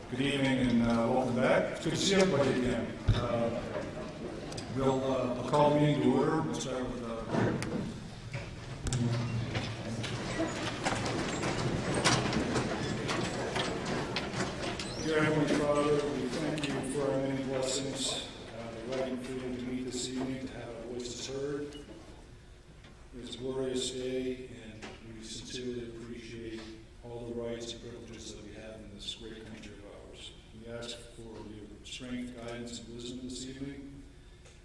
Good evening and welcome back. It's good to see everybody again. We'll call the meeting to order. We'll start with Dear Heavenly Father, we thank you for our many blessings, the right and freedom to meet this evening, to have our voices heard. It's a glorious day, and we sincerely appreciate all the rights and privileges that we have in this great country of ours. We ask for your strength, guidance, and wisdom this evening,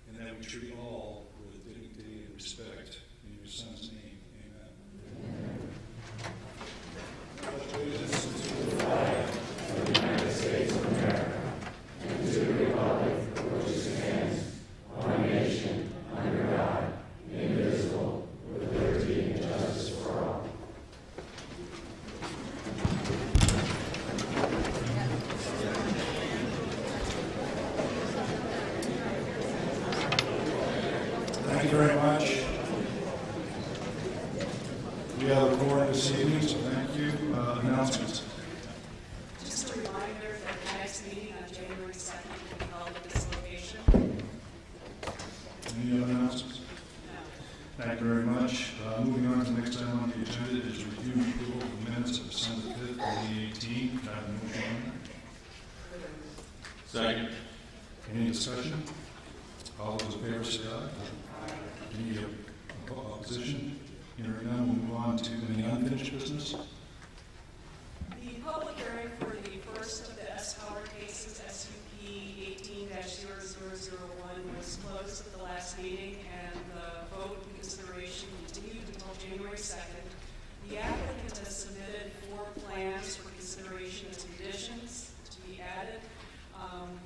and that we treat all with dignity and respect. In your Son's name, amen. Pledge allegiance to the flag of the United States of America and to the republic for which it stands, one nation, under God, indivisible, with liberty and justice for all. Thank you very much. We have a quorum this evening, so thank you. Announcements. Just a reminder that the next meeting on January 2nd will be held at this location. Any other announcements? No. Thank you very much. Moving on to the next item on the agenda is review and approval of the minutes of December 5th, 2018. Can I have a motion on that? Second. Any discussion? All those in favor say aye. Any opposition? Hearing none, we'll move on to any unfinished business. The public hearing for the first of the S-Power cases, SUP 18-0001, was closed at the last meeting, and the vote and consideration continued until January 2nd. The applicant has submitted 4 plans for consideration as conditions to be added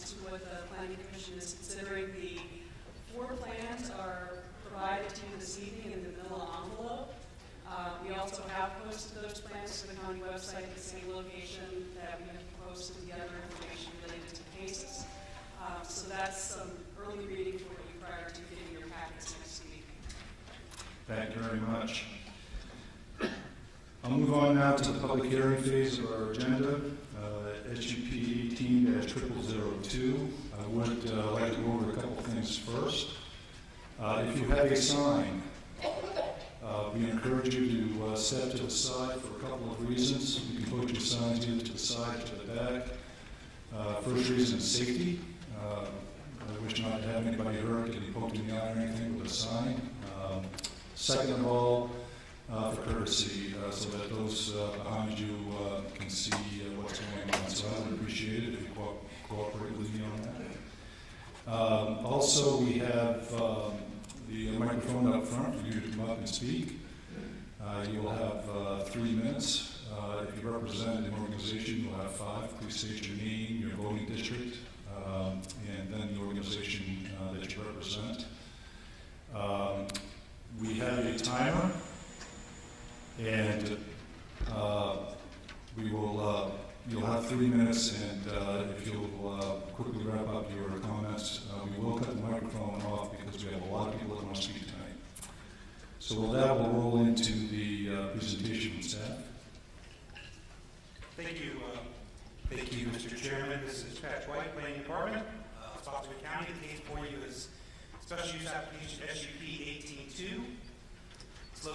to what the Planning Commission is considering. The 4 plans are provided to you this evening in the manila envelope. We also have posted those plans to the county website at the same location that we have posted the other information related to the cases. So that's some early reading for you prior to getting your packets next week. Thank you very much. I'll move on now to the public hearing phase of our agenda, SUP 18-0002. I would like to go over a couple things first. If you have a sign, we encourage you to step to the side for a couple of reasons. You can put your signs either to the side or to the back. First reason is safety. I wish not to have anybody hurt, getting poked in the eye or anything with a sign. Second of all, for courtesy, so that those behind you can see what's going on. So I would appreciate it if you cooperate with me on that. Also, we have the microphone up front for you to come up and speak. You will have 3 minutes. If you represent an organization, you'll have 5. Please state your name, your voting district, and then the organization that you represent. We have a timer, and we will. You'll have 3 minutes, and if you'll quickly wrap up your comments, we will cut the microphone off because we have a lot of people that want to speak tonight. So with that, we'll roll into the presentation from staff. Thank you, Mr. Chairman. This is Patch White, Planning Department, Spotsylvania County. The case for you is Special Use Application SUP 18-2. It's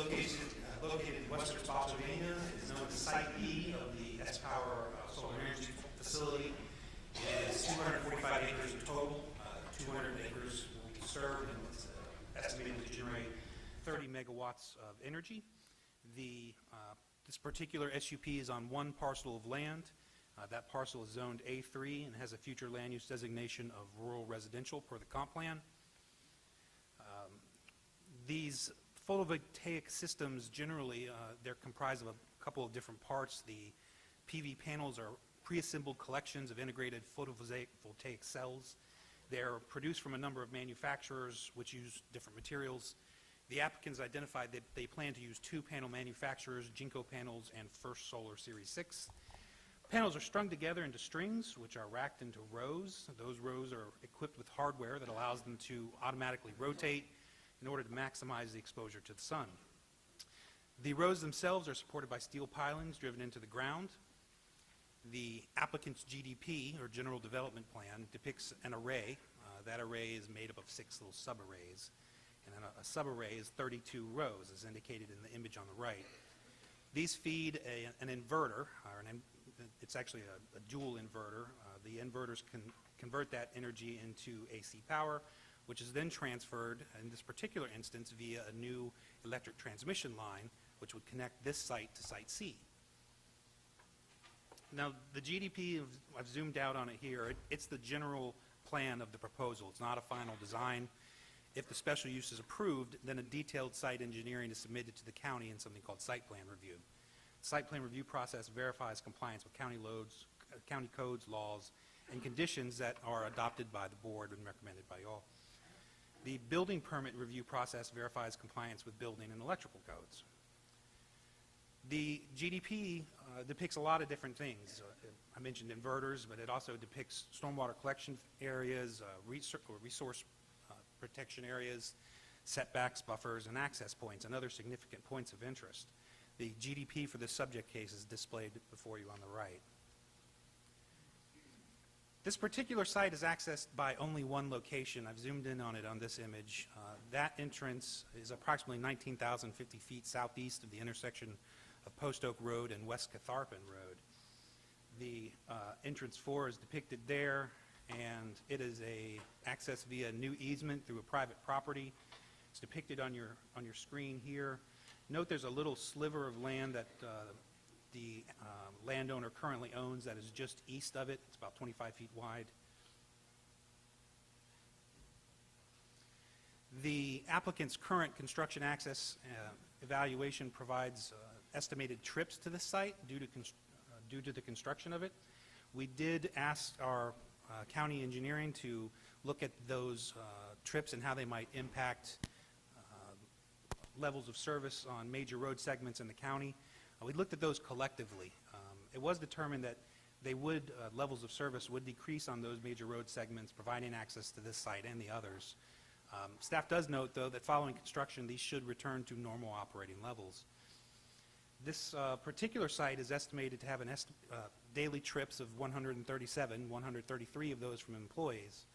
located in western Spotsylvania. It is known as Site B of the S-Power Solar Energy Facility. It is 245 acres in total. 200 acres will be served, and it's estimated to generate 30 megawatts of energy. This particular SUP is on one parcel of land. That parcel is zoned A3 and has a future land use designation of rural residential per the comp plan. These photovoltaic systems generally, they're comprised of a couple of different parts. The PV panels are pre-assembled collections of integrated photovoltaic cells. They're produced from a number of manufacturers which use different materials. The applicants identified that they plan to use 2 panel manufacturers, Jinko Panels and First Solar Series 6. Panels are strung together into strings, which are racked into rows. Those rows are equipped with hardware that allows them to automatically rotate in order to maximize the exposure to the sun. The rows themselves are supported by steel pilings driven into the ground. The applicant's GDP, or General Development Plan, depicts an array. That array is made up of 6 little subarrays, and then a subarray is 32 rows, as indicated in the image on the right. These feed an inverter, it's actually a dual inverter. The inverters can convert that energy into AC power, which is then transferred, in this particular instance, via a new electric transmission line, which would connect this site to Site C. Now, the GDP, I've zoomed out on it here. It's the general plan of the proposal. It's not a final design. If the special use is approved, then a detailed site engineering is submitted to the county in something called site plan review. The site plan review process verifies compliance with county codes, laws, and conditions that are adopted by the board and recommended by you all. The building permit review process verifies compliance with building and electrical codes. The GDP depicts a lot of different things. I mentioned inverters, but it also depicts stormwater collection areas, resource protection areas, setbacks, buffers, and access points, and other significant points of interest. The GDP for this subject case is displayed before you on the right. This particular site is accessed by only one location. I've zoomed in on it on this image. That entrance is approximately 19,050 feet southeast of the intersection of Post Oak Road and West Catharpin Road. The entrance 4 is depicted there, and it is a access via new easement through a private property. It's depicted on your screen here. Note there's a little sliver of land that the landowner currently owns that is just east of it. It's about 25 feet wide. The applicant's current construction access evaluation provides estimated trips to the site due to the construction of it. We did ask our county engineering to look at those trips and how they might impact levels of service on major road segments in the county. We looked at those collectively. It was determined that levels of service would decrease on those major road segments, providing access to this site and the others. Staff does note, though, that following construction, these should return to normal operating levels. This particular site is estimated to have daily trips of 137, 133 of those from employees,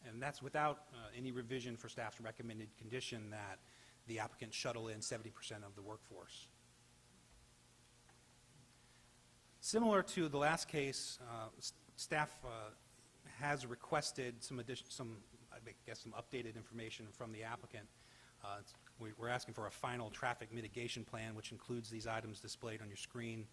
and that's without any revision for staff's recommended condition that the applicant shuttle in 70% of the workforce. Similar to the last case, staff has requested some updated information from the applicant. We're asking for a final traffic mitigation plan, which includes these items displayed on your screen.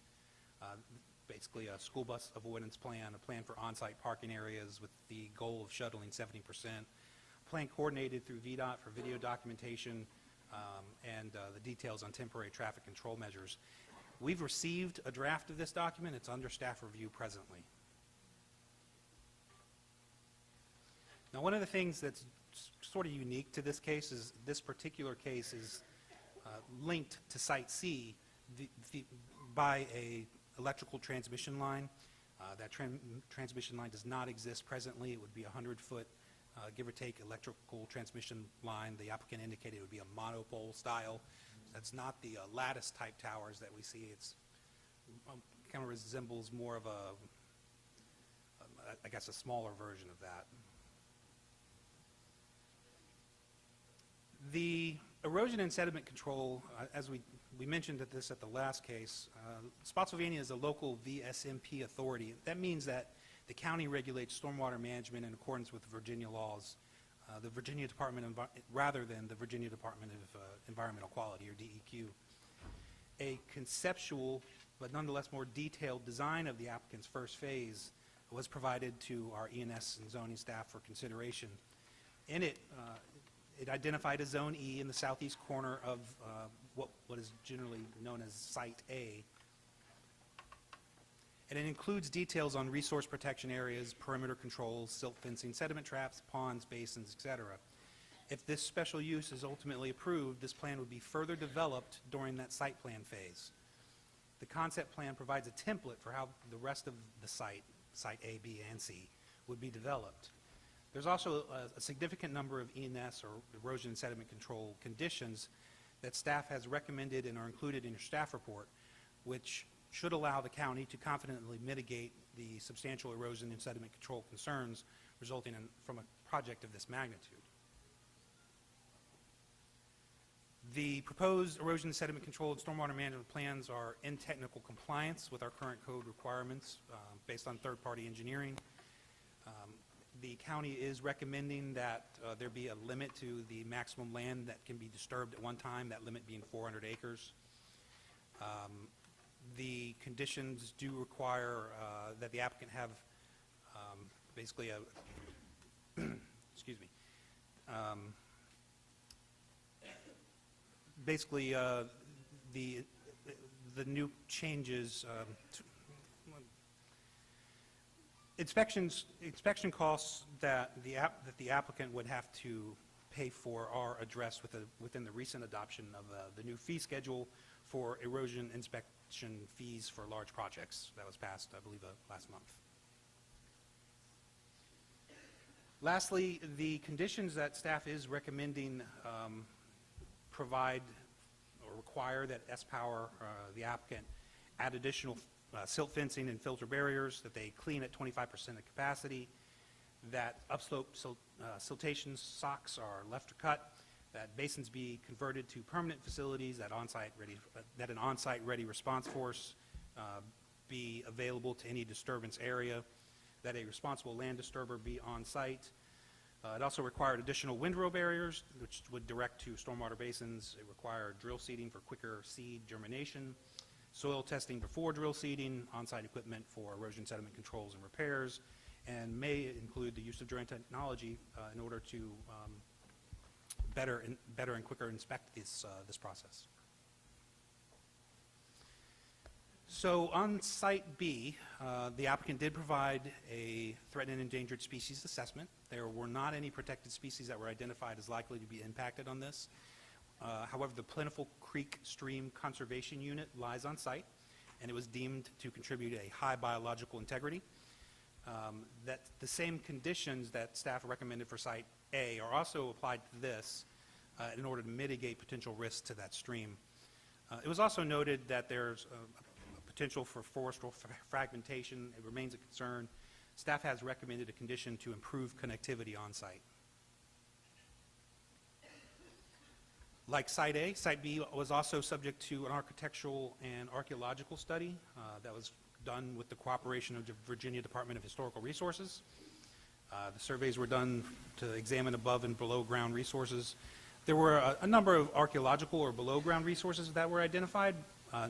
Basically a school bus avoidance plan, a plan for on-site parking areas with the goal of shuttling 70%, a plan coordinated through VDOT for video documentation, and the details on temporary traffic control measures. We've received a draft of this document. It's under staff review presently. Now, one of the things that's sort of unique to this case is this particular case is linked to Site C by a electrical transmission line. That transmission line does not exist presently. It would be a 100-foot, give or take, electrical transmission line. The applicant indicated it would be a monopole style. That's not the lattice type towers that we see. It's kind of resembles more of a smaller version of that. The erosion and sediment control, as we mentioned at the last case, Spotsylvania is a local VSMP authority. That means that the county regulates stormwater management in accordance with Virginia laws, the Virginia Department rather than the Virginia Department of Environmental Quality, or DEQ. A conceptual but nonetheless more detailed design of the applicant's first phase was provided to our E&S and zoning staff for consideration. In it, it identified a Zone E in the southeast corner of what is generally known as Site A. And it includes details on resource protection areas, perimeter controls, silt fencing, sediment traps, ponds, basins, etc. If this special use is ultimately approved, this plan would be further developed during that site plan phase. The concept plan provides a template for how the rest of the Site A, B, and C, would be developed. There's also a significant number of E&S, or erosion and sediment control, conditions that staff has recommended and are included in your staff report, which should allow the county to confidently mitigate the substantial erosion and sediment control concerns resulting from a project of this magnitude. The proposed erosion and sediment control and stormwater management plans are in technical compliance with our current code requirements based on third-party engineering. The county is recommending that there be a limit to the maximum land that can be disturbed at one time, that limit being 400 acres. The conditions do require that the applicant have basically a, excuse me, basically the new changes, inspection costs that the applicant would have to pay for are addressed within the recent adoption of the new fee schedule for erosion inspection fees for large projects that was passed, I believe, last month. Lastly, the conditions that staff is recommending provide or require that S-Power, the applicant, add additional silt fencing and filter barriers, that they clean at 25% of capacity, that upslope siltation socks are left or cut, that basins be converted to permanent facilities, that an on-site ready response force be available to any disturbance area, that a responsible land disturber be on site. It also required additional windrow barriers, which would direct to stormwater basins. It required drill seeding for quicker seed germination, soil testing before drill seeding, on-site equipment for erosion sediment controls and repairs, and may include the use of drone technology in order to better and quicker inspect this process. So on Site B, the applicant did provide a threatened and endangered species assessment. There were not any protected species that were identified as likely to be impacted on this. However, the Plentiful Creek Stream Conservation Unit lies on site, and it was deemed to contribute a high biological integrity. That the same conditions that staff recommended for Site A are also applied to this in order to mitigate potential risks to that stream. It was also noted that there's a potential for forestal fragmentation. It remains a concern. Staff has recommended a condition to improve connectivity on site. Like Site A, Site B was also subject to an architectural and archaeological study that was done with the cooperation of the Virginia Department of Historical Resources. The surveys were done to examine above and below ground resources. There were a number of archaeological or below ground resources that were identified,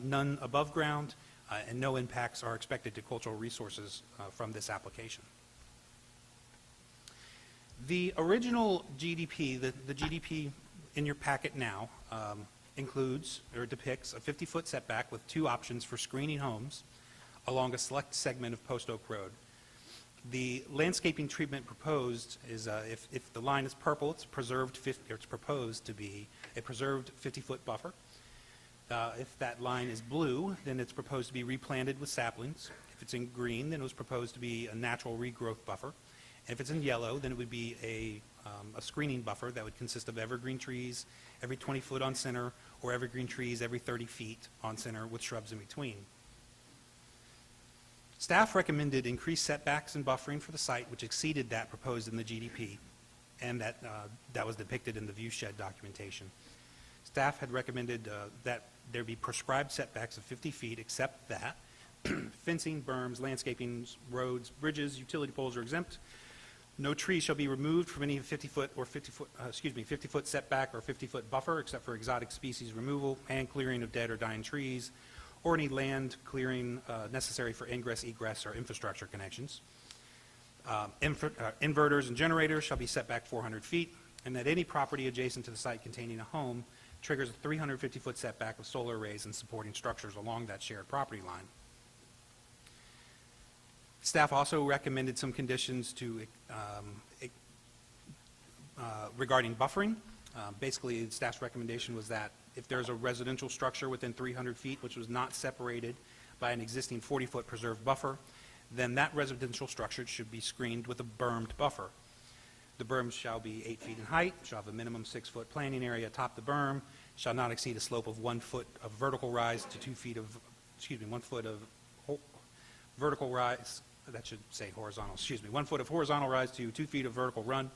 none above ground, and no impacts are expected to cultural resources from this application. The original GDP, the GDP in your packet now, includes or depicts a 50-foot setback with two options for screening homes along a select segment of Post Oak Road. The landscaping treatment proposed is, if the line is purple, it's proposed to be a preserved 50-foot buffer. If that line is blue, then it's proposed to be replanted with saplings. If it's in green, then it was proposed to be a natural regrowth buffer. And if it's in yellow, then it would be a screening buffer that would consist of evergreen trees every 20 foot on center, or evergreen trees every 30 feet on center with shrubs in between. Staff recommended increased setbacks and buffering for the site, which exceeded that proposed in the GDP, and that was depicted in the view shed documentation. Staff had recommended that there be prescribed setbacks of 50 feet, except that fencing, berms, landscaping, roads, bridges, utility poles are exempt. No trees shall be removed from any 50-foot setback or 50-foot buffer, except for exotic species removal and clearing of dead or dying trees, or any land clearing necessary for ingress, egress, or infrastructure connections. Inverters and generators shall be set back 400 feet, and that any property adjacent to the site containing a home triggers a 350-foot setback with solar arrays and supporting structures along that shared property line. Staff also recommended some conditions to regarding buffering. Basically, staff's recommendation was that if there's a residential structure within 300 feet, which was not separated by an existing 40-foot preserved buffer, then that residential structure should be screened with a bermed buffer. The berm shall be 8 feet in height, shall have a minimum 6-foot planting area atop the berm, shall not exceed a slope of 1 foot of vertical rise to 2 feet of 1 foot of vertical rise, that should say horizontal, 1 foot of horizontal rise to 2 feet of vertical run.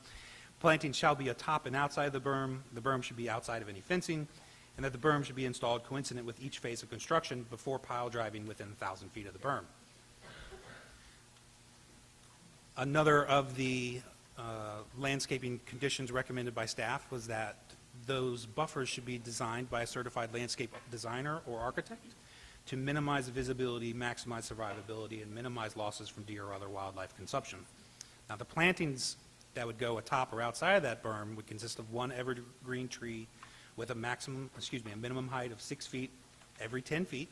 Planting shall be atop and outside the berm. The berm should be outside of any fencing, and that the berm should be installed coincident with each phase of construction before pile driving within 1,000 feet of the berm. Another of the landscaping conditions recommended by staff was that those buffers should be designed by a certified landscape designer or architect to minimize visibility, maximize survivability, and minimize losses from deer or other wildlife consumption. Now, the plantings that would go atop or outside of that berm would consist of one evergreen tree with a minimum height of 6 feet every 10 feet,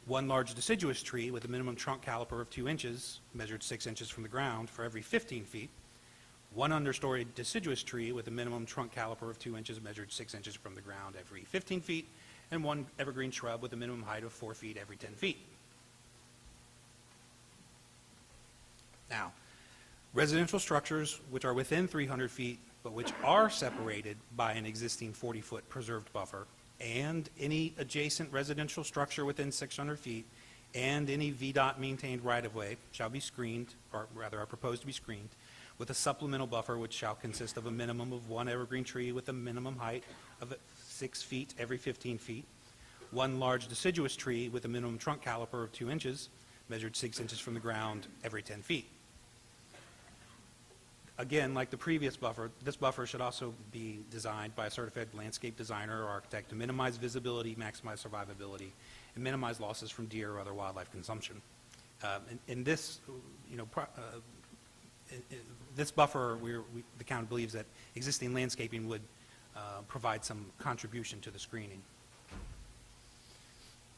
one large deciduous tree with a minimum trunk caliper of 2 inches, measured 6 inches from the ground for every 15 feet, one understory deciduous tree with a minimum trunk caliper of 2 inches, measured 6 inches from the ground every 15 feet, and one evergreen shrub with a minimum height of 4 feet every 10 feet. Now, residential structures which are within 300 feet but which are separated by an existing 40-foot preserved buffer, and any adjacent residential structure within 600 feet, and any VDOT maintained right-of-way shall be screened, or rather are proposed to be screened, with a supplemental buffer which shall consist of a minimum of one evergreen tree with a minimum height of 6 feet every 15 feet, one large deciduous tree with a minimum trunk caliper of 2 inches, measured 6 inches from the ground every 10 feet. Again, like the previous buffer, this buffer should also be designed by a certified landscape designer or architect to minimize visibility, maximize survivability, and minimize losses from deer or other wildlife consumption. In this, this buffer, the county believes that existing landscaping would provide some contribution to the screening.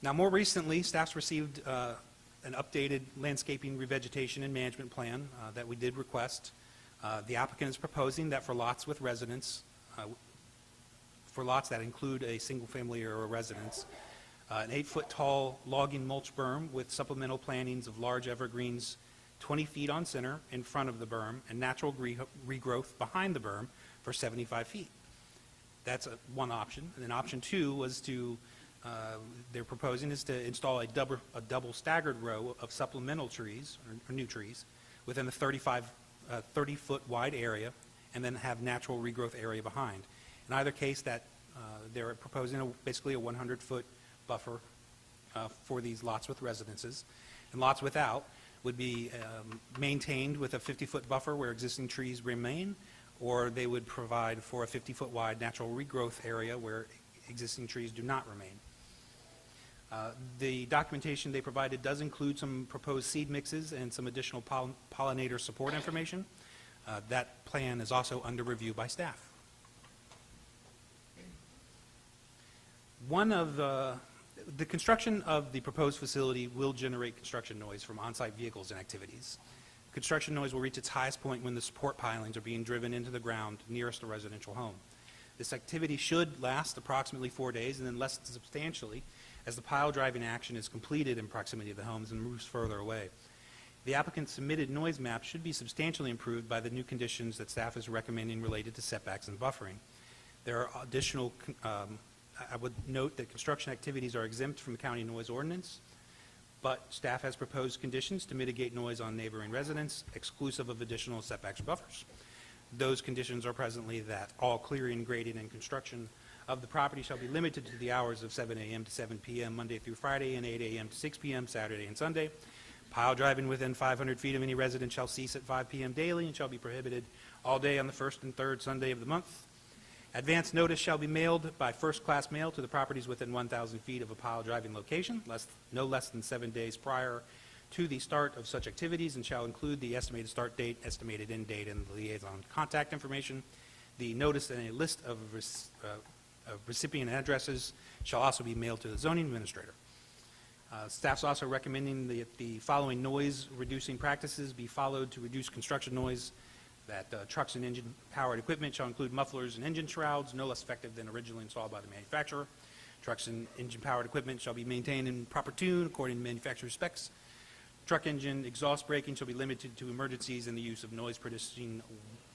Now, more recently, staff's received an updated landscaping revegetation and management plan that we did request. The applicant is proposing that for lots with residents, for lots that include a single family or a residence, an 8-foot tall logging mulch berm with supplemental plantings of large evergreens 20 feet on center in front of the berm and natural regrowth behind the berm for 75 feet. That's one option. And then option 2 was to, they're proposing is to install a double staggered row of supplemental trees or new trees within the 30-foot wide area, and then have natural regrowth area behind. In either case, that they're proposing basically a 100-foot buffer for these lots with residences. And lots without would be maintained with a 50-foot buffer where existing trees remain, or they would provide for a 50-foot wide natural regrowth area where existing trees do not remain. The documentation they provided does include some proposed seed mixes and some additional pollinator support information. That plan is also under review by staff. One of the construction of the proposed facility will generate construction noise from on-site vehicles and activities. Construction noise will reach its highest point when the support pilings are being driven into the ground nearest a residential home. This activity should last approximately 4 days and then lessen substantially as the pile driving action is completed in proximity of the homes and moves further away. The applicant's submitted noise map should be substantially improved by the new conditions that staff is recommending related to setbacks and buffering. There are additional, I would note that construction activities are exempt from the county noise ordinance, but staff has proposed conditions to mitigate noise on neighboring residents, exclusive of additional setbacks or buffers. Those conditions are presently that all clearing, grading, and construction of the property shall be limited to the hours of 7 a.m. to 7 p.m. Monday through Friday and 8 a.m. to 6 p.m. Saturday and Sunday. Pile driving within 500 feet of any residence shall cease at 5 p.m. daily and shall be prohibited all day on the first and third Sunday of the month. Advance notice shall be mailed by first-class mail to the properties within 1,000 feet of a pile driving location, no less than 7 days prior to the start of such activities, and shall include the estimated start date, estimated end date, and the liaison contact information. The notice and a list of recipient addresses shall also be mailed to the zoning administrator. Staff's also recommending that the following noise-reducing practices be followed to reduce construction noise. That trucks and engine-powered equipment shall include mufflers and engine shrouds, no less effective than originally installed by the manufacturer. Trucks and engine-powered equipment shall be maintained in proper tune according to manufacturer's specs. Truck engine exhaust braking shall be limited to emergencies, and the use of noise-producing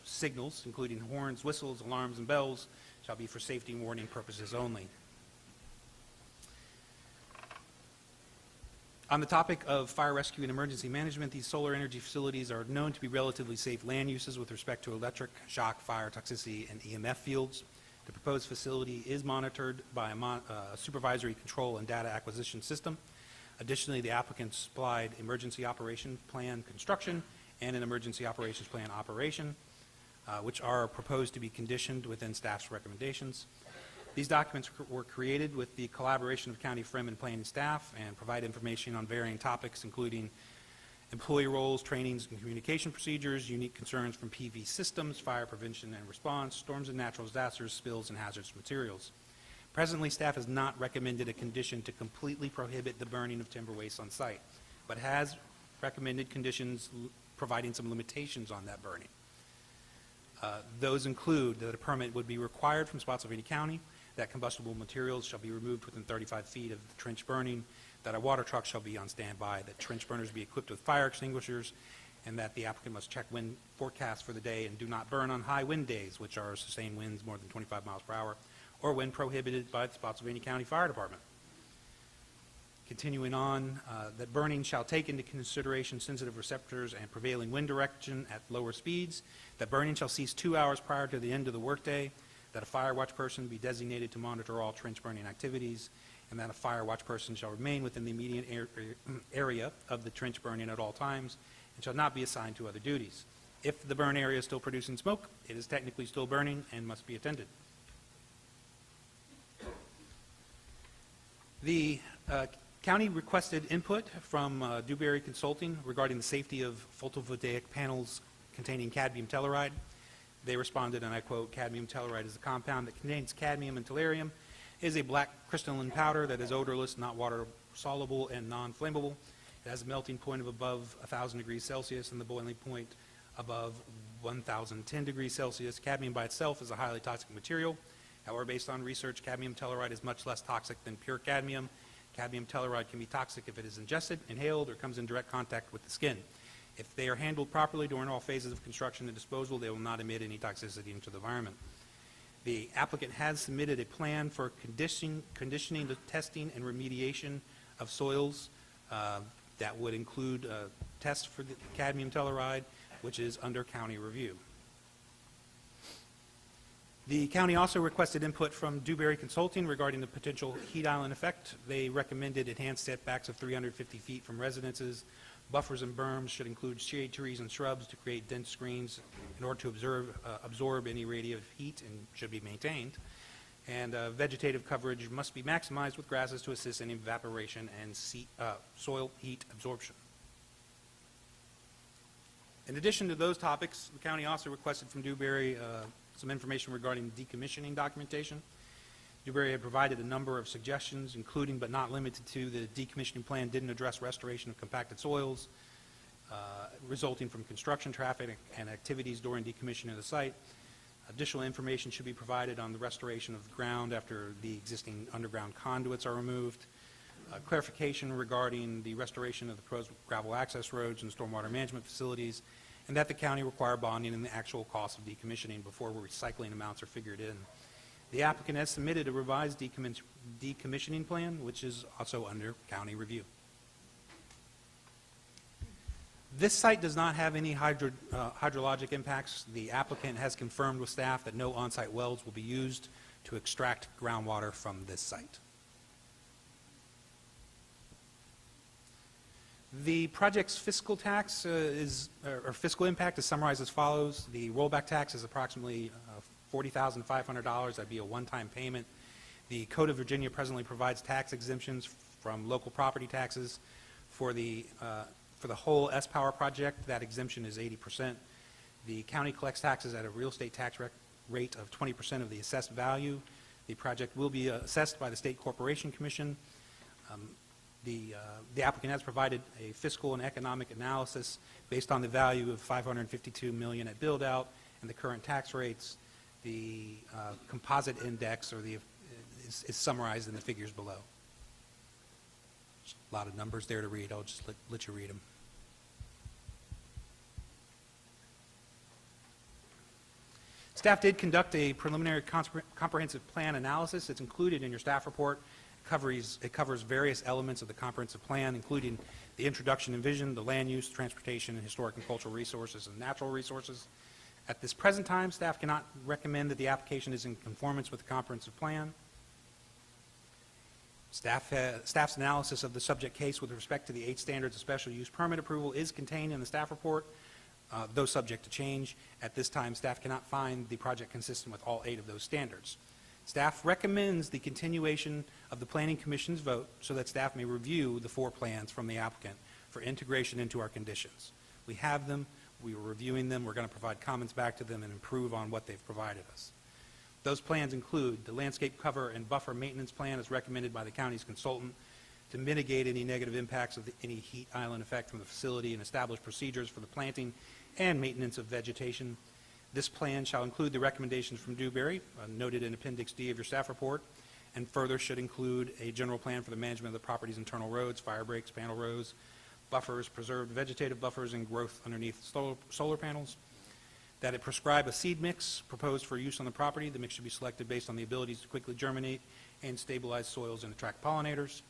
signals, including horns, whistles, alarms, and bells, shall be for safety and warning purposes only. On the topic of fire rescue and emergency management, these solar energy facilities are known to be relatively safe land uses with respect to electric, shock, fire, toxicity, and EMF fields. The proposed facility is monitored by a supervisory control and data acquisition system. Additionally, the applicant supplied emergency operation plan construction and an emergency operations plan operation, which are proposed to be conditioned within staff's recommendations. These documents were created with the collaboration of County Fremen planning staff and provide information on varying topics, including employee roles, trainings, and communication procedures, unique concerns from PV systems, fire prevention and response, storms and natural disasters, spills, and hazardous materials. Presently, staff has not recommended a condition to completely prohibit the burning of timber waste on site, but has recommended conditions providing some limitations on that burning. Those include that a permit would be required from Spotsylvania County, that combustible materials shall be removed within 35 feet of the trench burning, that a water truck shall be on standby, that trench burners be equipped with fire extinguishers, and that the applicant must check wind forecasts for the day and do not burn on high wind days, which are sustained winds more than 25 miles per hour, or when prohibited by the Spotsylvania County Fire Department. Continuing on, that burning shall take into consideration sensitive receptors and prevailing wind direction at lower speeds, that burning shall cease 2 hours prior to the end of the workday, that a fire watch person be designated to monitor all trench burning activities, and that a fire watch person shall remain within the immediate area of the trench burning at all times and shall not be assigned to other duties. If the burn area is still producing smoke, it is technically still burning and must be attended. The county requested input from Dewberry Consulting regarding the safety of photovoltaic panels containing cadmium telluride. They responded, and I quote, "Cadmium telluride is a compound that contains cadmium and tellurium, is a black crystalline powder that is odorless, not water-soluble, and non-flammable. It has a melting point of above 1,000 degrees Celsius and the boiling point above 1,010 degrees Celsius. Cadmium by itself is a highly toxic material. However, based on research, cadmium telluride is much less toxic than pure cadmium. Cadmium telluride can be toxic if it is ingested, inhaled, or comes in direct contact with the skin. If they are handled properly during all phases of construction and disposal, they will not emit any toxicity into the environment." The applicant has submitted a plan for conditioning, the testing, and remediation of soils that would include tests for the cadmium telluride, which is under county review. The county also requested input from Dewberry Consulting regarding the potential heat island effect. They recommended enhanced setbacks of 350 feet from residences. Buffers and berms should include shade trees and shrubs to create dense screens in order to absorb any radiative heat and should be maintained. And vegetative coverage must be maximized with grasses to assist in evaporation and soil heat absorption. In addition to those topics, the county also requested from Dewberry some information regarding decommissioning documentation. Dewberry had provided a number of suggestions, including but not limited to the decommissioning plan didn't address restoration of compacted soils resulting from construction traffic and activities during decommissioning of the site. Additional information should be provided on the restoration of the ground after the existing underground conduits are removed. Clarification regarding the restoration of the proposed gravel access roads and stormwater management facilities, and that the county require bonding and the actual cost of decommissioning before recycling amounts are figured in. The applicant has submitted a revised decommissioning plan, which is also under county review. This site does not have any hydrologic impacts. The applicant has confirmed with staff that no on-site wells will be used to extract groundwater from this site. The project's fiscal tax or fiscal impact is summarized as follows. The rollback tax is approximately $40,500. That'd be a one-time payment. The Code of Virginia presently provides tax exemptions from local property taxes for the whole S-Power project. That exemption is 80%. The county collects taxes at a real estate tax rate of 20% of the assessed value. The project will be assessed by the State Corporation Commission. The applicant has provided a fiscal and economic analysis based on the value of $552 million at build-out and the current tax rates. The composite index is summarized in the figures below. There's a lot of numbers there to read. I'll just let you read them. Staff did conduct a preliminary comprehensive plan analysis. It's included in your staff report. covers various elements of the comprehensive plan, including the introduction and vision, the land use, transportation, and historic and cultural resources and natural resources. At this present time, staff cannot recommend that the application is in conformance with the comprehensive plan. Staff's analysis of the subject case with respect to the 8 standards of special use permit approval is contained in the staff report, though subject to change. At this time, staff cannot find the project consistent with all 8 of those standards. Staff recommends the continuation of the Planning Commission's vote so that staff may review the 4 plans from the applicant for integration into our conditions. We have them, we are reviewing them, we're going to provide comments back to them and improve on what they've provided us. Those plans include the landscape cover and buffer maintenance plan as recommended by the county's consultant to mitigate any negative impacts of any heat island effect from the facility and establish procedures for the planting and maintenance of vegetation. This plan shall include the recommendations from Dewberry, noted in Appendix D of your staff report, and further should include a general plan for the management of the property's internal roads, fire breaks, panel rows, buffers, preserved vegetative buffers, and growth underneath solar panels. That it prescribe a seed mix proposed for use on the property. The mix should be selected based on the abilities to quickly germinate and stabilize soils and attract pollinators.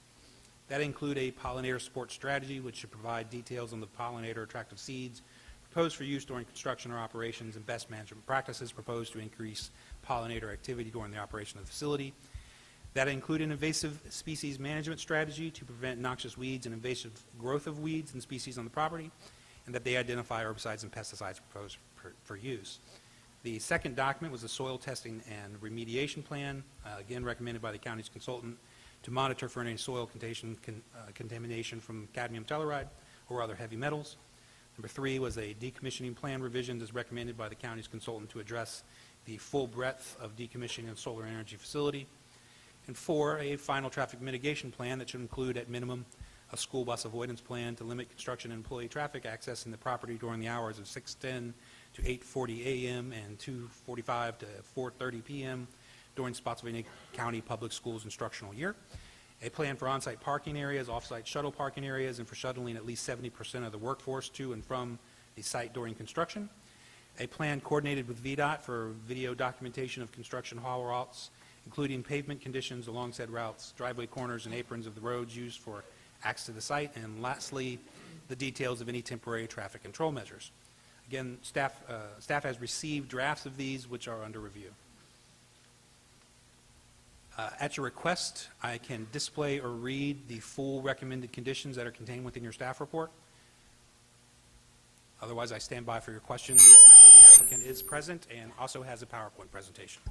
That include a pollinator support strategy, which should provide details on the pollinator attractive seeds proposed for use during construction or operations and best management practices proposed to increase pollinator activity during the operation of the facility. That include an invasive species management strategy to prevent noxious weeds and invasive growth of weeds and species on the property, and that they identify herbicides and pesticides proposed for use. The second document was the soil testing and remediation plan, again recommended by the county's consultant to monitor for any soil contamination from cadmium telluride or other heavy metals. Number 3 was a decommissioning plan revision as recommended by the county's consultant to address the full breadth of decommissioning a solar energy facility. And 4, a final traffic mitigation plan that should include at minimum a school bus avoidance plan to limit construction and employee traffic accessing the property during the hours of 6:10 to 8:40 a.m. and 2:45 to 4:30 p.m. during Spotsylvania County Public Schools instructional year. A plan for on-site parking areas, off-site shuttle parking areas, and for shuttling at least 70% of the workforce to and from the site during construction. A plan coordinated with VDOT for video documentation of construction haul routes, including pavement conditions along said routes, driveway corners, and aprons of the roads used for access to the site, and lastly, the details of any temporary traffic control measures. Again, staff has received drafts of these, which are under review. At your request, I can display or read the full recommended conditions that are contained within your staff report. Otherwise, I stand by for your questions. I know the applicant is present and also has a PowerPoint presentation.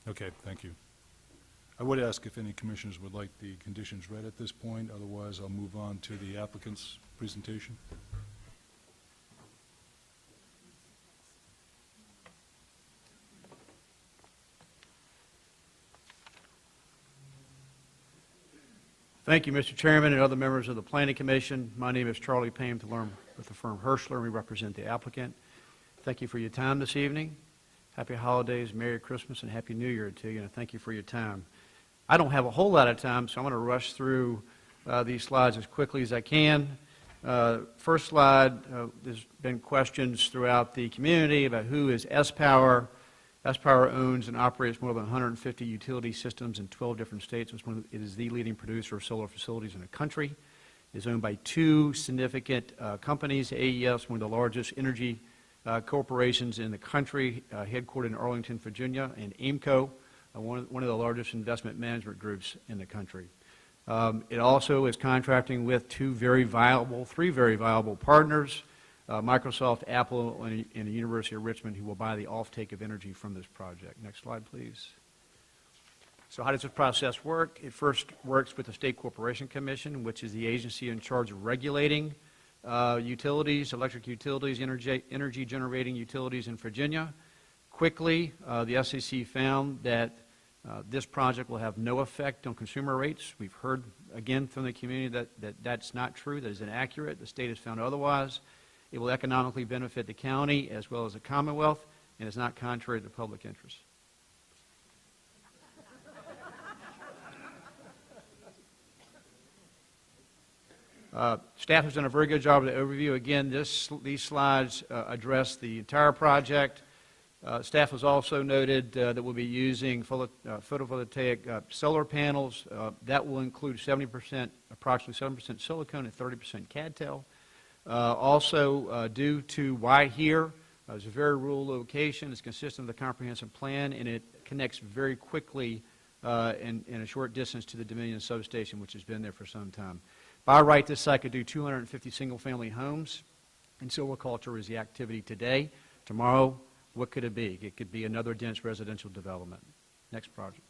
Okay, thank you. I would ask if any commissioners would like the conditions read at this point. Otherwise, I'll move on to the applicant's presentation. Thank you, Mr. Chairman and other members of the Planning Commission. My name is Charlie Payne with the firm Herschler, and we represent the applicant. Thank you for your time this evening. Happy holidays, Merry Christmas, and Happy New Year to you, and thank you for your time. I don't have a whole lot of time, so I'm going to rush through these slides as quickly as I can. First slide, there's been questions throughout the community about who is S-Power. S-Power owns and operates more than 150 utility systems in 12 different states. It is the leading producer of solar facilities in the country. It is owned by 2 significant companies, AES, one of the largest energy corporations in the country, headquartered in Arlington, Virginia, and AIMCO, one of the largest investment management groups in the country. It also is contracting with 3 very viable partners, Microsoft, Apple, and the University of Richmond, who will buy the offtake of energy from this project. Next slide, please. So how does this process work? It first works with the State Corporation Commission, which is the agency in charge of regulating utilities, electric utilities, energy generating utilities in Virginia. quickly, the SEC found that this project will have no effect on consumer rates. We've heard, again, from the community that's not true, that is inaccurate. The state has found otherwise. It will economically benefit the county as well as the Commonwealth, and is not contrary to the public interest. Staff has done a very good job of the overview. Again, these slides address the entire project. Staff has also noted that we'll be using photovoltaic solar panels. That will include approximately 7% silicone and 30% cadmium. Also, due to why here, it's a very rural location. It's consistent with the comprehensive plan, and it connects very quickly in a short distance to the Dominion substation, which has been there for some time. By right, this site could do 250 single-family homes, and silviculture is the activity today. Tomorrow, what could it be? It could be another dense residential development. Next project.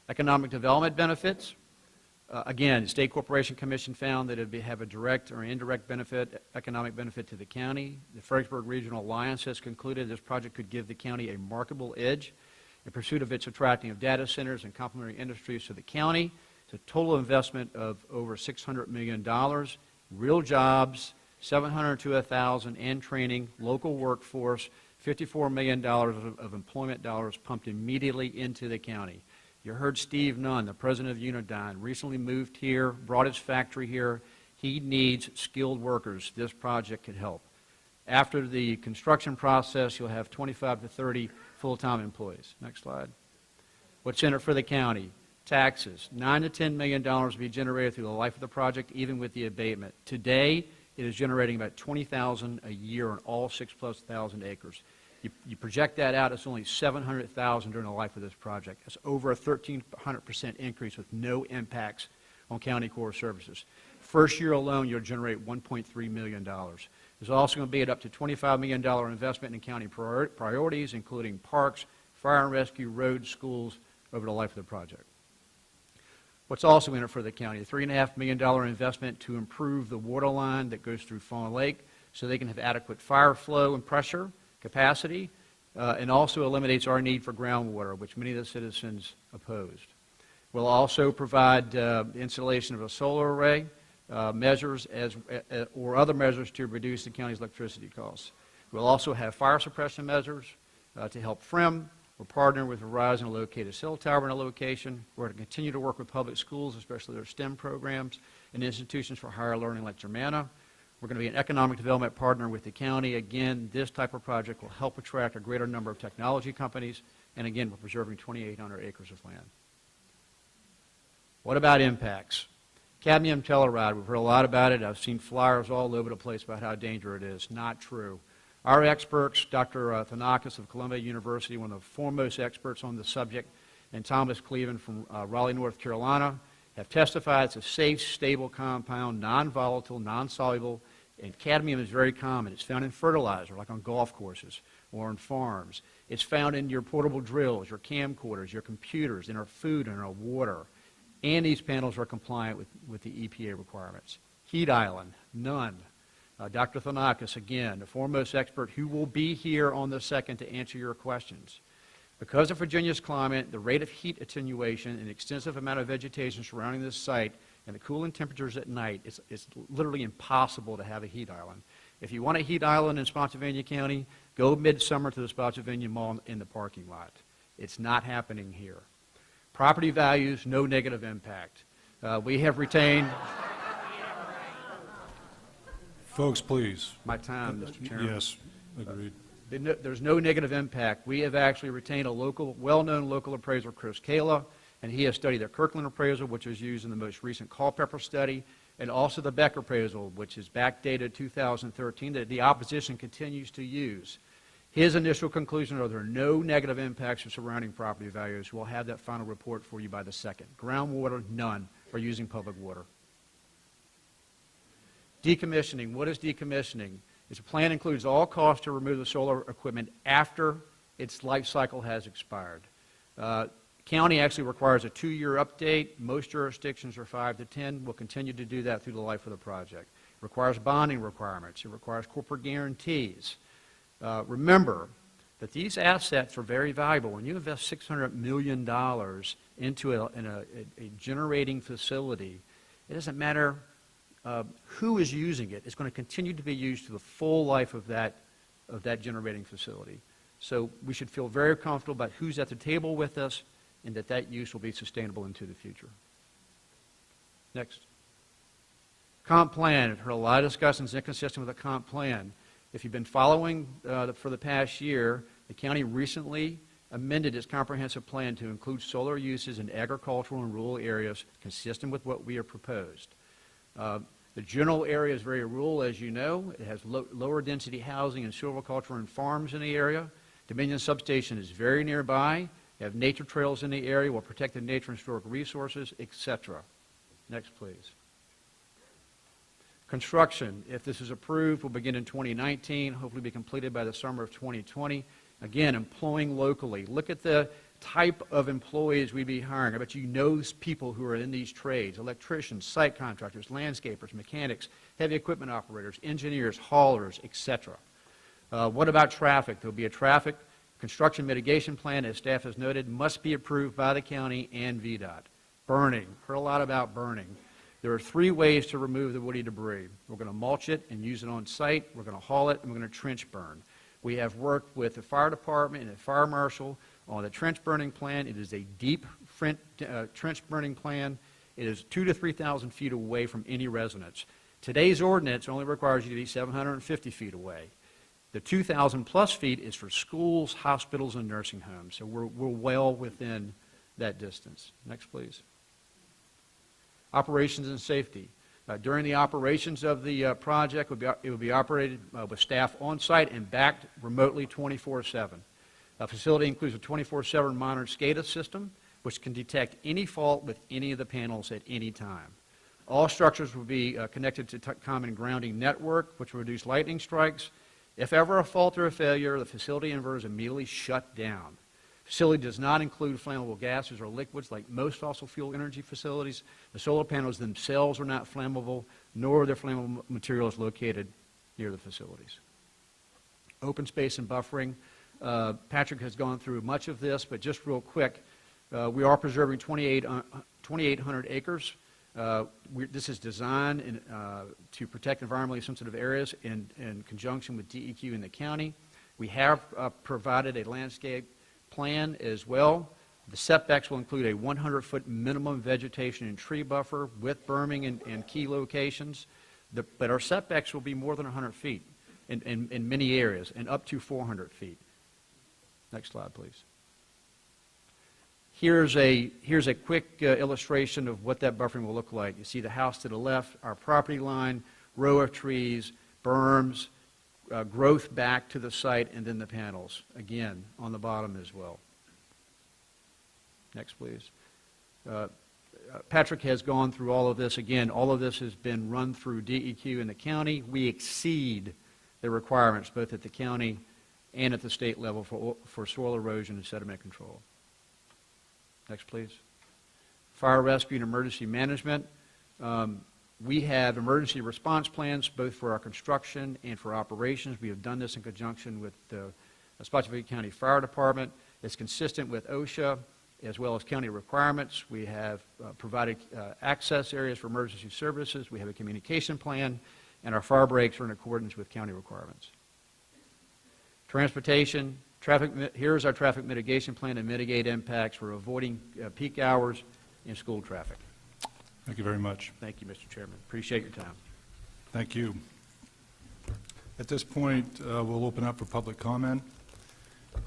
Economic development benefits. Again, the State Corporation Commission found that it would have a direct or indirect benefit, economic benefit to the county. The Fredericksburg Regional Alliance has concluded this project could give the county a marketable edge in pursuit of its attracting of data centers and complementary industries to the county. It's a total investment of over $600 million, real jobs, 700 to 1,000, and training, local workforce, $54 million of employment dollars pumped immediately into the county. You heard Steve Nunn, the president of Unidyne, recently moved here, brought his factory here. He needs skilled workers. This project could help. After the construction process, you'll have 25 to 30 full-time employees. Next slide. What's in it for the county? Taxes. $9 to $10 million will be generated through the life of the project, even with the abatement. Today, it is generating about $20,000 a year on all 6,000+ acres. You project that out, it's only $700,000 during the life of this project. That's over a 1,300% increase with no impacts on county core services. First year alone, you'll generate $1.3 million. There's also going to be an up to $25 million investment in county priorities, including parks, fire and rescue, roads, schools, over the life of the project. What's also in it for the county? A $3.5 million investment to improve the water line that goes through Fawn Lake so they can have adequate fire flow and pressure capacity, and also eliminates our need for groundwater, which many of the citizens opposed. We'll also provide the installation of a solar array, measures or other measures to reduce the county's electricity costs. We'll also have fire suppression measures to help FREM. We're partnering with Verizon to locate a cell tower in a location. We're going to continue to work with public schools, especially their STEM programs, and institutions for higher learning like Germanna. We're going to be an economic development partner with the county. Again, this type of project will help attract a greater number of technology companies, and again, we're preserving 2,800 acres of land. What about impacts? Cadmium telluride, we've heard a lot about it. I've seen flyers all over the place about how dangerous it is. Not true. Our experts, Dr. Thanakis of Columbia University, one of the foremost experts on the subject, and Thomas Cleveland from Raleigh, North Carolina, have testified it's a safe, stable compound, non-volatile, non-soluble, and cadmium is very common. It's found in fertilizer, like on golf courses or on farms. It's found in your portable drills, your camcorders, your computers, in our food, and our water. And these panels are compliant with the EPA requirements. Heat island, none. Dr. Thanakis, again, the foremost expert who will be here on the 2nd to answer your questions. Because of Virginia's climate, the rate of heat attenuation, and extensive amount of vegetation surrounding this site, and the cooling temperatures at night, it's literally impossible to have a heat island. If you want a heat island in Spotsylvania County, go midsummer to the Spotsylvania Mall in the parking lot. It's not happening here. Property values, no negative impact. We have retained... Folks, please. My time, Mr. Chairman. Yes, agreed. There's no negative impact. We have actually retained a well-known local appraiser, Chris Kayla, and he has studied the Kirkland appraisal, which was used in the most recent Culpeper study, and also the Beck appraisal, which is backdated 2013, that the opposition continues to use. His initial conclusion are there are no negative impacts to surrounding property values. We'll have that final report for you by the 2nd. Groundwater, none. We're using public water. Decommissioning. What is decommissioning? Its plan includes all costs to remove the solar equipment after its life cycle has expired. County actually requires a 2-year update. Most jurisdictions are 5 to 10. We'll continue to do that through the life of the project. It requires bonding requirements. It requires corporate guarantees. Remember, that these assets are very valuable. When you invest $600 million into a generating facility, it doesn't matter who is using it. It's going to continue to be used to the full life of that generating facility. So we should feel very comfortable about who's at the table with us and that use will be sustainable into the future. Next. Comp plan. I've heard a lot of discussions inconsistent with the comp plan. If you've been following for the past year, the county recently amended its comprehensive plan to include solar uses in agricultural and rural areas consistent with what we have proposed. The general area is very rural, as you know. It has lower density housing and silviculture and farms in the area. Dominion Substation is very nearby. You have nature trails in the area, will protect the nature and historic resources, etc. Next, please. Construction, if this is approved, will begin in 2019, hopefully be completed by the summer of 2020. Again, employing locally. Look at the type of employees we'd be hiring. I bet you know people who are in these trades: electricians, site contractors, landscapers, mechanics, heavy equipment operators, engineers, haulers, etc. What about traffic? There'll be a traffic construction mitigation plan, as staff has noted, must be approved by the county and VDOT. Burning. Heard a lot about burning. There are 3 ways to remove the woody debris. We're going to mulch it and use it on site. We're going to haul it, and we're going to trench burn. We have worked with the fire department and the fire marshal on the trench burning plan. It is a deep trench burning plan. It is 2,000 to 3,000 feet away from any residence. Today's ordinance only requires you to be 750 feet away. The 2,000 plus feet is for schools, hospitals, and nursing homes. So we're well within that distance. Next, please. Operations and safety. During the operations of the project, it will be operated with staff on site and backed remotely 24/7. The facility includes a 24/7 monitored SCADA system, which can detect any fault with any of the panels at any time. All structures will be connected to common grounding network, which will reduce lightning strikes. If ever a fault or a failure, the facility inverter is immediately shut down. Facility does not include flammable gases or liquids like most fossil fuel energy facilities. The solar panels themselves are not flammable, nor are their flammable materials located near the facilities. Open space and buffering. Patrick has gone through much of this, but just real quick, we are preserving 2,800 acres. This is designed to protect environmentally sensitive areas in conjunction with DEQ in the county. We have provided a landscape plan as well. The setbacks will include a 100-foot minimum vegetation and tree buffer with berming in key locations. But our setbacks will be more than 100 feet in many areas and up to 400 feet. Next slide, please. Here's a quick illustration of what that buffering will look like. You see the house to the left, our property line, row of trees, berms, growth back to the site, and then the panels, again, on the bottom as well. Next, please. Patrick has gone through all of this. Again, all of this has been run through DEQ in the county. We exceed the requirements both at the county and at the state level for soil erosion and sediment control. Next, please. Fire rescue and emergency management. We have emergency response plans both for our construction and for operations. We have done this in conjunction with the Spotsylvania County Fire Department. It's consistent with OSHA as well as county requirements. We have provided access areas for emergency services. We have a communication plan, and our fire breaks are in accordance with county requirements. Transportation. Here's our traffic mitigation plan to mitigate impacts for avoiding peak hours and school traffic. Thank you very much. Thank you, Mr. Chairman. Appreciate your time. Thank you. At this point, we'll open up for public comment.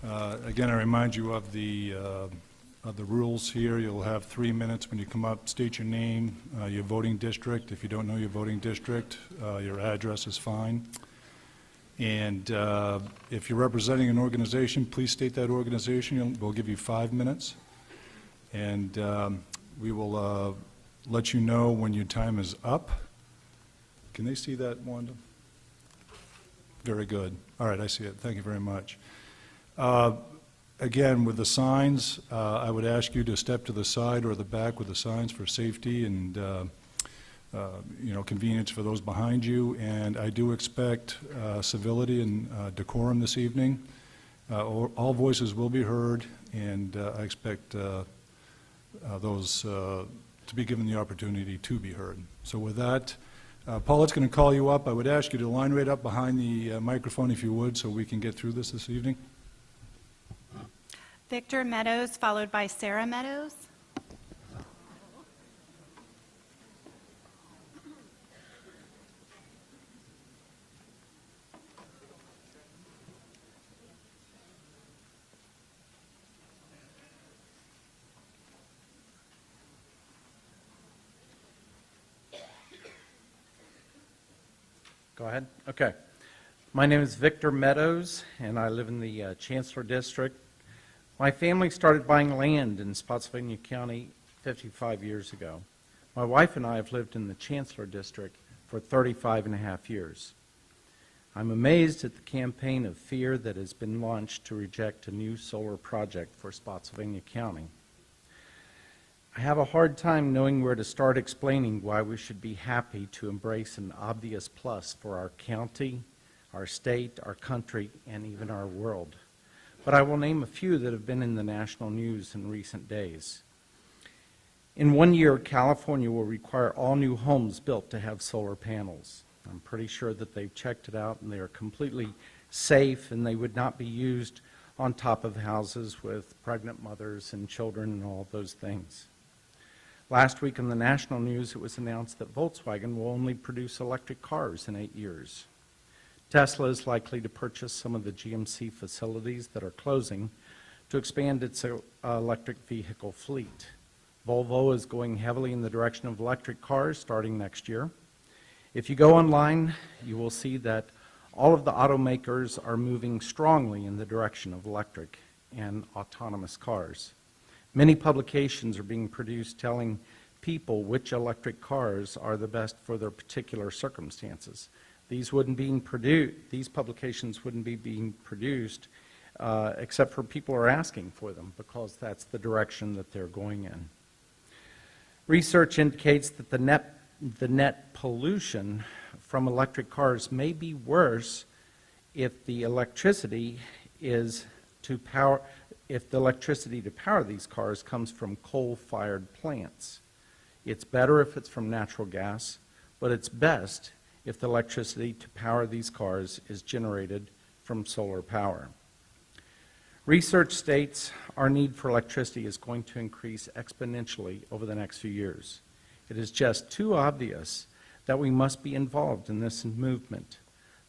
Again, I remind you of the rules here. You'll have 3 minutes when you come up. State your name, your voting district. If you don't know your voting district, your address is fine. And if you're representing an organization, please state that organization. We'll give you 5 minutes. And we will let you know when your time is up. Can they see that, Wanda? Very good. All right, I see it. Thank you very much. Again, with the signs, I would ask you to step to the side or the back with the signs for safety and convenience for those behind you. And I do expect civility and decorum this evening. All voices will be heard, and I expect those to be given the opportunity to be heard. So with that, Paulette's going to call you up. I would ask you to line right up behind the microphone if you would, so we can get through this evening. Victor Meadows, followed by Sarah Meadows. Go ahead. Okay. My name is Victor Meadows, and I live in the Chancellor District. My family started buying land in Spotsylvania County 55 years ago. My wife and I have lived in the Chancellor District for 35 and a half years. I'm amazed at the campaign of fear that has been launched to reject a new solar project for Spotsylvania County. I have a hard time knowing where to start explaining why we should be happy to embrace an obvious plus for our county, our state, our country, and even our world. But I will name a few that have been in the national news in recent days. In 1 year, California will require all new homes built to have solar panels. I'm pretty sure that they've checked it out and they are completely safe, and they would not be used on top of houses with pregnant mothers and children and all those things. Last week in the national news, it was announced that Volkswagen will only produce electric cars in 8 years. Tesla is likely to purchase some of the GMC facilities that are closing to expand its electric vehicle fleet. Volvo is going heavily in the direction of electric cars starting next year. If you go online, you will see that all of the automakers are moving strongly in the direction of electric and autonomous cars. Many publications are being produced telling people which electric cars are the best for their particular circumstances. These publications wouldn't be being produced except for people are asking for them, because that's the direction that they're going in. Research indicates that the net pollution from electric cars may be worse if the electricity to power these cars comes from coal-fired plants. It's better if it's from natural gas, but it's best if the electricity to power these cars is generated from solar power. Research states our need for electricity is going to increase exponentially over the next few years. It is just too obvious that we must be involved in this movement.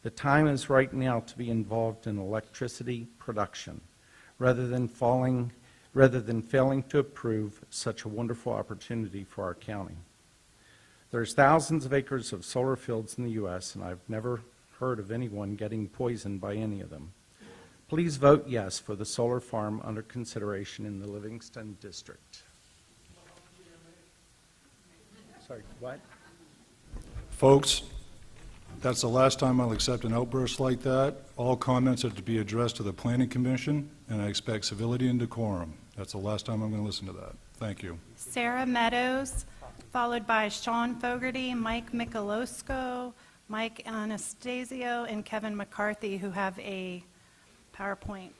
The time is right now to be involved in electricity production, rather than failing to approve such a wonderful opportunity for our county. There's thousands of acres of solar fields in the U.S., and I've never heard of anyone getting poisoned by any of them. Please vote yes for the solar farm under consideration in the Livingston District. Sorry, what? Folks, that's the last time I'll accept an outburst like that. All comments are to be addressed to the Planning Commission, and I expect civility and decorum. That's the last time I'm going to listen to that. Thank you. Sarah Meadows, followed by Sean Fogarty, Mike Michalowsko, Mike Anastasio, and Kevin McCarthy, who have a PowerPoint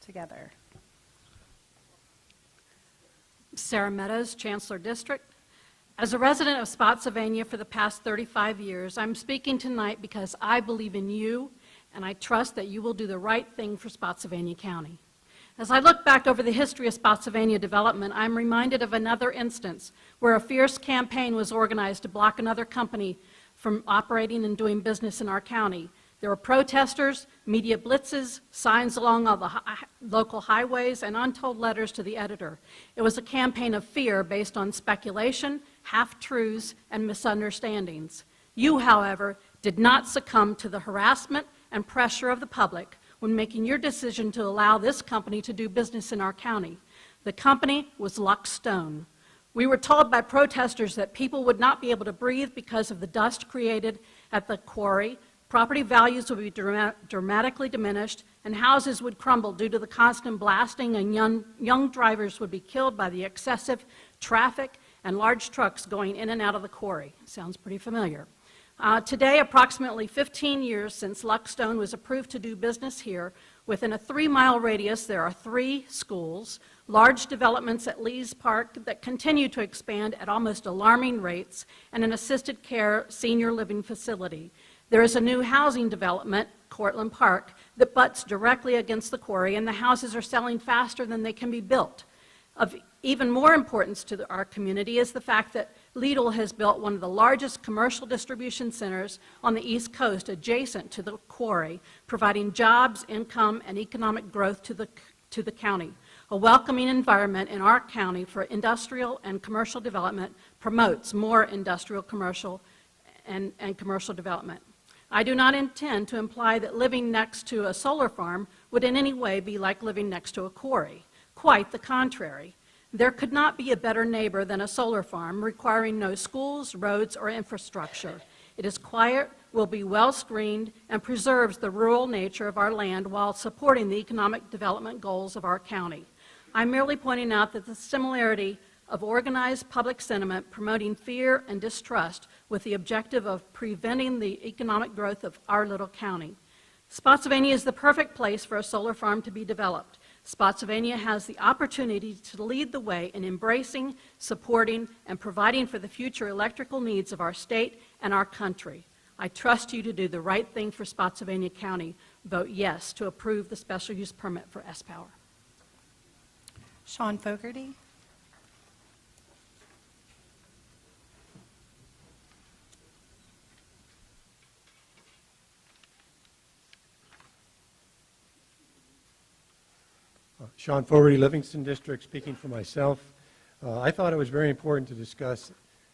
together. Sarah Meadows, Chancellor District. As a resident of Spotsylvania for the past 35 years, I'm speaking tonight because I believe in you, and I trust that you will do the right thing for Spotsylvania County. As I look back over the history of Spotsylvania development, I'm reminded of another instance where a fierce campaign was organized to block another company from operating and doing business in our county. There were protesters, media blitzes, signs along all the local highways, and untold letters to the editor. It was a campaign of fear based on speculation, half-truths, and misunderstandings. You, however, did not succumb to the harassment and pressure of the public when making your decision to allow this company to do business in our county. The company was Lux Stone. We were told by protesters that people would not be able to breathe because of the dust created at the quarry. Property values would be dramatically diminished, and houses would crumble due to the constant blasting, and young drivers would be killed by the excessive traffic and large trucks going in and out of the quarry. Sounds pretty familiar. Today, approximately 15 years since Lux Stone was approved to do business here, Within a 3-mile radius, there are 3 schools, large developments at Lees Park that continue to expand at almost alarming rates, and an assisted care senior living facility. There is a new housing development, Cortlandt Park, that butts directly against the quarry, and the houses are selling faster than they can be built. Of even more importance to our community is the fact that Lidl has built one of the largest commercial distribution centers on the East Coast adjacent to the quarry, providing jobs, income, and economic growth to the county. A welcoming environment in our county for industrial and commercial development promotes more industrial, commercial, and commercial development. I do not intend to imply that living next to a solar farm would in any way be like living next to a quarry. Quite the contrary. There could not be a better neighbor than a solar farm requiring no schools, roads, or infrastructure. It is quiet, will be well screened, and preserves the rural nature of our land while supporting the economic development goals of our county. I'm merely pointing out that the similarity of organized public sentiment promoting fear and distrust with the objective of preventing the economic growth of our little county. Spotsylvania is the perfect place for a solar farm to be developed. Spotsylvania has the opportunity to lead the way in embracing, supporting, and providing for the future electrical needs of our state and our country. I trust you to do the right thing for Spotsylvania County. Vote yes to approve the special use permit for S-Power. Sean Fogarty. Sean Fogarty, Livingston District, speaking for myself. I thought it was very important to discuss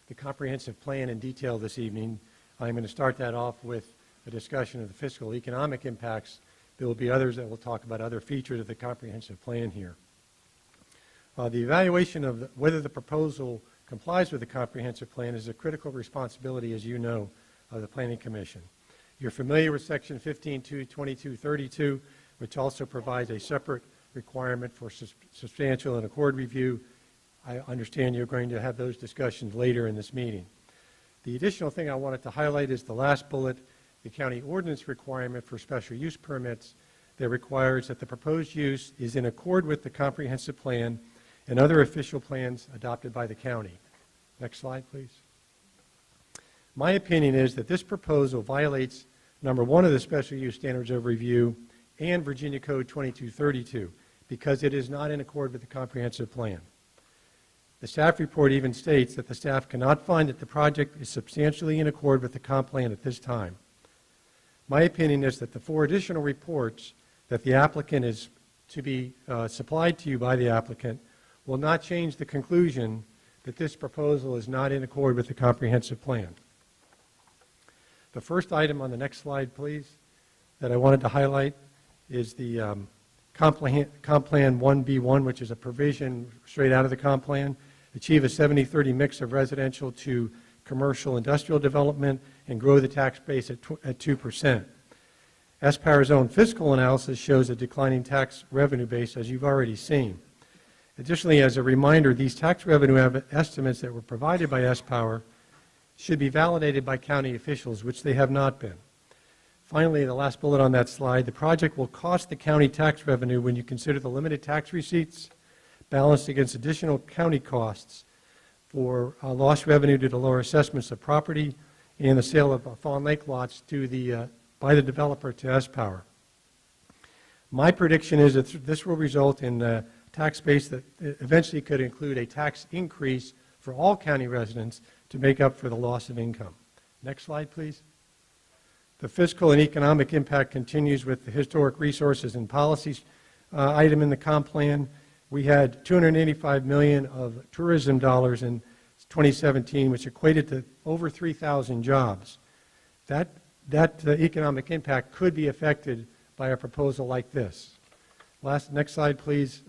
the comprehensive plan in detail this evening. I'm going to start that off with a discussion of the fiscal economic impacts. There will be others that will talk about other features of the comprehensive plan here. The evaluation of whether the proposal complies with the comprehensive plan is a critical responsibility, as you know, of the Planning Commission. You're familiar with Section 15.2.2232, which also provides a separate requirement for substantial and accord review. I understand you're going to have those discussions later in this meeting. The additional thing I wanted to highlight is the last bullet, the county ordinance requirement for special use permits that requires that the proposed use is in accord with the comprehensive plan and other official plans adopted by the county. Next slide, please. My opinion is that this proposal violates number 1 of the special use standards of review and Virginia Code 2232 because it is not in accord with the comprehensive plan. The staff report even states that the staff cannot find that the project is substantially in accord with the comp plan at this time. My opinion is that the 4 additional reports that the applicant is to be supplied to you by the applicant will not change the conclusion that this proposal is not in accord with the comprehensive plan. The first item on the next slide, please, that I wanted to highlight is the Comp Plan 1B1, which is a provision straight out of the comp plan, achieve a 70-30 mix of residential to commercial industrial development and grow the tax base at 2%. S-Power's own fiscal analysis shows a declining tax revenue base, as you've already seen. Additionally, as a reminder, these tax revenue estimates that were provided by S-Power should be validated by county officials, which they have not been. Finally, the last bullet on that slide, the project will cost the county tax revenue when you consider the limited tax receipts balanced against additional county costs for lost revenue due to lower assessments of property and the sale of Fawn Lake lots to by the developer to S-Power. My prediction is that this will result in a tax base that eventually could include a tax increase for all county residents to make up for the loss of income. Next slide, please. The fiscal and economic impact continues with the historic resources and policies item in the comp plan. We had $285 million of tourism dollars in 2017, which equated to over 3,000 jobs. That economic impact could be affected by a proposal like this. Next slide, please.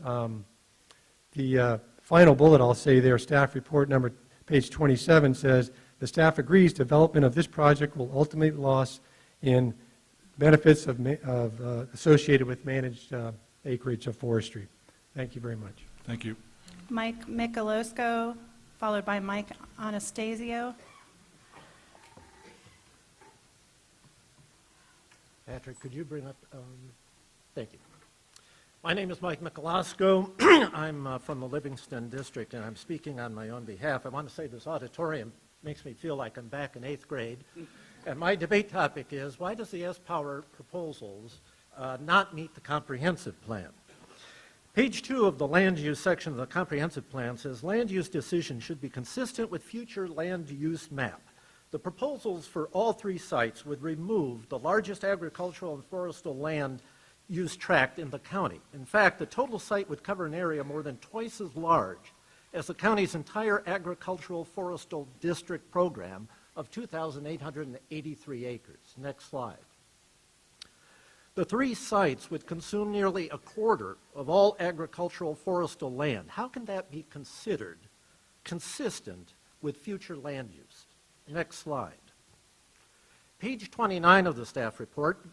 The final bullet I'll say there, staff report number page 27 says, the staff agrees development of this project will ultimately loss in benefits associated with managed acreage of forestry. Thank you very much. Thank you. Mike Michalowsko, followed by Mike Anastasio. Patrick, could you bring up, thank you. My name is Mike Michalowsko. I'm from the Livingston District, and I'm speaking on my own behalf. I want to say this auditorium makes me feel like I'm back in 8th grade. And my debate topic is, why does the S-Power proposals not meet the comprehensive plan? Page 2 of the land use section of the comprehensive plan says, land use decision should be consistent with future land use map. The proposals for all 3 sites would remove the largest agricultural and forestal land use tract in the county. In fact, the total site would cover an area more than twice as large as the county's entire agricultural forestal district program of 2,883 acres. Next slide. The 3 sites would consume nearly a quarter of all agricultural forestal land. How can that be considered consistent with future land use? Next slide. Page 29 of the staff report,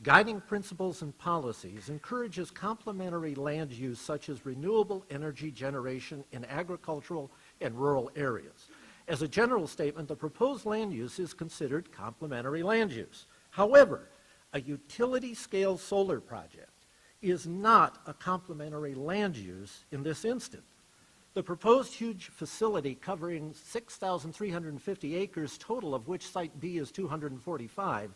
Guiding Principles and Policies, encourages complementary land use such as renewable energy generation in agricultural and rural areas. As a general statement, the proposed land use is considered complementary land use. However, a utility-scale solar project is not a complementary land use in this instant. The proposed huge facility covering 6,350 acres total, of which Site B is 245,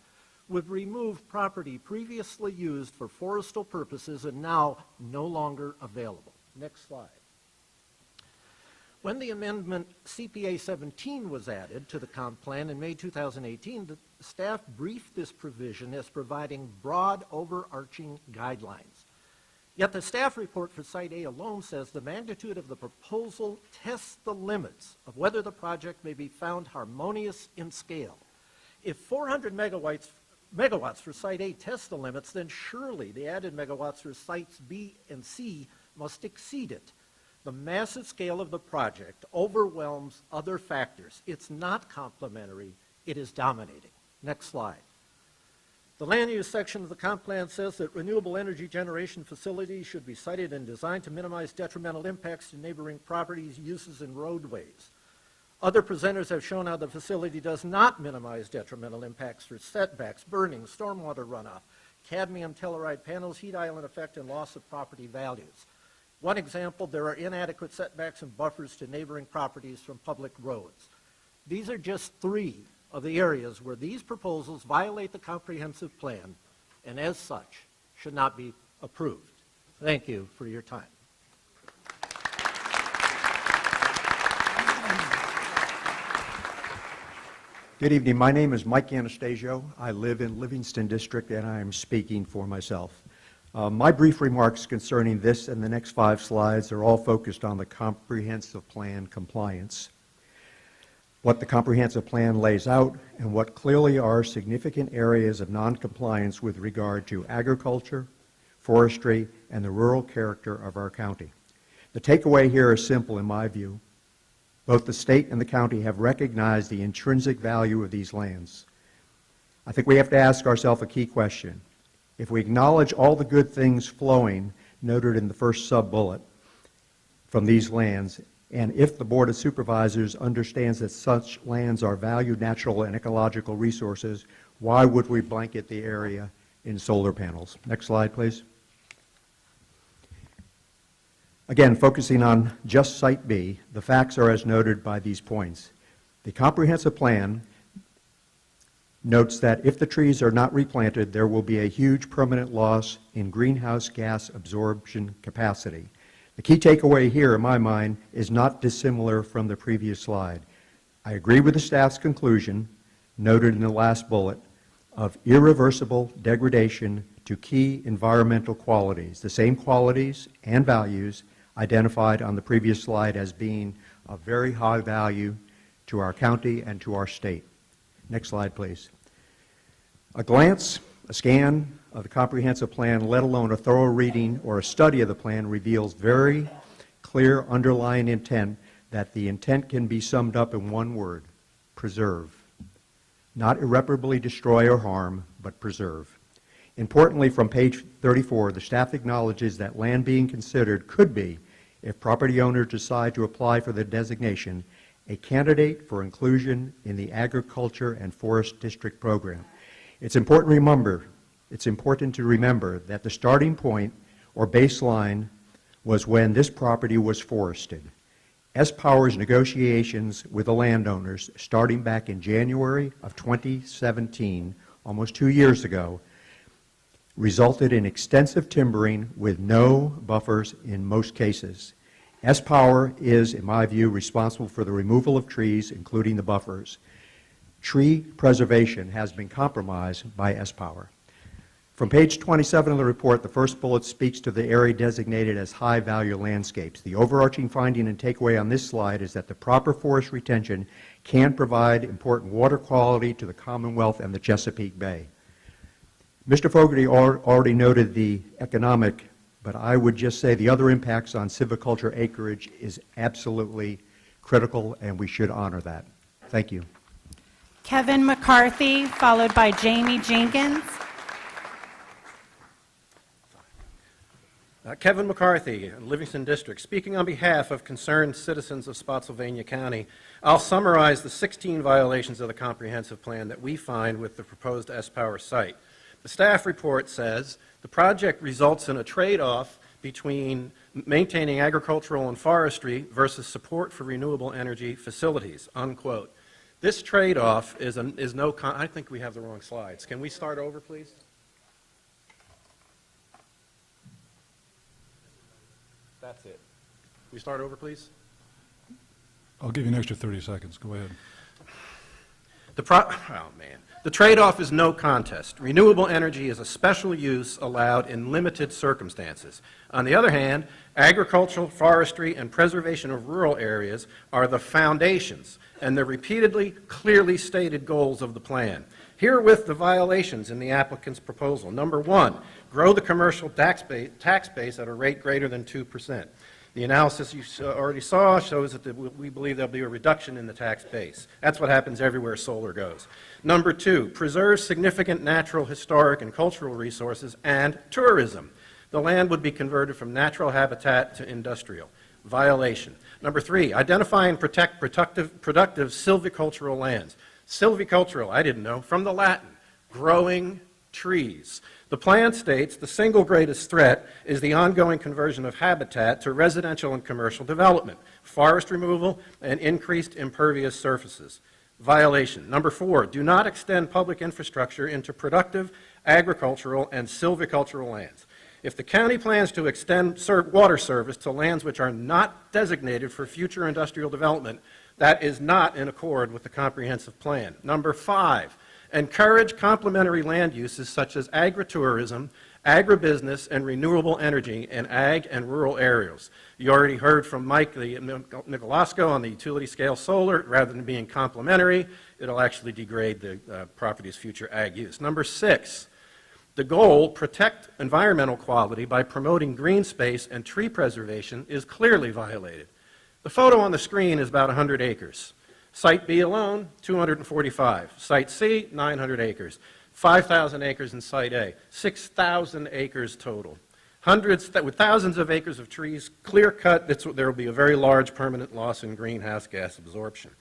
would remove property previously used for forestal purposes and now no longer available. Next slide. When the amendment CPA 17 was added to the comp plan in May 2018, the staff briefed this provision as providing broad overarching guidelines. Yet the staff report for Site A alone says the magnitude of the proposal tests the limits of whether the project may be found harmonious in scale. If 400 megawatts for Site A tests the limits, then surely the added megawatts for Sites B and C must exceed it. The massive scale of the project overwhelms other factors. It's not complementary, it is dominating. Next slide. The land use section of the comp plan says that renewable energy generation facilities should be sited and designed to minimize detrimental impacts to neighboring properties, uses, and roadways. Other presenters have shown how the facility does not minimize detrimental impacts for setbacks, burning, stormwater runoff, cadmium telluride panels, heat island effect, and loss of property values. One example, there are inadequate setbacks and buffers to neighboring properties from public roads. These are just 3 of the areas where these proposals violate the comprehensive plan and as such should not be approved. Thank you for your time. Good evening. My name is Mike Anastasio. I live in Livingston District, and I am speaking for myself. My brief remarks concerning this and the next 5 slides are all focused on the comprehensive plan compliance, what the comprehensive plan lays out, and what clearly are significant areas of noncompliance with regard to agriculture, forestry, and the rural character of our county. The takeaway here is simple in my view. Both the state and the county have recognized the intrinsic value of these lands. I think we have to ask ourselves a key question. If we acknowledge all the good things flowing noted in the first sub-bullet from these lands, and if the Board of Supervisors understands that such lands are valued natural and ecological resources, why would we blanket the area in solar panels? Next slide, please. Again, focusing on just Site B, the facts are as noted by these points. The comprehensive plan notes that if the trees are not replanted, there will be a huge permanent loss in greenhouse gas absorption capacity. The key takeaway here, in my mind, is not dissimilar from the previous slide. I agree with the staff's conclusion, noted in the last bullet, of irreversible degradation to key environmental qualities, the same qualities and values identified on the previous slide as being of very high value to our county and to our state. Next slide, please. A glance, a scan of the comprehensive plan, let alone a thorough reading or a study of the plan, reveals very clear underlying intent that the intent can be summed up in one word: preserve. Not irreparably destroy or harm, but preserve. Importantly, from page 34, the staff acknowledges that land being considered could be, if property owners decide to apply for the designation, a candidate for inclusion in the Agriculture and Forest District program. It's important to remember that the starting point or baseline was when this property was forested. S-Power's negotiations with the landowners, starting back in January of 2017, almost 2 years ago, resulted in extensive timbering with no buffers in most cases. S-Power is, in my view, responsible for the removal of trees, including the buffers. Tree preservation has been compromised by S-Power. From page 27 of the report, the first bullet speaks to the area designated as high-value landscapes. The overarching finding and takeaway on this slide is that the proper forest retention can provide important water quality to the Commonwealth and the Chesapeake Bay. Mr. Fogarty already noted the economic, but I would just say the other impacts on silviculture acreage is absolutely critical, and we should honor that. Thank you. Kevin McCarthy, followed by Jamie Jenkins. Kevin McCarthy, Livingston District. Speaking on behalf of concerned citizens of Spotsylvania County, I'll summarize the 16 violations of the comprehensive plan that we find with the proposed S-Power site. The staff report says the project results in a trade-off between maintaining agricultural and forestry versus support for renewable energy facilities, unquote. This trade-off I think we have the wrong slides. Can we start over, please? That's it. We start over, please? I'll give you an extra 30 seconds. Go ahead. The trade-off is no contest. Renewable energy is a special use allowed in limited circumstances. On the other hand, agricultural, forestry, and preservation of rural areas are the foundations and the repeatedly, clearly stated goals of the plan. Herewith the violations in the applicant's proposal. Number one, grow the commercial tax base at a rate greater than 2%. The analysis you already saw shows that we believe there'll be a reduction in the tax base. That's what happens everywhere solar goes. Number two, preserve significant natural, historic, and cultural resources and tourism. The land would be converted from natural habitat to industrial. Violation. Number three, identify and protect productive silvicultural lands. Silvicultural, I didn't know, from the Latin, growing trees. The plan states the single greatest threat is the ongoing conversion of habitat to residential and commercial development, forest removal, and increased impervious surfaces. Violation. Number four, do not extend public infrastructure into productive agricultural and silvicultural lands. If the county plans to extend water service to lands which are not designated for future industrial development, that is not in accord with the comprehensive plan. Number five, encourage complementary land uses such as agritourism, agribusiness, and renewable energy in ag and rural areas. You already heard from Mike Nicolosco on the utility scale solar. Rather than being complementary, it'll actually degrade the property's future ag use. Number six, the goal, protect environmental quality by promoting green space and tree preservation, is clearly violated. The photo on the screen is about 100 acres. Site B alone, 245. Site C, 900 acres. 5,000 acres in Site A. 6,000 acres total. With thousands of acres of trees, clear cut, there will be a very large permanent loss in greenhouse gas absorption.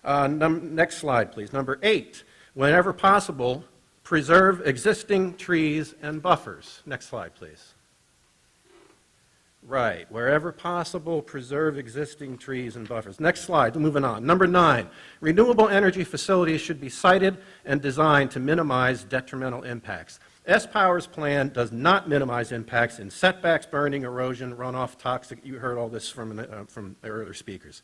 Next slide, please. Number 8, whenever possible, preserve existing trees and buffers. Next slide, please. Right, wherever possible, preserve existing trees and buffers. Next slide, moving on. Number 9, renewable energy facilities should be sited and designed to minimize detrimental impacts. S-Power's plan does not minimize impacts in setbacks, burning, erosion, runoff, toxic. You heard all this from earlier speakers.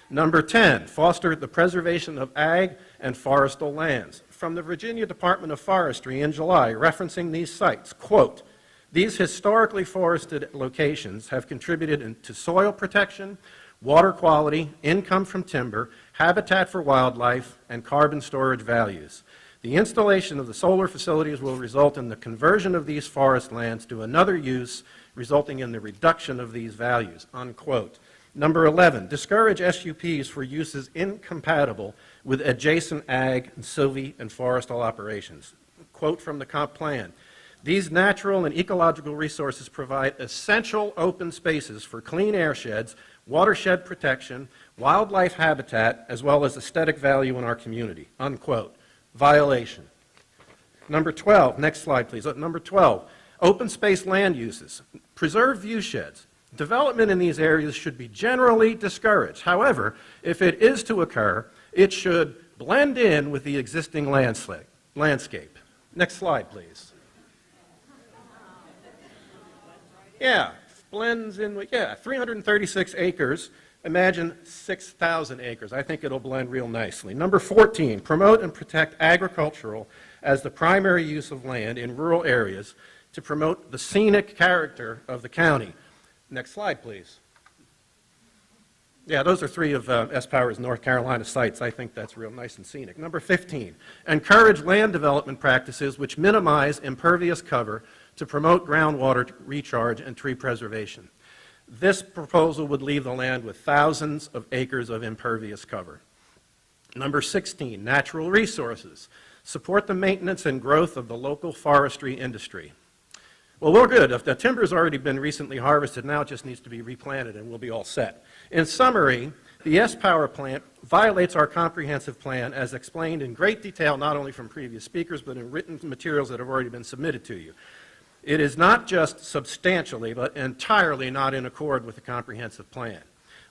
Number 10, foster the preservation of ag and forestal lands. From the Virginia Department of Forestry in July, referencing these sites, quote, these historically forested locations have contributed to soil protection, water quality, income from timber, habitat for wildlife, and carbon storage values. The installation of the solar facilities will result in the conversion of these forest lands to another use, resulting in the reduction of these values, unquote. Number 11, discourage SUPs for uses incompatible with adjacent ag, sylvi, and forestal operations. Quote from the comp plan. These natural and ecological resources provide essential open spaces for clean air sheds, watershed protection, wildlife habitat, as well as aesthetic value in our community, unquote. Violation. Number 12, next slide please. Number 12, Open space land uses, preserve view sheds. Development in these areas should be generally discouraged. However, if it is to occur, it should blend in with the existing landscape. Next slide, please. Yeah, blends in with, 336 acres. Imagine 6,000 acres. I think it'll blend real nicely. Number 14, promote and protect agricultural as the primary use of land in rural areas to promote the scenic character of the county. Next slide, please. Yeah, those are three of S-Power's North Carolina sites. I think that's real nice and scenic. Number 15, encourage land development practices which minimize impervious cover to promote groundwater recharge and tree preservation. This proposal would leave the land with thousands of acres of impervious cover. Number 16, natural resources. Support the maintenance and growth of the local forestry industry. Well, we're good. If the timber's already been recently harvested, now it just needs to be replanted and we'll be all set. In summary, the S-Power plant violates our comprehensive plan as explained in great detail, not only from previous speakers, but in written materials that have already been submitted to you. It is not just substantially, but entirely not in accord with the comprehensive plan.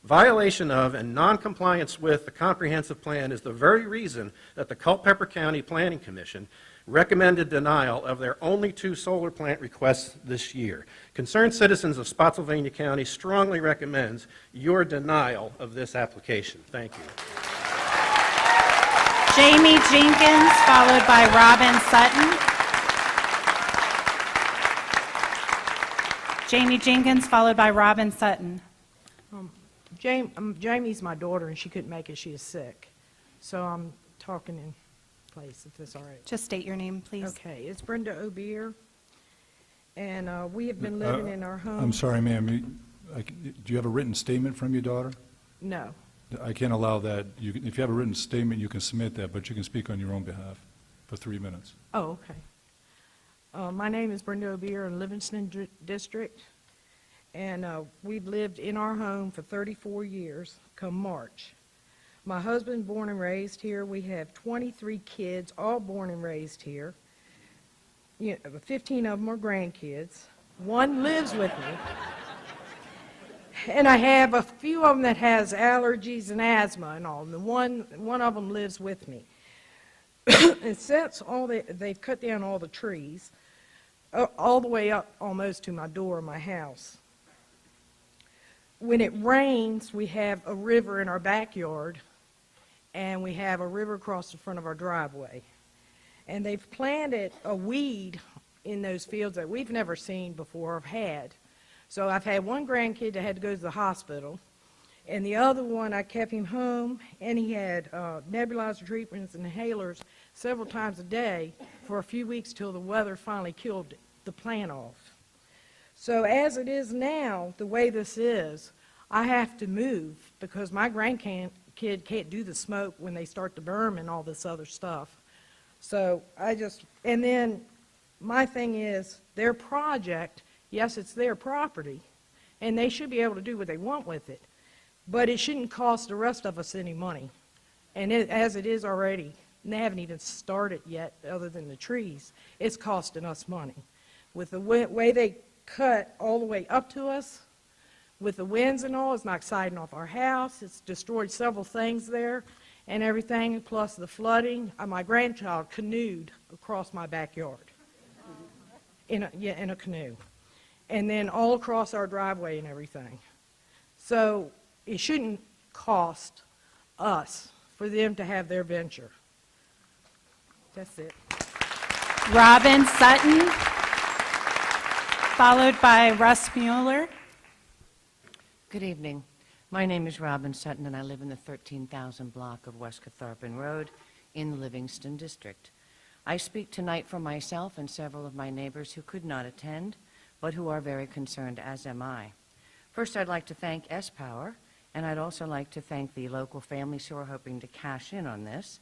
Violation of and noncompliance with the comprehensive plan is the very reason that the Culpeper County Planning Commission recommended denial of their only 2 solar plant requests this year. Concerned citizens of Spotsylvania County strongly recommends your denial of this application. Thank you. Jamie Jenkins, followed by Robin Sutton. Jamie Jenkins, followed by Robin Sutton. Jamie's my daughter, and she couldn't make it. She is sick. So I'm talking in place, if that's all right. Just state your name, please. Okay, it's Brenda O'Beer, and we have been living in our home. I'm sorry, ma'am. Do you have a written statement from your daughter? No. I can't allow that. If you have a written statement, you can submit that, but you can speak on your own behalf for 3 minutes. Oh, okay. My name is Brenda O'Beer in Livingston District, and we've lived in our home for 34 years, come March. My husband born and raised here. We have 23 kids, all born and raised here. 15 of them are grandkids. 1 lives with me. And I have a few of them that has allergies and asthma and all. And one of them lives with me. And since they've cut down all the trees, all the way up almost to my door of my house. When it rains, we have a river in our backyard, and we have a river across the front of our driveway. And they've planted a weed in those fields that we've never seen before or had. So I've had one grandkid that had to go to the hospital, and the other one, I kept him home, and he had nebulizer treatments and inhalers several times a day for a few weeks till the weather finally killed the plant off. So as it is now, the way this is, I have to move because my grandkid can't do the smoke when they start to burn and all this other stuff. So and then my thing is, their project, yes, it's their property, and they should be able to do what they want with it, but it shouldn't cost the rest of us any money. And as it is already, and they haven't even started yet other than the trees, it's costing us money. With the way they cut all the way up to us, with the winds and all, it's knocked siding off our house, it's destroyed several things there and everything, plus the flooding. My grandchild canoed across my backyard in a canoe, and then all across our driveway and everything. So it shouldn't cost us for them to have their venture. That's it. Robin Sutton, followed by Russ Mueller. Good evening. My name is Robin Sutton, and I live in the 13,000 block of West Catharpin Road in the Livingston District. I speak tonight for myself and several of my neighbors who could not attend, but who are very concerned, as am I. First, I'd like to thank S-Power, and I'd also like to thank the local families who are hoping to cash in on this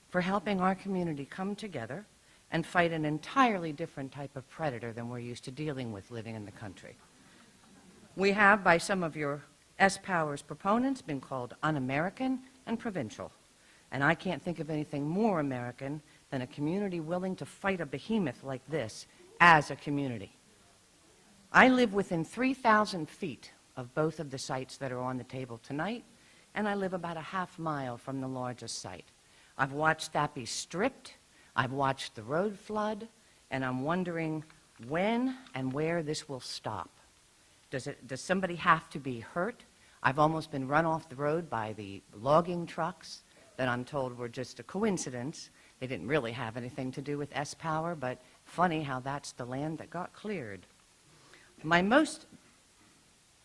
for helping our community come together and fight an entirely different type of predator than we're used to dealing with living in the country. We have, by some of your S-Power's proponents, been called un-American and provincial. And I can't think of anything more American than a community willing to fight a behemoth like this as a community. I live within 3,000 feet of both of the sites that are on the table tonight, and I live about a half mile from the largest site. I've watched that be stripped, I've watched the road flood, and I'm wondering when and where this will stop. Does somebody have to be hurt? I've almost been run off the road by the logging trucks that I'm told were just a coincidence. They didn't really have anything to do with S-Power, but funny how that's the land that got cleared. My most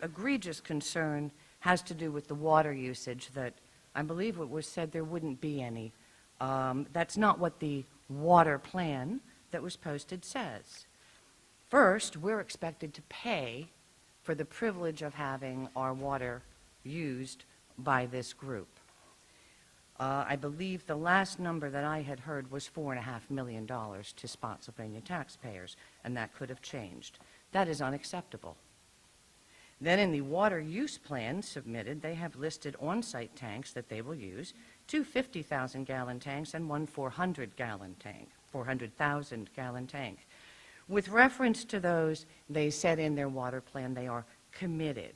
egregious concern has to do with the water usage that I believe it was said there wouldn't be any. That's not what the water plan that was posted says. First, we're expected to pay for the privilege of having our water used by this group. I believe the last number that I had heard was $4.5 million to Spotsylvania taxpayers, and that could have changed. That is unacceptable. Then in the water use plan submitted, they have listed on-site tanks that they will use, two 50,000-gallon tanks and one 400,000-gallon tank. With reference to those, they said in their water plan they are committed.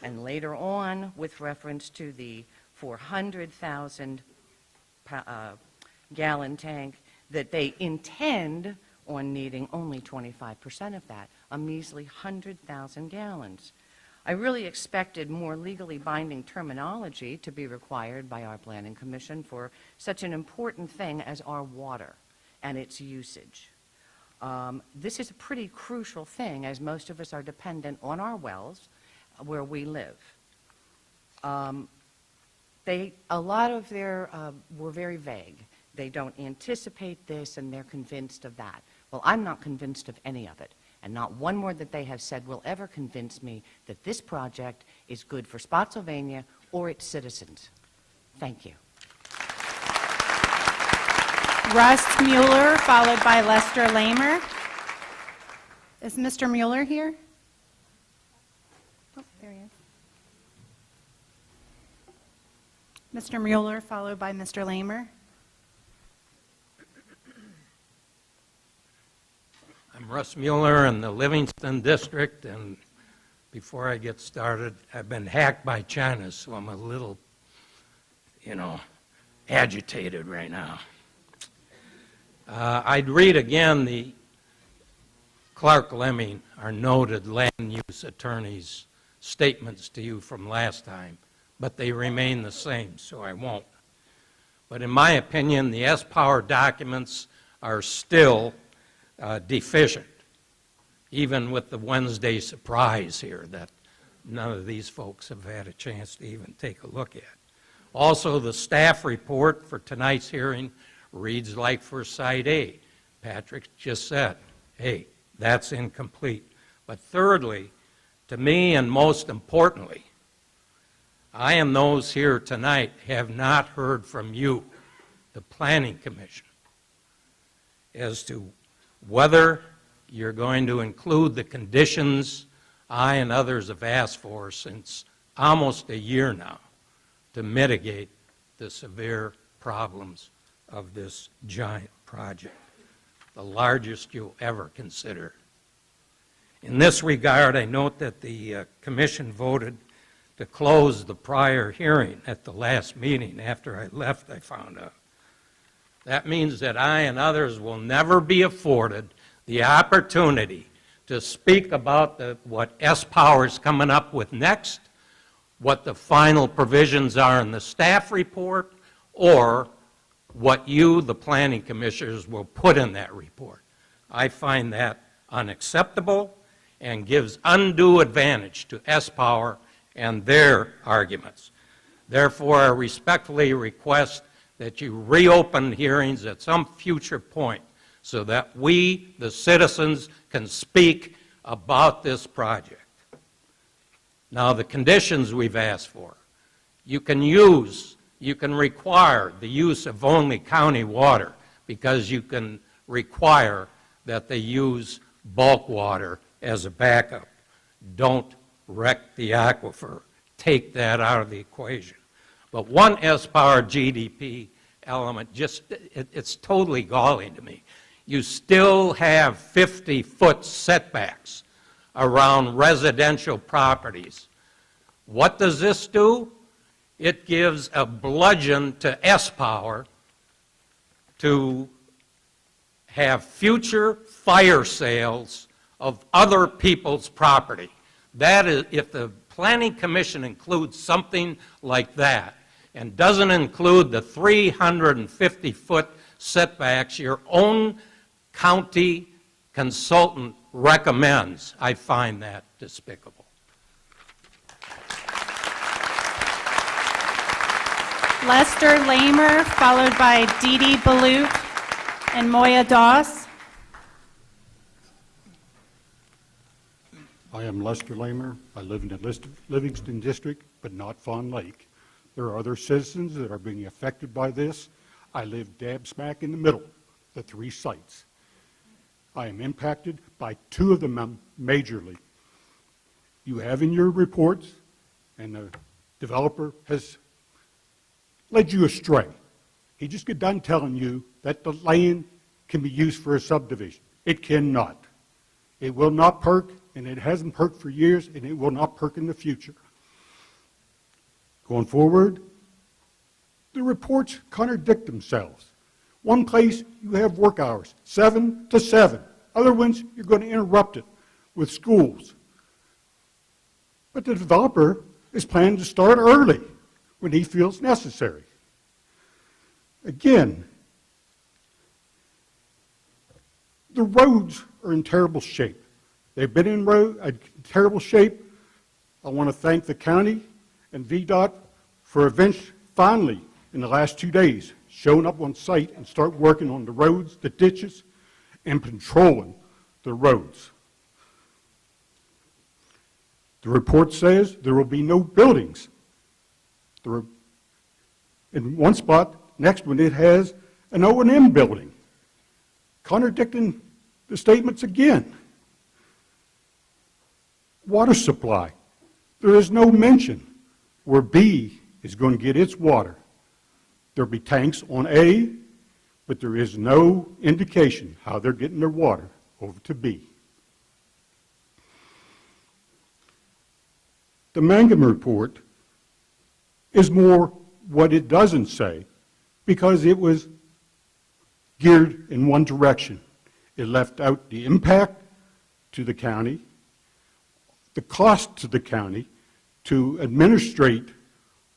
And later on, with reference to the 400,000-gallon tank, that they intend on needing only 25% of that, a measly 100,000 gallons. I really expected more legally binding terminology to be required by our Planning Commission for such an important thing as our water and its usage. This is a pretty crucial thing, as most of us are dependent on our wells where we live. A lot of their were very vague. They don't anticipate this, and they're convinced of that. Well, I'm not convinced of any of it, and not one word that they have said will ever convince me that this project is good for Spotsylvania or its citizens. Thank you. Russ Mueller, followed by Lester Lamer. Is Mr. Mueller here? Oh, there he is. Mr. Mueller, followed by Mr. Lamer. I'm Russ Mueller in the Livingston District, and before I get started, I've been hacked by China, so I'm a little, agitated right now. I'd read again the Clark Lemming, our noted land use attorney's statements to you from last time, but they remain the same, so I won't. But in my opinion, the S-Power documents are still deficient, even with the Wednesday surprise here that none of these folks have had a chance to even take a look at. Also, the staff report for tonight's hearing reads like for Site A. Patrick just said, hey, that's incomplete. But thirdly, to me and most importantly, I and those here tonight have not heard from you, the Planning Commission, as to whether you're going to include the conditions I and others have asked for since almost a year now to mitigate the severe problems of this giant project, the largest you'll ever consider. In this regard, I note that the Commission voted to close the prior hearing at the last meeting. After I left, I found out. That means that I and others will never be afforded the opportunity to speak about what S-Power is coming up with next, what the final provisions are in the staff report, or what you, the planning commissioners, will put in that report. I find that unacceptable and gives undue advantage to S-Power and their arguments. Therefore, I respectfully request that you reopen hearings at some future point so that we, the citizens, can speak about this project. Now, the conditions we've asked for. You can require the use of only county water because you can require that they use bulk water as a backup. Don't wreck the aquifer. Take that out of the equation. But one S-Power GDP element, it's totally galling to me. You still have 50-foot setbacks around residential properties. What does this do? It gives a bludgeon to S-Power to have future fire sales of other people's property. That is, if the Planning Commission includes something like that and doesn't include the 350-foot setbacks your own county consultant recommends, I find that despicable. Lester Lamer, followed by Dee Dee Balut and Moya Doss. I am Lester Lamer. I live in the Livingston District, but not Fawn Lake. There are other citizens that are being affected by this. I live dab smack in the middle, the three sites. I am impacted by two of them majorly. You have in your reports, and the developer has led you astray. He just got done telling you that the land can be used for a subdivision. It cannot. It will not perk, and it hasn't perked for years, and it will not perk in the future. Going forward, the reports contradict themselves. One place you have work hours, 7 to 7. Other ones, you're going to interrupt it with schools. But the developer is planning to start early when he feels necessary. Again, the roads are in terrible shape. They've been in terrible shape. I want to thank the county and VDOT for finally, in the last 2 days, showing up on site and start working on the roads, the ditches, and patrolling the roads. The report says there will be no buildings. In one spot, next one, it has an O&M building, contradicting the statements again. Water supply. There is no mention where B is going to get its water. There'll be tanks on A, but there is no indication how they're getting their water over to B. The Mangum report is more what it doesn't say because it was geared in one direction. It left out the impact to the county, the cost to the county to administrate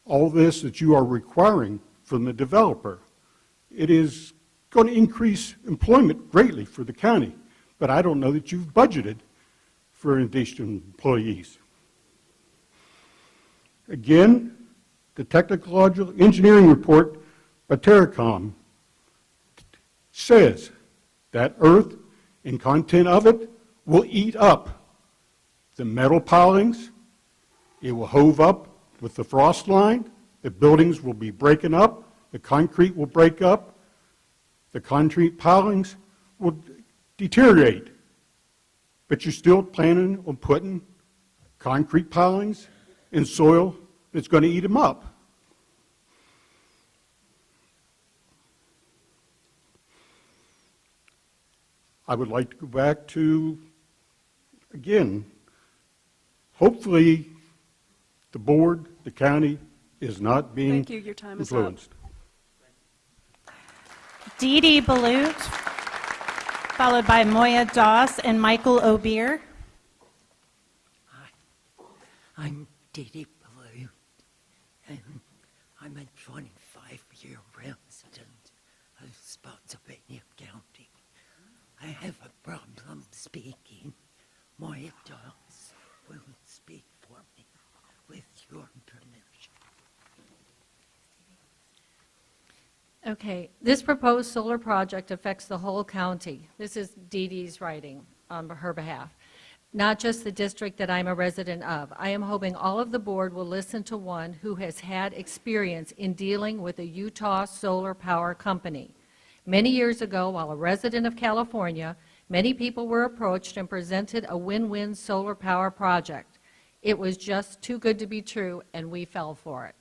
all this that you are requiring from the developer. It is going to increase employment greatly for the county, but I don't know that you've budgeted for additional employees. Again, the technological engineering report by Terracom says that earth and content of it will eat up the metal pilings. It will hove up with the frost line. The buildings will be breaking up. The concrete will break up. The concrete pilings will deteriorate. But you're still planning on putting concrete pilings in soil that's going to eat them up. I would like to go back to, again, hopefully the board, the county, is not being Thank you. Your time is up. influenced. Dee Dee Balut, followed by Moya Doss and Michael Obeer. I'm Dee Dee Balut, and I'm a 25-year resident of Spotsylvania County. I have a problem speaking. Moya Doss will speak for me with your permission. Okay, this proposed solar project affects the whole county. This is Dee Dee's writing on her behalf, not just the district that I'm a resident of. I am hoping all of the board will listen to one who has had experience in dealing with a Utah solar power company. Many years ago, while a resident of California, many people were approached and presented a win-win solar power project. It was just too good to be true, and we fell for it.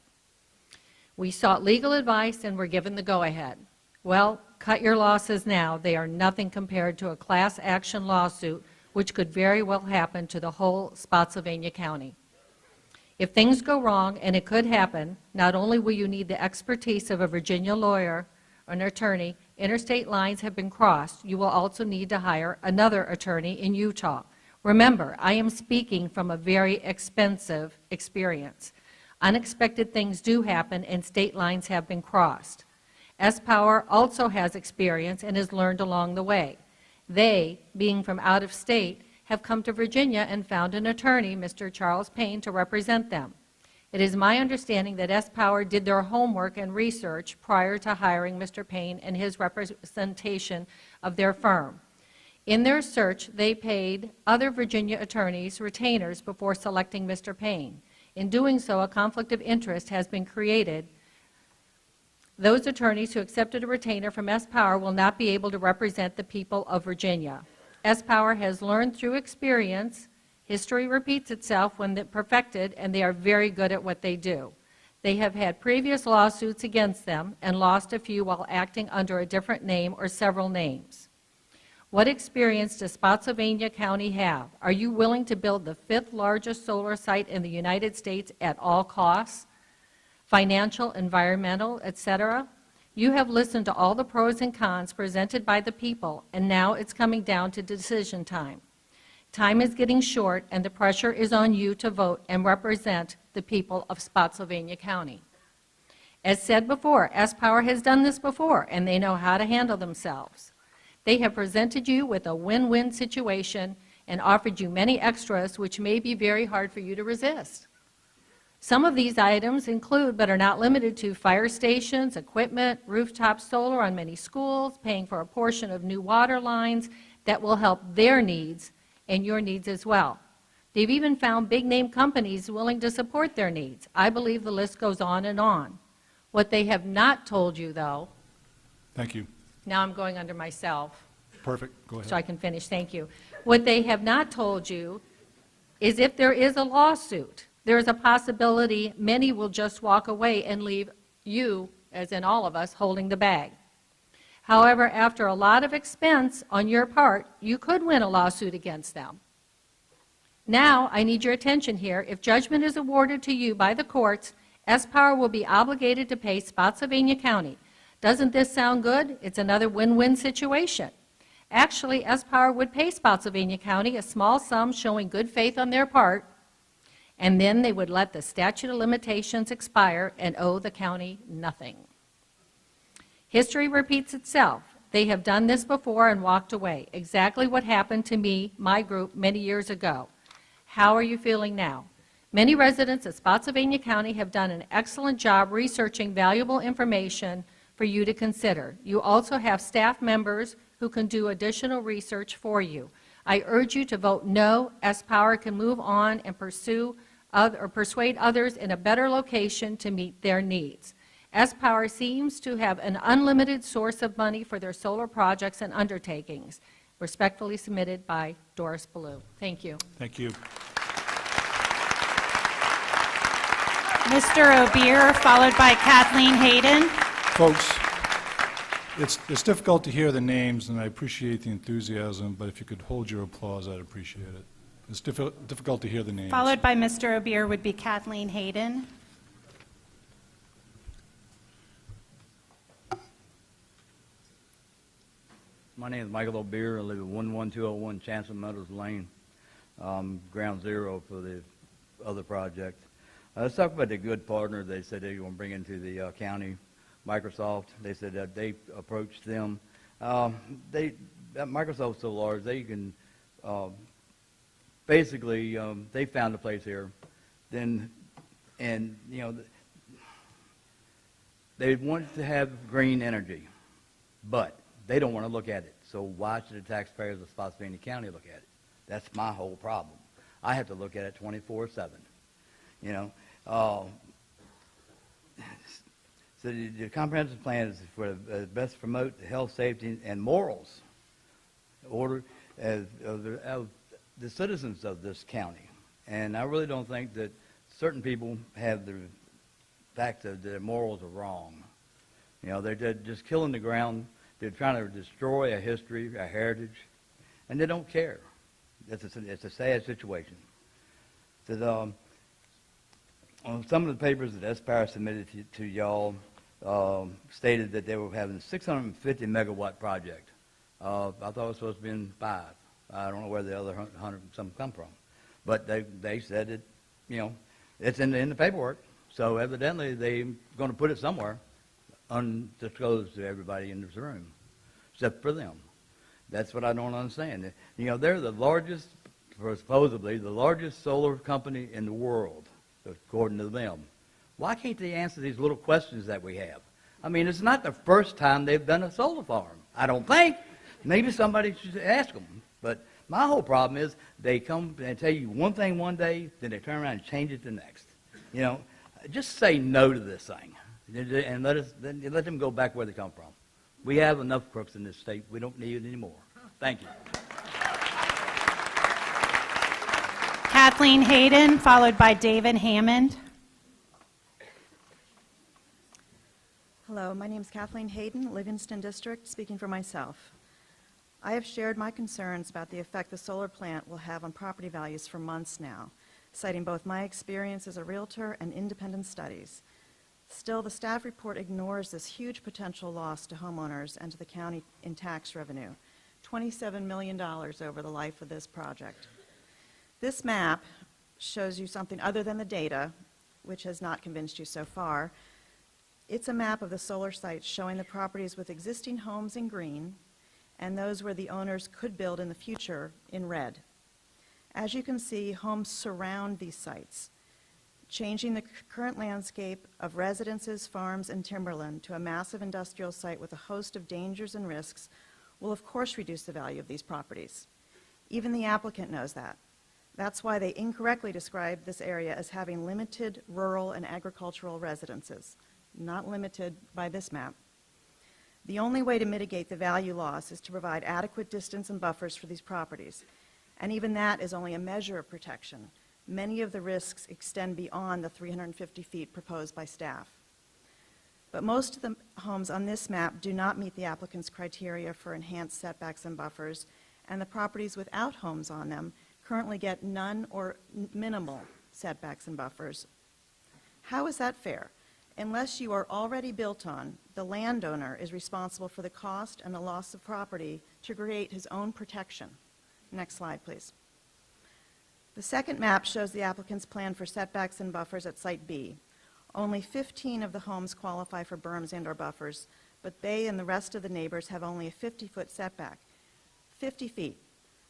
We sought legal advice and were given the go-ahead. Well, cut your losses now. They are nothing compared to a class action lawsuit which could very well happen to the whole Spotsylvania County. If things go wrong, and it could happen, not only will you need the expertise of a Virginia lawyer or an attorney, interstate lines have been crossed, you will also need to hire another attorney in Utah. Remember, I am speaking from a very expensive experience. Unexpected things do happen, and state lines have been crossed. S-Power also has experience and has learned along the way. They, being from out of state, have come to Virginia and found an attorney, Mr. Charles Payne, to represent them. It is my understanding that S-Power did their homework and research prior to hiring Mr. Payne and his representation of their firm. In their search, they paid other Virginia attorneys retainers before selecting Mr. Payne. In doing so, a conflict of interest has been created. Those attorneys who accepted a retainer from S-Power will not be able to represent the people of Virginia. S-Power has learned through experience. History repeats itself when perfected, and they are very good at what they do. They have had previous lawsuits against them and lost a few while acting under a different name or several names. What experience does Spotsylvania County have? Are you willing to build the 5th largest solar site in the United States at all costs? Financial, environmental, etc.? You have listened to all the pros and cons presented by the people, and now it's coming down to decision time. Time is getting short, and the pressure is on you to vote and represent the people of Spotsylvania County. As said before, S-Power has done this before, and they know how to handle themselves. They have presented you with a win-win situation and offered you many extras which may be very hard for you to resist. Some of these items include, but are not limited to, fire stations, equipment, rooftop solar on many schools, paying for a portion of new water lines that will help their needs and your needs as well. They've even found big-name companies willing to support their needs. I believe the list goes on and on. What they have not told you, though, Thank you. now I'm going under myself, Perfect. Go ahead. so I can finish, thank you. What they have not told you is if there is a lawsuit, there is a possibility many will just walk away and leave you, as in all of us, holding the bag. However, after a lot of expense on your part, you could win a lawsuit against them. Now, I need your attention here. If judgment is awarded to you by the courts, S-Power will be obligated to pay Spotsylvania County. Doesn't this sound good? It's another win-win situation. Actually, S-Power would pay Spotsylvania County a small sum showing good faith on their part, and then they would let the statute of limitations expire and owe the county nothing. History repeats itself. They have done this before and walked away. Exactly what happened to me, my group, many years ago. How are you feeling now? Many residents of Spotsylvania County have done an excellent job researching valuable information for you to consider. You also have staff members who can do additional research for you. I urge you to vote no. S-Power can move on and persuade others in a better location to meet their needs. S-Power seems to have an unlimited source of money for their solar projects and undertakings. Respectfully submitted by Doris Ballou. Thank you. Thank you. Mr. Obier, followed by Kathleen Hayden. Folks, it's difficult to hear the names, and I appreciate the enthusiasm, but if you could hold your applause, I'd appreciate it. It's difficult to hear the names. Followed by Mr. Obier would be Kathleen Hayden. My name is Michael Obier. I live at 11201 Chancellor Meadows Lane, ground zero for the other project. Let's talk about the good partner they said they were going to bring into the county, Microsoft. They said that they approached them. Microsoft's so large, they can basically, they found a place here. Then, and, you know, they want to have green energy, but they don't want to look at it. So why should the taxpayers of Spotsylvania County look at it? That's my whole problem. I have to look at it 24/7. You know, so the comprehensive plan is for best promote the health, safety, and morals order of the citizens of this county. And I really don't think that certain people have the fact that their morals are wrong. You know, they're just killing the ground. They're trying to destroy a history, a heritage, and they don't care. It's a sad situation. That, on some of the papers that Aspire submitted to y'all, stated that they were having a 650 megawatt project. I thought it was supposed to be in 5. I don't know where the other 100 some come from. But they said that, you know, it's in the paperwork. So evidently they're going to put it somewhere undisclosed to everybody in this room, except for them. That's what I don't understand. You know, they're the largest, supposedly the largest solar company in the world, according to them. Why can't they answer these little questions that we have? I mean, it's not the first time they've done a solar farm, I don't think. Maybe somebody should ask them. But my whole problem is they come and tell you one thing one day, then they turn around and change it the next. You know, just say no to this thing and let them go back where they come from. We have enough crooks in this state. We don't need it anymore. Thank you. Kathleen Hayden, followed by David Hammond. Hello, my name is Kathleen Hayden, Livingston District, speaking for myself. I have shared my concerns about the effect the solar plant will have on property values for months now, citing both my experience as a realtor and independent studies. Still, the staff report ignores this huge potential loss to homeowners and to the county in tax revenue, $27 million over the life of this project. This map shows you something other than the data, which has not convinced you so far. It's a map of the solar sites showing the properties with existing homes in green and those where the owners could build in the future in red. As you can see, homes surround these sites, changing the current landscape of residences, farms, and timberland to a massive industrial site with a host of dangers and risks will of course reduce the value of these properties. Even the applicant knows that. That's why they incorrectly describe this area as having limited rural and agricultural residences, not limited by this map. The only way to mitigate the value loss is to provide adequate distance and buffers for these properties, and even that is only a measure of protection. Many of the risks extend beyond the 350 feet proposed by staff. But most of the homes on this map do not meet the applicant's criteria for enhanced setbacks and buffers, and the properties without homes on them currently get none or minimal setbacks and buffers. How is that fair? Unless you are already built on, the landowner is responsible for the cost and the loss of property to create his own protection. Next slide, please. The second map shows the applicant's plan for setbacks and buffers at Site B. Only 15 of the homes qualify for berms and/or buffers, but they and the rest of the neighbors have only a 50-foot setback. 50 feet.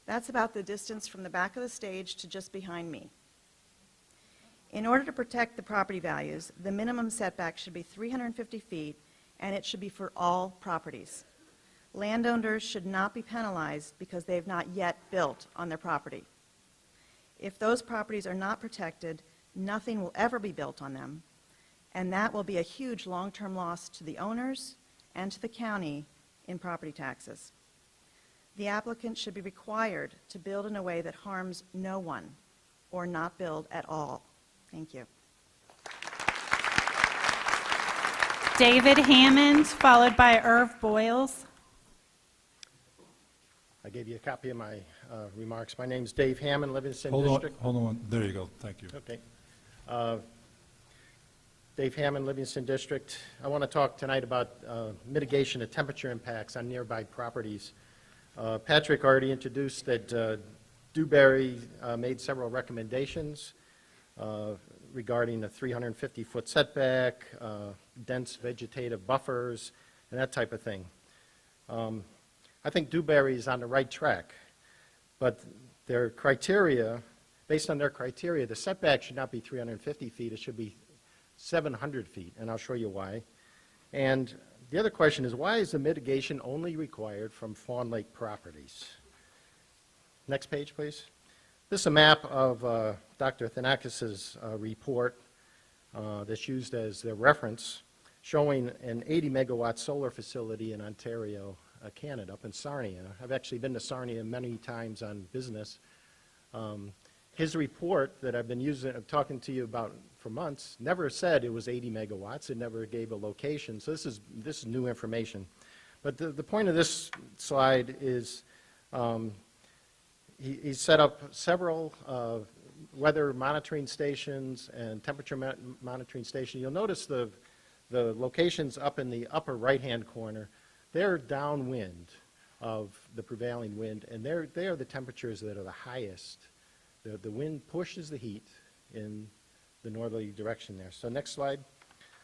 That's about the distance from the back of the stage to just behind me. In order to protect the property values, the minimum setback should be 350 feet, and it should be for all properties. Landowners should not be penalized because they have not yet built on their property. If those properties are not protected, nothing will ever be built on them, and that will be a huge long-term loss to the owners and to the county in property taxes. The applicant should be required to build in a way that harms no one or not build at all. Thank you. David Hammond, followed by Irv Boyles. I gave you a copy of my remarks. My name's Dave Hammond, Livingston Hold District. on. There you go. Thank you. Okay. Dave Hammond, Livingston District. I want to talk tonight about mitigation of temperature impacts on nearby properties. Patrick already introduced that Dewberry made several recommendations regarding a 350-foot setback, dense vegetative buffers, and that type of thing. I think Dewberry is on the right track, but their criteria, based on their criteria, the setback should not be 350 feet, it should be 700 feet, and I'll show you why. And the other question is, why is the mitigation only required from Fawn Lake properties? Next page, please. This is a map of Dr. Thanakis' report that's used as their reference, showing an 80-megawatt solar facility in Ontario, Canada, up in Sarnia. I've actually been to Sarnia many times on business. His report that I've been talking to you about for months never said it was 80 megawatts. It never gave a location. So this is new information. But the point of this slide is he set up several weather monitoring stations and temperature monitoring stations. You'll notice the locations up in the upper right-hand corner, they're downwind of the prevailing wind, and they are the temperatures that are the highest. The wind pushes the heat in the northerly direction there. So next slide.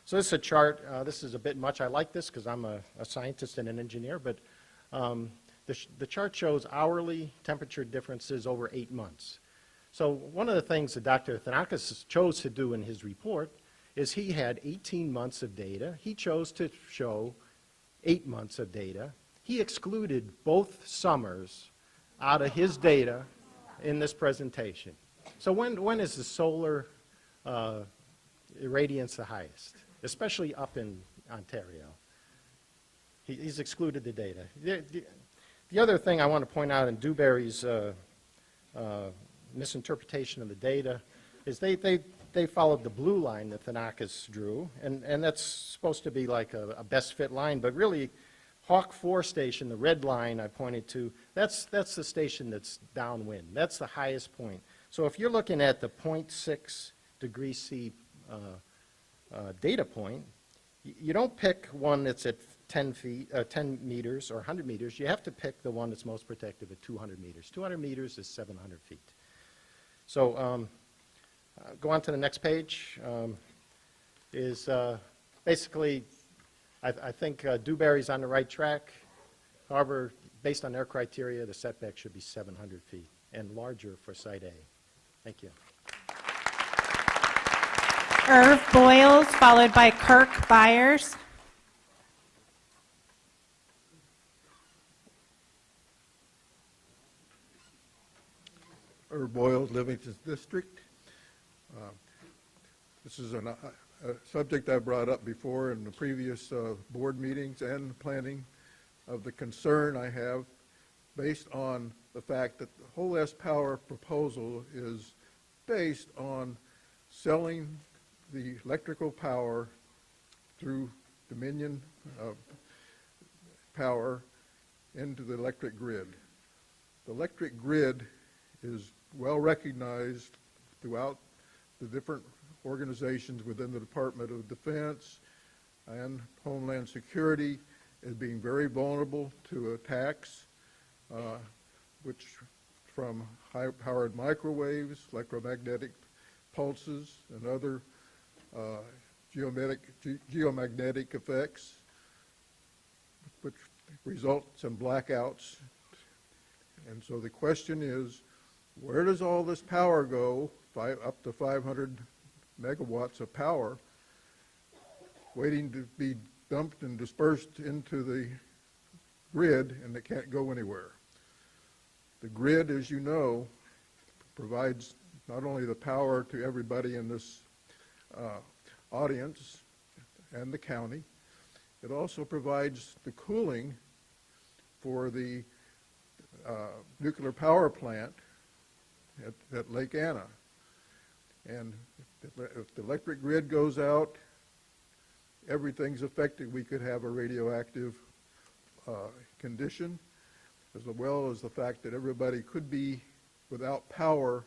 So this is a chart. This is a bit much. I like this because I'm a scientist and an engineer, but the chart shows hourly temperature differences over 8 months. So one of the things that Dr. Thanakis chose to do in his report is he had 18 months of data. He chose to show 8 months of data. He excluded both summers out of his data in this presentation. So when is the solar irradiance the highest, especially up in Ontario? He's excluded the data. The other thing I want to point out in Dewberry's misinterpretation of the data is they followed the blue line that Thanakis drew, and that's supposed to be like a best fit line, but really Hawk 4 station, the red line I pointed to, that's the station that's downwind. That's the highest point. So if you're looking at the 0.6 degree C data point, you don't pick one that's at 10 meters or 100 meters. You have to pick the one that's most protective at 200 meters. 200 meters is 700 feet. So go on to the next page. Basically, I think Dewberry's on the right track. However, based on their criteria, the setback should be 700 feet and larger for Site A. Thank you. Irv Boyles, followed by Kirk Byers. Irv Boyles, Livingston District. This is a subject I brought up before in the previous board meetings and planning of the concern I have based on the fact that the whole S-Power proposal is based on selling the electrical power through Dominion power into the electric grid. The electric grid is well recognized throughout the different organizations within the Department of Defense and Homeland Security as being very vulnerable to attacks, which from high-powered microwaves, electromagnetic pulses, and other geomagnetic effects, which results in blackouts. And so the question is, where does all this power go, up to 500 megawatts of power, waiting to be dumped and dispersed into the grid, and it can't go anywhere? The grid, as you know, provides not only the power to everybody in this audience and the county, it also provides the cooling for the nuclear power plant at Lake Anna. And if the electric grid goes out, everything's affected. We could have a radioactive condition, as well as the fact that everybody could be without power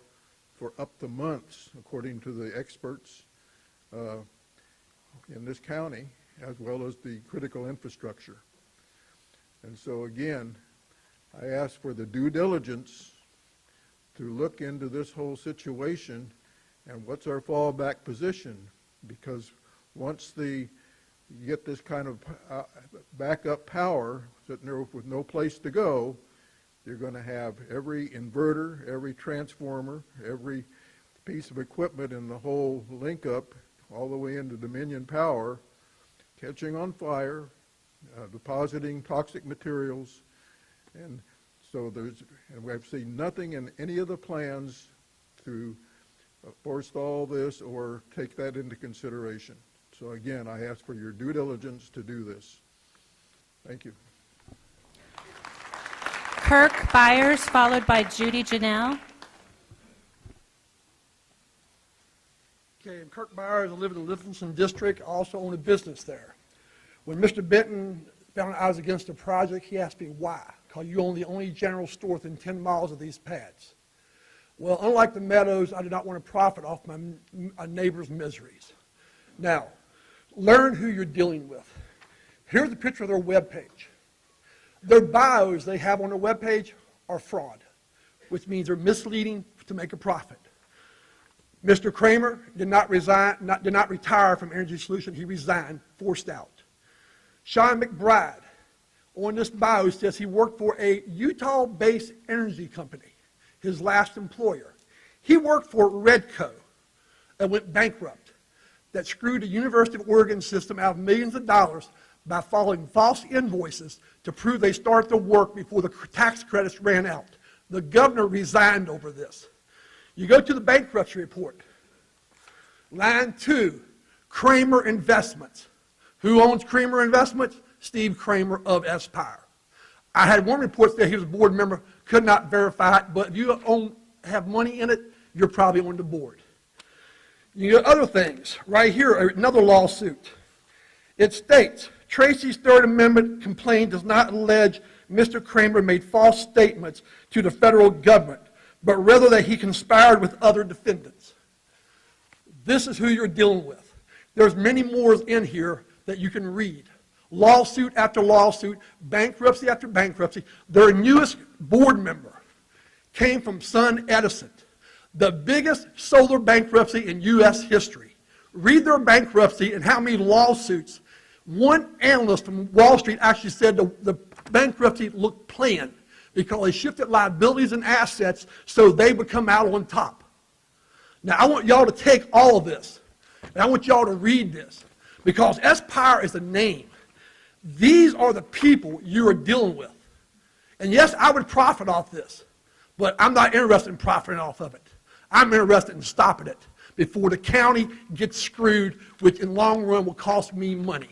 for up to months, according to the experts in this county, as well as the critical infrastructure. And so again, I ask for the due diligence to look into this whole situation and what's our fallback position, because once you get this kind of backup power sitting there with no place to go, you're going to have every inverter, every transformer, every piece of equipment in the whole link-up all the way into Dominion Power catching on fire, depositing toxic materials, and so I've seen nothing in any of the plans to forestall this or take that into consideration. So again, I ask for your due diligence to do this. Thank you. Kirk Byers, followed by Judy Janelle. Okay, I'm Kirk Byers. I live in the Livingston District. I also own a business there. When Mr. Benton found out I was against the project, he asked me why, because you own the only general store within 10 miles of these pads. Well, unlike the Meadows, I do not want to profit off my neighbor's miseries. Now, learn who you're dealing with. Here's a picture of their webpage. Their bios they have on their webpage are fraud, which means they're misleading to make a profit. Mr. Kramer did not retire from Energy Solution. He resigned, forced out. Sean McBride, on this bio, says he worked for a Utah-based energy company, his last employer. He worked for Redco and went bankrupt, that screwed the University of Oregon system out of millions of dollars by following false invoices to prove they started the work before the tax credits ran out. The governor resigned over this. You go to the bankruptcy report. Line 2, Kramer Investments. Who owns Kramer Investments? Steve Kramer of Aspire. I had one report that he was a board member, could not verify it, but if you have money in it, you're probably on the board. You got other things. Right here, another lawsuit. It states, Tracy's Third Amendment complaint does not allege Mr. Kramer made false statements to the federal government, but rather that he conspired with other defendants. This is who you're dealing with. There's many more in here that you can read. Lawsuit after lawsuit, bankruptcy after bankruptcy. Their newest board member came from Sun Edison, the biggest solar bankruptcy in U.S. history. Read their bankruptcy and how many lawsuits. One analyst from Wall Street actually said the bankruptcy looked planned because they shifted liabilities and assets so they would come out on top. Now, I want y'all to take all of this, and I want y'all to read this, because Aspire is a name. These are the people you are dealing with. And yes, I would profit off this, but I'm not interested in profiting off of it. I'm interested in stopping it before the county gets screwed, which in long run will cost me money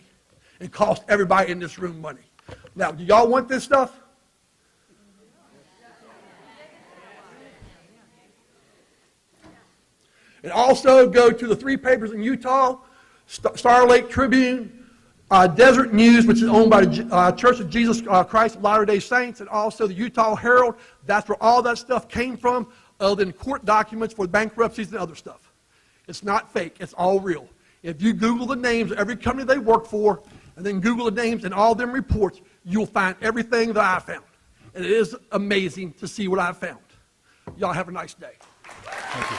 and cost everybody in this room money. Now, do y'all want this stuff? And also go to the 3 papers in Utah, Star Lake Tribune, Desert News, which is owned by the Church of Jesus Christ of Latter-day Saints, and also the Utah Herald. That's where all that stuff came from, other than court documents for bankruptcies and other stuff. It's not fake. It's all real. If you Google the names of every company they work for, and then Google the names in all them reports, you'll find everything that I found. And it is amazing to see what I found. Y'all have a nice day. Thank you.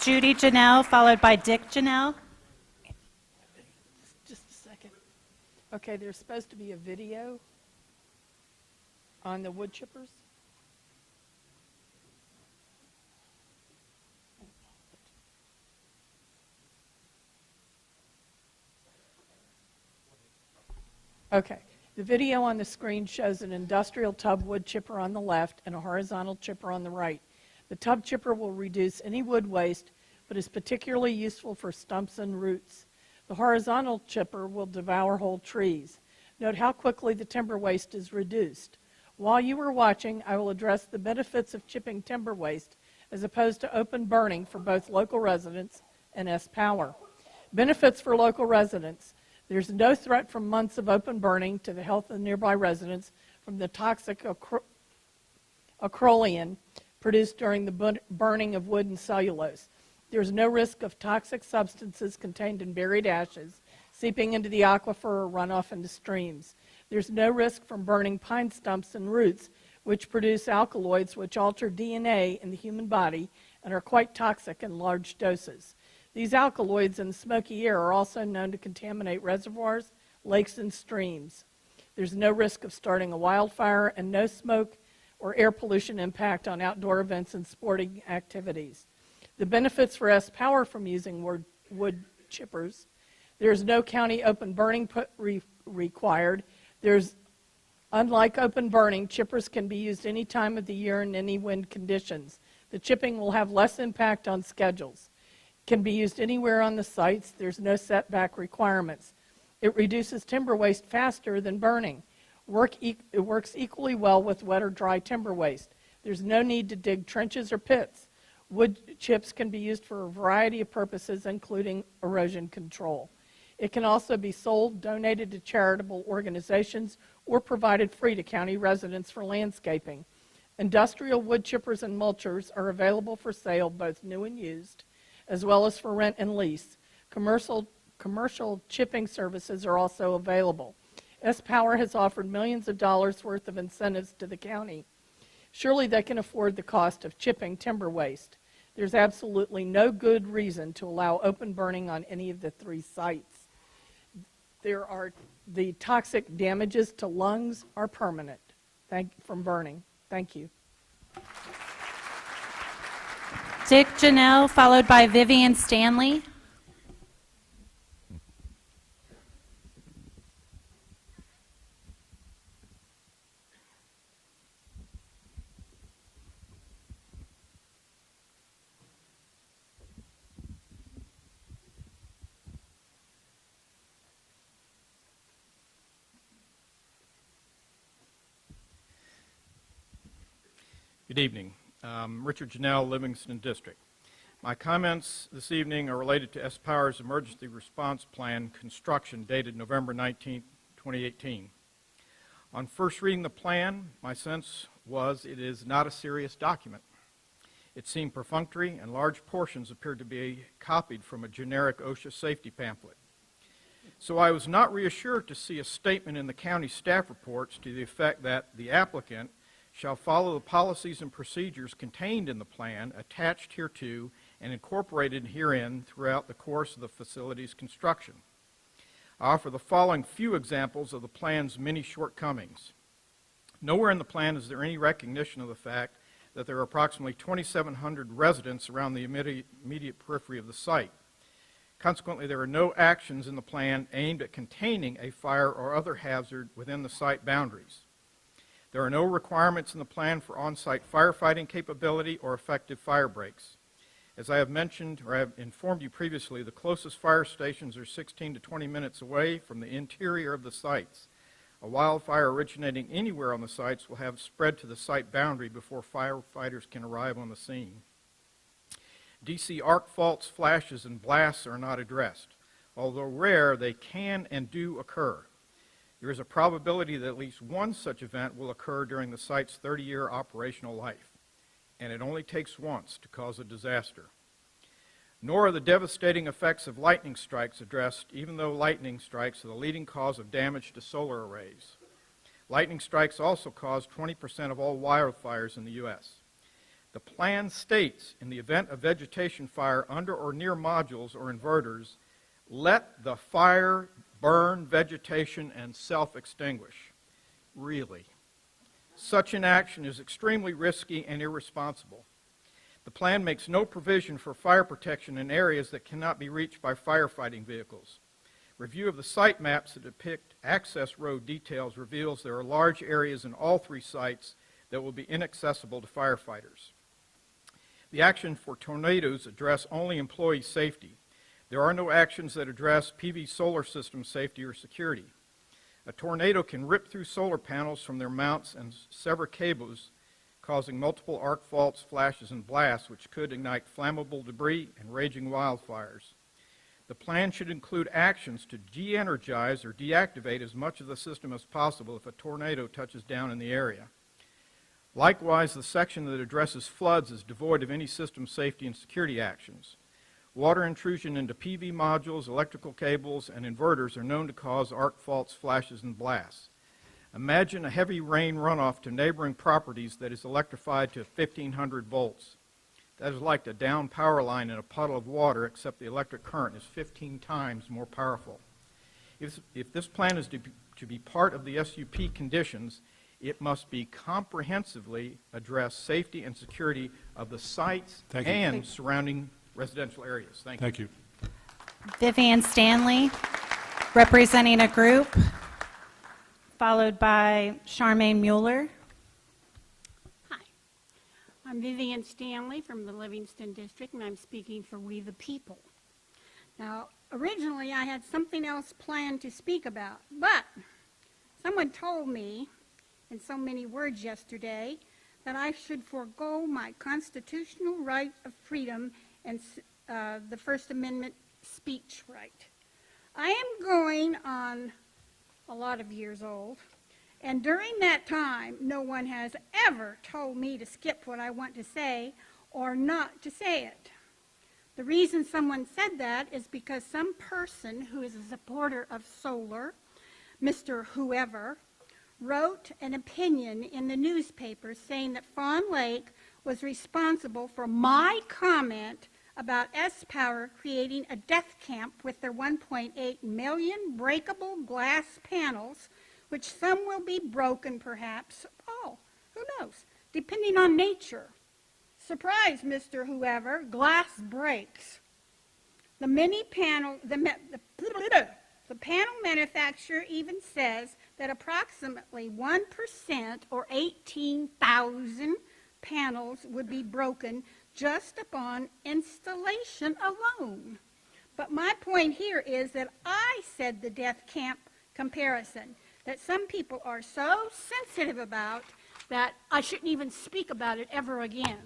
Judy Janelle, followed by Dick Janelle. Just a second. Okay, there's supposed to be a video on the wood chippers. Okay, the video on the screen shows an industrial tub wood chipper on the left and a horizontal chipper on the right. The tub chipper will reduce any wood waste, but is particularly useful for stumps and roots. The horizontal chipper will devour whole trees. Note how quickly the timber waste is reduced. While you are watching, I will address the benefits of chipping timber waste as opposed to open burning for both local residents and S-Power. Benefits for local residents. There's no threat from months of open burning to the health of nearby residents from the toxic acrolein produced during the burning of wood and cellulose. There's no risk of toxic substances contained in buried ashes seeping into the aquifer or runoff into streams. There's no risk from burning pine stumps and roots, which produce alkaloids which alter DNA in the human body and are quite toxic in large doses. These alkaloids in smoky air are also known to contaminate reservoirs, lakes, and streams. There's no risk of starting a wildfire and no smoke or air pollution impact on outdoor events and sporting activities. The benefits for S-Power from using wood chippers. There's no county open burning required. Unlike open burning, chippers can be used any time of the year in any wind conditions. The chipping will have less impact on schedules. Can be used anywhere on the sites. There's no setback requirements. It reduces timber waste faster than burning. It works equally well with wet or dry timber waste. There's no need to dig trenches or pits. Wood chips can be used for a variety of purposes, including erosion control. It can also be sold, donated to charitable organizations, or provided free to county residents for landscaping. Industrial wood chippers and mulchers are available for sale, both new and used, as well as for rent and lease. Commercial chipping services are also available. S-Power has offered millions of dollars worth of incentives to the county. Surely they can afford the cost of chipping timber waste. There's absolutely no good reason to allow open burning on any of the 3 sites. The toxic damages to lungs are permanent from burning. Thank you. Dick Janelle, followed by Vivian Stanley. Good evening. Richard Janelle, Livingston District. My comments this evening are related to S-Power's Emergency Response Plan construction dated November 19, 2018. On first reading the plan, my sense was it is not a serious document. It seemed perfunctory, and large portions appeared to be copied from a generic OSHA safety pamphlet. So I was not reassured to see a statement in the county staff reports to the effect that the applicant shall follow the policies and procedures contained in the plan, attached hereto, and incorporated herein throughout the course of the facility's construction. I offer the following few examples of the plan's many shortcomings. Nowhere in the plan is there any recognition of the fact that there are approximately 2,700 residents around the immediate periphery of the site. Consequently, there are no actions in the plan aimed at containing a fire or other hazard within the site boundaries. There are no requirements in the plan for on-site firefighting capability or effective fire breaks. As I have mentioned, or I have informed you previously, the closest fire stations are 16 to 20 minutes away from the interior of the sites. A wildfire originating anywhere on the sites will have spread to the site boundary before firefighters can arrive on the scene. DC arc faults, flashes, and blasts are not addressed. Although rare, they can and do occur. There is a probability that at least one such event will occur during the site's 30-year operational life, and it only takes once to cause a disaster. Nor are the devastating effects of lightning strikes addressed, even though lightning strikes are the leading cause of damage to solar arrays. Lightning strikes also cause 20% of all wildfires in the U.S. The plan states, in the event of vegetation fire under or near modules or inverters, let the fire burn vegetation and self-extinguish. Really? Such an action is extremely risky and irresponsible. The plan makes no provision for fire protection in areas that cannot be reached by firefighting vehicles. Review of the site maps that depict access road details reveals there are large areas in all 3 sites that will be inaccessible to firefighters. The action for tornadoes address only employee safety. There are no actions that address PV solar system safety or security. A tornado can rip through solar panels from their mounts and sever cables, causing multiple arc faults, flashes, and blasts, which could ignite flammable debris and raging wildfires. The plan should include actions to de-energize or deactivate as much of the system as possible if a tornado touches down in the area. Likewise, the section that addresses floods is devoid of any system safety and security actions. Water intrusion into PV modules, electrical cables, and inverters are known to cause arc faults, flashes, and blasts. Imagine a heavy rain runoff to neighboring properties that is electrified to 1,500 volts. That is like the down power line in a puddle of water, except the electric current is 15 times more powerful. If this plan is to be part of the SUP conditions, it must be comprehensively address safety and security of the sites and surrounding residential areas. Thank you. Vivian Stanley, representing a group, followed by Charmaine Mueller. I'm Vivian Stanley from the Livingston District, and I'm speaking for We the People. Now, originally I had something else planned to speak about, but someone told me in so many words yesterday that I should forego my constitutional right of freedom and the First Amendment speech right. I am going on a lot of years old, and during that time, no one has ever told me to skip what I want to say or not to say it. The reason someone said that is because some person who is a supporter of solar, Mr. Whoever, wrote an opinion in the newspaper saying that Fawn Lake was responsible for my comment about S-Power creating a death camp with their 1.8 million breakable glass panels, which some will be broken perhaps, oh, who knows, depending on nature. Surprise, Mr. Whoever, glass breaks. The panel manufacturer even says that approximately 1% or 18,000 panels would be broken just upon installation alone. But my point here is that I said the death camp comparison that some people are so sensitive about that I shouldn't even speak about it ever again.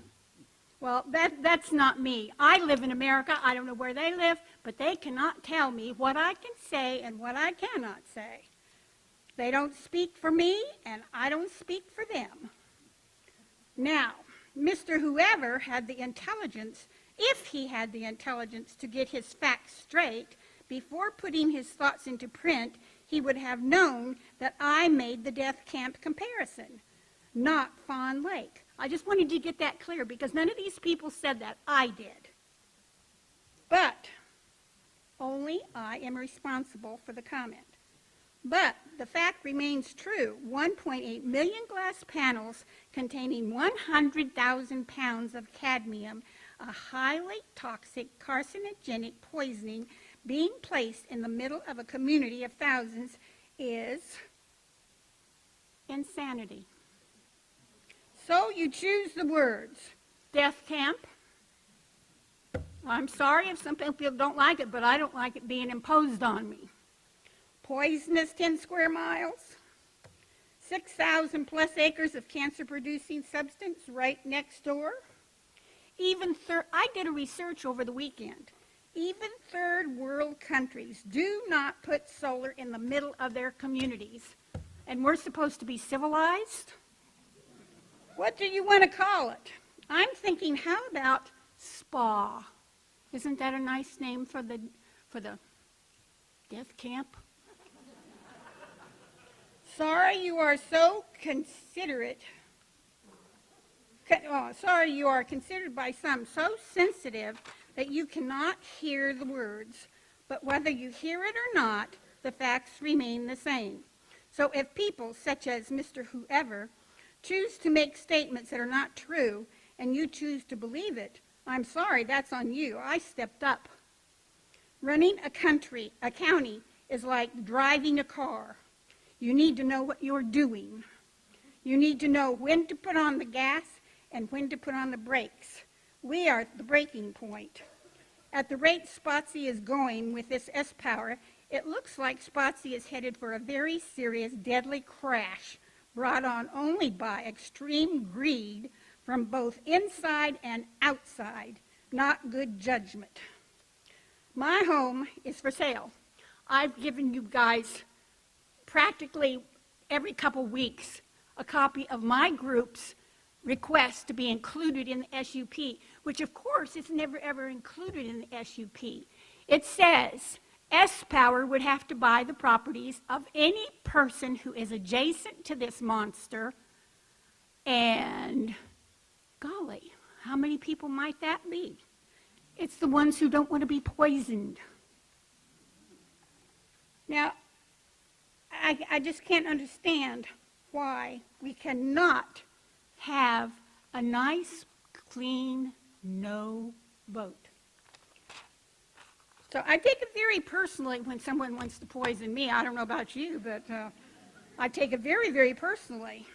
Well, that's not me. I live in America. I don't know where they live, but they cannot tell me what I can say and what I cannot say. They don't speak for me, and I don't speak for them. Now, Mr. Whoever had the intelligence, if he had the intelligence to get his facts straight, before putting his thoughts into print, he would have known that I made the death camp comparison, not Fawn Lake. I just wanted to get that clear because none of these people said that. I did. But only I am responsible for the comment. But the fact remains true. 1.8 million glass panels containing 100,000 pounds of cadmium, a highly toxic carcinogenic poisoning being placed in the middle of a community of thousands is insanity. So you choose the words, death camp. I'm sorry if some people don't like it, but I don't like it being imposed on me. Poisonous 10 square miles, 6,000 plus acres of cancer-producing substance right next door. I did a research over the weekend. Even third world countries do not put solar in the middle of their communities. And we're supposed to be civilized? What do you want to call it? I'm thinking, how about spa? Isn't that a nice name for the death camp? Sorry you are so considerate. Sorry you are considered by some so sensitive that you cannot hear the words. But whether you hear it or not, the facts remain the same. So if people such as Mr. Whoever choose to make statements that are not true and you choose to believe it, I'm sorry, that's on you. I stepped up. Running a county is like driving a car. You need to know what you're doing. You need to know when to put on the gas and when to put on the brakes. We are at the breaking point. At the rate Spotsy is going with this S-Power, it looks like Spotsy is headed for a very serious, deadly crash brought on only by extreme greed from both inside and outside, not good judgment. My home is for sale. I've given you guys practically every couple weeks a copy of my group's request to be included in the SUP, which of course is never ever included in the SUP. It says S-Power would have to buy the properties of any person who is adjacent to this monster, and golly, how many people might that be? It's the ones who don't want to be poisoned. Now, I just can't understand why we cannot have a nice, clean, no vote. So I take it very personally when someone wants to poison me. I don't know about you, but I take it very, very personally.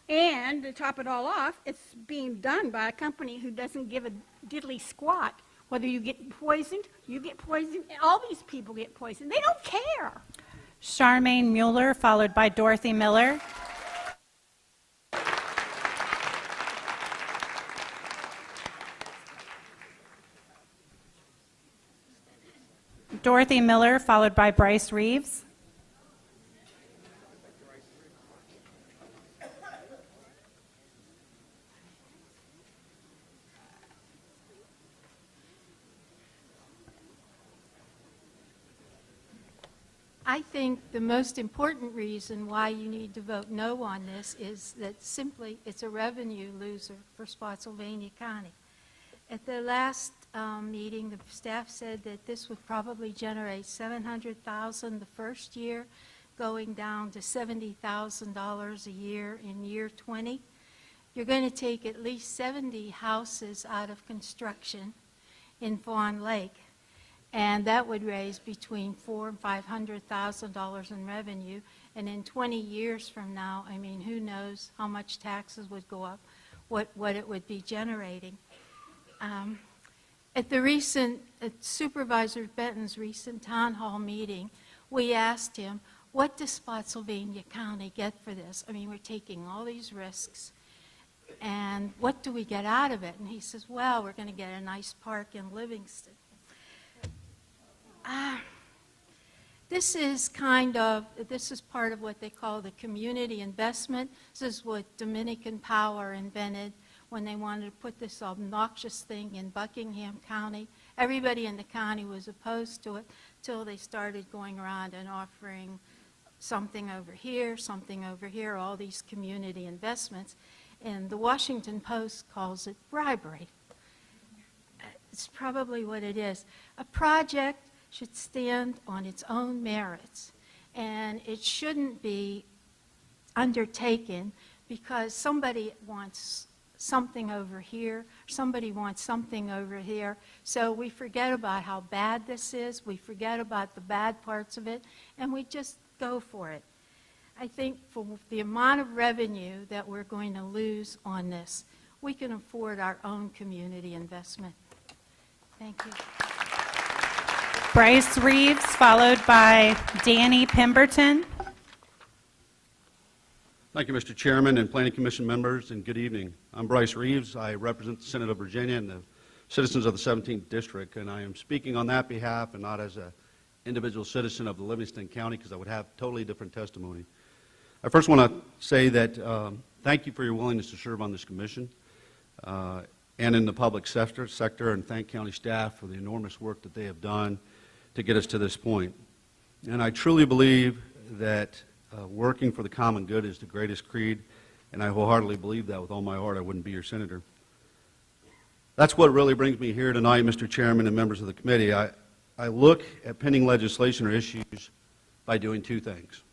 And to top it all off, it's being done by a company who doesn't give a diddly squat. Whether you get poisoned, all these people get poisoned. They don't care. Charmaine Mueller, followed by Dorothy Miller. Dorothy Miller, followed by Bryce Reeves. I think the most important reason why you need to vote no on this is that simply it's a revenue loser for Spotsylvania County. At the last meeting, the staff said that this would probably generate $700,000 the first year, going down to $70,000 a year in year 20. You're going to take at least 70 houses out of construction in Fawn Lake, and that would raise between $400,000 and $500,000 in revenue. And in 20 years from now, I mean, who knows how much taxes would go up, what it would be generating. At the recent, at Supervisor Benton's recent town hall meeting, we asked him, what does Spotsylvania County get for this? I mean, we're taking all these risks, and what do we get out of it? And he says, well, we're going to get a nice park in Livingston. This is part of what they call the community investment. This is what Dominican Power invented when they wanted to put this obnoxious thing in Buckingham County. Everybody in the county was opposed to it till they started going around and offering something over here, all these community investments. And the Washington Post calls it bribery. It's probably what it is. A project should stand on its own merits, and it shouldn't be undertaken because somebody wants something over here, somebody wants something over here, so we forget about how bad this is, we forget about the bad parts of it, and we just go for it. I think for the amount of revenue that we're going to lose on this, we can afford our own community investment. Thank you. Bryce Reeves, followed by Danny Pemberton. Thank you, Mr. Chairman and Planning Commission members, and good evening. I'm Bryce Reeves. I represent the Senate of Virginia and the citizens of the 17th District, and I am speaking on that behalf and not as an individual citizen of the Livingston County, because I would have totally different testimony. I first want to say that thank you for your willingness to serve on this commission and in the public sector, and thank county staff for the enormous work that they have done to get us to this point. And I truly believe that working for the common good is the greatest creed, and I wholeheartedly believe that with all my heart. I wouldn't be your senator. That's what really brings me here tonight, Mr. Chairman and members of the committee. I look at pending legislation or issues by doing two things.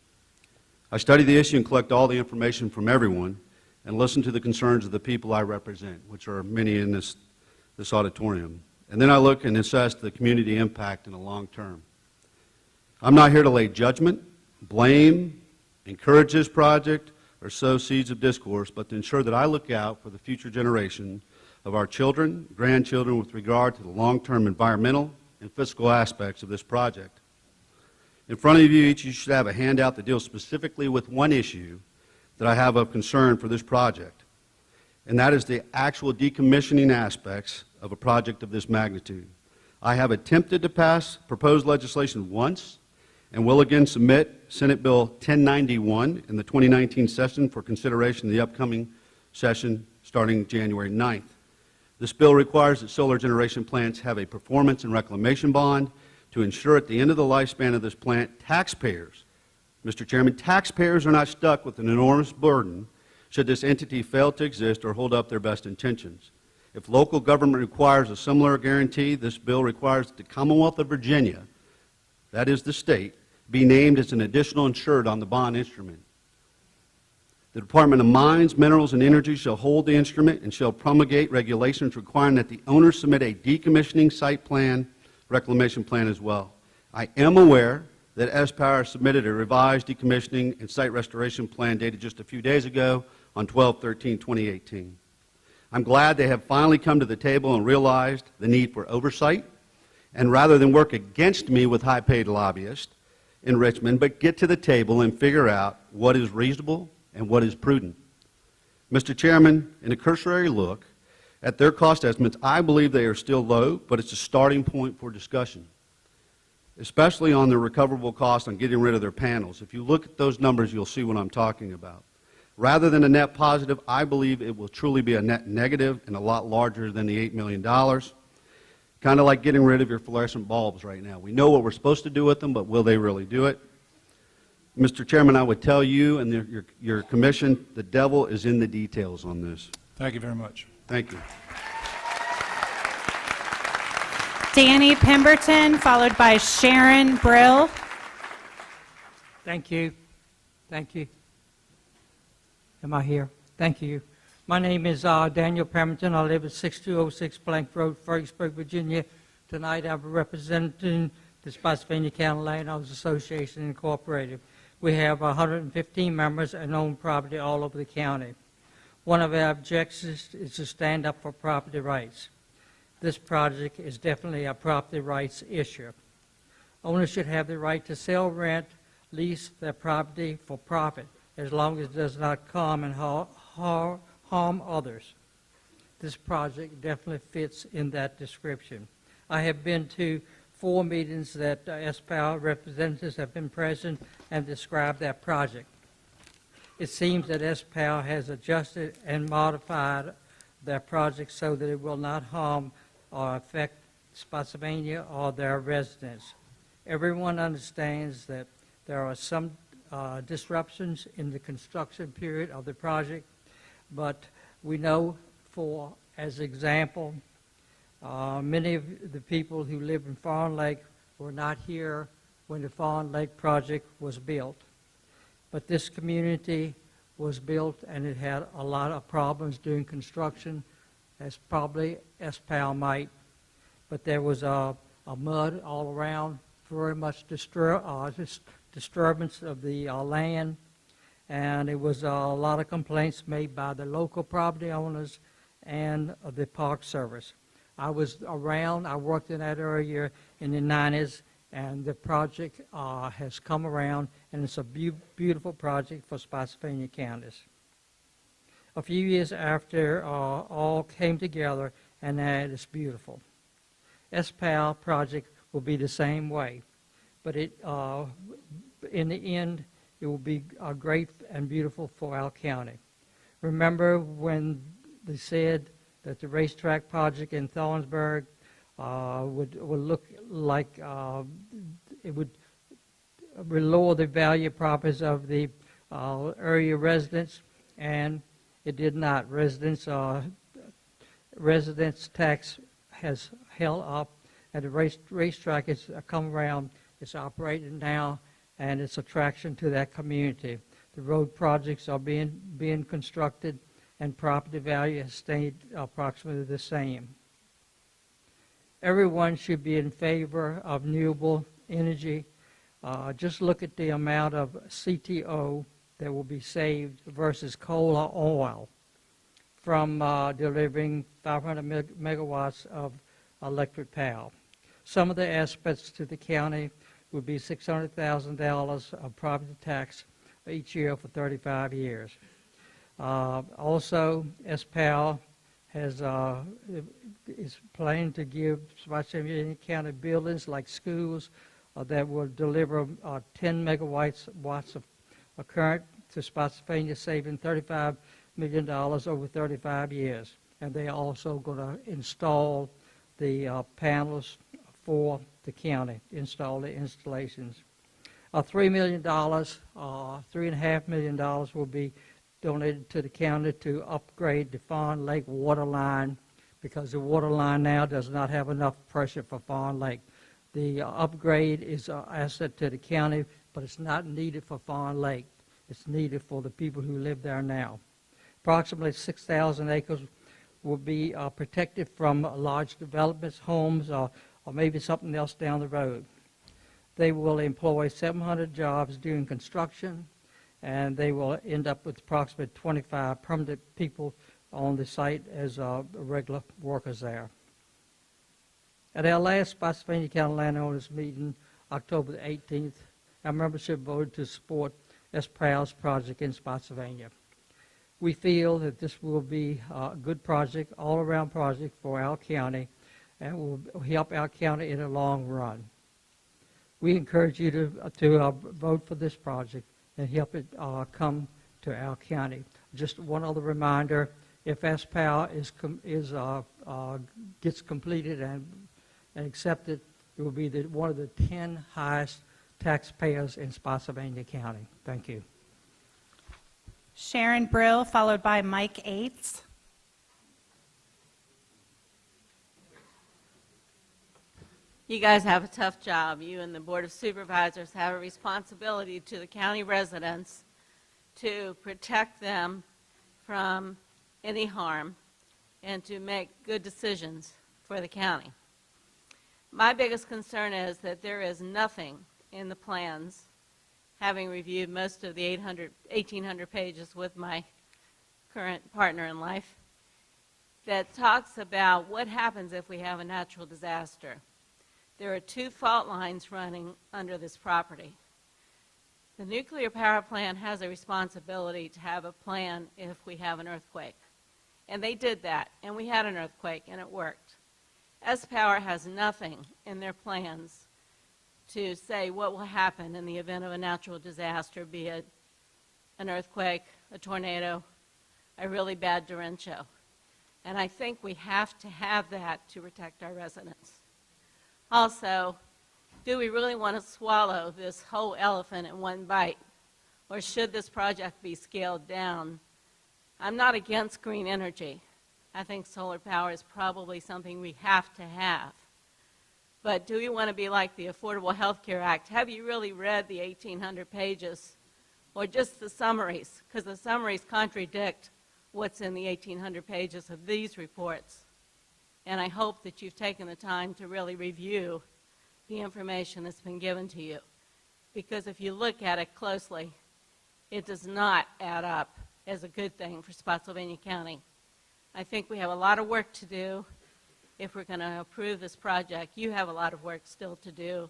I study the issue and collect all the information from everyone and listen to the concerns of the people I represent, which are many in this auditorium. And then I look and assess the community impact in the long term. I'm not here to lay judgment, blame, encourage this project, or sow seeds of discourse, but to ensure that I look out for the future generation of our children, grandchildren with regard to the long-term environmental and fiscal aspects of this project. In front of you, each of you should have a handout that deals specifically with one issue that I have of concern for this project, and that is the actual decommissioning aspects of a project of this magnitude. I have attempted to pass proposed legislation once and will again submit Senate Bill 1091 in the 2019 session for consideration in the upcoming session starting January 9th. This bill requires that solar generation plants have a performance and reclamation bond to ensure at the end of the lifespan of this plant, taxpayers, Mr. Chairman, taxpayers are not stuck with an enormous burden should this entity fail to exist or hold up their best intentions. If local government requires a similar guarantee, this bill requires that the Commonwealth of Virginia, that is the state, be named as an additional insured on the bond instrument. The Department of Mines, Minerals, and Energy shall hold the instrument and shall promulgate regulations requiring that the owner submit a decommissioning site plan, reclamation plan as well. I am aware that S-Power submitted a revised decommissioning and site restoration plan dated just a few days ago on 12/13/2018. I'm glad they have finally come to the table and realized the need for oversight, and rather than work against me with high-paid lobbyists in Richmond, but get to the table and figure out what is reasonable and what is prudent. Mr. Chairman, in a cursory look at their cost estimates, I believe they are still low, but it's a starting point for discussion. especially on the recoverable cost on getting rid of their panels. If you look at those numbers, you'll see what I'm talking about. Rather than a net positive, I believe it will truly be a net negative and a lot larger than the $8 million. Kind of like getting rid of your fluorescent bulbs right now. We know what we're supposed to do with them, but will they really do it? Mr. Chairman, I would tell you and your commission, the devil is in the details on this. Thank you very much. Thank you. Danny Pemberton, followed by Sharon Brill. Thank you. Thank you. Am I here? Thank you. My name is Daniel Pemberton. I live at 6206 Blank Road, Fredericksburg, Virginia. Tonight I'm representing the Spotsylvania County Landowners Association Incorporated. We have 115 members and own property all over the county. One of our objectives is to stand up for property rights. This project is definitely a property rights issue. Owners should have the right to sell, rent, lease their property for profit, as long as it does not harm and harm others. This project definitely fits in that description. I have been to 4 meetings that SPOW representatives have been present and described that project. It seems that SPOW has adjusted and modified their project so that it will not harm or affect Spotsylvania or their residents. Everyone understands that there are some disruptions in the construction period of the project, but we know, for as example, many of the people who live in Fawn Lake were not here when the Fawn Lake project was built. But this community was built and it had a lot of problems during construction, as probably SPOW might. But there was a mud all around, very much disturbance of the land, and it was a lot of complaints made by the local property owners and the Park Service. I was around, I worked in that area in the 90s, and the project has come around, and it's a beautiful project for Spotsylvania counties. A few years after all came together, and now it's beautiful. SPOW project will be the same way, but it, in the end, it will be great and beautiful for our county. Remember when they said that the racetrack project in Thornsburg would look like it would lower the value of properties of the area residents, and it did not. Residents tax has held up, and the racetrack has come around. It's operating now, and it's attraction to that community. The road projects are being constructed, and property value has stayed approximately the same. Everyone should be in favor of renewable energy. Just look at the amount of CTO that will be saved versus coal or oil from delivering 500 megawatts of electric power. Some of the aspects to the county would be $600,000 of property tax each year for 35 years. Also, SPOW is planning to give Spotsylvania County buildings like schools that will deliver 10 megawatts of current to Spotsylvania, saving $35 million over 35 years. And they are also going to install the panels for the county, install the installations. $3 million, $3.5 million will be donated to the county to upgrade the Fawn Lake water line, because the water line now does not have enough pressure for Fawn Lake. The upgrade is an asset to the county, but it's not needed for Fawn Lake. It's needed for the people who live there now. Approximately 6,000 acres will be protected from large developments, homes, or maybe something else down the road. They will employ 700 jobs during construction, and they will end up with approximately 25 permanent people on the site as regular workers there. At our last Spotsylvania County Landowners meeting, October the 18th, our membership voted to support SPOW's project in Spotsylvania. We feel that this will be a good project, all-around project for our county, and will help our county in the long run. we encourage you to vote for this project and help it come to our county. Just one other reminder, if SPOW gets completed and accepted, it will be one of the 10 highest taxpayers in Spotsylvania County. Thank you. Sharon Brill, followed by Mike Ates. You guys have a tough job. You and the Board of Supervisors have a responsibility to the county residents to protect them from any harm and to make good decisions for the county. My biggest concern is that there is nothing in the plans, having reviewed most of the 1,800 pages with my current partner in life, that talks about what happens if we have a natural disaster. There are 2 fault lines running under this property. The nuclear power plant has a responsibility to have a plan if we have an earthquake. And they did that, and we had an earthquake, and it worked. S-Power has nothing in their plans to say what will happen in the event of a natural disaster, be it an earthquake, a tornado, a really bad derecho. And I think we have to have that to protect our residents. Also, do we really want to swallow this whole elephant in one bite? Or should this project be scaled down? I'm not against green energy. I think solar power is probably something we have to have. But do we want to be like the Affordable Health Care Act? Have you really read the 1,800 pages or just the summaries? Because the summaries contradict what's in the 1,800 pages of these reports. And I hope that you've taken the time to really review the information that's been given to you. Because if you look at it closely, it does not add up as a good thing for Spotsylvania County. I think we have a lot of work to do if we're going to approve this project. You have a lot of work still to do,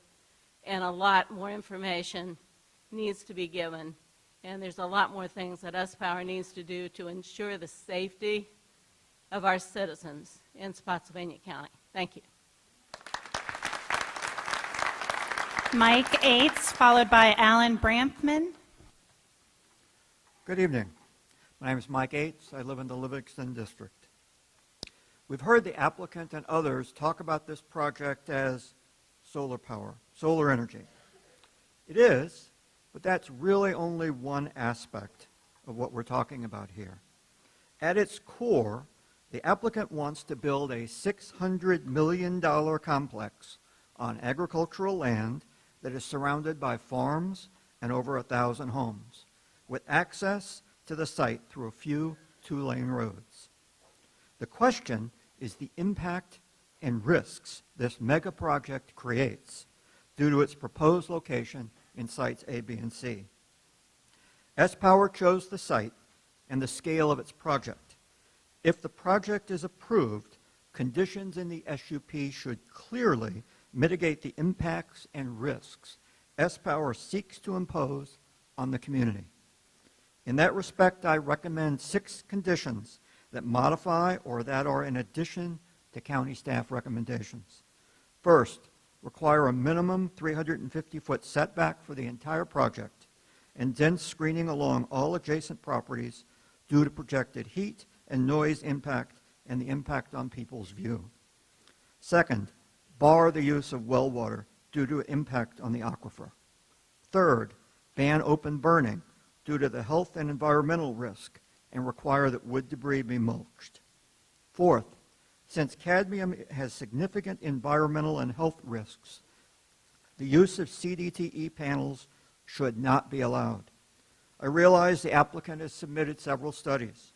and a lot more information needs to be given. And there's a lot more things that S-Power needs to do to ensure the safety of our citizens in Spotsylvania County. Thank you. Mike Ates, followed by Alan Brampman. Good evening. My name is Mike Ates. I live in the Livingston District. We've heard the applicant and others talk about this project as solar power, solar energy. It is, but that's really only one aspect of what we're talking about here. At its core, the applicant wants to build a $600 million complex on agricultural land that is surrounded by farms and over 1,000 homes, with access to the site through a few 2-lane roads. The question is the impact and risks this mega project creates due to its proposed location in sites A, B, and C. S-Power chose the site and the scale of its project. If the project is approved, conditions in the SUP should clearly mitigate the impacts and risks S-Power seeks to impose on the community. In that respect, I recommend 6 conditions that modify or that are in addition to county staff recommendations. First, require a minimum 350-foot setback for the entire project and dense screening along all adjacent properties due to projected heat and noise impact and the impact on people's view. Second, bar the use of well water due to impact on the aquifer. Third, ban open burning due to the health and environmental risk and require that wood debris be mulched. Fourth, since cadmium has significant environmental and health risks, the use of CDTE panels should not be allowed. I realize the applicant has submitted several studies,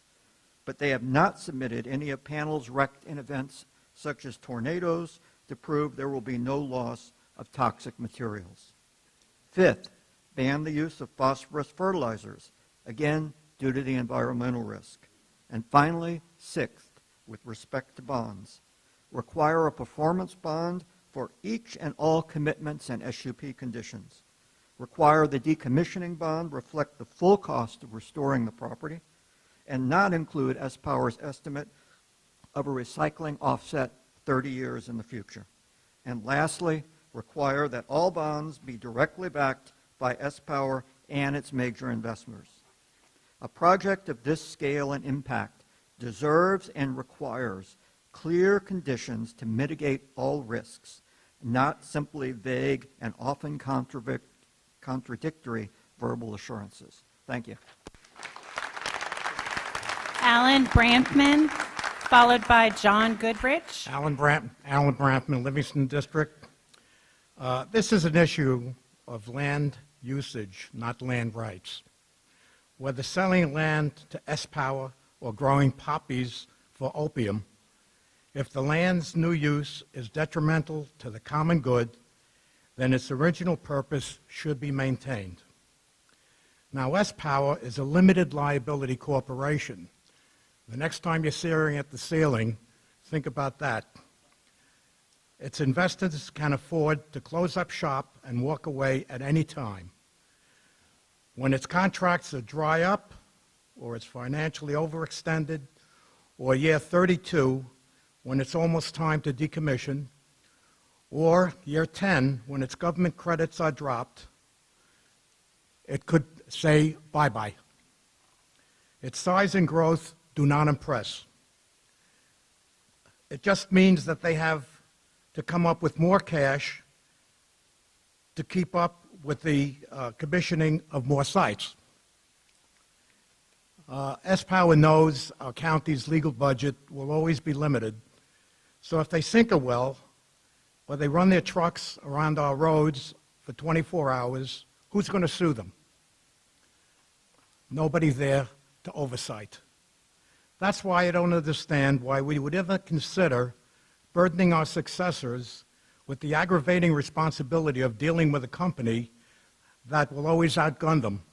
but they have not submitted any of panels wrecked in events such as tornadoes to prove there will be no loss of toxic materials. Fifth, ban the use of phosphorus fertilizers, again due to the environmental risk. And finally, sixth, with respect to bonds, require a performance bond for each and all commitments and SUP conditions. Require the decommissioning bond reflect the full cost of restoring the property and not include S-Power's estimate of a recycling offset 30 years in the future. And lastly, require that all bonds be directly backed by S-Power and its major investors. A project of this scale and impact deserves and requires clear conditions to mitigate all risks, not simply vague and often contradictory verbal assurances. Thank you. Alan Brantman, followed by John Goodrich. Alan Brantman, Livingston District. This is an issue of land usage, not land rights. Whether selling land to S-Power or growing poppies for opium, if the land's new use is detrimental to the common good, then its original purpose should be maintained. Now, S-Power is a limited liability corporation. The next time you're staring at the ceiling, think about that. Its investors can afford to close up shop and walk away at any time. When its contracts are dry up, or it's financially overextended, or year 32, when it's almost time to decommission, or year 10, when its government credits are dropped, it could say bye-bye. Its size and growth do not impress. It just means that they have to come up with more cash to keep up with the commissioning of more sites. S-Power knows our county's legal budget will always be limited, so if they sink a well or they run their trucks around our roads for 24 hours, who's going to sue them? Nobody there to oversight. That's why I don't understand why we would ever consider burdening our successors with the aggravating responsibility of dealing with a company that will always outgun them.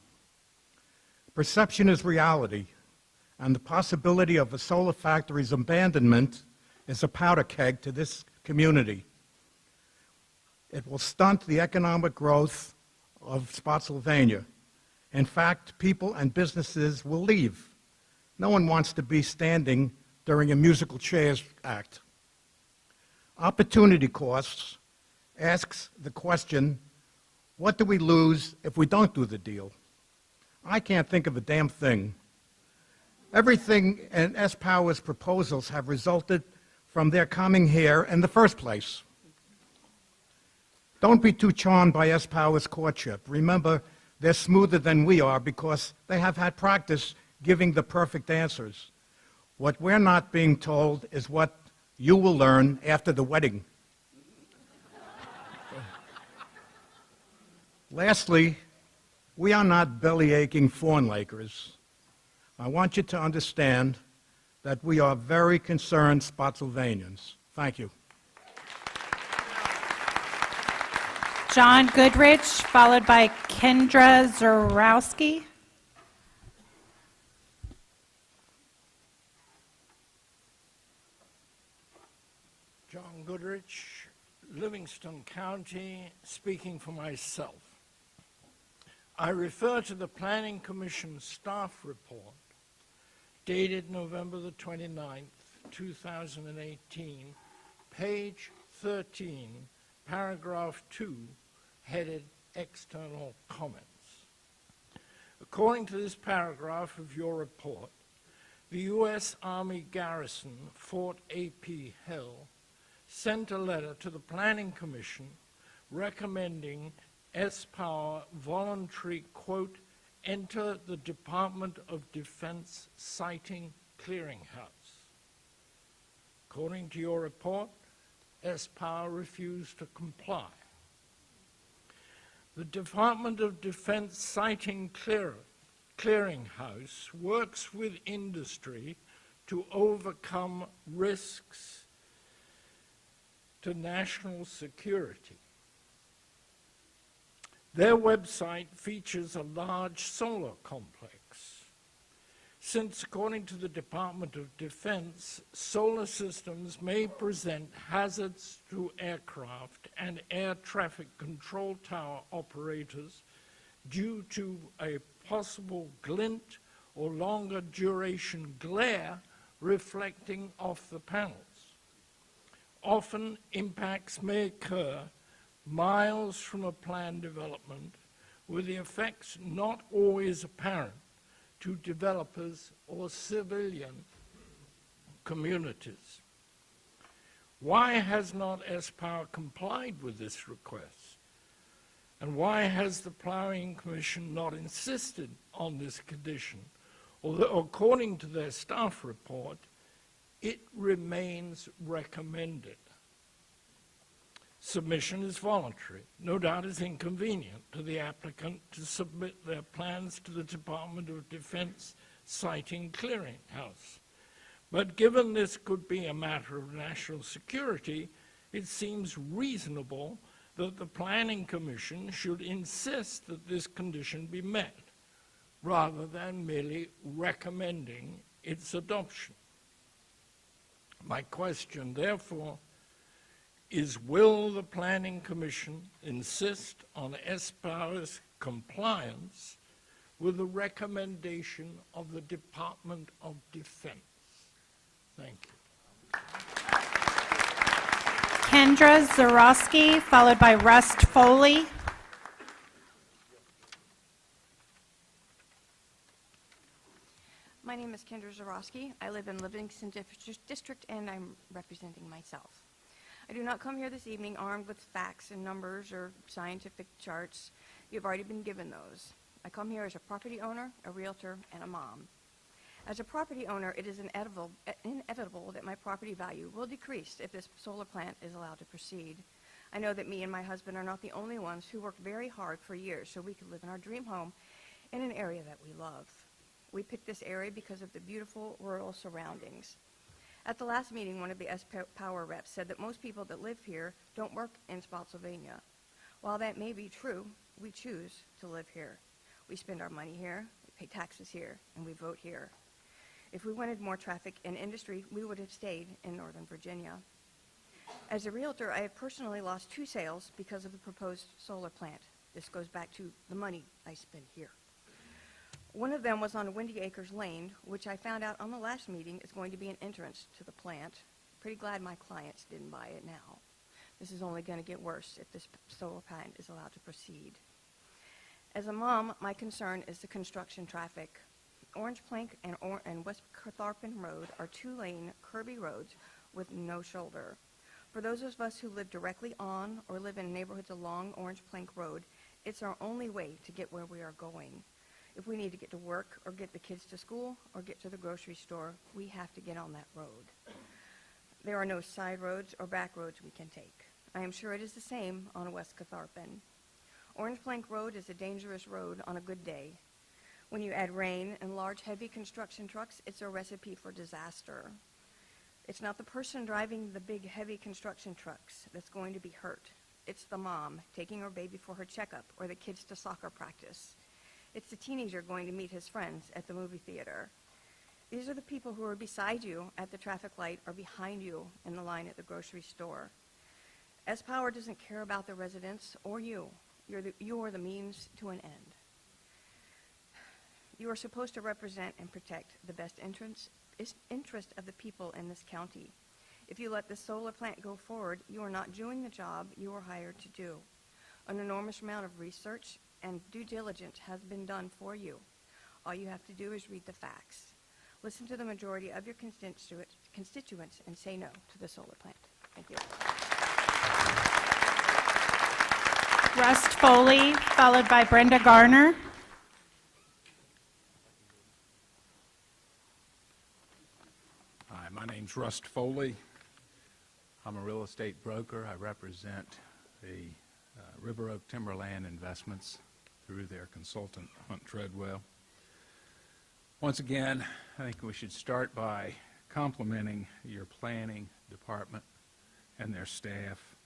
Perception is reality, and the possibility of a solar factory's abandonment is a powder keg to this community. It will stunt the economic growth of Spotsylvania. In fact, people and businesses will leave. No one wants to be standing during a musical chairs act. Opportunity costs asks the question, what do we lose if we don't do the deal? I can't think of a damn thing. Everything in S-Power's proposals have resulted from their coming here in the first place. Don't be too charmed by S-Power's courtship. Remember, they're smoother than we are because they have had practice giving the perfect answers. What we're not being told is what you will learn after the wedding. Lastly, we are not belly-aching Fawn Lakers. I want you to understand that we are very concerned Spotsylvanians. Thank you. John Goodrich, followed by Kendra Zarowski. John Goodrich, Livingston County, speaking for myself. I refer to the Planning Commission staff report dated November the 29th, 2018, page 13, paragraph 2, headed External Comments. According to this paragraph of your report, the U.S. Army garrison, Fort A.P. Hill, sent a letter to the Planning Commission recommending S-Power voluntary, quote, enter the Department of Defense Siting Clearinghouse. According to your report, S-Power refused to comply. The Department of Defense Siting Clearinghouse works with industry to overcome risks to national security. Their website features a large solar complex. Since, according to the Department of Defense, solar systems may present hazards to aircraft and air traffic control tower operators due to a possible glint or longer duration glare reflecting off the panels. Often, impacts may occur miles from a planned development, with the effects not always apparent to developers or civilian communities. Why has not S-Power complied with this request? And why has the Planning Commission not insisted on this condition? Although, according to their staff report, it remains recommended. Submission is voluntary. No doubt it's inconvenient to the applicant to submit their plans to the Department of Defense Siting Clearinghouse. But given this could be a matter of national security, it seems reasonable that the Planning Commission should insist that this condition be met, rather than merely recommending its adoption. My question, therefore, is will the Planning Commission insist on S-Power's compliance with the recommendation of the Department of Defense? Thank you. Kendra Zarowski, followed by Rust Foley. My name is Kendra Zarowski. I live in Livingston District, and I'm representing myself. I do not come here this evening armed with facts and numbers or scientific charts. You've already been given those. I come here as a property owner, a realtor, and a mom. As a property owner, it is inevitable that my property value will decrease if this solar plant is allowed to proceed. I know that me and my husband are not the only ones who worked very hard for years so we could live in our dream home in an area that we love. We picked this area because of the beautiful rural surroundings. At the last meeting, one of the S-Power reps said that most people that live here don't work in Spotsylvania. While that may be true, we choose to live here. We spend our money here, we pay taxes here, and we vote here. If we wanted more traffic and industry, we would have stayed in Northern Virginia. As a realtor, I have personally lost 2 sales because of the proposed solar plant. This goes back to the money I spend here. One of them was on Windy Acres Lane, which I found out on the last meeting is going to be an entrance to the plant. Pretty glad my clients didn't buy it now. This is only going to get worse if this solar plant is allowed to proceed. As a mom, my concern is the construction traffic. Orange Plank and West Catharpin Road are 2-lane curvy roads with no shoulder. For those of us who live directly on or live in neighborhoods along Orange Plank Road, it's our only way to get where we are going. If we need to get to work or get the kids to school or get to the grocery store, we have to get on that road. There are no side roads or back roads we can take. I am sure it is the same on West Catharpin. Orange Plank Road is a dangerous road on a good day. When you add rain and large, heavy construction trucks, it's a recipe for disaster. It's not the person driving the big, heavy construction trucks that's going to be hurt. It's the mom taking her baby for her checkup or the kids to soccer practice. It's the teenager going to meet his friends at the movie theater. These are the people who are beside you at the traffic light or behind you in the line at the grocery store. S-Power doesn't care about the residents or you. You are the means to an end. You are supposed to represent and protect the best interest of the people in this county. If you let the solar plant go forward, you are not doing the job you were hired to do. An enormous amount of research and due diligence has been done for you. All you have to do is read the facts. Listen to the majority of your constituents and say no to the solar plant. Thank you. Rust Foley, followed by Brenda Garner. Hi, my name's Rust Foley. I'm a real estate broker. I represent the River Oak Timberland Investments through their consultant, Hunt Treadwell. Once again, I think we should start by complimenting your planning department and their staff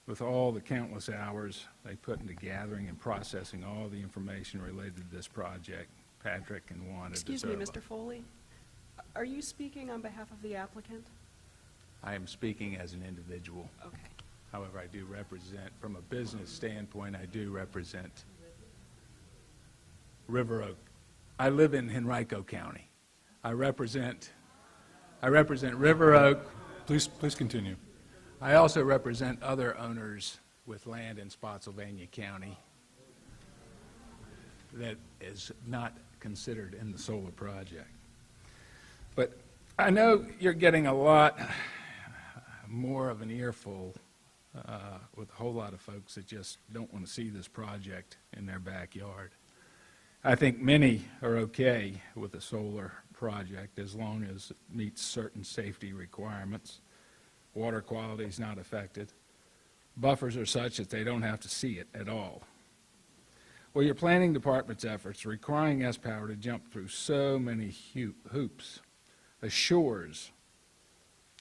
with all the countless hours they put into gathering and processing all the information related to this project. Patrick and Wanda. Excuse me, Mr. Foley. Are you speaking on behalf of the applicant? I am speaking as an individual. Okay. However, I do represent, from a business standpoint, I do represent River Oak. I live in Henrico County. I represent River Oak. Please continue. I also represent other owners with land in Spotsylvania County that is not considered in the solar project. But I know you're getting a lot more of an earful with a whole lot of folks that just don't want to see this project in their backyard. I think many are okay with the solar project as long as it meets certain safety requirements. Water quality is not affected. Buffers are such that they don't have to see it at all. Well, your planning department's efforts requiring S-Power to jump through so many hoops assures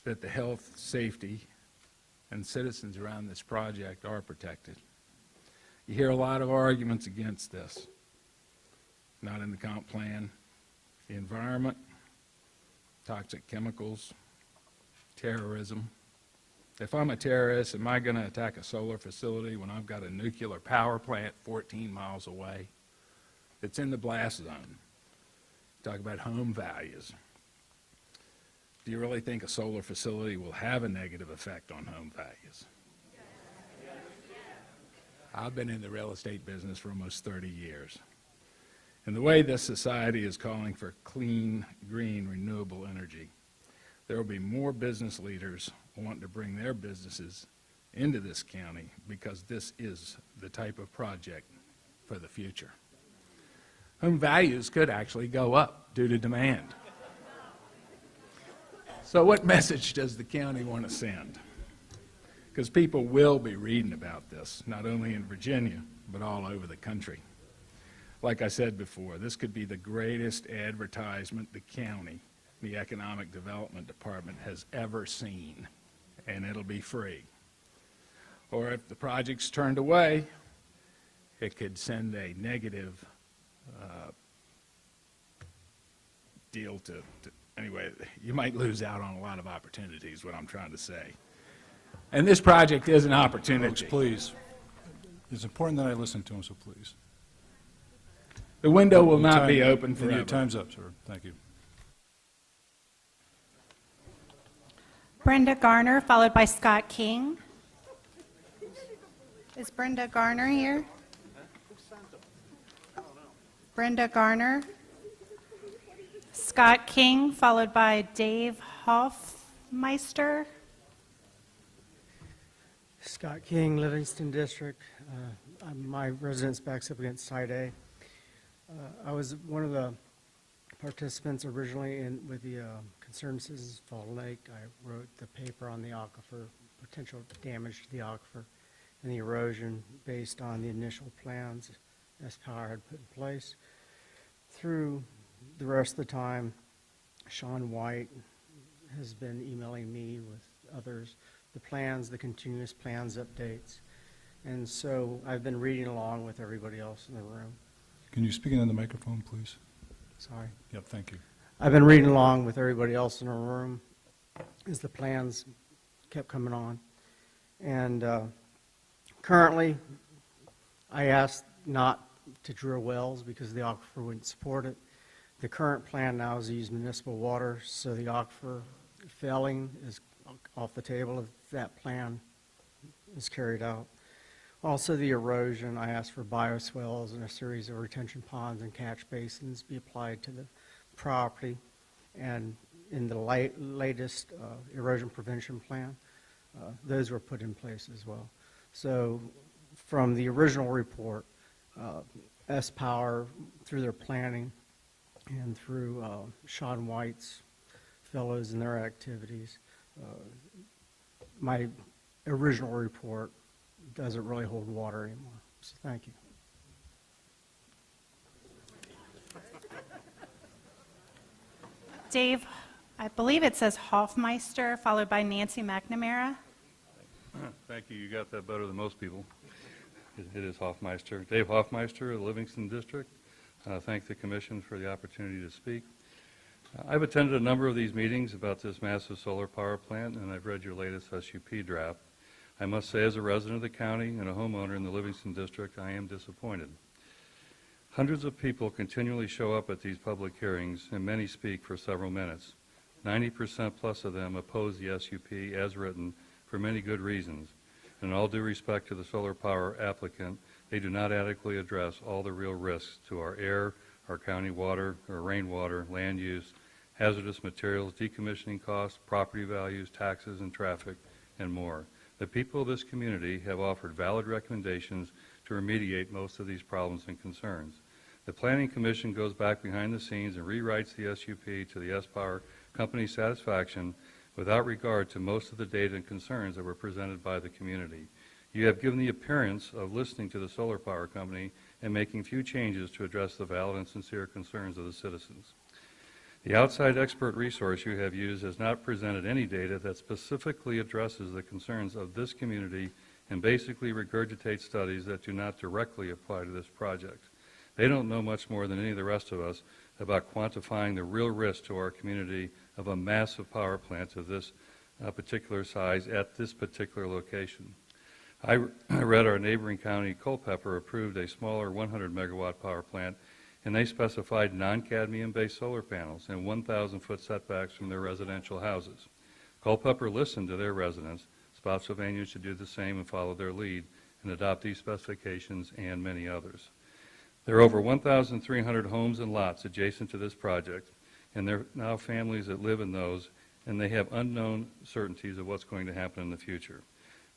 that the health, safety, and citizens around this project are protected. You hear a lot of arguments against this. Not in the comp plan, the environment, toxic chemicals, terrorism. If I'm a terrorist, am I going to attack a solar facility when I've got a nuclear power plant 14 miles away? It's in the blast zone. Talk about home values. Do you really think a solar facility will have a negative effect on home values? I've been in the real estate business for almost 30 years. And the way this society is calling for clean, green, renewable energy, there will be more business leaders wanting to bring their businesses into this county because this is the type of project for the future. Home values could actually go up due to demand. So what message does the county want to send? Because people will be reading about this, not only in Virginia, but all over the country. Like I said before, this could be the greatest advertisement the county, the Economic Development Department, has ever seen, and it'll be free. Or if the project's turned away, it could send a negative deal to anyway, you might lose out on a lot of opportunities, what I'm trying to say. And this project is an opportunity. Folks, please. It's important that I listen to him, so please. The window will Your not time- be open and forever. Your time's up, sir. Thank you. Brenda Garner, followed by Scott King. Is Brenda Garner here? Brenda Garner. Scott King, followed by Dave Hoffmeister. Scott King, Livingston District. My residence backs up against Side A. I was one of the participants originally with the Concerned Citizens of Fall Lake. I wrote the paper on the aquifer, potential damage to the aquifer, and the erosion based on the initial plans S-Power had put in place. Through the rest of the time, Sean White has been emailing me with others, the plans, the continuous plans updates. And so I've been reading along with everybody else in the room. Can you speak into the microphone, please? Sorry. Yep, thank you. I've been reading along with everybody else in the room as the plans kept coming on. And currently, I asked not to drill wells because the aquifer wouldn't support it. The current plan now is to use municipal water, so the aquifer felling is off the table if that plan is carried out. Also, the erosion, I asked for bioswales and a series of retention ponds and catch basins be applied to the property. And in the latest erosion prevention plan, those were put in place as well. So from the original report, S-Power, through their planning and through Sean White's fellows and their activities, my original report doesn't really hold water anymore. So thank you. Dave, I believe it says Hoffmeister, followed by Nancy McNamara. Thank you. You got that better than most people. It is Hoffmeister. Dave Hoffmeister of the Livingston District. Thank the Commission for the opportunity to speak. I've attended a number of these meetings about this massive solar power plant, and I've read your latest SUP draft. I must say, as a resident of the county and a homeowner in the Livingston District, I am disappointed. Hundreds of people continually show up at these public hearings, and many speak for several minutes. 90% plus of them oppose the SUP as written for many good reasons. In all due respect to the solar power applicant, they do not adequately address all the real risks to our air, our county water, or rainwater, land use, hazardous materials, decommissioning costs, property values, taxes, and traffic, and more. The people of this community have offered valid recommendations to remediate most of these problems and concerns. The Planning Commission goes back behind the scenes and rewrites the SUP to the S-Power company's satisfaction without regard to most of the data and concerns that were presented by the community. You have given the appearance of listening to the solar power company and making few changes to address the valid and sincere concerns of the citizens. The outside expert resource you have used has not presented any data that specifically addresses the concerns of this community and basically regurgitates studies that do not directly apply to this project. They don't know much more than any of the rest of us about quantifying the real risk to our community of a massive power plant of this particular size at this particular location. I read our neighboring county, Culpeper, approved a smaller 100 megawatt power plant, and they specified non-cadmium based solar panels and 1,000-foot setbacks from their residential houses. Culpeper listened to their residents. Spotsylvania should do the same and follow their lead and adopt these specifications and many others. There are over 1,300 homes and lots adjacent to this project, and there are now families that live in those, and they have unknown certainties of what's going to happen in the future.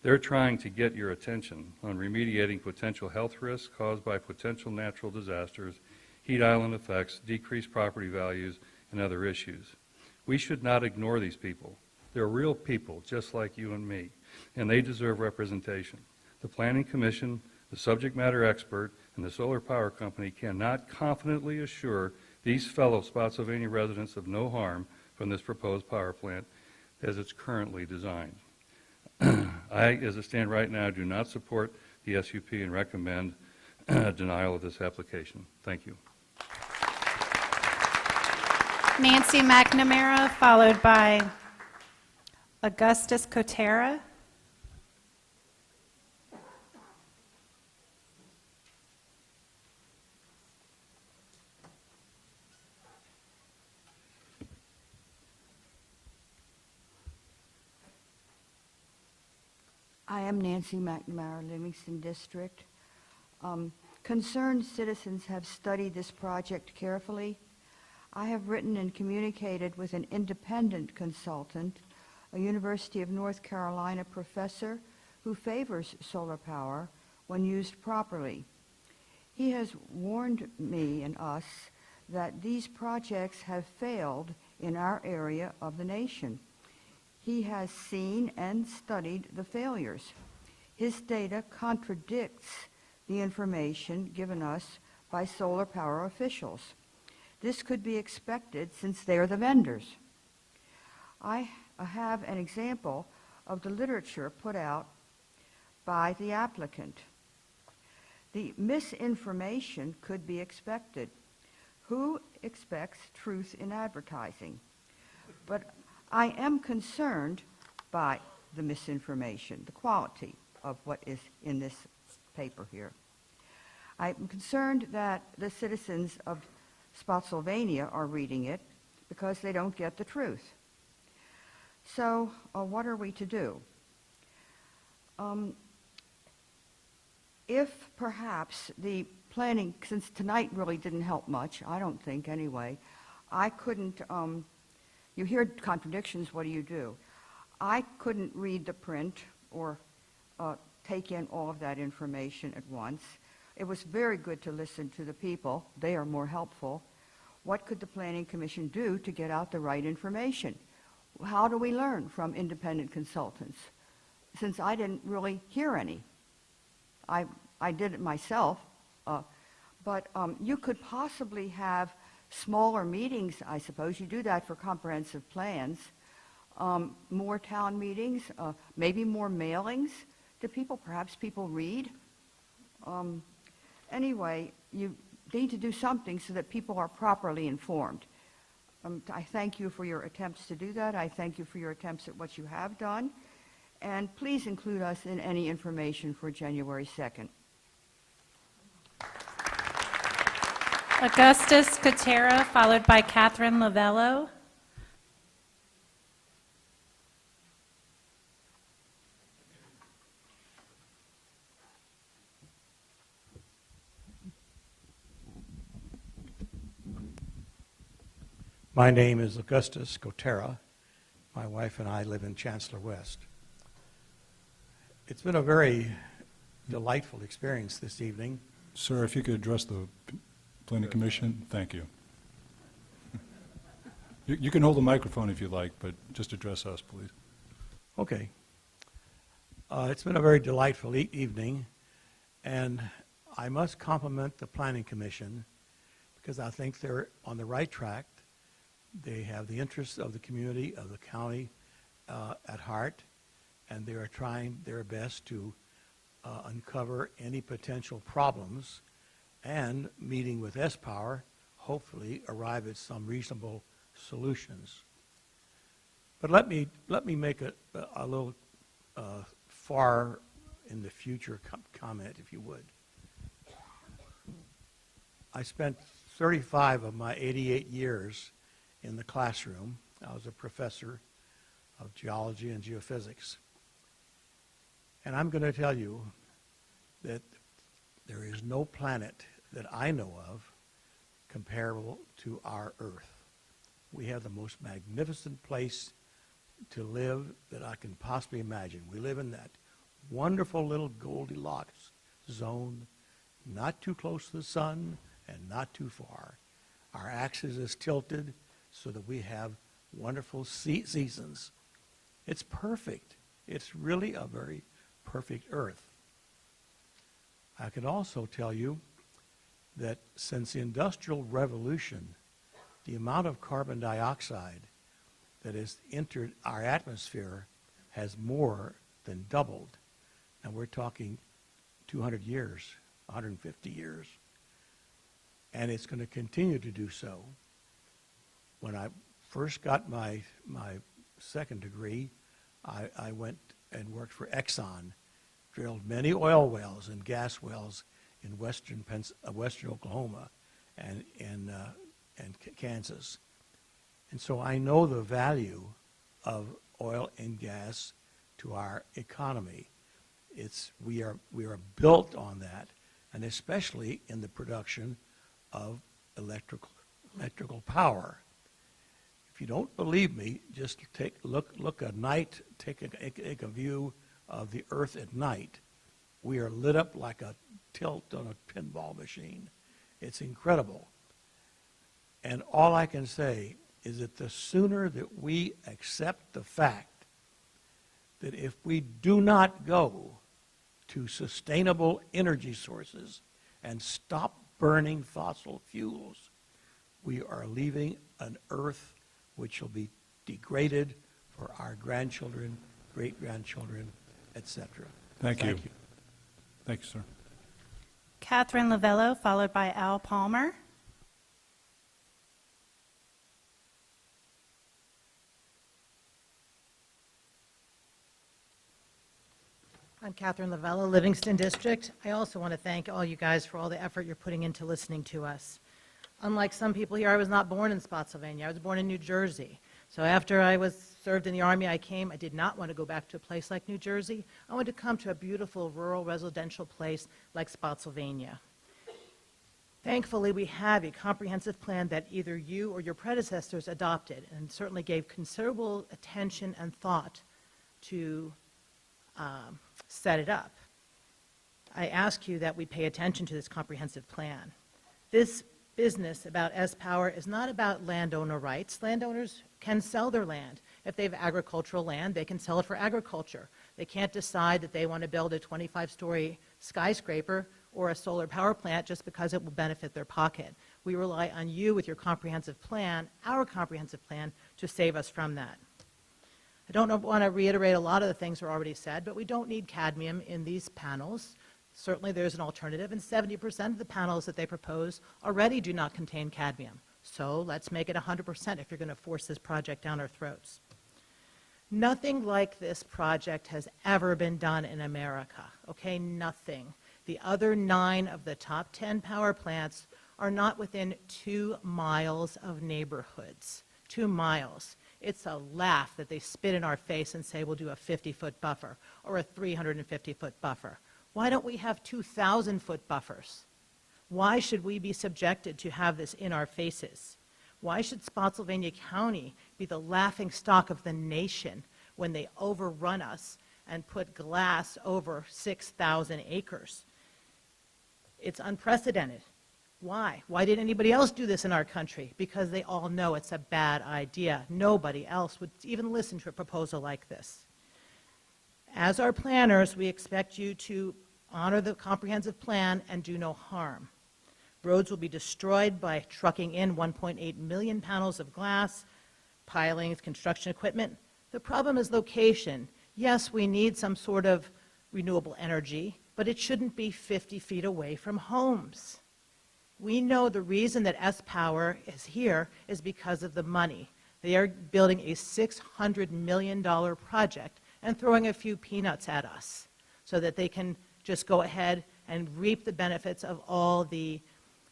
They're trying to get your attention on remediating potential health risks caused by potential natural disasters, heat island effects, decreased property values, and other issues. We should not ignore these people. They're real people just like you and me, and they deserve representation. The Planning Commission, the subject matter expert, and the solar power company cannot confidently assure these fellow Spotsylvania residents of no harm from this proposed power plant as it's currently designed. I, as I stand right now, do not support the SUP and recommend denial of this application. Thank you. Nancy McNamara, followed by Augustus Kotera. I am Nancy McNamara, Livingston District. Concerned citizens have studied this project carefully. I have written and communicated with an independent consultant, a University of North Carolina professor who favors solar power when used properly. He has warned me and us that these projects have failed in our area of the nation. He has seen and studied the failures. His data contradicts the information given us by solar power officials. This could be expected since they are the vendors. I have an example of the literature put out by the applicant. The misinformation could be expected. Who expects truth in advertising? But I am concerned by the misinformation, the quality of what is in this paper here. I'm concerned that the citizens of Spotsylvania are reading it because they don't get the truth. So what are we to do? If perhaps the planning, since tonight really didn't help much, I don't think anyway, I couldn't, you hear contradictions, what do? I couldn't read the print or take in all of that information at once. It was very good to listen to the people. They are more helpful. What could the Planning Commission do to get out the right information? How do we learn from independent consultants? Since I didn't really hear any. I did it myself, but you could possibly have smaller meetings, I suppose. You do that for comprehensive plans. More town meetings, maybe more mailings to people. Perhaps people read. Anyway, you need to do something so that people are properly informed. I thank you for your attempts to do that. I thank you for your attempts at what you have done. And please include us in any information for January 2nd. Augustus Kotera, followed by Catherine Lavello. My name is Augustus Gotera. My wife and I live in Chancellor West. It's been a very delightful experience this evening. Sir, if you could address the Planning Commission, thank you. You can hold the microphone if you like, but just address us, please. Okay. It's been a very delightful evening, and I must compliment the Planning Commission because I think they're on the right track. They have the interests of the community, of the county at heart, and they are trying their best to uncover any potential problems and, meeting with S-Power, hopefully arrive at some reasonable solutions. But let me make a little far in the future comment, if you would. I spent 35 of my 88 years in the classroom. I was a professor of geology and geophysics. And I'm going to tell you that there is no planet that I know of comparable to our Earth. We have the most magnificent place to live that I can possibly imagine. We live in that wonderful little Goldilocks zone, not too close to the sun and not too far. Our axis is tilted so that we have wonderful seasons. It's perfect. It's really a very perfect Earth. I can also tell you that since the Industrial Revolution, the amount of carbon dioxide that has entered our atmosphere has more than doubled. And we're talking 200 years, 150 years. And it's going to continue to do so. When I first got my second degree, I went and worked for Exxon, drilled many oil wells and gas wells in western Oklahoma and Kansas. And so I know the value of oil and gas to our economy. We are built on that, and especially in the production of electrical power. If you don't believe me, just look at night, take a view of the Earth at night. We are lit up like a tilt on a pinball machine. It's incredible. And all I can say is that the sooner that we accept the fact that if we do not go to sustainable energy sources and stop burning fossil fuels, we are leaving an Earth which will be degraded for our grandchildren, great-grandchildren, etc. Thank you. Thank you, sir. Catherine Lavello, followed by Al Palmer. I'm Catherine Lavello, Livingston District. I also want to thank all you guys for all the effort you're putting into listening to us. Unlike some people here, I was not born in Spotsylvania. I was born in New Jersey. So after I was served in the Army, I did not want to go back to a place like New Jersey. I wanted to come to a beautiful rural residential place like Spotsylvania. Thankfully, we have a comprehensive plan that either you or your predecessors adopted and certainly gave considerable attention and thought to set it up. I ask you that we pay attention to this comprehensive plan. This business about S-Power is not about landowner rights. Landowners can sell their land. If they have agricultural land, they can sell it for agriculture. They can't decide that they want to build a 25-story skyscraper or a solar power plant just because it will benefit their pocket. We rely on you with your comprehensive plan, our comprehensive plan, to save us from that. I don't want to reiterate a lot of the things that were already said, but we don't need cadmium in these panels. Certainly there's an alternative, and 70% of the panels that they propose already do not contain cadmium. So let's make it 100% if you're going to force this project down our throats. Nothing like this project has ever been done in America, okay? Nothing. The other 9 of the top 10 power plants are not within 2 miles of neighborhoods. 2 miles. It's a laugh that they spit in our face and say we'll do a 50-foot buffer or a 350-foot buffer. Why don't we have 2,000-foot buffers? Why should we be subjected to have this in our faces? Why should Spotsylvania County be the laughing stock of the nation when they overrun us and put glass over 6,000 acres? It's unprecedented. Why? Why didn't anybody else do this in our country? Because they all know it's a bad idea. Nobody else would even listen to a proposal like this. As our planners, we expect you to honor the comprehensive plan and do no harm. Roads will be destroyed by trucking in 1.8 million panels of glass, pilings, construction equipment. The problem is location. Yes, we need some sort of renewable energy, but it shouldn't be 50 feet away from homes. We know the reason that S-Power is here is because of the money. They are building a $600 million project and throwing a few peanuts at us so that they can just go ahead and reap the benefits of all the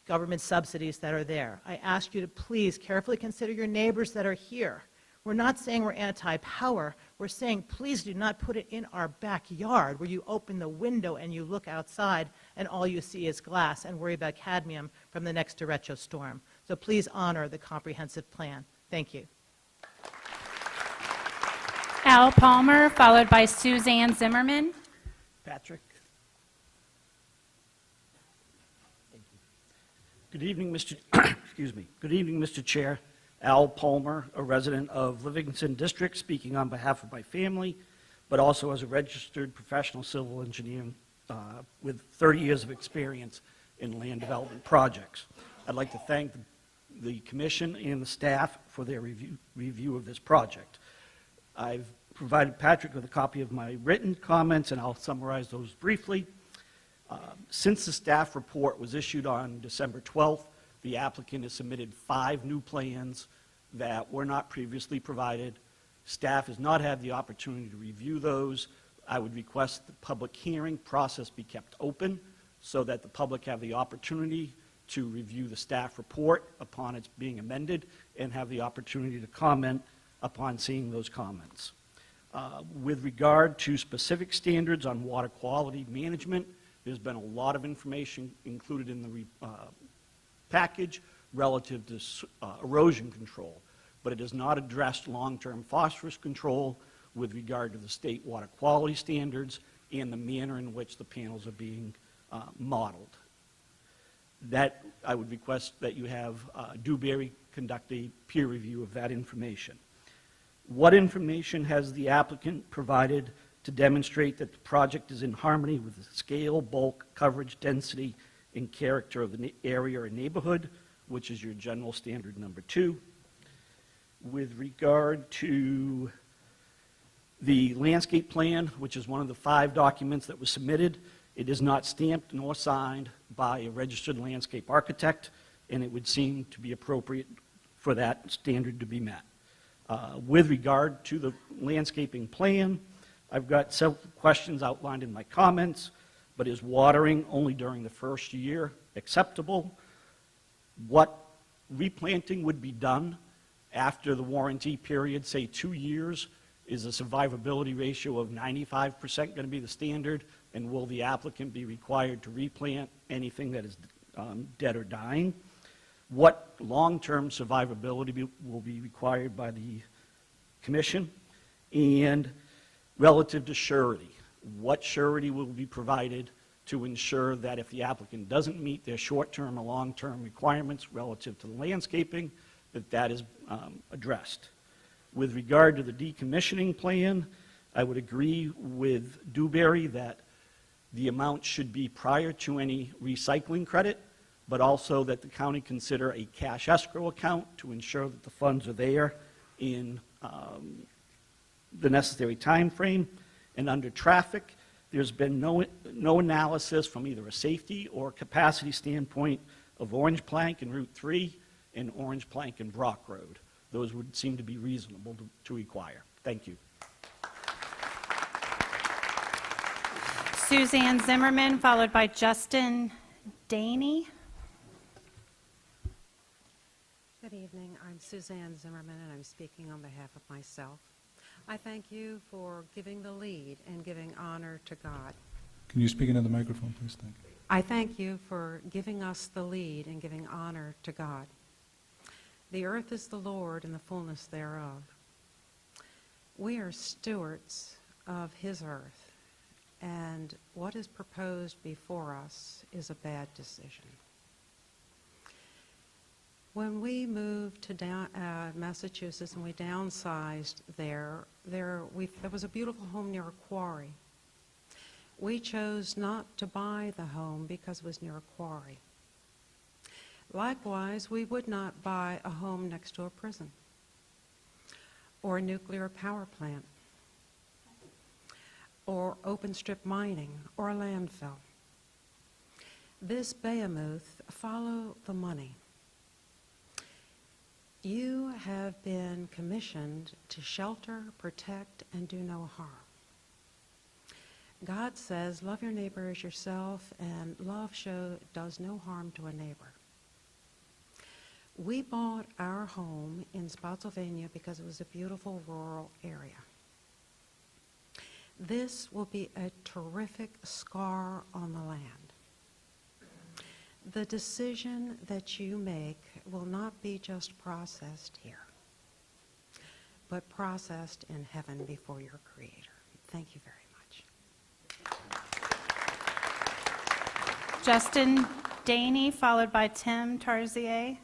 government subsidies that are there. I ask you to please carefully consider your neighbors that are here. We're not saying we're anti-power. We're saying please do not put it in our backyard where you open the window and you look outside and all you see is glass and worry about cadmium from the next derecho storm. So please honor the comprehensive plan. Thank you. Al Palmer, followed by Suzanne Zimmerman. Patrick. Good evening, Mr. Excuse me. Good evening, Mr. Chair. Al Palmer, a resident of Livingston District, speaking on behalf of my family, but also as a registered professional civil engineer with 30 years of experience in land development projects. I'd like to thank the commission and the staff for their review of this project. I've provided Patrick with a copy of my written comments, and I'll summarize those briefly. Since the staff report was issued on December 12th, the applicant has submitted 5 new plans that were not previously provided. Staff has not had the opportunity to review those. I would request the public hearing process be kept open so that the public have the opportunity to review the staff report upon its being amended and have the opportunity to comment upon seeing those comments. With regard to specific standards on water quality management, there's been a lot of information included in the package relative to erosion control, but it has not addressed long-term phosphorus control with regard to the state water quality standards and the manner in which the panels are being modeled. That I would request that you have Dewberry conduct a peer review of that information. What information has the applicant provided to demonstrate that the project is in harmony with the scale, bulk, coverage, density, and character of the area or neighborhood, which is your general standard number 2. With regard to the landscape plan, which is one of the 5 documents that was submitted, it is not stamped nor signed by a registered landscape architect, and it would seem to be appropriate for that standard to be met. With regard to the landscaping plan, I've got several questions outlined in my comments, but is watering only during the first year acceptable? What replanting would be done after the warranty period, say 2 years? Is the survivability ratio of 95% going to be the standard? And will the applicant be required to replant anything that is dead or dying? What long-term survivability will be required by the commission? And relative to surety, what surety will be provided to ensure that if the applicant doesn't meet their short-term or long-term requirements relative to the landscaping, that is addressed? With regard to the decommissioning plan, I would agree with Dewberry that the amount should be prior to any recycling credit, but also that the county consider a cash escrow account to ensure that the funds are there in the necessary time frame. And under traffic, there's been no analysis from either a safety or capacity standpoint of Orange Plank and Route 3 and Orange Plank and Brock Road. Those would seem to be reasonable to require. Thank you. Suzanne Zimmerman, followed by Justin Daney. Good evening. I'm Suzanne Zimmerman, and I'm speaking on behalf of myself. I thank you for giving the lead and giving honor to God. Can you speak into the microphone, please? Thank you. I thank you for giving us the lead and giving honor to God. The earth is the Lord and the fullness thereof. We are stewards of his earth, and what is proposed before us is a bad decision. When we moved to Massachusetts and we downsized there was a beautiful home near a quarry. We chose not to buy the home because it was near a quarry. Likewise, we would not buy a home next to a prison or a nuclear power plant or open strip mining or a landfill. This behemoth, follow the money. You have been commissioned to shelter, protect, and do no harm. God says, love your neighbor as yourself, and love does no harm to a neighbor. We bought our home in Spotsylvania because it was a beautiful rural area. This will be a terrific scar on the land. The decision that you make will not be just processed here, but processed in heaven before your Creator. Thank you very much. Justin Daney, followed by Tim Tarzier.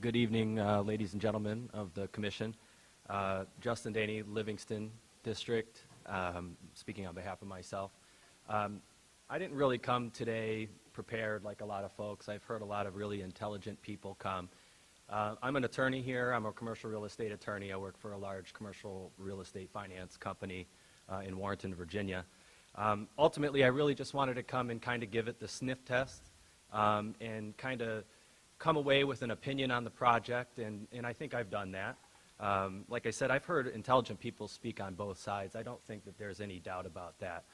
Good evening, ladies and gentlemen of the Commission. Justin Daney, Livingston District, speaking on behalf of myself. I didn't really come today prepared like a lot of folks. I've heard a lot of really intelligent people come. I'm an attorney here. I'm a commercial real estate attorney. I work for a large commercial real estate finance company in Warrenton, Virginia. Ultimately, I really just wanted to come and kind of give it the sniff test and kind of come away with an opinion on the project, and I think I've done that. Like I said, I've heard intelligent people speak on both sides. I don't think that there's any doubt about that.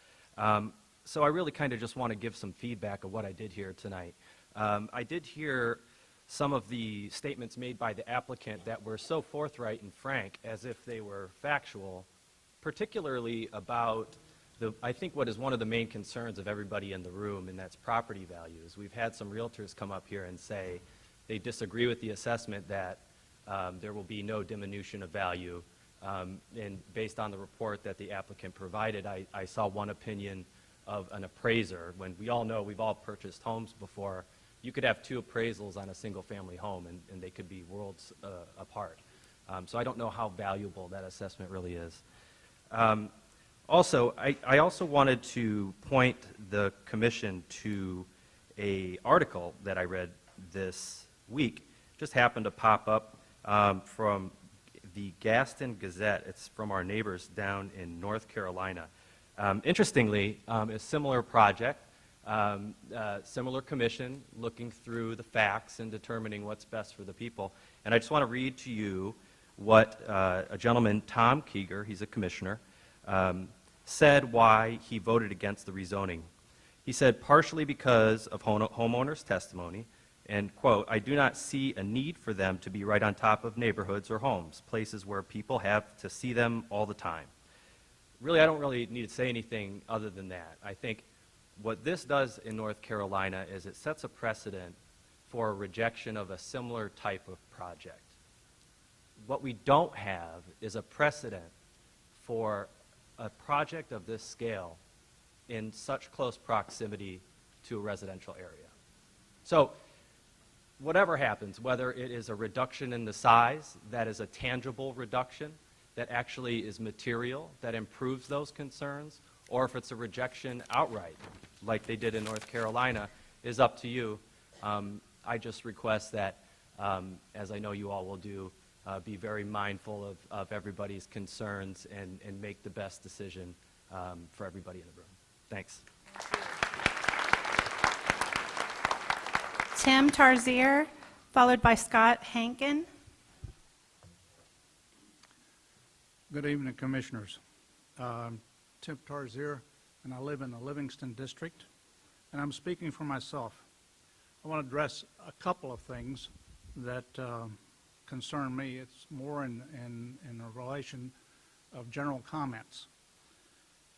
So I really kind of just want to give some feedback of what I did here tonight. I did hear some of the statements made by the applicant that were so forthright and frank as if they were factual, particularly about I think what is one of the main concerns of everybody in the room, and that's property values. We've had some realtors come up here and say they disagree with the assessment that there will be no diminution of value. And based on the report that the applicant provided, I saw one opinion of an appraiser. When we all know, we've all purchased homes before, you could have two appraisals on a single family home and they could be worlds apart. So I don't know how valuable that assessment really is. Also, I also wanted to point the Commission to an article that I read this week. Just happened to pop up from the Gaston Gazette. It's from our neighbors down in North Carolina. Interestingly, a similar project, similar commission, looking through the facts and determining what's best for the people. And I just want to read to you what a gentleman, Tom Keeger, he's a commissioner, said why he voted against the rezoning. He said, partially because of homeowners' testimony, and, quote, I do not see a need for them to be right on top of neighborhoods or homes, places where people have to see them all the time. Really, I don't really need to say anything other than that. I think what this does in North Carolina is it sets a precedent for a rejection of a similar type of project. What we don't have is a precedent for a project of this scale in such close proximity to a residential area. So whatever happens, whether it is a reduction in the size that is a tangible reduction that actually is material, that improves those concerns, or if it's a rejection outright, like they did in North Carolina, is up to you. I just request that, as I know you all will do, be very mindful of everybody's concerns and make the best decision for everybody in the room. Thanks. Tim Tarzier, followed by Scott Hankin. Good evening, Commissioners. Tim Tarzier, and I live in the Livingston District, and I'm speaking for myself. I want to address a couple of things that concern me. It's more in a relation of general comments.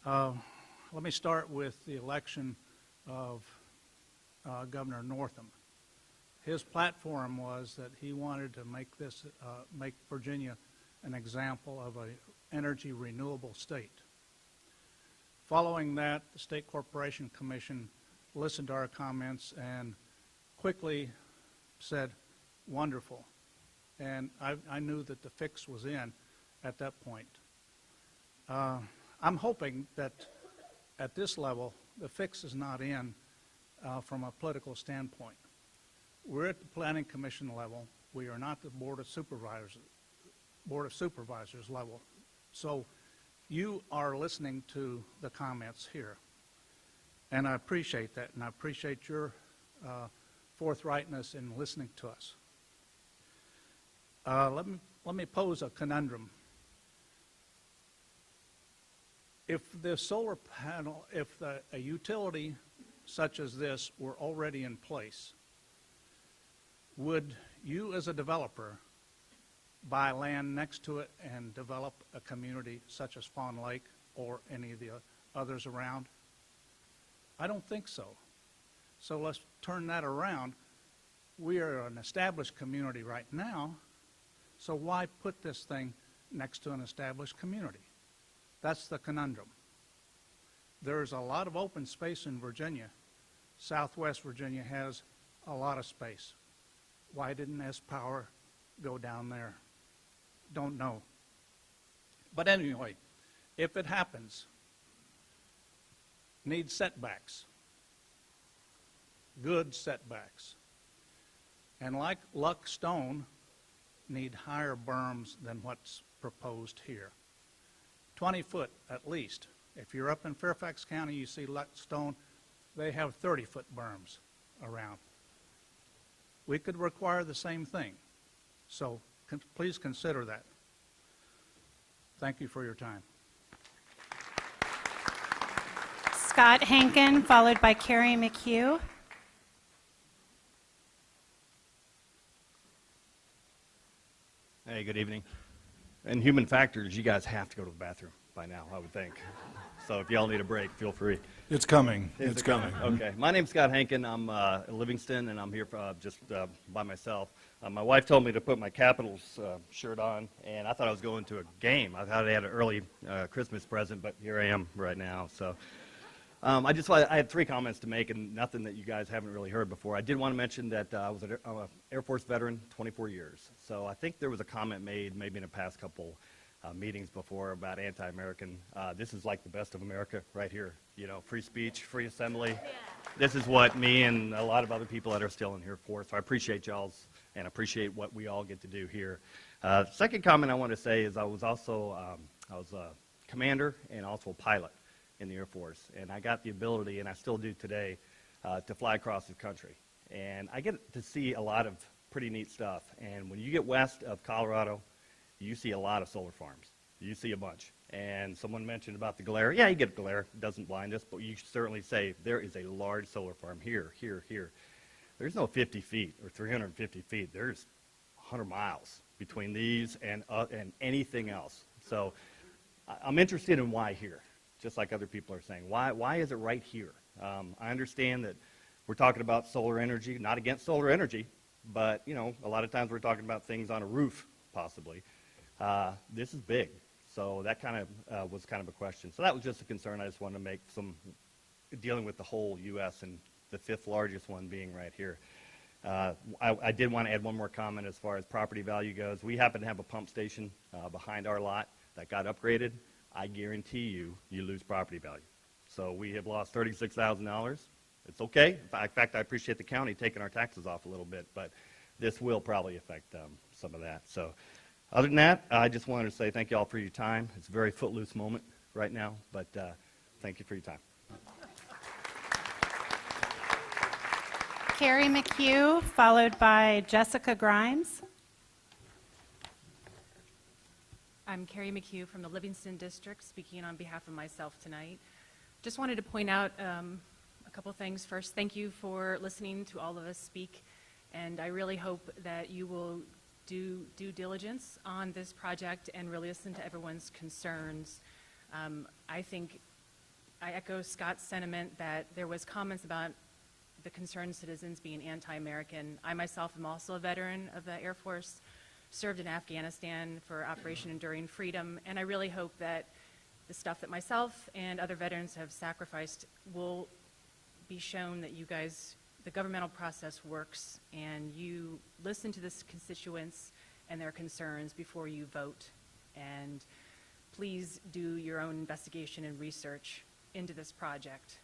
Let me start with the election of Governor Northam. His platform was that he wanted to make Virginia an example of an energy renewable state. Following that, the State Corporation Commission listened to our comments and quickly said, wonderful. And I knew that the fix was in at that point. I'm hoping that at this level, the fix is not in from a political standpoint. We're at the Planning Commission level. We are not the Board of Supervisors level. So you are listening to the comments here. And I appreciate that, and I appreciate your forthrightness in listening to us. Let me pose a conundrum. If the solar panel, if a utility such as this were already in place, would you as a developer buy land next to it and develop a community such as Fawn Lake or any of the others around? I don't think so. So let's turn that around. We are an established community right now, so why put this thing next to an established community? That's the conundrum. There's a lot of open space in Virginia. Southwest Virginia has a lot of space. Why didn't S-Power go down there? Don't know. But anyway, if it happens, needs setbacks, good setbacks. And like Luck Stone, need higher berms than what's proposed here. 20 foot at least. If you're up in Fairfax County, you see Luck Stone, they have 30-foot berms around. We could require the same thing. So please consider that. Thank you for your time. Scott Hankin, followed by Carrie McHugh. Hey, good evening. In human factors, you guys have to go to the bathroom by now, I would think. So if y'all need a break, feel free. It's coming. Is It's it coming. Okay. My name's Scott Hankin. I'm in Livingston, and I'm here just by myself. My wife told me to put my Capitals shirt on, and I thought I was going to a game. I thought I had an early Christmas present, but here I am right now. So I had 3 comments to make, and nothing that you guys haven't really heard before. I did want to mention that I'm an Air Force veteran, 24 years. So I think there was a comment made maybe in the past couple meetings before about anti-American. This is like the best of America right here. You know, free speech, free assembly. Yeah. This is what me and a lot of other people that are still in here for. So I appreciate y'all's and appreciate what we all get to do here. Second comment I want to say is I was a commander and also a pilot in the Air Force, and I got the ability, and I still do today, to fly across the country. And I get to see a lot of pretty neat stuff. And when you get west of Colorado, you see a lot of solar farms. You see a bunch. And someone mentioned about the glare. Yeah, you get glare. It doesn't blind us, but you certainly say there is a large solar farm here, here, here. There's no 50 feet or 350 feet. There's 100 miles between these and anything else. So I'm interested in why here, just like other people are saying. Why is it right here? I understand that we're talking about solar energy, not against solar energy, but, you know, a lot of times we're talking about things on a roof, possibly. This is big, so that kind of was kind of a question. So that was just a concern. I just wanted to make some dealing with the whole U.S. and the 5th largest one being right here. I did want to add one more comment as far as property value goes. We happen to have a pump station behind our lot that got upgraded. I guarantee you lose property value. So we have lost $36,000. It's okay. In fact, I appreciate the county taking our taxes off a little bit, but this will probably affect some of that. So. Other than that, I just wanted to say thank you all for your time. It's a very footloose moment right now, but thank you for your time. Carrie McHugh, followed by Jessica Grimes. I'm Carrie McHugh from the Livingston District, speaking on behalf of myself tonight. Just wanted to point out a couple things. First, thank you for listening to all of us speak, and I really hope that you will do due diligence on this project and really listen to everyone's concerns. I think I echo Scott's sentiment that there was comments about the concerned citizens being anti-American. I myself am also a veteran of the Air Force, served in Afghanistan for Operation Enduring Freedom, and I really hope that the stuff that myself and other veterans have sacrificed will be shown that you guys, the governmental process works, and you listen to the constituents and their concerns before you vote. And please do your own investigation and research into this project.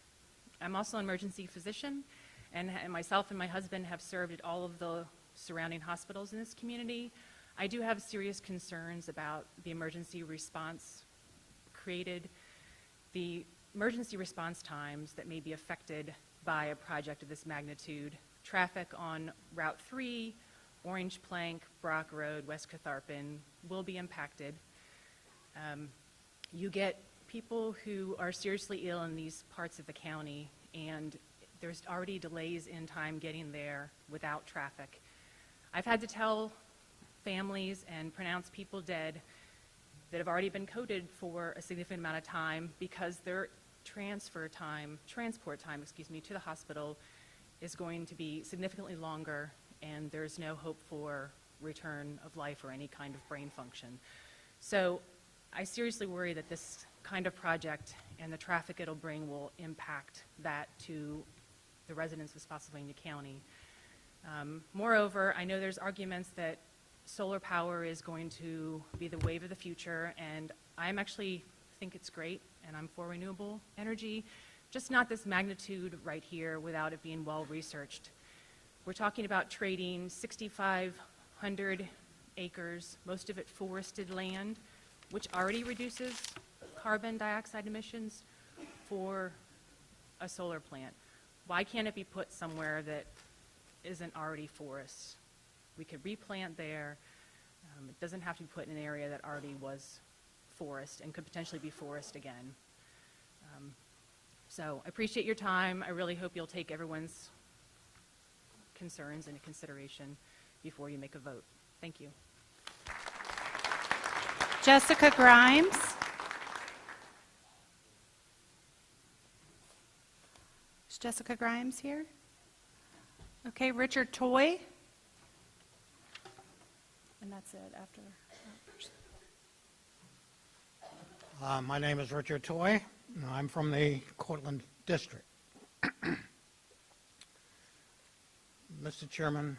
I'm also an emergency physician, and myself and my husband have served at all of the surrounding hospitals in this community. I do have serious concerns about the emergency response created, the emergency response times that may be affected by a project of this magnitude. Traffic on Route 3, Orange Plank, Brock Road, West Catharpin will be impacted. You get people who are seriously ill in these parts of the county, and there's already delays in time getting there without traffic. I've had to tell families and pronounce people dead that have already been coded for a significant amount of time because their transport time, to the hospital is going to be significantly longer, and there's no hope for return of life or any kind of brain function. So I seriously worry that this kind of project and the traffic it'll bring will impact that to the residents of Spotsylvania County. Moreover, I know there's arguments that solar power is going to be the wave of the future, and I'm actually think it's great, and I'm for renewable energy, just not this magnitude right here without it being well researched. We're talking about trading 6,500 acres, most of it forested land, which already reduces carbon dioxide emissions, for a solar plant. Why can't it be put somewhere that isn't already forest? We could replant there. It doesn't have to be put in an area that already was forest and could potentially be forest again. So I appreciate your time. I really hope you'll take everyone's concerns into consideration before you make a vote. Thank you. Jessica Grimes. Is Jessica Grimes here? Okay, Richard Toy. And that's it after. My name is Richard Toy. I'm from the Cortland District. Mr. Chairman,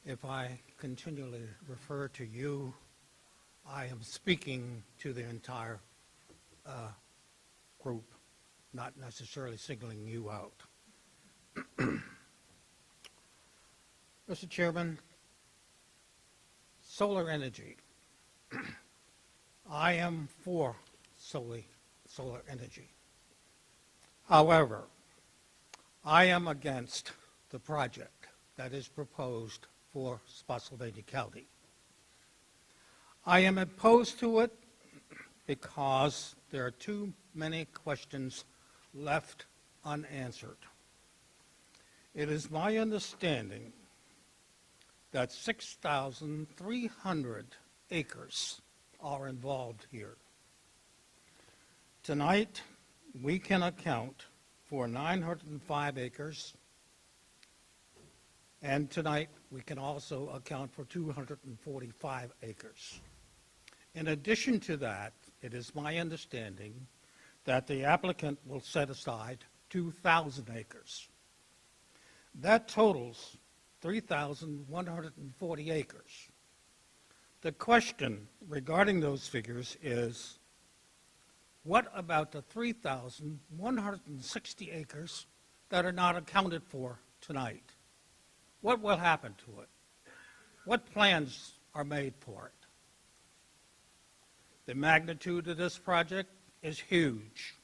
if I continually refer to you, I am speaking to the entire group, not necessarily singling you out. Mr. Chairman, solar energy. I am for solar energy. However, I am against the project that is proposed for Spotsylvania County. I am opposed to it because there are too many questions left unanswered. It is my understanding that 6,300 acres are involved here. Tonight, we can account for 905 acres, and tonight we can also account for 245 acres. In addition to that, it is my understanding that the applicant will set aside 2,000 acres. That totals 3,140 acres. The question regarding those figures is, what about the 3,160 acres that are not accounted for tonight? What will happen to it? What plans are made for it? The magnitude of this project is huge.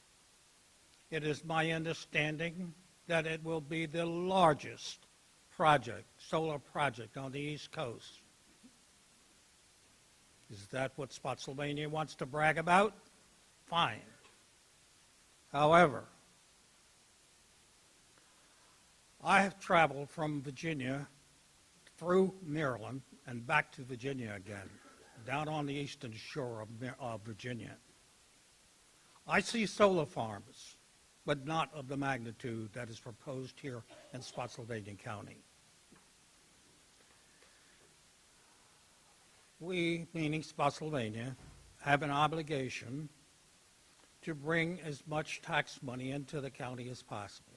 It is my understanding that it will be the largest project, solar project on the East Coast. Is that what Spotsylvania wants to brag about? Fine. However, I have traveled from Virginia through Maryland and back to Virginia again, down on the eastern shore of Virginia. I see solar farms but not of the magnitude that is proposed here in Spotsylvania County. We, meaning Spotsylvania, have an obligation to bring as much tax money into the county as possible.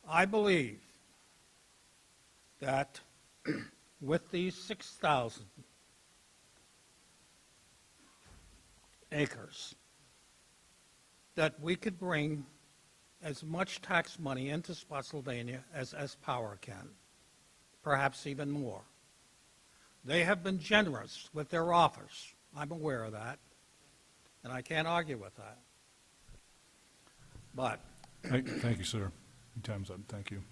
I believe that with these 6,000 acres, that we could bring as much tax money into Spotsylvania as S-Power can, perhaps even more. They have been generous with their offers. I'm aware of that, and I can't argue with that. But Thank you, sir. Your time's up. Thank you.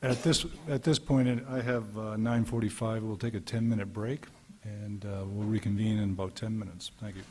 At this point, I have 9:45. We'll take a 10-minute break, and we'll reconvene in about 10 minutes. Thank you.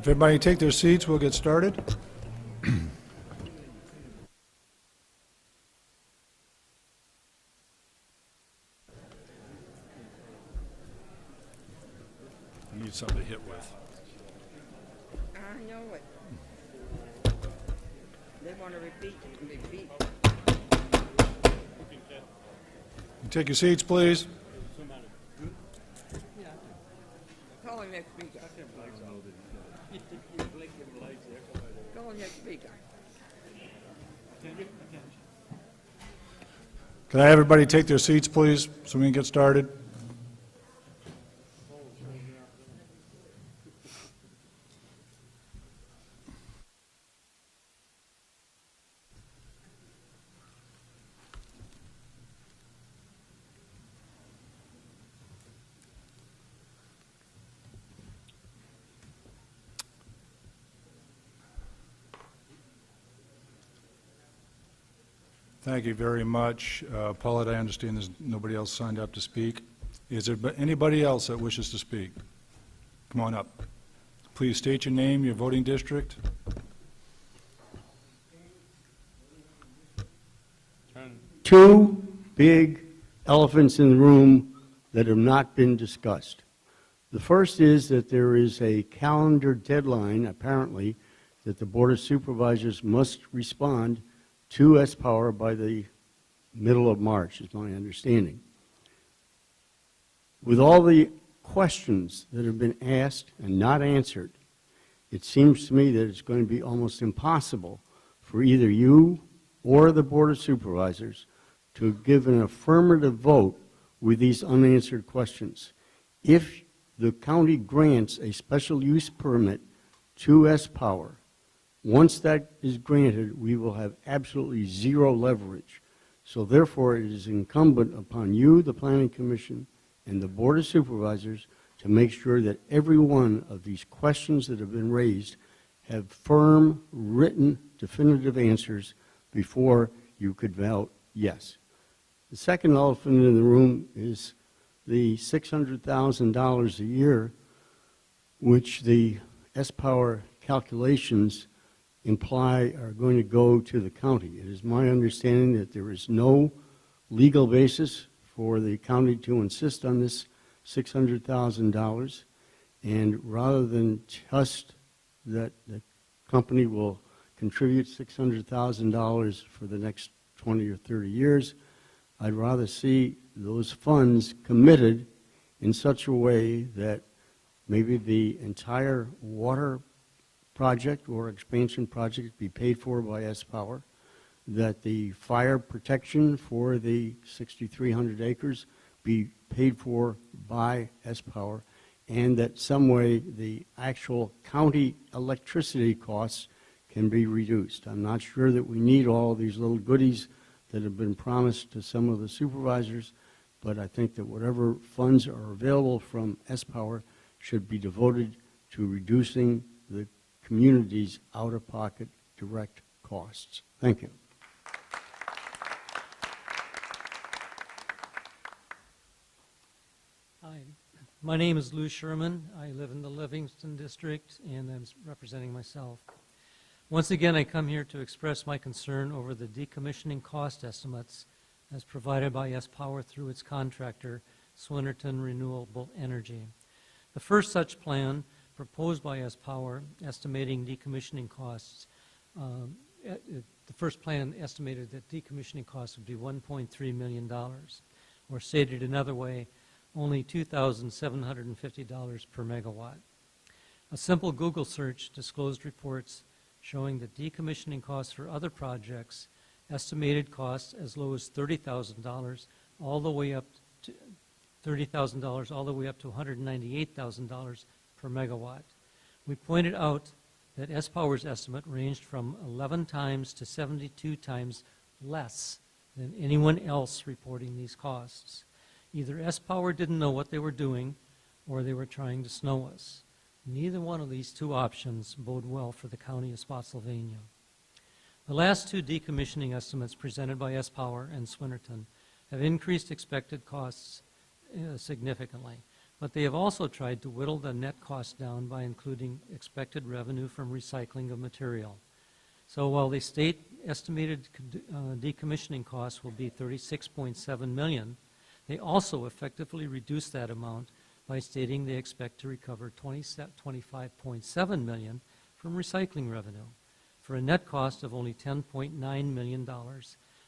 If everybody take their seats, we'll get started. I need something to hit with. I know it. They want to repeat. Take your seats, please. Call him next speaker. Call him next speaker. Can I have everybody take their seats, please, so we can get started? Thank you very much. Paulette, I understand there's nobody else signed up to speak. Is there anybody else that wishes to speak? Come on up. Please state your name, your voting district. Two big elephants in the room that have not been discussed. The first is that there is a calendar deadline, apparently, that the Board of Supervisors must respond to S-Power by the middle of March, is my understanding. With all the questions that have been asked and not answered, it seems to me that it's going to be almost impossible for either you or the Board of Supervisors to give an affirmative vote with these unanswered questions. If the county grants a special use permit to S-Power, once that is granted, we will have absolutely zero leverage. So therefore, it is incumbent upon you, the Planning Commission, and the Board of Supervisors to make sure that every one of these questions that have been raised have firm, written, definitive answers before you could vote yes. The second elephant in the room is the $600,000 a year, which the S-Power calculations imply are going to go to the county. It is my understanding that there is no legal basis for the county to insist on this $600,000, and rather than just that the company will contribute $600,000 for the next 20 or 30 years, I'd rather see those funds committed in such a way that maybe the entire water project or expansion project be paid for by S-Power, that the fire protection for the 6,300 acres be paid for by S-Power, and that some way the actual county electricity costs can be reduced. I'm not sure that we need all these little goodies that have been promised to some of the supervisors, but I think that whatever funds are available from S-Power should be devoted to reducing the community's out-of-pocket direct costs. Thank you. Hi, my name is Lou Sherman. I live in the Livingston District, and I'm representing myself. Once again, I come here to express my concern over the decommissioning cost estimates as provided by S-Power through its contractor, Swinnerton Renewable Energy. The first such plan proposed by S-Power estimating decommissioning costs, the first plan estimated that decommissioning costs would be $1.3 million, or stated another way, only $2,750 per megawatt. A simple Google search disclosed reports showing that decommissioning costs for other projects estimated costs as low as $30,000 all the way up to $30,000 all the way up to $198,000 per megawatt. We pointed out that S-Power's estimate ranged from 11 times to 72 times less than anyone else reporting these costs. Either S-Power didn't know what they were doing, or they were trying to snow us. Neither one of these two options bode well for the county of Spotsylvania. The last two decommissioning estimates presented by S-Power and Swinnerton have increased expected costs significantly. but they have also tried to whittle the net cost down by including expected revenue from recycling of material. So while they state estimated decommissioning costs will be $36.7 million, they also effectively reduce that amount by stating they expect to recover $25.7 million from recycling revenue, for a net cost of only $10.9 million,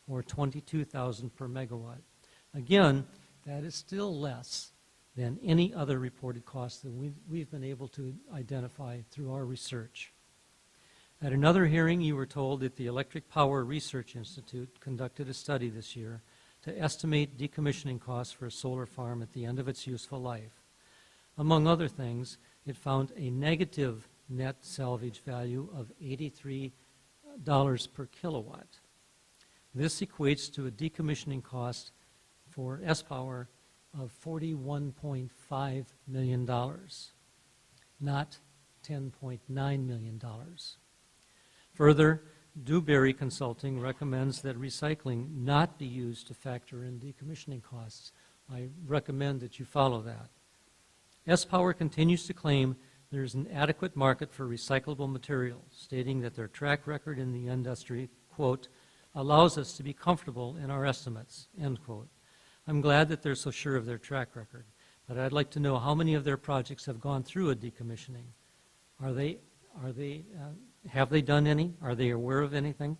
or $22,000 per megawatt. Again, that is still less than any other reported cost that we've been able to identify through our research. At another hearing, you were told that the Electric Power Research Institute conducted a study this year to estimate decommissioning costs for a solar farm at the end of its useful life. Among other things, it found a negative net salvage value of $83 per kilowatt. This equates to a decommissioning cost for S-Power of $41.5 million, not $10.9 million. Further, Dewberry Consulting recommends that recycling not be used to factor in decommissioning costs. I recommend that you follow that. S-Power continues to claim there is an adequate market for recyclable material, stating that their track record in the industry, quote, allows us to be comfortable in our estimates, end quote. I'm glad that they're so sure of their track record, but I'd like to know how many of their projects have gone through a decommissioning. Have they done any? Are they aware of anything?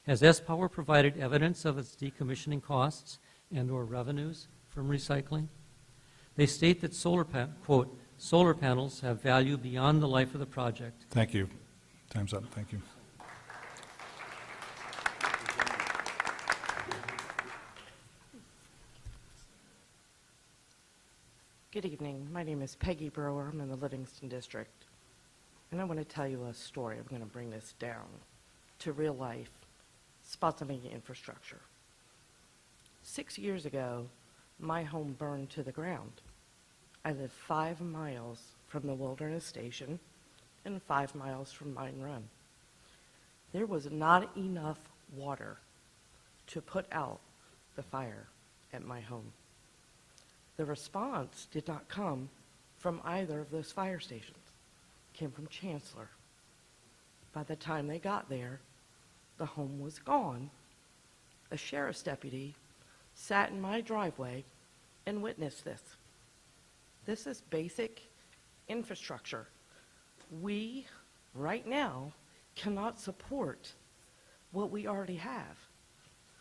Has S-Power provided evidence of its decommissioning costs and or revenues from recycling? They state that quote, solar panels have value beyond the life of the project. Thank you. Time's up. Thank you. Good evening. My name is Peggy Brewer. I'm in the Livingston District. And I want to tell you a story. I'm going to bring this down to real life Spotsylvania infrastructure. 6 years ago, my home burned to the ground. I live 5 miles from the Wilderness Station and 5 miles from Mine Run. There was not enough water to put out the fire at my home. The response did not come from either of those fire stations. It came from Chancellor. By the time they got there, the home was gone. A sheriff's deputy sat in my driveway and witnessed this. This is basic infrastructure. We, right now, cannot support what we already have.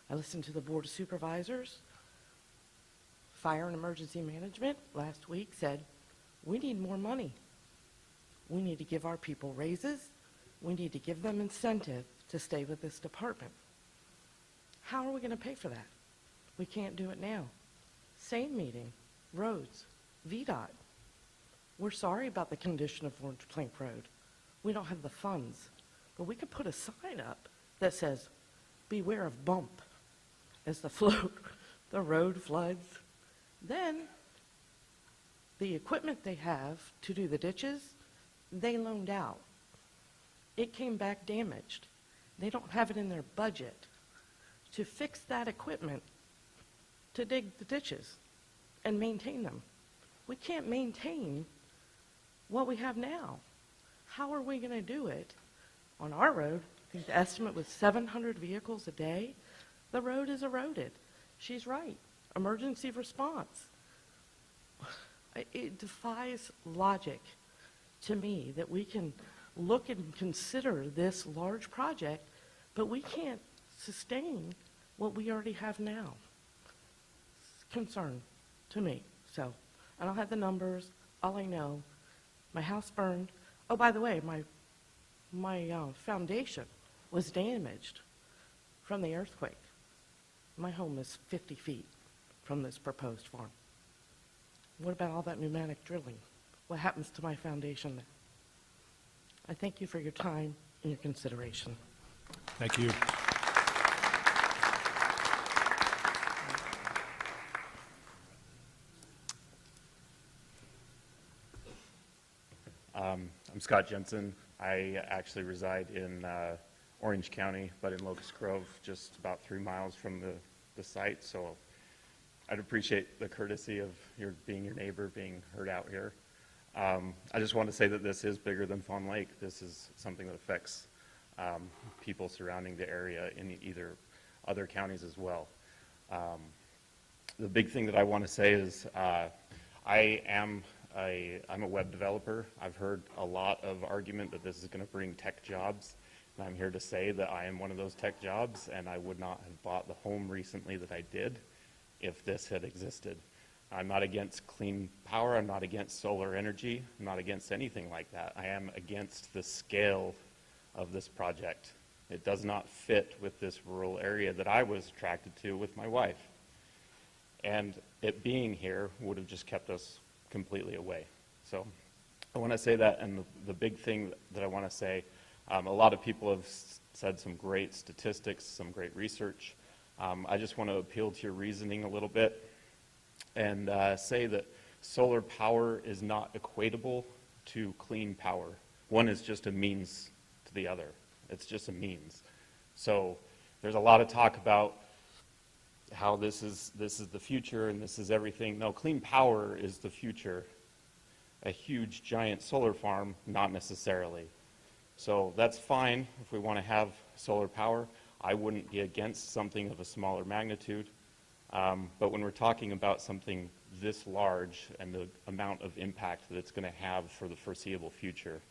I listened to the Board of Supervisors. Fire and Emergency Management last week said, we need more money. We need to give our people raises. We need to give them incentive to stay with this department. How are we going to pay for that? We can't do it now. Same meeting, roads, VDOT. We're sorry about the condition of Orange Plank Road. We don't have the funds, but we could put a sign up that says, beware of bump as the road floods. Then, the equipment they have to do the ditches, they loaned out. It came back damaged. They don't have it in their budget to fix that equipment to dig the ditches and maintain them. We can't maintain what we have now. How are we going to do it? On our road, I think the estimate was 700 vehicles a day. The road is eroded. She's right. Emergency response. It defies logic to me that we can look and consider this large project, but we can't sustain what we already have now. It's a concern to me. So I don't have the numbers. All I know, my house burned. Oh, by the way, my foundation was damaged from the earthquake. My home is 50 feet from this proposed farm. What about all that pneumatic drilling? What happens to my foundation then? I thank you for your time and your consideration. Thank you. I'm Scott Jensen. I actually reside in Orange County, but in Locust Grove, just about 3 miles from the site. So I'd appreciate the courtesy of being your neighbor, being heard out here. I just want to say that this is bigger than Fawn Lake. This is something that affects people surrounding the area in either other counties as well. The big thing that I want to say is I'm a web developer. I've heard a lot of argument that this is going to bring tech jobs. And I'm here to say that I am one of those tech jobs, and I would not have bought the home recently that I did if this had existed. I'm not against clean power. I'm not against solar energy. I'm not against anything like that. I am against the scale of this project. It does not fit with this rural area that I was attracted to with my wife. And it being here would have just kept us completely away. So I want to say that, and the big thing that I want to say, a lot of people have said some great statistics, some great research. I just want to appeal to your reasoning a little bit and say that solar power is not equatable to clean power. One is just a means to the other. It's just a means. So there's a lot of talk about how this is the future and this is everything. No, clean power is the future. A huge giant solar farm, not necessarily. So that's fine if we want to have solar power. I wouldn't be against something of a smaller magnitude. But when we're talking about something this large and the amount of impact that it's going to have for the foreseeable future,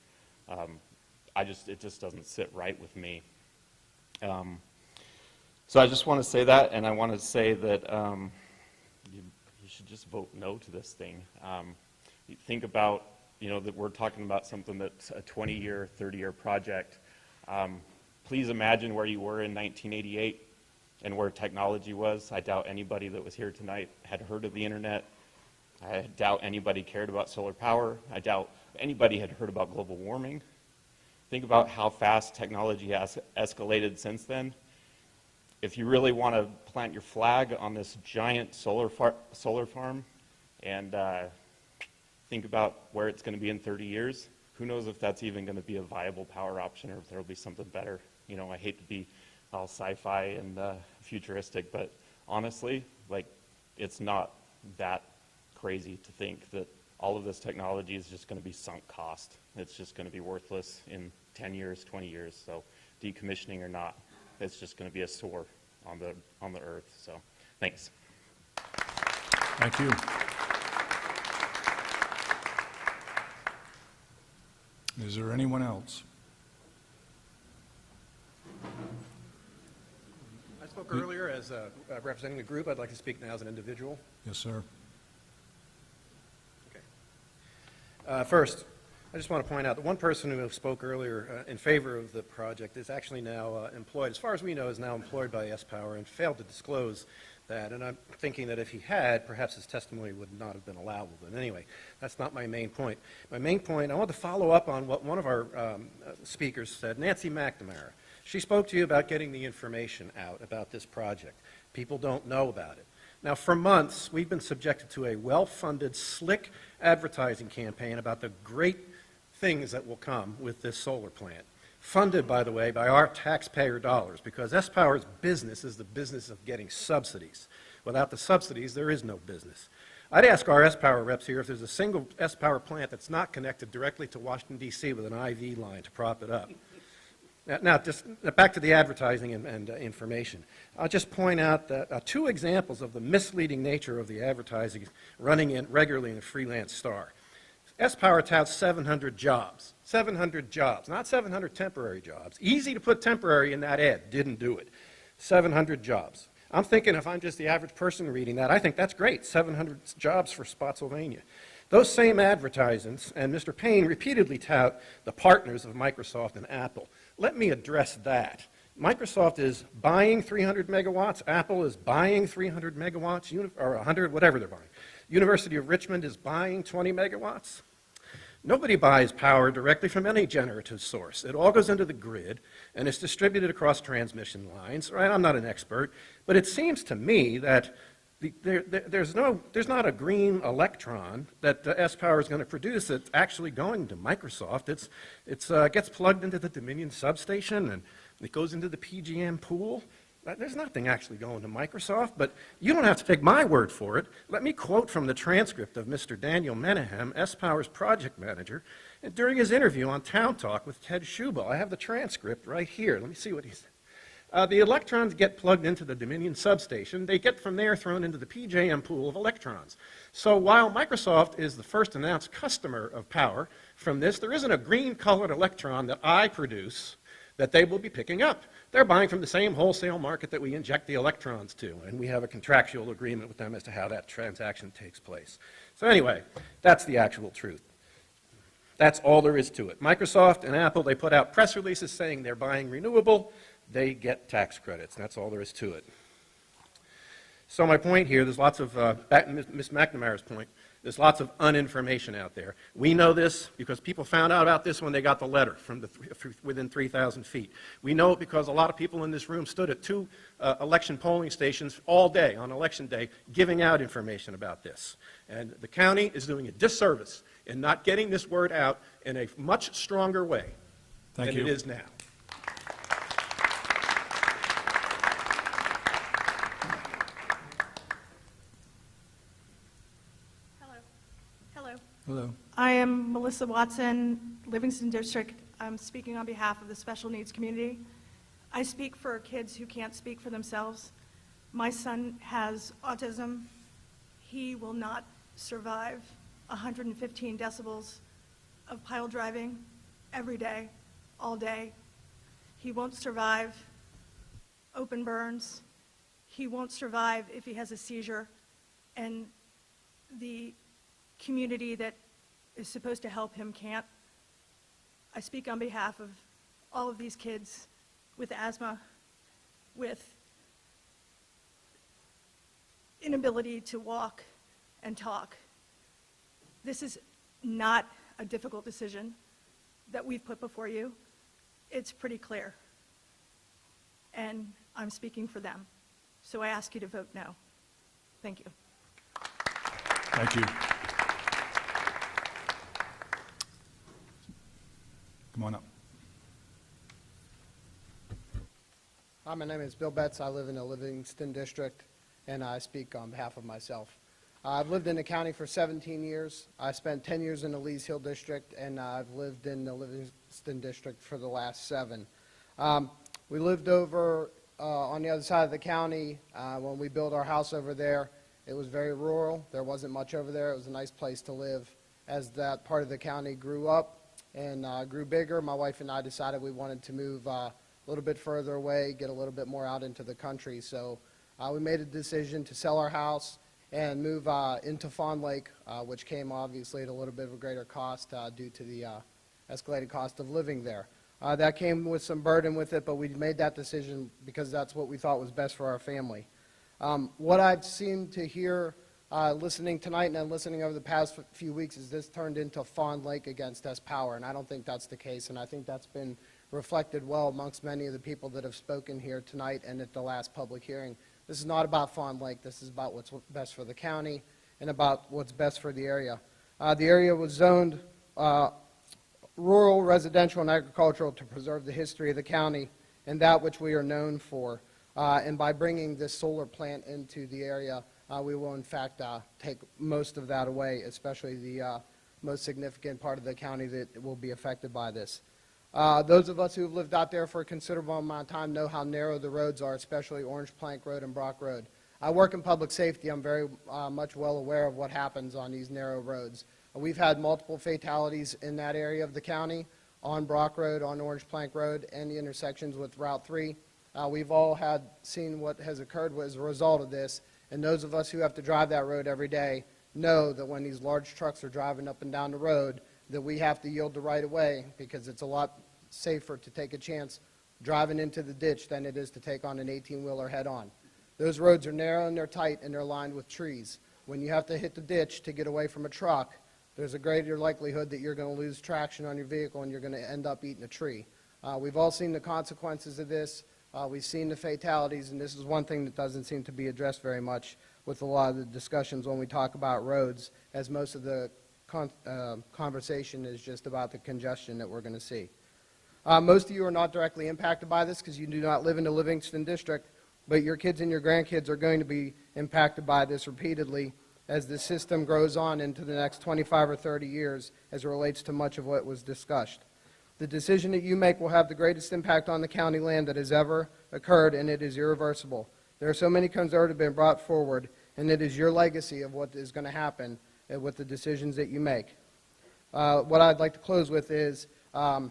it just doesn't sit right with me. So I just want to say that, and I want to say that you should just vote no to this thing. You think about, that we're talking about something that's a 20-year, 30-year project. Please imagine where you were in 1988 and where technology was. I doubt anybody that was here tonight had heard of the internet. I doubt anybody cared about solar power. I doubt anybody had heard about global warming. Think about how fast technology has escalated since then. If you really want to plant your flag on this giant solar farm and think about where it's going to be in 30 years, who knows if that's even going to be a viable power option or if there will be something better. I hate to be all sci-fi and futuristic, but honestly, it's not that crazy to think that all of this technology is just going to be sunk cost. It's just going to be worthless in 10 years, 20 years. So decommissioning or not, it's just going to be a sore on the earth. So thanks. Thank you. Is there anyone else? I spoke earlier as representing the group. I'd like to speak now as an individual. Yes, sir. First, I just want to point out that one person who spoke earlier in favor of the project is actually now employed, as far as we know, is now employed by S-Power and failed to disclose that. And I'm thinking that if he had, perhaps his testimony would not have been allowable. But anyway, that's not my main point. My main point, I want to follow up on what one of our speakers said, Nancy McNamara. She spoke to you about getting the information out about this project. People don't know about it. Now, for months, we've been subjected to a well-funded, slick advertising campaign about the great things that will come with this solar plant, funded, by the way, by our taxpayer dollars, because S-Power's business is the business of getting subsidies. Without the subsidies, there is no business. I'd ask our S-Power reps here if there's a single S-Power plant that's not connected directly to Washington, D.C. with an IV line to prop it up. Now, just back to the advertising and information. I'll just point out that, two examples of the misleading nature of the advertising running in regularly in the Freelance Star. S-Power touts 700 jobs. 700 jobs, not 700 temporary jobs. Easy to put temporary in that ad, didn't do it. 700 jobs. I'm thinking if I'm just the average person reading that, I think that's great, 700 jobs for Spotsylvania. Those same advertisements, and Mr. Payne repeatedly tout the partners of Microsoft and Apple. Let me address that. Microsoft is buying 300 megawatts. Apple is buying 300 megawatts, or 100, whatever they're buying. University of Richmond is buying 20 megawatts. Nobody buys power directly from any generative source. It all goes into the grid, and it's distributed across transmission lines. Right? I'm not an expert, but it seems to me that there's not a green electron that S-Power is going to produce that's actually going to Microsoft. It gets plugged into the Dominion substation, and it goes into the PGM pool. There's nothing actually going to Microsoft, but you don't have to take my word for it. Let me quote from the transcript of Mr. Daniel Menahem, S-Power's project manager, and during his interview on Town Talk with Ted Schubel. I have the transcript right here. Let me see what he said. The electrons get plugged into the Dominion substation. They get from there thrown into the PJM pool of electrons. So while Microsoft is the first announced customer of power from this, there isn't a green-colored electron that I produce that they will be picking up. They're buying from the same wholesale market that we inject the electrons to, and we have a contractual agreement with them as to how that transaction takes place. So anyway, that's the actual truth. That's all there is to it. Microsoft and Apple, they put out press releases saying they're buying renewable. They get tax credits. That's all there is to it. So my point here, there's lots of, back to Ms. McNamara's point, there's lots of uninformation out there. We know this because people found out about this when they got the letter from within 3,000 feet. We know it because a lot of people in this room stood at 2 election polling stations all day on election day giving out information about this. And the county is doing a disservice in not getting this word out in a much stronger way than it is now. Hello. I am Melissa Watson, Livingston District. I'm speaking on behalf of the special needs community. I speak for kids who can't speak for themselves. My son has autism. He will not survive 115 decibels of pile driving every day, all day. He won't survive open burns. He won't survive if he has a seizure. And the community that is supposed to help him can't. I speak on behalf of all of these kids with asthma, with inability to walk and talk. This is not a difficult decision that we've put before you. It's pretty clear. And I'm speaking for them. So I ask you to vote no. Thank you. Thank you. Come on up. Hi, my name is Bill Betts. I live in the Livingston District, and I speak on behalf of myself. I've lived in the county for 17 years. I spent 10 years in the Lees Hill District, and I've lived in the Livingston District for the last 7. We lived over on the other side of the county when we built our house over there. It was very rural. There wasn't much over there. It was a nice place to live. As that part of the county grew up and grew bigger, my wife and I decided we wanted to move a little bit further away, get a little bit more out into the country. So we made a decision to sell our house and move into Fawn Lake, which came obviously at a little bit of a greater cost due to the escalated cost of living there. That came with some burden with it, but we made that decision because that's what we thought was best for our family. What I've seen to hear listening tonight and then listening over the past few weeks is this turned into Fawn Lake against S-Power, and I don't think that's the case, and I think that's been reflected well amongst many of the people that have spoken here tonight and at the last public hearing. This is not about Fawn Lake. This is about what's best for the county and about what's best for the area. The area was zoned rural, residential, and agricultural to preserve the history of the county and that which we are known for. And by bringing this solar plant into the area, we will in fact take most of that away, especially the most significant part of the county that will be affected by this. Those of us who have lived out there for a considerable amount of time know how narrow the roads are, especially Orange Plank Road and Brock Road. I work in public safety. I'm very much well aware of what happens on these narrow roads. We've had multiple fatalities in that area of the county, on Brock Road, on Orange Plank Road, and the intersections with Route 3. We've all seen what has occurred as a result of this, and those of us who have to drive that road every day know that when these large trucks are driving up and down the road, that we have to yield the right of way because it's a lot safer to take a chance driving into the ditch than it is to take on an 18-wheeler head-on. Those roads are narrow and they're tight and they're lined with trees. When you have to hit the ditch to get away from a truck, there's a greater likelihood that you're going to lose traction on your vehicle and you're going to end up eating a tree. We've all seen the consequences of this. We've seen the fatalities, and this is one thing that doesn't seem to be addressed very much with a lot of the discussions when we talk about roads, as most of the conversation is just about the congestion that we're going to see. Most of you are not directly impacted by this because you do not live in the Livingston District but your kids and your grandkids are going to be impacted by this repeatedly as the system grows on into the next 25 or 30 years as it relates to much of what was discussed. The decision that you make will have the greatest impact on the county land that has ever occurred, and it is irreversible. There are so many concerns that have been brought forward, and it is your legacy of what is going to happen with the decisions that you make. What I'd like to close with is, I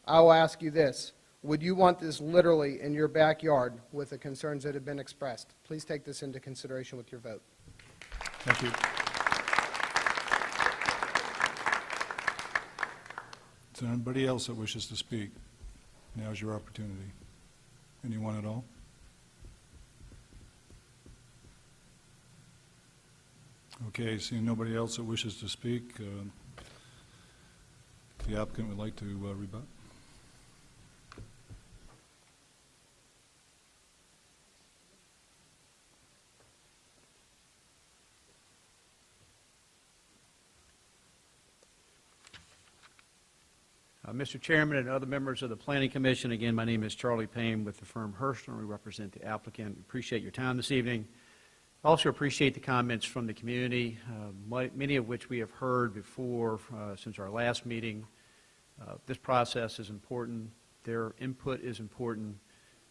will ask you this. Would you want this literally in your backyard with the concerns that have been expressed? Please take this into consideration with your vote. Thank you. Is there anybody else that wishes to speak? Now's your opportunity. Anyone at all? Okay, seeing nobody else that wishes to speak, the applicant would like to rebut. Mr. Chairman and other members of the Planning Commission, again, my name is Charlie Payne with the firm Hirschner, and we represent the applicant. Appreciate your time this evening. Also appreciate the comments from the community, many of which we have heard before since our last meeting. This process is important. Their input is important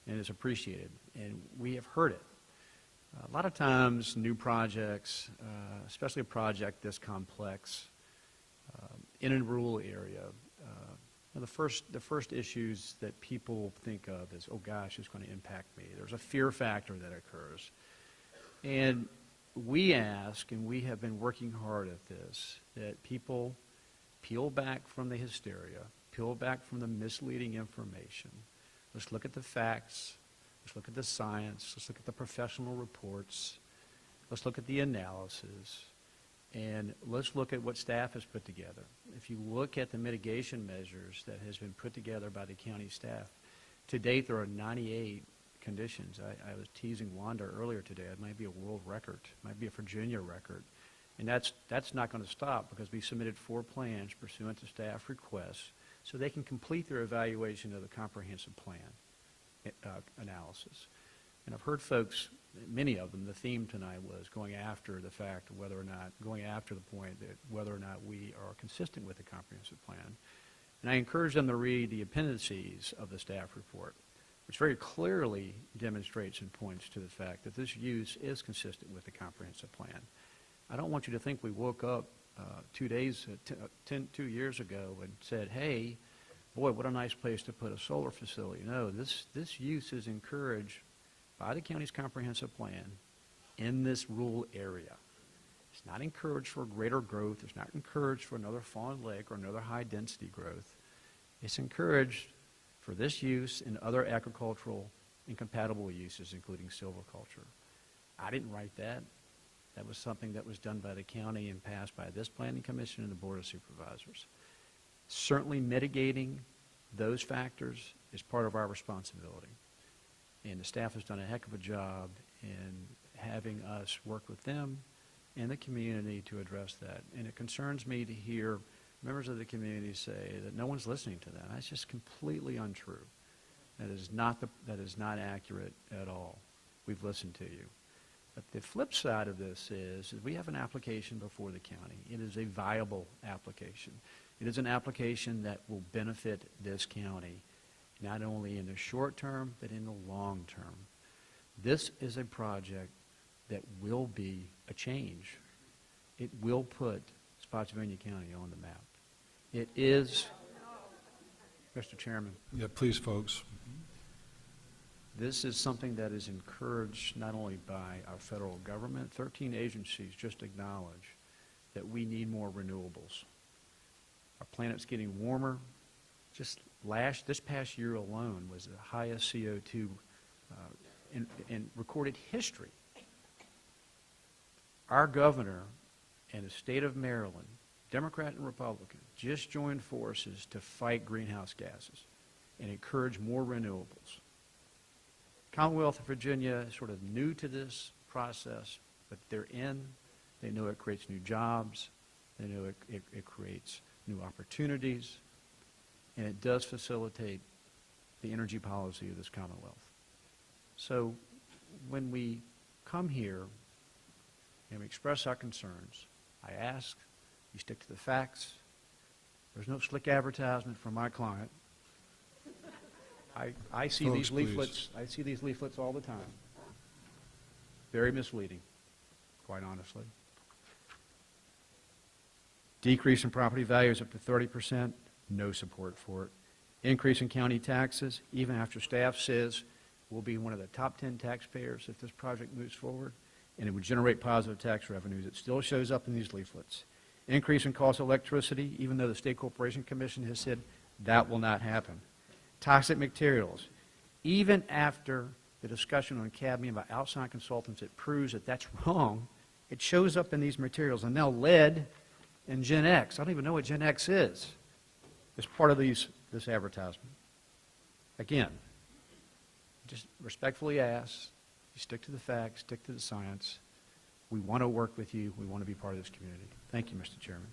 and is appreciated, and we have heard it. A lot of times, new projects, especially a project this complex, in a rural area, the first issues that people think of is, oh gosh, it's going to impact me. There's a fear factor that occurs. And we ask, and we have been working hard at this, that people peel back from the hysteria, peel back from the misleading information. Let's look at the facts. Let's look at the science. Let's look at the professional reports. Let's look at the analysis. And let's look at what staff has put together. If you look at the mitigation measures that has been put together by the county staff, to date there are 98 conditions. I was teasing Wanda earlier today. It might be a world record. It might be a Virginia record. And that's not going to stop because we submitted 4 plans pursuant to staff requests so they can complete their evaluation of the comprehensive plan analysis. And I've heard folks, many of them, the theme tonight was going after the fact of whether or not, going after the point that whether or not we are consistent with the comprehensive plan. And I encourage them to read the appendices of the staff report, which very clearly demonstrates and points to the fact that this use is consistent with the comprehensive plan. I don't want you to think we woke up 2 years ago and said, hey, boy, what a nice place to put a solar facility. No, this use is encouraged by the county's comprehensive plan in this rural area. It's not encouraged for greater growth. It's not encouraged for another Fawn Lake or another high-density growth. It's encouraged for this use and other agricultural incompatible uses, including silviculture. I didn't write that. That was something that was done by the county and passed by this Planning Commission and the Board of Supervisors. Certainly mitigating those factors is part of our responsibility. And the staff has done a heck of a job in having us work with them and the community to address that. And it concerns me to hear members of the community say that no one's listening to them. That's just completely untrue. That is not accurate at all. We've listened to you. But the flip side of this is we have an application before the county. It is a viable application. It is an application that will benefit this county, not only in the short term, but in the long term. This is a project that will be a change. It will put Spotsylvania County on the map. It is, Mr. Chairman. Yeah, please, folks. This is something that is encouraged not only by our federal government, 13 agencies just acknowledge that we need more renewables. Our planet's getting warmer. Just this past year alone was the highest CO2 in recorded history. Our governor and the state of Maryland, Democrat and Republican, just joined forces to fight greenhouse gases and encourage more renewables. Commonwealth of Virginia is sort of new to this process, but they're in. They know it creates new jobs. They know it creates new opportunities. And it does facilitate the energy policy of this Commonwealth. So when we come here and we express our concerns, I ask you stick to the facts. There's no slick advertisement from my client. I see Folks, these please. leaflets. I see these leaflets all the time. Very misleading, quite honestly. Decrease in property values up to 30%, no support for it. Increase in county taxes, even after staff says we'll be one of the top 10 taxpayers if this project moves forward, and it would generate positive tax revenues. It still shows up in these leaflets. Increase in cost of electricity, even though the State Corporation Commission has said that will not happen. Toxic materials, even after the discussion on cadmium by outside consultants, it proves that that's wrong. It shows up in these materials. And now lead and Gen X. I don't even know what Gen X is. It's part of this advertisement. Again, just respectfully ask, you stick to the facts, stick to the science. We want to work with you. We want to be part of this community. Thank you, Mr. Chairman.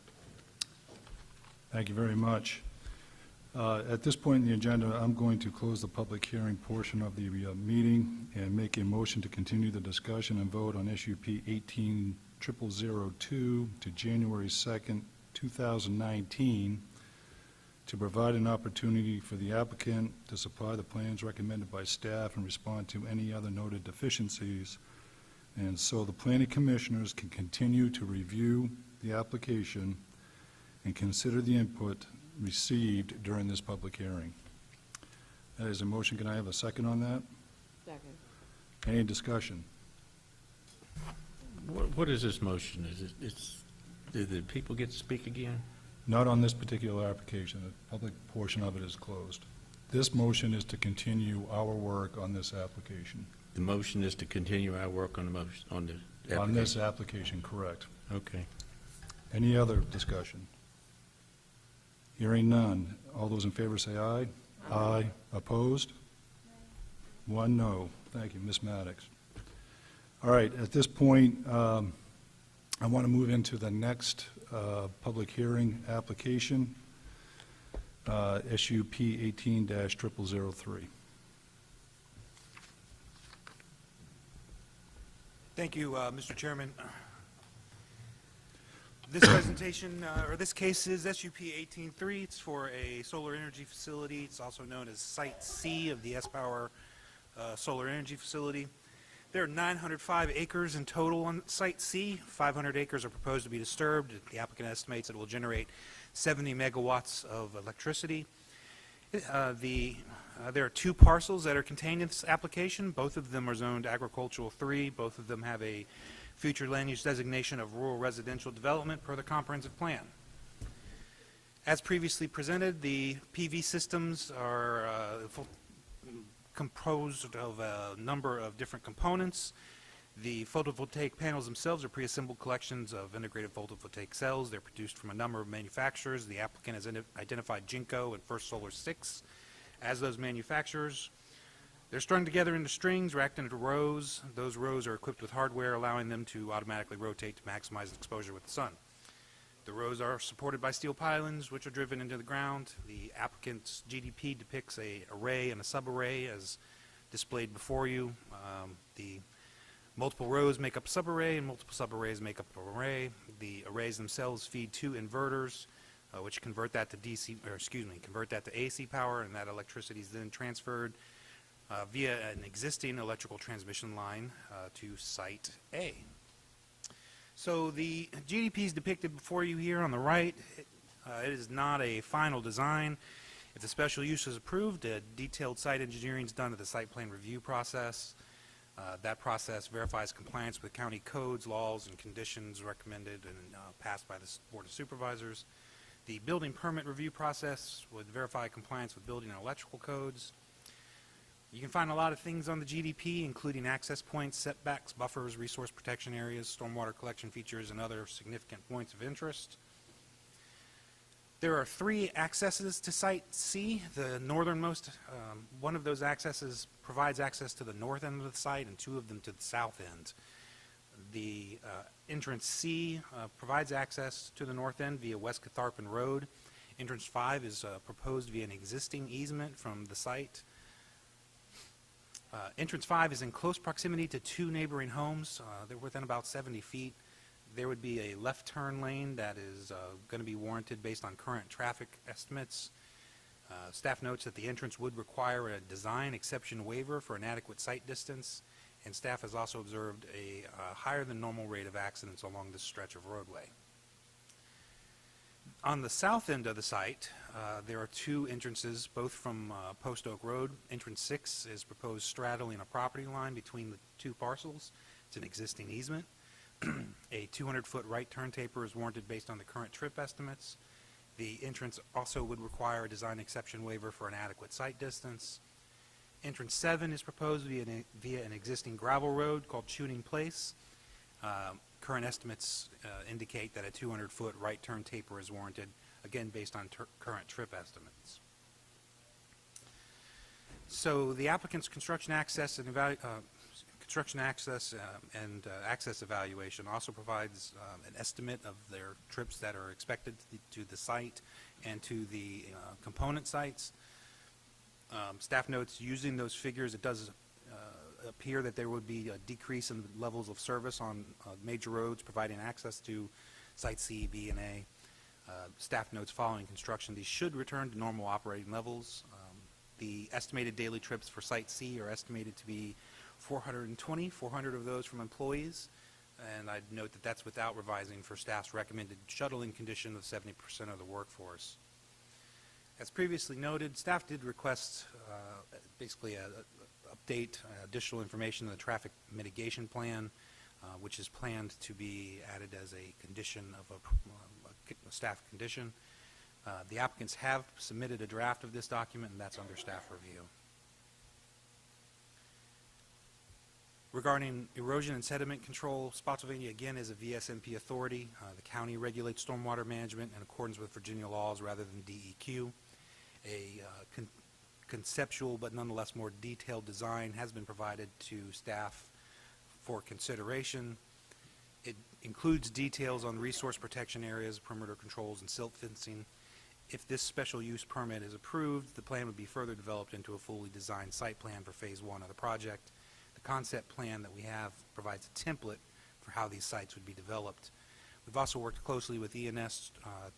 Thank you very much. At this point in the agenda, I'm going to close the public hearing portion of the meeting and make a motion to continue the discussion and vote on SUP 18-0002 to January 2nd, 2019, to provide an opportunity for the applicant to supply the plans recommended by staff and respond to any other noted deficiencies, and so the planning commissioners can continue to review the application and consider the input received during this public hearing. That is a motion. Can I have a second on that? Second. Any discussion? What is this motion? Do the people get to speak again? Not on this particular application. The public portion of it is closed. This motion is to continue our work on this application. The motion is to continue our work on the motion, on the application? On this application, correct. Okay. Any other discussion? Hearing none. All those in favor say aye. Aye. Opposed? One no. Thank you, Ms. Maddox. All right, at this point, I want to move into the next public hearing application, SUP 18-0003. Thank you, Mr. Chairman. This presentation, or this case is SUP 18-3. It's for a solar energy facility. It's also known as Site C of the S-Power Solar Energy Facility. There are 905 acres in total on Site C. 500 acres are proposed to be disturbed. The applicant estimates it will generate 70 megawatts of electricity. There are two parcels that are contained in this application. Both of them are zoned agricultural 3. Both of them have a future land use designation of rural residential development per the comprehensive plan. As previously presented, the PV systems are composed of a number of different components. The photovoltaic panels themselves are pre-assembled collections of integrated photovoltaic cells. They're produced from a number of manufacturers. The applicant has identified Jinko and First Solar 6 as those manufacturers. They're strung together into strings, racked into rows. Those rows are equipped with hardware, allowing them to automatically rotate to maximize exposure with the sun. The rows are supported by steel pylons, which are driven into the ground. The applicant's GDP depicts an array and a subarray as displayed before you. The multiple rows make up a subarray, and multiple subarrays make up an array. The arrays themselves feed two inverters, which convert that to AC power, and that electricity is then transferred via an existing electrical transmission line to Site A. So the GDP is depicted before you here on the right. It is not a final design. If the special use is approved, detailed site engineering is done at the site plan review process. That process verifies compliance with county codes, laws, and conditions recommended and passed by the Board of Supervisors. The building permit review process would verify compliance with building and electrical codes. You can find a lot of things on the GDP, including access points, setbacks, buffers, resource protection areas, stormwater collection features, and other significant points of interest. There are 3 accesses to Site C. The northernmost, one of those accesses provides access to the north end of the site, and 2 of them to the south end. The entrance C provides access to the north end via West Catharpin Road. Entrance 5 is proposed via an existing easement from the site. Entrance 5 is in close proximity to two neighboring homes. They're within about 70 feet. There would be a left turn lane that is going to be warranted based on current traffic estimates. Staff notes that the entrance would require a design exception waiver for an adequate sight distance, and staff has also observed a higher than normal rate of accidents along this stretch of roadway. On the south end of the site, there are two entrances, both from Post Oak Road. Entrance 6 is proposed straddling a property line between the two parcels. It's an existing easement. A 200-foot right turn taper is warranted based on the current trip estimates. The entrance also would require a design exception waiver for an adequate sight distance. Entrance 7 is proposed via an existing gravel road called Shooting Place. Current estimates indicate that a 200-foot right turn taper is warranted, again based on current trip estimates. So the applicant's construction access and access evaluation also provides an estimate of their trips that are expected to the site and to the component sites. Staff notes using those figures, it does appear that there would be a decrease in levels of service on major roads providing access to Site C, B, and A. Staff notes following construction, these should return to normal operating levels. The estimated daily trips for Site C are estimated to be 420, 400 of those from employees, and I'd note that that's without revising for staff's recommended shuttling condition of 70% of the workforce. As previously noted, staff did request basically a update, additional information in the traffic mitigation plan, which is planned to be added as a condition of a staff condition. The applicants have submitted a draft of this document, and that's under staff review. Regarding erosion and sediment control, Spotsylvania again is a VSMP authority. The county regulates stormwater management in accordance with Virginia laws rather than DEQ. A conceptual but nonetheless more detailed design has been provided to staff for consideration. It includes details on resource protection areas, perimeter controls, and silt fencing. If this special use permit is approved, the plan would be further developed into a fully designed site plan for phase 1 of the project. The concept plan that we have provides a template for how these sites would be developed. We've also worked closely with E&S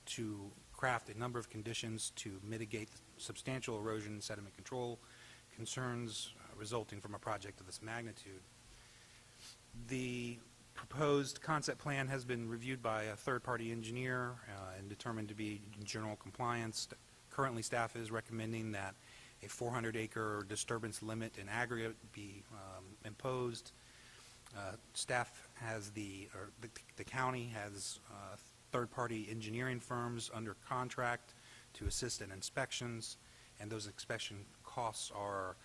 to craft a number of conditions to mitigate substantial erosion and sediment control concerns resulting from a project of this magnitude. The proposed concept plan has been reviewed by a third-party engineer and determined to be in general compliance. Currently, staff is recommending that a 400-acre disturbance limit in aggregate be imposed. Staff has the county has third-party engineering firms under contract to assist in inspections, and those inspection costs are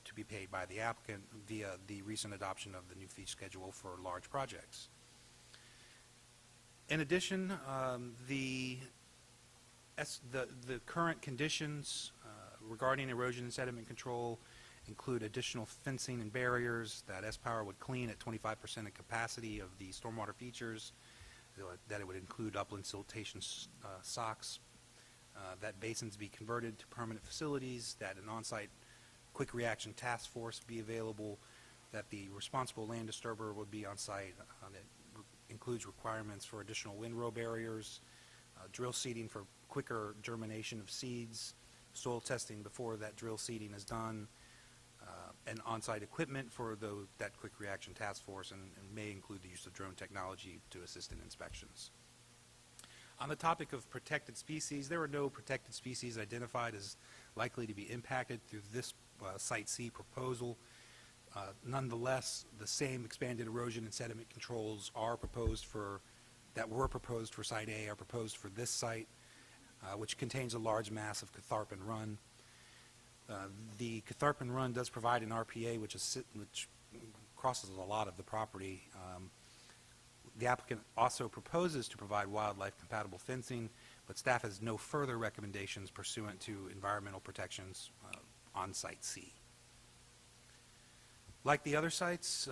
to be paid by the applicant via the recent adoption of the new fee schedule for large projects. In addition, the current conditions regarding erosion and sediment control include additional fencing and barriers that S-Power would clean at 25% of capacity of the stormwater features, that it would include upland siltation socks, that basins be converted to permanent facilities, that an on-site quick reaction task force be available, that the responsible land disturber would be on site. That includes requirements for additional windrow barriers, drill seeding for quicker germination of seeds, soil testing before that drill seeding is done, and on-site equipment for that quick reaction task force, and may include the use of drone technology to assist in inspections. On the topic of protected species, there are no protected species identified as likely to be impacted through this Site C proposal. Nonetheless, the same expanded erosion and sediment controls are proposed that were proposed for Site A are proposed for this site, which contains a large mass of Catharpin Run. The Catharpin Run does provide an RPA which crosses a lot of the property. The applicant also proposes to provide wildlife-compatible fencing, but staff has no further recommendations pursuant to environmental protections on Site C. Like the other sites,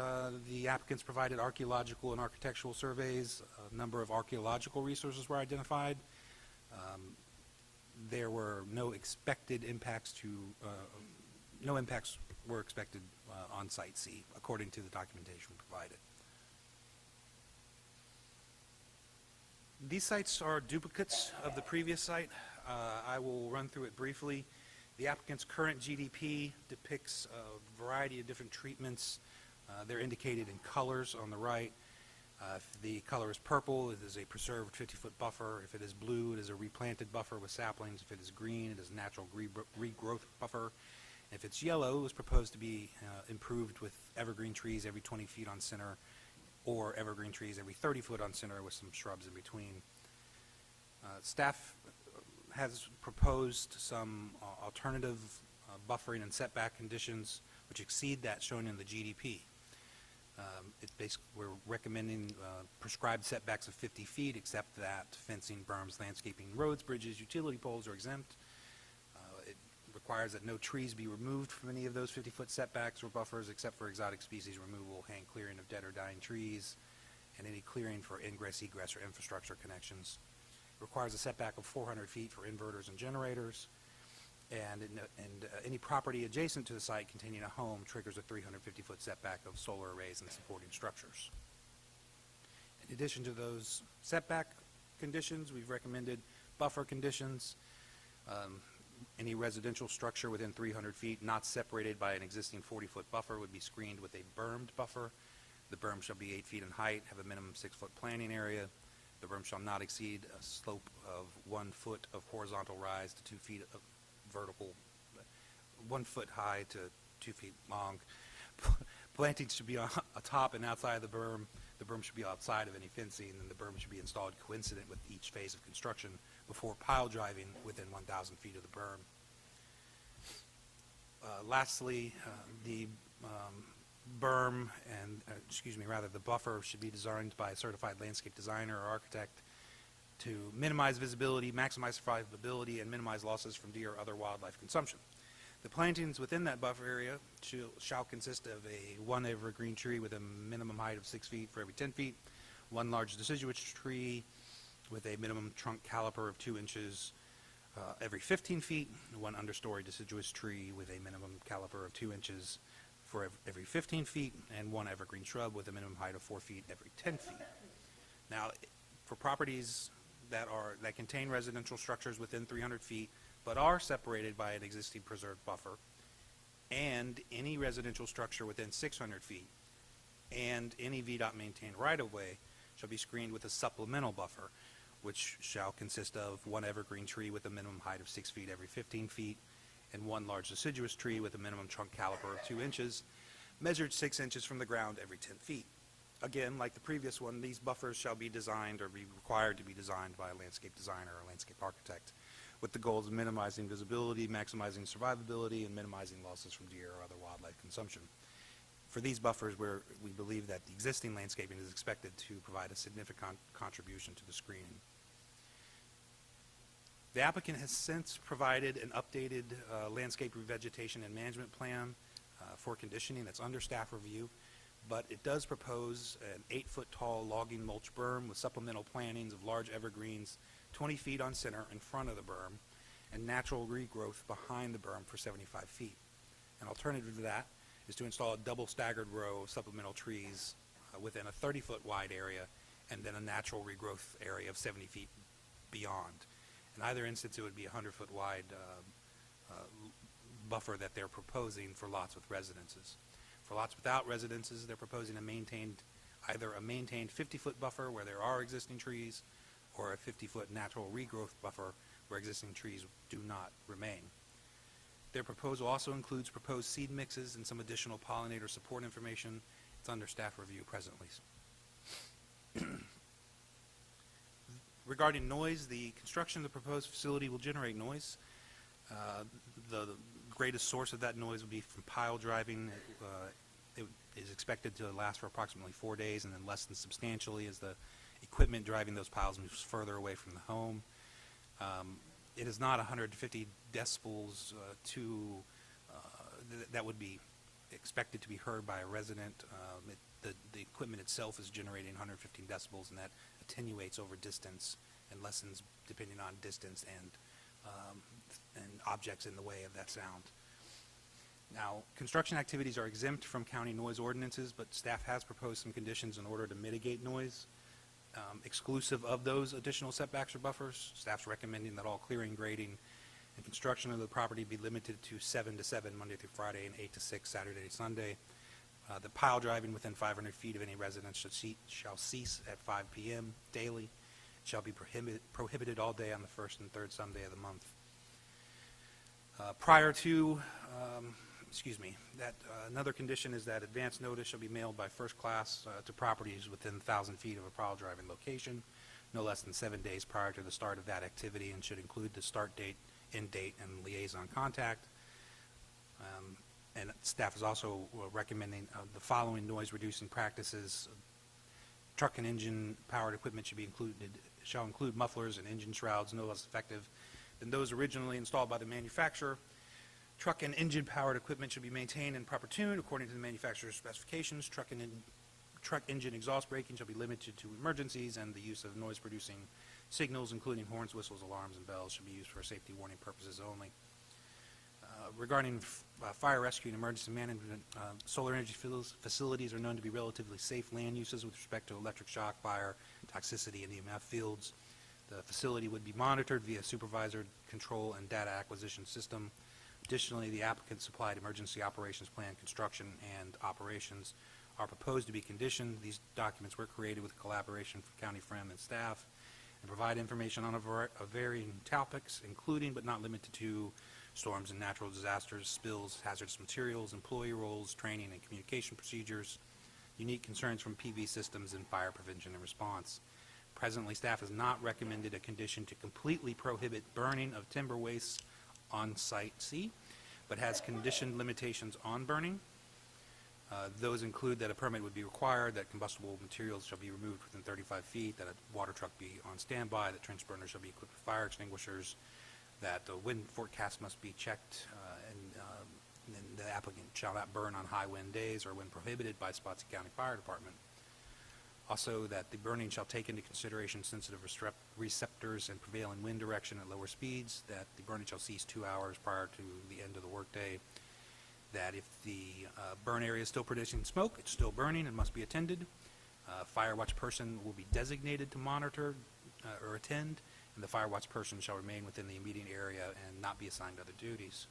the applicants provided archaeological and architectural surveys. A number of archaeological resources were identified. There were no expected impacts to no impacts were expected on Site C, according to the documentation provided. These sites are duplicates of the previous site. I will run through it briefly. The applicant's current GDP depicts a variety of different treatments. They're indicated in colors on the right. If the color is purple, it is a preserved 50-foot buffer. If it is blue, it is a replanted buffer with saplings. If it is green, it is a natural regrowth buffer. If it's yellow, it was proposed to be improved with evergreen trees every 20 feet on center, or evergreen trees every 30 foot on center with some shrubs in between. Staff has proposed some alternative buffering and setback conditions which exceed that shown in the GDP. We're recommending prescribed setbacks of 50 feet, except that fencing, berms, landscaping, roads, bridges, utility poles are exempt. It requires that no trees be removed from any of those 50-foot setbacks or buffers, except for exotic species removal, hand clearing of dead or dying trees, and any clearing for ingress, egress, or infrastructure connections. It requires a setback of 400 feet for inverters and generators, and any property adjacent to the site containing a home triggers a 350-foot setback of solar arrays and supporting structures. In addition to those setback conditions, we've recommended buffer conditions. Any residential structure within 300 feet not separated by an existing 40-foot buffer would be screened with a bermed buffer. The berm shall be 8 feet in height, have a minimum 6-foot planting area. The berm shall not exceed a slope of 1 foot of horizontal rise to 2 feet of vertical, 1 foot high to 2 feet long. Plantings should be on atop and outside of the berm. The berm should be outside of any fencing, and the berm should be installed coincident with each phase of construction before pile driving within 1,000 feet of the berm. Lastly, the berm and, the buffer should be designed by a certified landscape designer or architect to minimize visibility, maximize survivability, and minimize losses from deer or other wildlife consumption. The plantings within that buffer area shall consist of one evergreen tree with a minimum height of 6 feet for every 10 feet, one large deciduous tree with a minimum trunk caliper of 2 inches every 15 feet, one understory deciduous tree with a minimum caliper of 2 inches for every 15 feet, and one evergreen shrub with a minimum height of 4 feet every 10 feet. Now, for properties that contain residential structures within 300 feet, but are separated by an existing preserved buffer, and any residential structure within 600 feet, and any VDOT maintained right-of-way shall be screened with a supplemental buffer, which shall consist of one evergreen tree with a minimum height of 6 feet every 15 feet, and one large deciduous tree with a minimum trunk caliper of 2 inches, measured 6 inches from the ground every 10 feet. Again, like the previous one, these buffers shall be designed or be required to be designed by a landscape designer or landscape architect with the goals of minimizing visibility, maximizing survivability, and minimizing losses from deer or other wildlife consumption. For these buffers, we believe that the existing landscaping is expected to provide a significant contribution to the screening. The applicant has since provided an updated landscape revegetation and management plan for conditioning that's under staff review, but it does propose an 8-foot tall logging mulch berm with supplemental plantings of large evergreens 20 feet on center in front of the berm and natural regrowth behind the berm for 75 feet. An alternative to that is to install a double staggered row of supplemental trees within a 30-foot wide area and then a natural regrowth area of 70 feet beyond. In either instance, it would be a 100-foot wide buffer that they're proposing for lots with residences. For lots without residences, they're proposing either a maintained 50-foot buffer where there are existing trees, or a 50-foot natural regrowth buffer where existing trees do not remain. Their proposal also includes proposed seed mixes and some additional pollinator support information. It's under staff review presently. Regarding noise, the construction of the proposed facility will generate noise. The greatest source of that noise will be from pile driving. It is expected to last for approximately 4 days and then lessen substantially as the equipment driving those piles moves further away from the home. It is not 150 decibels that would be expected to be heard by a resident. The equipment itself is generating 115 decibels, and that attenuates over distance and lessens depending on distance and objects in the way of that sound. Now, construction activities are exempt from county noise ordinances, but staff has proposed some conditions in order to mitigate noise. Exclusive of those additional setbacks or buffers, staff's recommending that all clearing, grading, and construction of the property be limited to 7 to 7 Monday through Friday and 8 to 6 Saturday to Sunday. The pile driving within 500 feet of any residence shall cease at 5 p.m. daily. It shall be prohibited all day on the first and third Sunday of the month. Another condition is that advance notice shall be mailed by first class to properties within 1,000 feet of a pile driving location, no less than 7 days prior to the start of that activity, and should include the start date, end date, and liaison contact. And staff is also recommending the following noise-reducing practices. Truck and engine-powered equipment shall include mufflers and engine shrouds no less effective than those originally installed by the manufacturer. Truck and engine-powered equipment should be maintained in proper tune according to the manufacturer's specifications. Truck engine exhaust braking shall be limited to emergencies, and the use of noise-producing signals, including horns, whistles, alarms, and bells, should be used for safety warning purposes only. Regarding fire rescue and emergency management, solar energy facilities are known to be relatively safe land uses with respect to electric shock, fire, toxicity, and EMF fields. The facility would be monitored via supervisor control and data acquisition system. Additionally, the applicant supplied emergency operations plan construction and operations are proposed to be conditioned. These documents were created with collaboration from county friend and staff and provide information on a varying topics, including but not limited to storms and natural disasters, spills, hazardous materials, employee roles, training and communication procedures, unique concerns from PV systems, and fire prevention and response. Presently, staff has not recommended a condition to completely prohibit burning of timber wastes on Site C, but has conditioned limitations on burning. Those include that a permit would be required, that combustible materials shall be removed within 35 feet, that a water truck be on standby, that trench burners shall be equipped with fire extinguishers, that the wind forecast must be checked, and the applicant shall not burn on high wind days or when prohibited by Spotsylvania County Fire Department. Also, that the burning shall take into consideration sensitive receptors and prevailing wind direction at lower speeds, that the burning shall cease 2 hours prior to the end of the workday, that if the burn area is still producing smoke, it's still burning and must be attended. Fire watch person will be designated to monitor or attend, and the fire watch person shall remain within the immediate area and not be assigned other duties.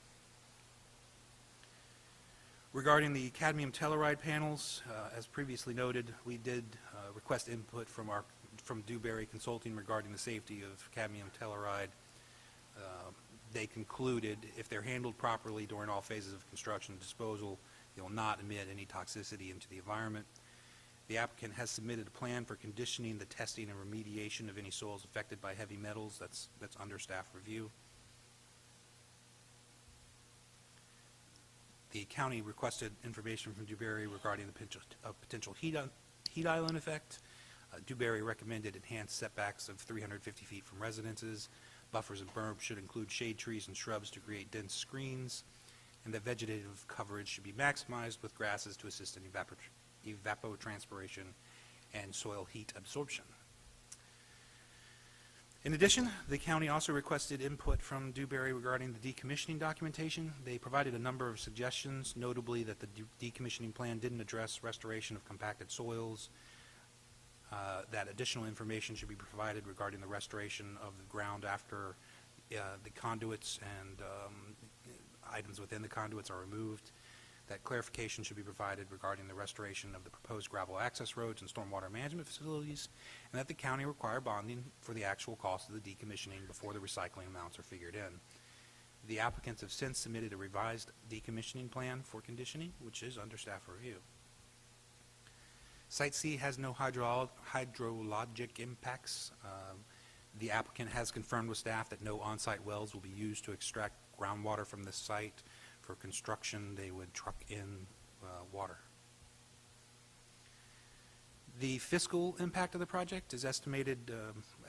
Regarding the cadmium telluride panels, as previously noted, we did request input from Dewberry Consulting regarding the safety of cadmium telluride. They concluded if they're handled properly during all phases of construction and disposal, they will not emit any toxicity into the environment. The applicant has submitted a plan for conditioning the testing and remediation of any soils affected by heavy metals. That's under staff review. The county requested information from Dewberry regarding the potential heat island effect. Dewberry recommended enhanced setbacks of 350 feet from residences. Buffers and berms should include shade trees and shrubs to create dense screens, and that vegetative coverage should be maximized with grasses to assist in evapotranspiration and soil heat absorption. In addition, the county also requested input from Dewberry regarding the decommissioning documentation. They provided a number of suggestions, notably that the decommissioning plan didn't address restoration of compacted soils, that additional information should be provided regarding the restoration of the ground after the conduits and items within the conduits are removed, that clarification should be provided regarding the restoration of the proposed gravel access roads and stormwater management facilities, and that the county require bonding for the actual cost of the decommissioning before the recycling amounts are figured in. The applicants have since submitted a revised decommissioning plan for conditioning, which is under staff review. Site C has no hydrologic impacts. The applicant has confirmed with staff that no on-site wells will be used to extract groundwater from this site. For construction, they would truck in water. The fiscal impact of the project is estimated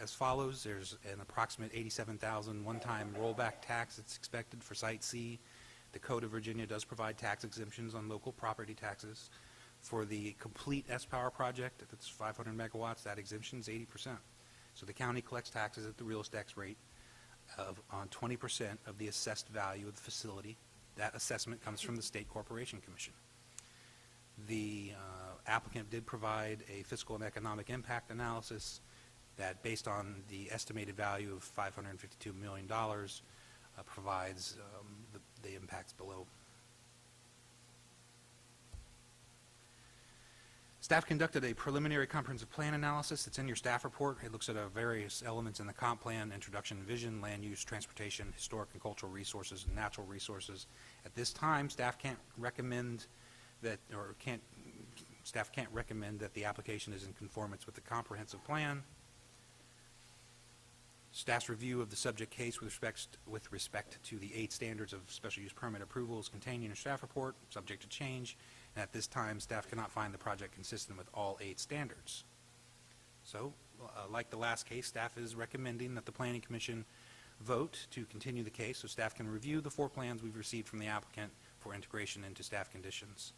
as follows. There's an approximate $87,000 one-time rollback tax that's expected for Site C. The Code of Virginia does provide tax exemptions on local property taxes. For the complete S-Power project, if it's 500 megawatts, that exemption is 80%. So the county collects taxes at the real estate rate on 20% of the assessed value of the facility that assessment comes from the State Corporation Commission. The applicant did provide a fiscal and economic impact analysis that, based on the estimated value of $552 million, provides the impacts below. Staff conducted a preliminary comprehensive plan analysis. It's in your staff report. It looks at various elements in the comp plan: introduction, vision, land use, transportation, historic and cultural resources, and natural resources. At this time, staff can't recommend that, staff can't recommend that the application is in conformance with the comprehensive plan. Staff's review of the subject case with respect to the 8 standards of special use permit approval is contained in your staff report, subject to change. And at this time, staff cannot find the project consistent with all 8 standards. So, like the last case, staff is recommending that the Planning Commission vote to continue the case so staff can review the 4 plans we've received from the applicant for integration into staff conditions.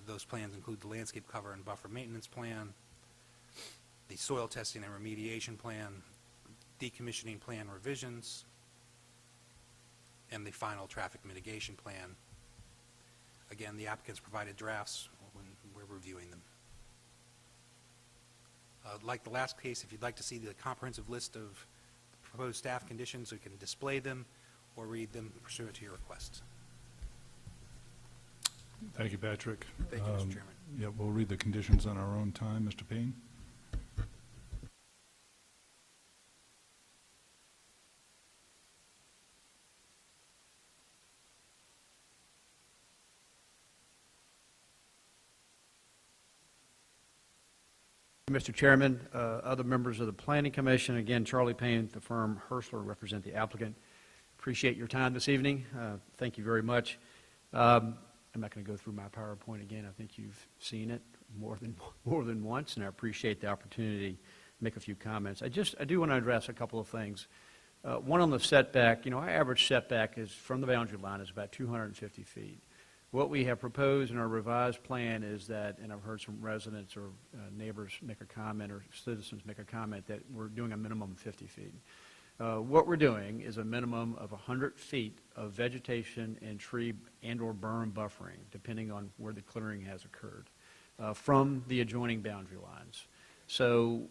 Those plans include the landscape cover and buffer maintenance plan, the soil testing and remediation plan, decommissioning plan revisions, and the final traffic mitigation plan. Again, the applicants provided drafts when we're reviewing them. Like the last case, if you'd like to see the comprehensive list of proposed staff conditions, we can display them or read them pursuant to your request. Thank you, Patrick. Thank you, Mr. Chairman. Yeah, we'll read the conditions on our own time. Mr. Payne? Mr. Chairman, other members of the Planning Commission, again, Charlie Payne, the firm Herschler, represent the applicant. Appreciate your time this evening. Thank you very much. I'm not going to go through my PowerPoint again. I think you've seen it more than once, and I appreciate the opportunity to make a few comments. I do want to address a couple of things. One on the setback. Our average setback is from the boundary line is about 250 feet. What we have proposed in our revised plan is that, and I've heard some residents or neighbors make a comment or citizens make a comment that we're doing a minimum of 50 feet. What we're doing is a minimum of 100 feet of vegetation and tree and or berm buffering, depending on where the clearing has occurred, from the adjoining boundary lines. So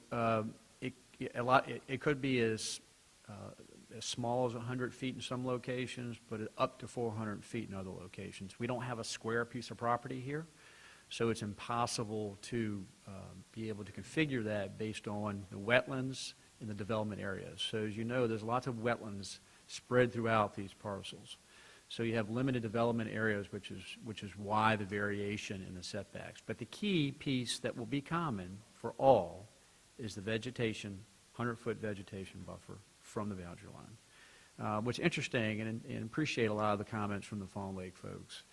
it could be as small as 100 feet in some locations, but up to 400 feet in other locations. We don't have a square piece of property here, so it's impossible to be able to configure that based on the wetlands in the development areas. So as you know, there's lots of wetlands spread throughout these parcels. So you have limited development areas, which is why the variation in the setbacks. But the key piece that will be common for all is the vegetation, 100-foot vegetation buffer from the boundary line. What's interesting, and appreciate a lot of the comments from the Fawn Lake folks,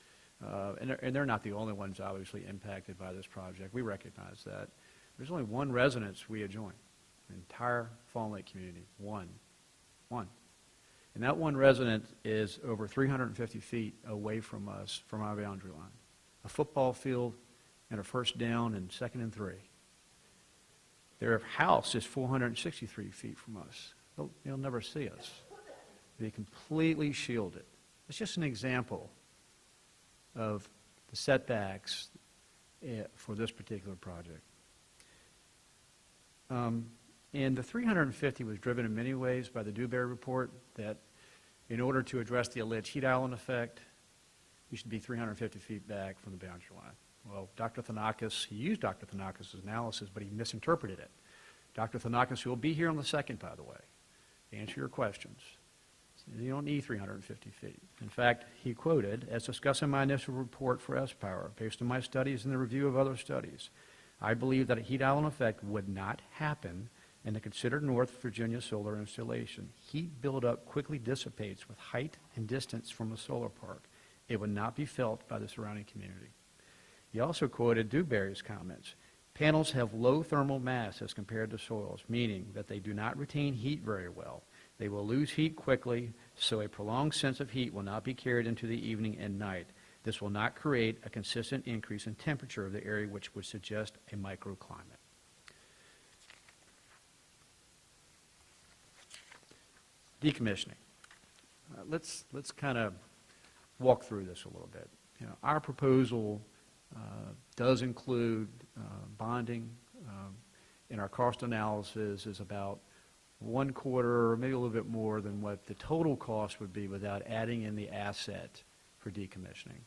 and they're not the only ones obviously impacted by this project. We recognize that. There's only one residence we adjoin, the entire Fawn Lake community, one. And that one resident is over 350 feet away from us, from our boundary line. A football field and a first down and 2nd and 3. Their house is 463 feet from us. You'll never see us. They completely shielded. It's just an example of the setbacks for this particular project. And the 350 was driven in many ways by the Dewberry report that in order to address the alleged heat island effect, you should be 350 feet back from the boundary line. Well, Dr. Thanakis, he used Dr. Thanakis' analysis, but he misinterpreted it. Dr. Thanakis, who will be here on the 2nd, by the way, to answer your questions. You don't need 350 feet. In fact, he quoted, as discussed in my initial report for S-Power, based on my studies and the review of other studies, I believe that a heat island effect would not happen in the considered North Virginia solar installation. Heat buildup quickly dissipates with height and distance from a solar park. It would not be felt by the surrounding community. He also quoted Dewberry's comments. Panels have low thermal mass as compared to soils, meaning that they do not retain heat very well. They will lose heat quickly, so a prolonged sense of heat will not be carried into the evening and night. This will not create a consistent increase in temperature of the area, which would suggest a microclimate. Decommissioning. Let's kind of walk through this a little bit. You know, our proposal does include bonding, and our cost analysis is about 1/4 or maybe a little bit more than what the total cost would be without adding in the asset for decommissioning.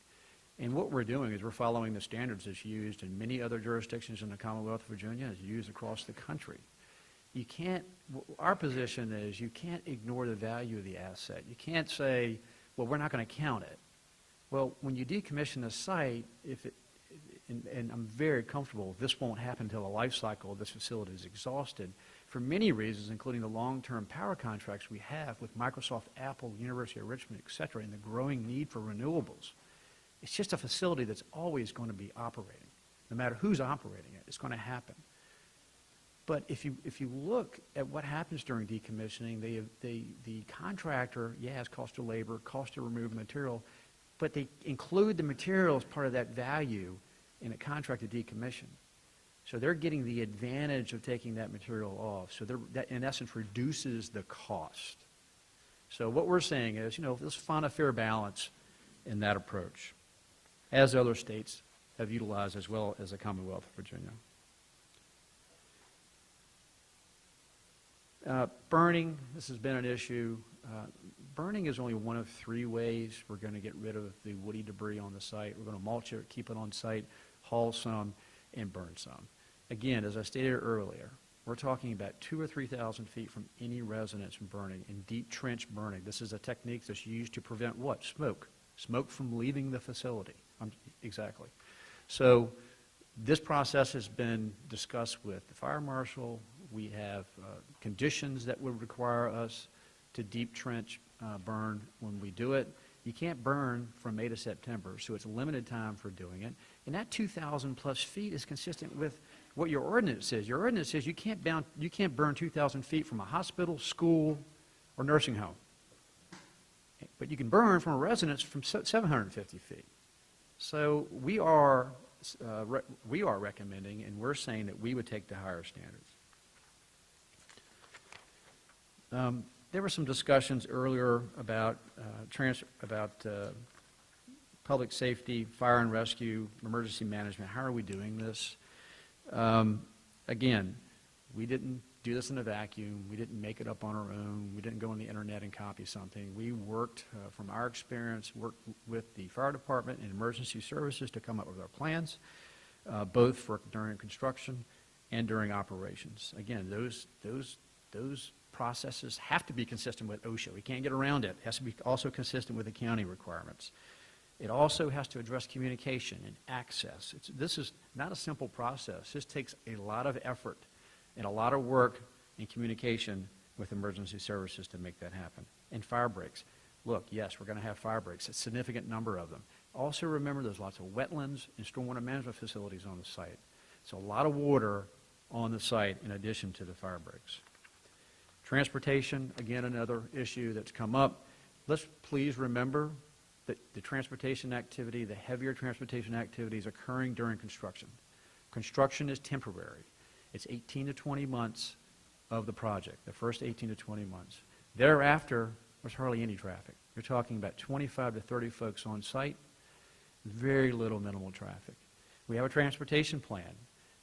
And what we're doing is we're following the standards that's used in many other jurisdictions in the Commonwealth of Virginia, is used across the country. You can't, our position is you can't ignore the value of the asset. You can't say, well, we're not going to count it. Well, when you decommission a site, and I'm very comfortable this won't happen until the life cycle of this facility is exhausted, for many reasons, including the long-term power contracts we have with Microsoft, Apple, University of Richmond, et cetera, and the growing need for renewables. It's just a facility that's always going to be operating. No matter who's operating it, it's going to happen. But if you look at what happens during decommissioning, the contractor, has cost of labor, cost to remove material, but they include the material as part of that value in a contract to decommission. So they're getting the advantage of taking that material off. So that, in essence, reduces the cost. So what we're saying is, let's find a fair balance in that approach, as other states have utilized as well as the Commonwealth of Virginia. Burning, this has been an issue. Burning is only one of 3 ways we're going to get rid of the woody debris on the site. We're going to mulch it, keep it on site, haul some, and burn some. Again, as I stated earlier, we're talking about 2,000 or 3,000 feet from any residence from burning, in deep trench burning. This is a technique that's used to prevent what? Smoke. Smoke from leaving the facility. Exactly. So this process has been discussed with the fire marshal. We have conditions that would require us to deep trench burn when we do it. You can't burn from May to September, so it's a limited time for doing it. And that 2,000 plus feet is consistent with what your ordinance says. Your ordinance says you can't burn 2,000 feet from a hospital, school, or nursing home. But you can burn from a residence from 750 feet. So we are recommending, and we're saying that we would take the higher standards. There were some discussions earlier about public safety, fire and rescue, emergency management. How are we doing this? Again, we didn't do this in a vacuum. We didn't make it up on our own. We didn't go on the internet and copy something. We worked, from our experience, worked with the fire department and emergency services to come up with our plans, both for during construction and during operations. Again, those processes have to be consistent with OSHA. We can't get around it. It has to be also consistent with the county requirements. It also has to address communication and access. This is not a simple process. This takes a lot of effort and a lot of work and communication with emergency services to make that happen. And fire breaks. Look, yes, we're going to have fire breaks, a significant number of them. Also remember there's lots of wetlands and stormwater management facilities on the site. So a lot of water on the site in addition to the fire breaks. Transportation, again, another issue that's come up. Let's please remember that the transportation activity, the heavier transportation activity is occurring during construction. Construction is temporary. It's 18 to 20 months of the project, the first 18 to 20 months. Thereafter, there's hardly any traffic. You're talking about 25 to 30 folks on site, very little minimal traffic. We have a transportation plan.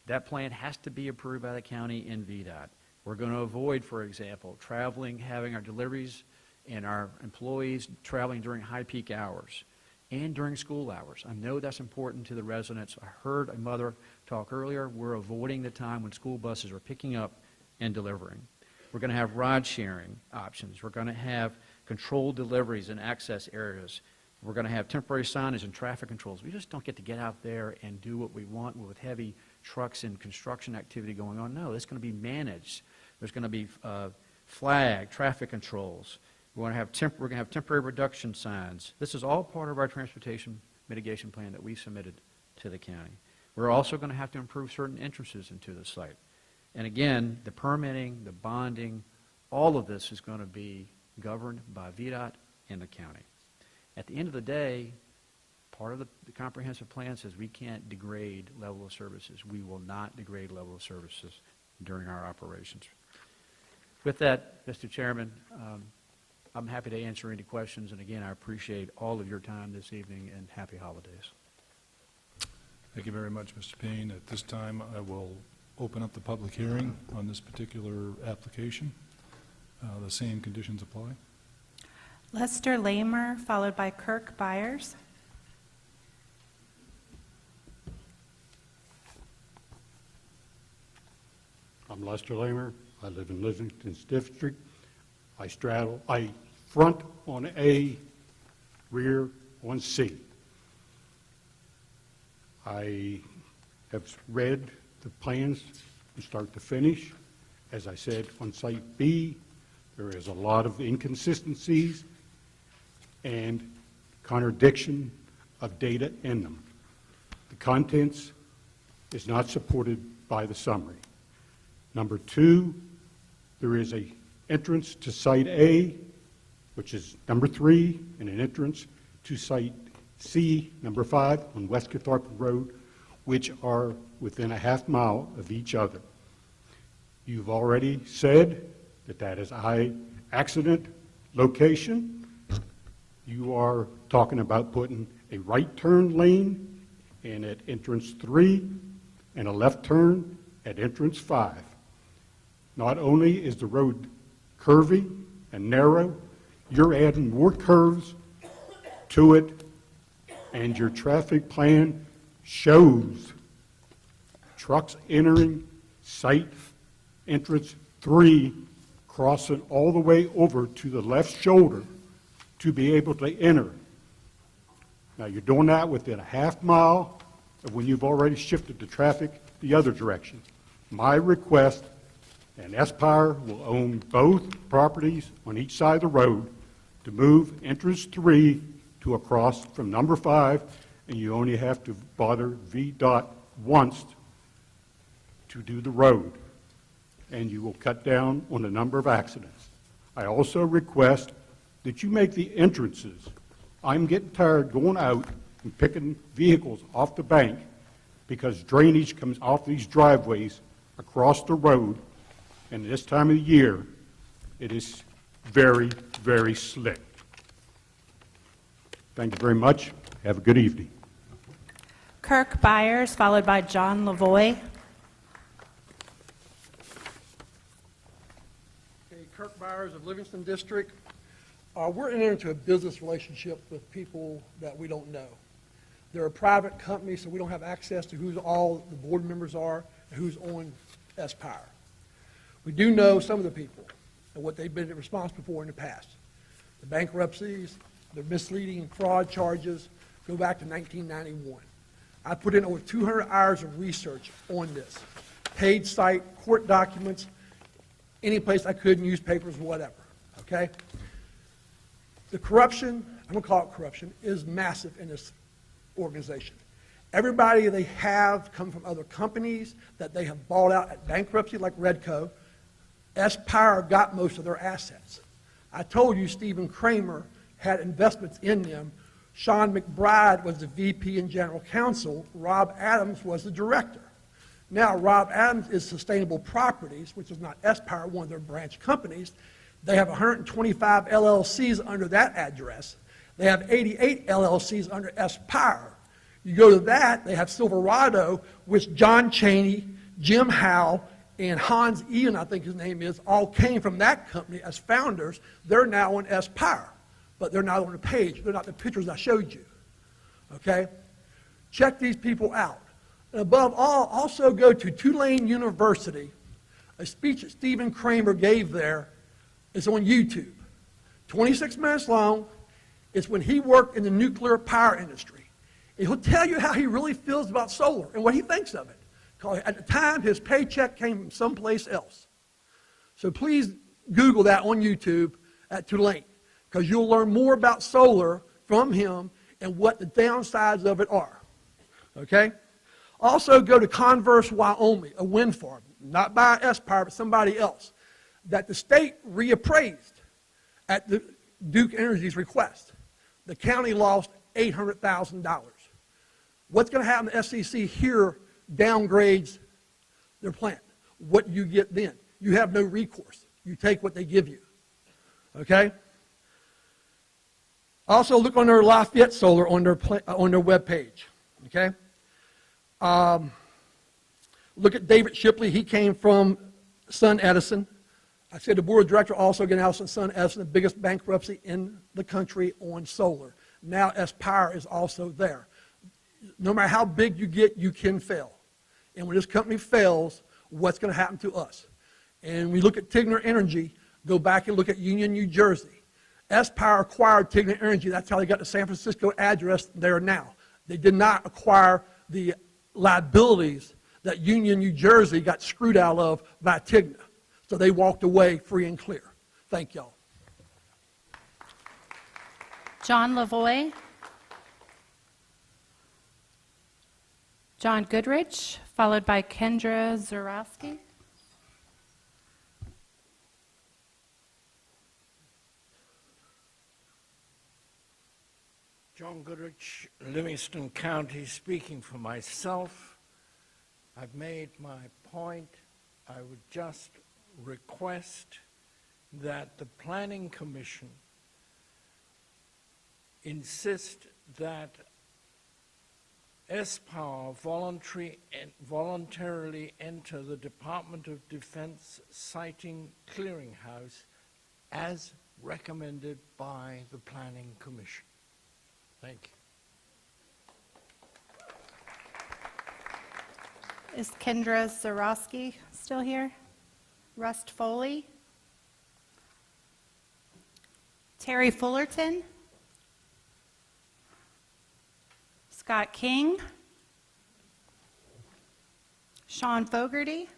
That plan has to be approved by the county and VDOT. We're going to avoid, for example, having our deliveries and our employees traveling during high peak hours and during school hours. I know that's important to the residents. I heard a mother talk earlier. We're avoiding the time when school buses are picking up and delivering. We're going to have ride sharing options. We're going to have controlled deliveries in access areas. We're going to have temporary signage and traffic controls. We just don't get to get out there and do what we want with heavy trucks and construction activity going on. No, it's going to be managed. There's going to be flag, traffic controls. We're going to have temporary reduction signs. This is all part of our transportation mitigation plan that we submitted to the county. We're also going to have to improve certain entrances into the site. And again, the permitting, the bonding, all of this is going to be governed by VDOT and the county. At the end of the day, part of the comprehensive plan says we can't degrade level of services. We will not degrade level of services during our operations. With that, Mr. Chairman, I'm happy to answer any questions, and again, I appreciate all of your time this evening, and happy holidays. Thank you very much, Mr. Payne. At this time, I will open up the public hearing on this particular application. The same conditions apply. Lester Lamer, followed by Kirk Byers. I'm Lester Lamer. I live in Livingston's district. I front on A, rear on C. I have read the plans from start to finish. As I said, on site B, there is a lot of inconsistencies and contradiction of data in them. The contents is not supported by the summary. Number two, there is a entrance to Site A, which is number 3, and an entrance to Site C, number 5, on West Catharpin Road, which are within a half mile of each other. You've already said that that is a high accident location. You are talking about putting a right turn lane in at entrance 3 and a left turn at entrance 5. Not only is the road curvy and narrow, you're adding more curves to it, and your traffic plan shows trucks entering site entrance 3, crossing all the way over to the left shoulder to be able to enter. Now, you're doing that within a half mile of when you've already shifted the traffic the other direction. My request, and Espire will own both properties on each side of the road, to move entrance 3 to across from number 5, and you only have to bother VDOT once to do the road, and you will cut down on the number of accidents. I also request that you make the entrances. I'm getting tired going out and picking vehicles off the bank because drainage comes off these driveways across the road, and this time of the year, it is very, very slick. Thank you very much. Have a good evening. Kirk Byers, followed by John Lavoy. Okay, Kirk Byers of Livingston District. We're entering into a business relationship with people that we don't know. They're a private company, so we don't have access to who all the board members are and who's on Espire. We do know some of the people and what they've been responsible for in the past. The bankruptcies, the misleading and fraud charges go back to 1991. I put in over 200 hours of research on this. Paid site, court documents, any place I could, newspapers, whatever, okay? The corruption, I'm going to call it corruption, is massive in this organization. Everybody they have come from other companies that they have bought out at bankruptcy, like Redco. Espire got most of their assets. I told you Stephen Kramer had investments in them. Sean McBride was the VP and general counsel. Rob Adams was the director. Now, Rob Adams is Sustainable Properties, which is not Espire, one of their branch companies. They have 125 LLCs under that address. They have 88 LLCs under Espire. You go to that, they have Silverado, which John Chaney, Jim Howe, and Hans Ian, I think his name is, all came from that company as founders. They're now on Espire, but they're not on the page. They're not the pictures I showed you, okay? Check these people out. And above all, also go to Tulane University. A speech that Stephen Kramer gave there is on YouTube. 26 minutes long. It's when he worked in the nuclear power industry. And he'll tell you how he really feels about solar and what he thinks of it. Because at the time, his paycheck came from someplace else. So please Google that on YouTube at Tulane, because you'll learn more about solar from him and what the downsides of it are. Okay? Also go to Converse, Wyoming, a wind farm, not by Espire, but somebody else, that the state reappraised at the Duke Energy's request. The county lost $800,000. What's going to happen? The SEC here downgrades their plant. What do you get then? You have no recourse. You take what they give you. Okay? Also, look on their Lafayette Solar on their webpage, okay? Look at David Shipley. He came from Sun Edison. I said the board of directors also getting out Sun Edison, the biggest bankruptcy in the country on solar. Now S Power is also there. No matter how big you get, you can fail. And when this company fails, what's going to happen to us? And we look at Tigner Energy, go back and look at Union, New Jersey. S Power acquired Tigner Energy. That's how they got the San Francisco address there now. They did not acquire the liabilities that Union, New Jersey got screwed out of by Tigner. So they walked away free and clear. Thank y'all. John Lavoie. John Goodrich, followed by Kendra Zarowski. John Goodrich, Livingston County, speaking for myself. I've made my point. I would just request that the Planning Commission insist that S-Power voluntarily enter the Department of Defense Siting Clearinghouse as recommended by the Planning Commission. Thank you. Is Kendra Zarowski still here? Rust Foley? Terry Fullerton? Scott King? Sean Fogarty?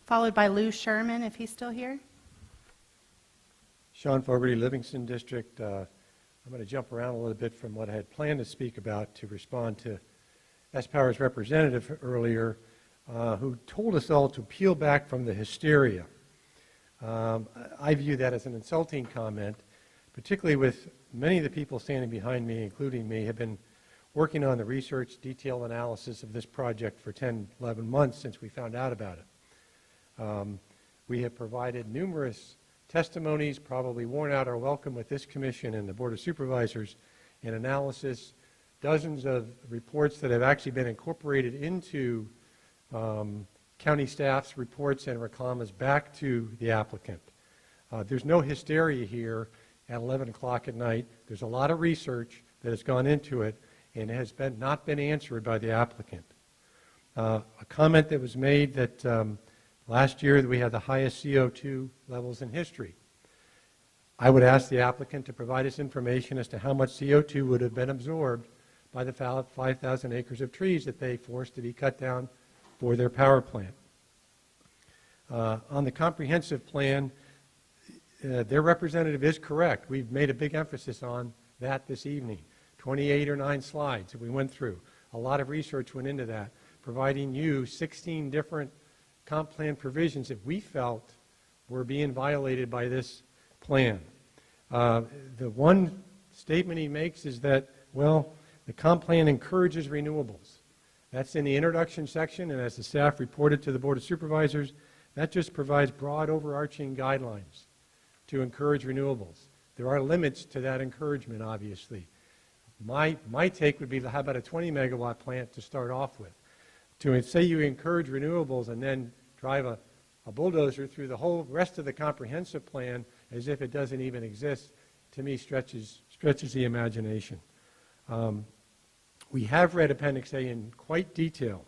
Followed by Lou Sherman, if he's still here. Sean Fogarty, Livingston District. I'm going to jump around a little bit from what I had planned to speak about to respond to S-Power's representative earlier, who told us all to peel back from the hysteria. I view that as an insulting comment, particularly with many of the people standing behind me, including me, have been working on the research, detailed analysis of this project for 10, 11 months since we found out about it. We have provided numerous testimonies, probably worn out our welcome with this commission and the Board of Supervisors, and analysis, dozens of reports that have actually been incorporated into county staff's reports and reclamas back to the applicant. There's no hysteria here at 11 o'clock at night. There's a lot of research that has gone into it and has not been answered by the applicant. A comment that was made that last year we had the highest CO2 levels in history. I would ask the applicant to provide us information as to how much CO2 would have been absorbed by the 5,000 acres of trees that they forced to be cut down for their power plant. On the comprehensive plan, their representative is correct. We've made a big emphasis on that this evening. 28 or 9 slides that we went through. A lot of research went into that, providing you 16 different comp plan provisions that we felt were being violated by this plan. The one statement he makes is that, well, the comp plan encourages renewables. That's in the introduction section, and as the staff reported to the Board of Supervisors, that just provides broad overarching guidelines to encourage renewables. There are limits to that encouragement, obviously. My take would be, how about a 20 megawatt plant to start off with? To say you encourage renewables and then drive a bulldozer through the whole rest of the comprehensive plan as if it doesn't even exist, to me stretches the imagination. We have read Appendix A in quite detail,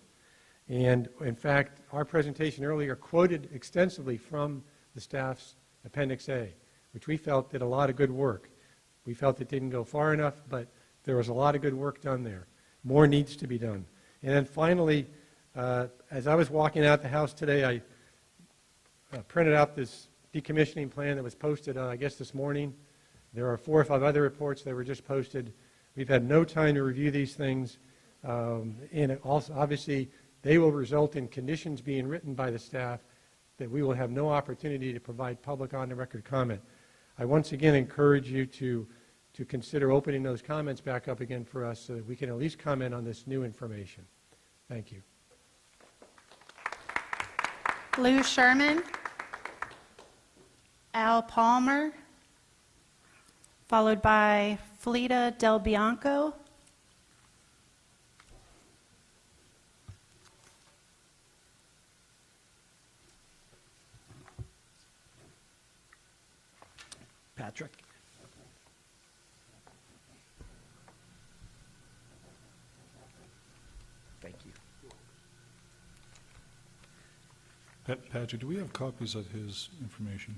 and in fact our presentation earlier quoted extensively from the staff's Appendix A, which we felt did a lot of good work. We felt it didn't go far enough, but there was a lot of good work done there. More needs to be done. And then finally, as I was walking out the house today, I printed out this decommissioning plan that was posted, I guess, this morning. There are 4 or 5 other reports that were just posted. We've had no time to review these things. And also, obviously, they will result in conditions being written by the staff that we will have no opportunity to provide public on-the-record comment. I once again encourage you to consider opening those comments back up again for us so that we can at least comment on this new information. Thank you. Lou Sherman, Al Palmer, followed by Fleta Del Bianco. Patrick. Thank you. Patrick, do we have copies of his information?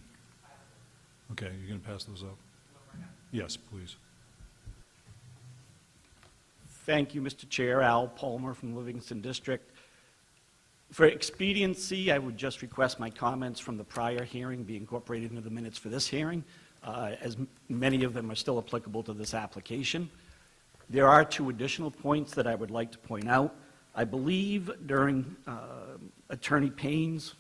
Okay, you're going to pass those up? Yes, please. Thank you, Mr. Chair. Al Palmer from Livingston District. For expediency, I would just request my comments from the prior hearing be incorporated into the minutes for this hearing, as many of them are still applicable to this application. There are two additional points that I would like to point out. I believe during Attorney Payne's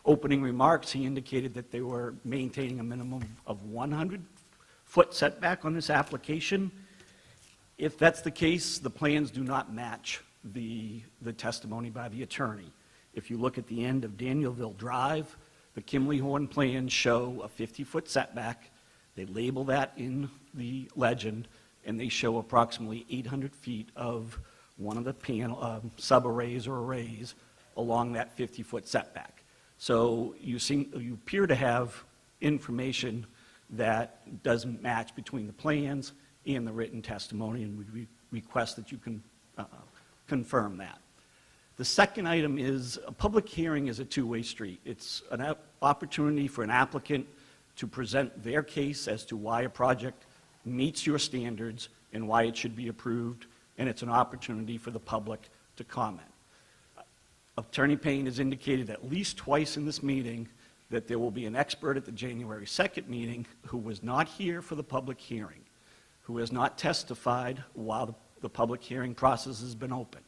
opening remarks, he indicated that they were maintaining a minimum of 100-foot setback on this application. If that's the case, the plans do not match the testimony by the attorney. If you look at the end of Danielville Drive, the Kimley Horn plans show a 50-foot setback. They label that in the legend, and they show approximately 800 feet of one of the sub-arrays or arrays along that 50-foot setback. So you appear to have information that doesn't match between the plans and the written testimony, and we request that you can confirm that. The second item is a public hearing is a two-way street. It's an opportunity for an applicant to present their case as to why a project meets your standards and why it should be approved, and it's an opportunity for the public to comment. Attorney Payne has indicated at least twice in this meeting that there will be an expert at the January 2nd meeting who was not here for the public hearing, who has not testified while the public hearing process has been open.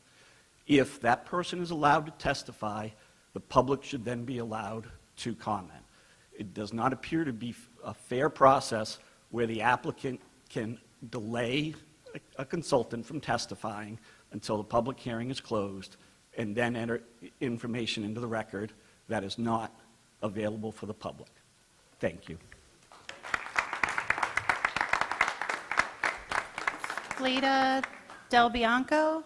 If that person is allowed to testify, the public should then be allowed to comment. It does not appear to be a fair process where the applicant can delay a consultant from testifying until the public hearing is closed and then enter information into the record that is not available for the public. Thank you. Fleta Del Bianco,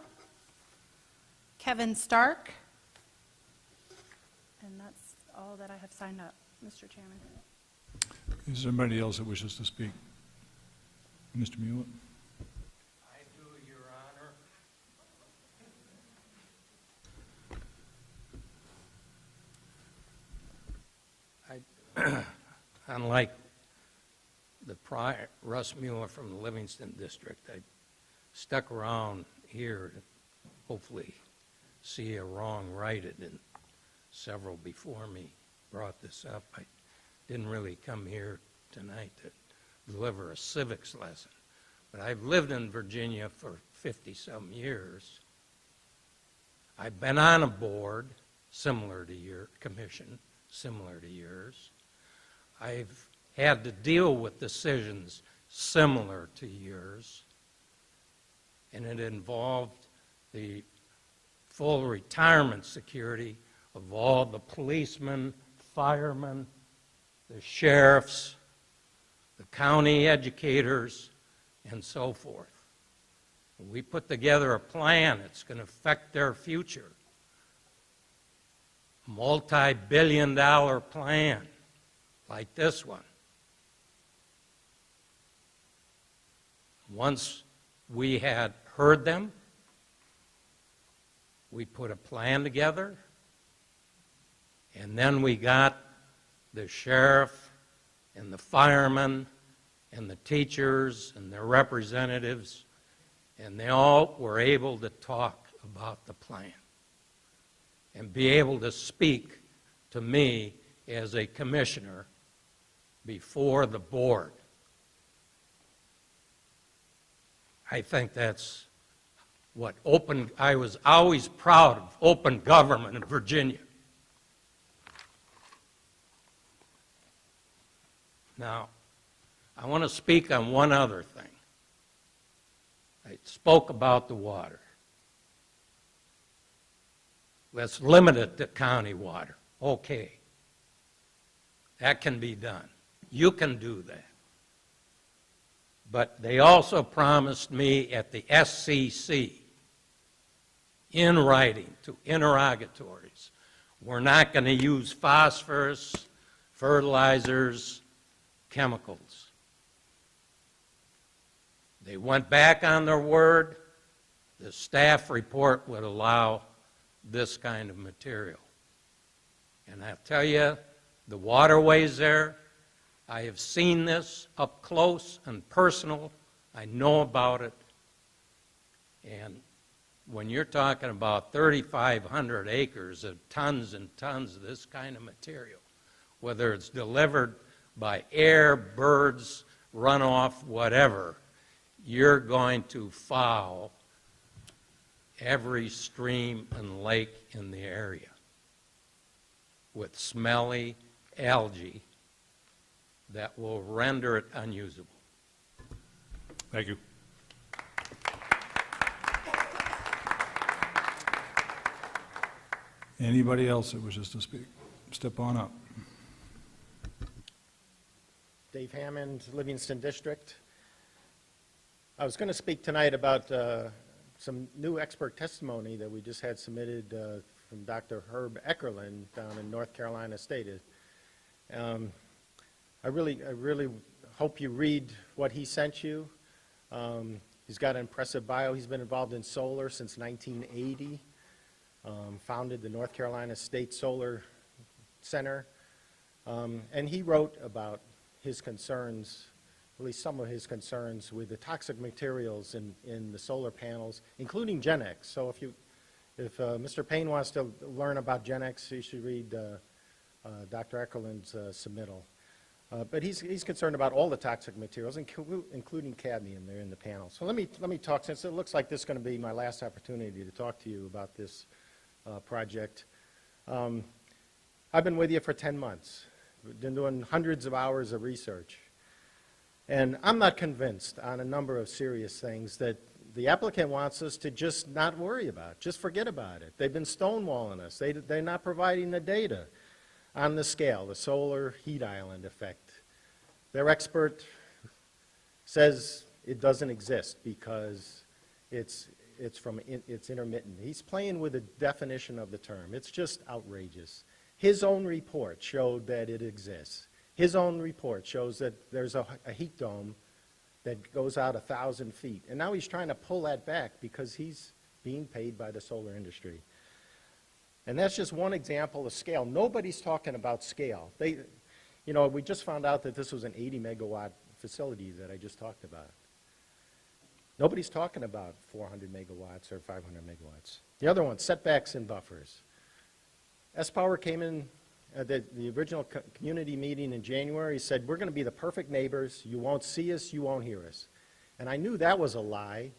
Kevin Stark, and that's all that I have signed up, Mr. Chairman. Is there anybody else that wishes to speak? Mr. Mewett? I do, Your Honor. Unlike the prior Russ Mueller from the Livingston District, I stuck around here to hopefully see a wrong righted, and several before me brought this up. I didn't really come here tonight to deliver a civics lesson, but I've lived in Virginia for 50-some years. I've been on a board similar to your commission, similar to yours. I've had to deal with decisions similar to yours, and it involved the full retirement security of all the policemen, firemen, the sheriffs, the county educators, and so forth. We put together a plan that's going to affect their future. Multi-billion-dollar plan like this one. Once we had heard them, we put a plan together, and then we got the sheriff and the firemen and the teachers and their representatives, and they all were able to talk about the plan and be able to speak to me as a commissioner before the board. I think that's what I was always proud of open government in Virginia. Now, I want to speak on one other thing. I spoke about the water. Let's limit it to county water. Okay. That can be done. You can do that. But they also promised me at the SCC, in writing to interrogatories, we're not going to use phosphorus, fertilizers, chemicals. They went back on their word. The staff report would allow this kind of material. And I'll tell you, the waterways there, I have seen this up close and personal. I know about it. And when you're talking about 3,500 acres of tons and tons of this kind of material, whether it's delivered by air, birds, runoff, whatever, you're going to foul every stream and lake in the area with smelly algae that will render it unusable. Thank you. Anybody else that wishes to speak? Step on up. Dave Hammond, Livingston District. I was going to speak tonight about some new expert testimony that we just had submitted from Dr. Herb Eckerlin down in North Carolina State. I really hope you read what he sent you. He's got an impressive bio. He's been involved in solar since 1980. Founded the North Carolina State Solar Center. And he wrote about his concerns, at least some of his concerns, with the toxic materials in the solar panels, including GenX. So if Mr. Payne wants to learn about GenX, he should read Dr. Eckerlin's submittal. But he's concerned about all the toxic materials, including cadmium there in the panel. So let me talk, since it looks like this is going to be my last opportunity to talk to you about this project. I've been with you for 10 months. We've been doing hundreds of hours of research. And I'm not convinced on a number of serious things that the applicant wants us to just not worry about, just forget about it. They've been stonewalling us. They're not providing the data on the scale, the solar heat island effect. Their expert says it doesn't exist because it's intermittent. He's playing with the definition of the term. It's just outrageous. His own report showed that it exists. His own report shows that there's a heat dome that goes out 1,000 feet. And now he's trying to pull that back because he's being paid by the solar industry. And that's just one example of scale. Nobody's talking about scale. We just found out that this was an 80 megawatt facility that I just talked about. Nobody's talking about 400 megawatts or 500 megawatts. The other one, setbacks and buffers. S-Power came in at the original community meeting in January, said, we're going to be the perfect neighbors. You won't see us, you won't hear us. And I knew that was a lie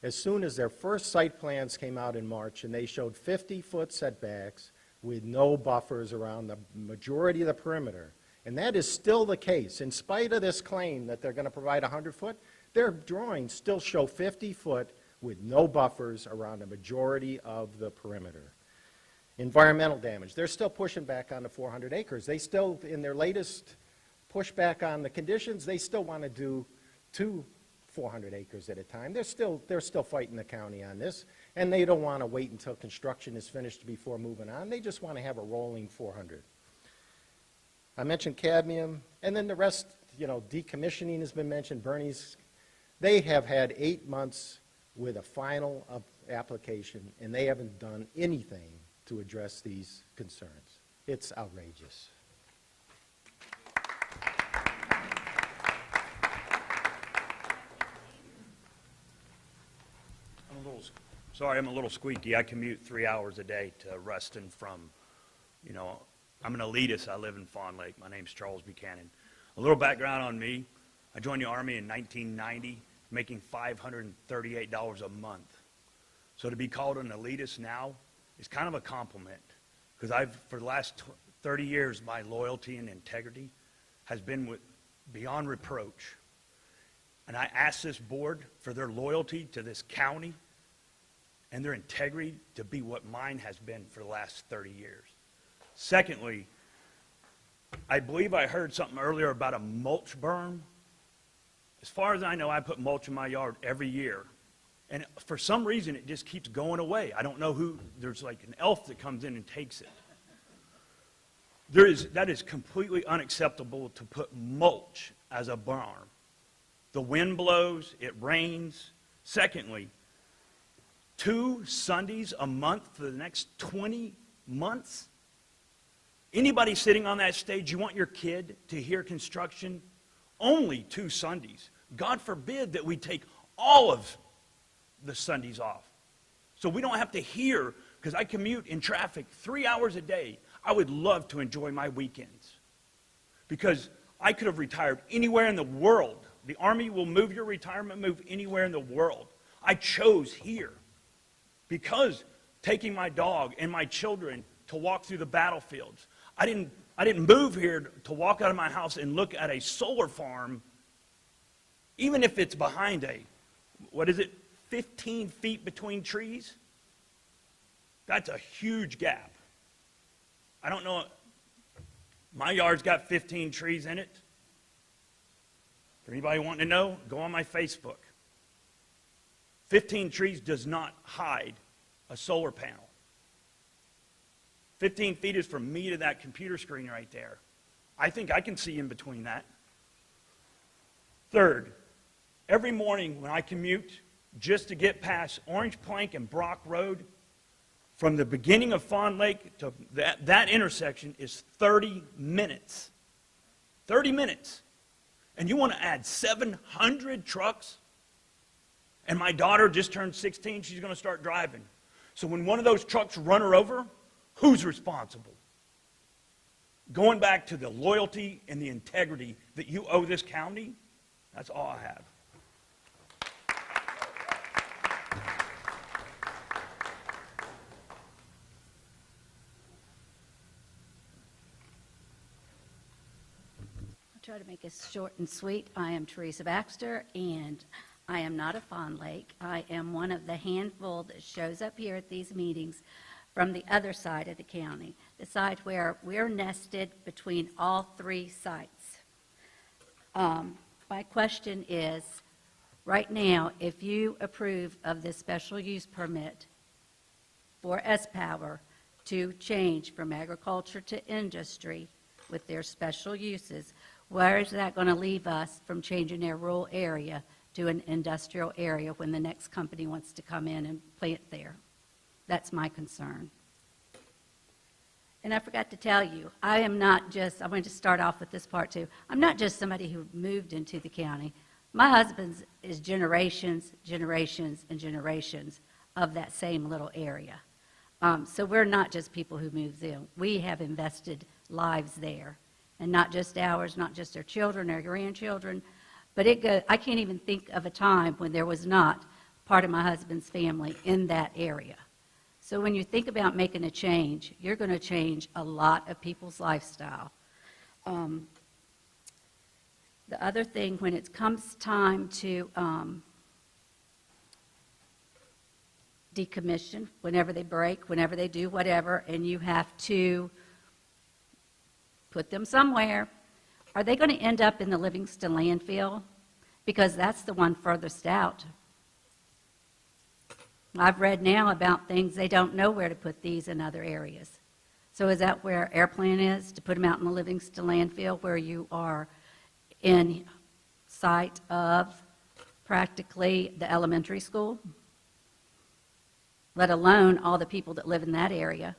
as soon as their first site plans came out in March, and they showed 50-foot setbacks with no buffers around the majority of the perimeter. And that is still the case. In spite of this claim that they're going to provide 100-foot, their drawings still show 50-foot with no buffers around the majority of the perimeter. Environmental damage. They're still pushing back on the 400 acres. They still, in their latest pushback on the conditions, they still want to do 2 400 acres at a time. They're still fighting the county on this, and they don't want to wait until construction is finished before moving on. They just want to have a rolling 400. I mentioned cadmium, and then the rest, decommissioning has been mentioned. Bernie's, they have had 8 months with a final application, and they haven't done anything to address these concerns. It's outrageous. I'm a little squeaky. I commute 3 hours a day to Ruston from, I'm an elitist. I live in Fawn Lake. My name's Charles Buchanan. A little background on me. I joined the Army in 1990, making $538 a month. So to be called an elitist now is kind of a compliment, because for the last 30 years, my loyalty and integrity has been beyond reproach. And I ask this board for their loyalty to this county and their integrity to be what mine has been for the last 30 years. Secondly, I believe I heard something earlier about a mulch berm As far as I know, I put mulch in my yard every year. And for some reason, it just keeps going away. I don't know who, there's like an elf that comes in and takes it. That is completely unacceptable to put mulch as a berm. The wind blows, it rains. Secondly, 2 Sundays a month for the next 20 months? Anybody sitting on that stage, you want your kid to hear construction? Only 2 Sundays. God forbid that we take all of the Sundays off. So we don't have to hear, because I commute in traffic 3 hours a day. I would love to enjoy my weekends. Because I could have retired anywhere in the world. The Army will move your retirement move anywhere in the world. I chose here because taking my dog and my children to walk through the battlefields. I didn't move here to walk out of my house and look at a solar farm, even if it's behind 15 feet between trees? That's a huge gap. I don't know, my yard's got 15 trees in it. For anybody wanting to know, go on my Facebook. 15 trees does not hide a solar panel. 15 feet is from me to that computer screen right there. I think I can see in between that. Third, every morning when I commute just to get past Orange Plank and Brock Road, from the beginning of Fawn Lake to that intersection is 30 minutes. 30 minutes. And you want to add 700 trucks? And my daughter just turned 16, she's going to start driving. So when one of those trucks run her over, who's responsible? Going back to the loyalty and the integrity that you owe this county, that's all I have. I'll try to make it short and sweet. I am Teresa Baxter, and I am not a Fawn Lake. I am one of the handful that shows up here at these meetings from the other side of the county, the side where we're nested between all 3 sites. My question is, right now, if you approve of this special use permit for S-Power to change from agriculture to industry with their special uses, where is that going to leave us from changing their rural area to an industrial area when the next company wants to come in and plant there? That's my concern. And I forgot to tell you, I want to start off with this part too. I'm not just somebody who moved into the county. My husband's is generations, generations, and generations of that same little area. So we're not just people who moved in. We have invested lives there. And not just ours, not just our children, our grandchildren, but I can't even think of a time when there was not part of my husband's family in that area. So when you think about making a change, you're going to change a lot of people's lifestyle. The other thing, when it comes time to decommission, whenever they break, whenever they do whatever, and you have to put them somewhere, are they going to end up in the Livingston landfill? Because that's the one furthest out. I've read now about things they don't know where to put these in other areas. So is that where our plan is, to put them out in the Livingston landfill where you are in sight of practically the elementary school? Let alone all the people that live in that area.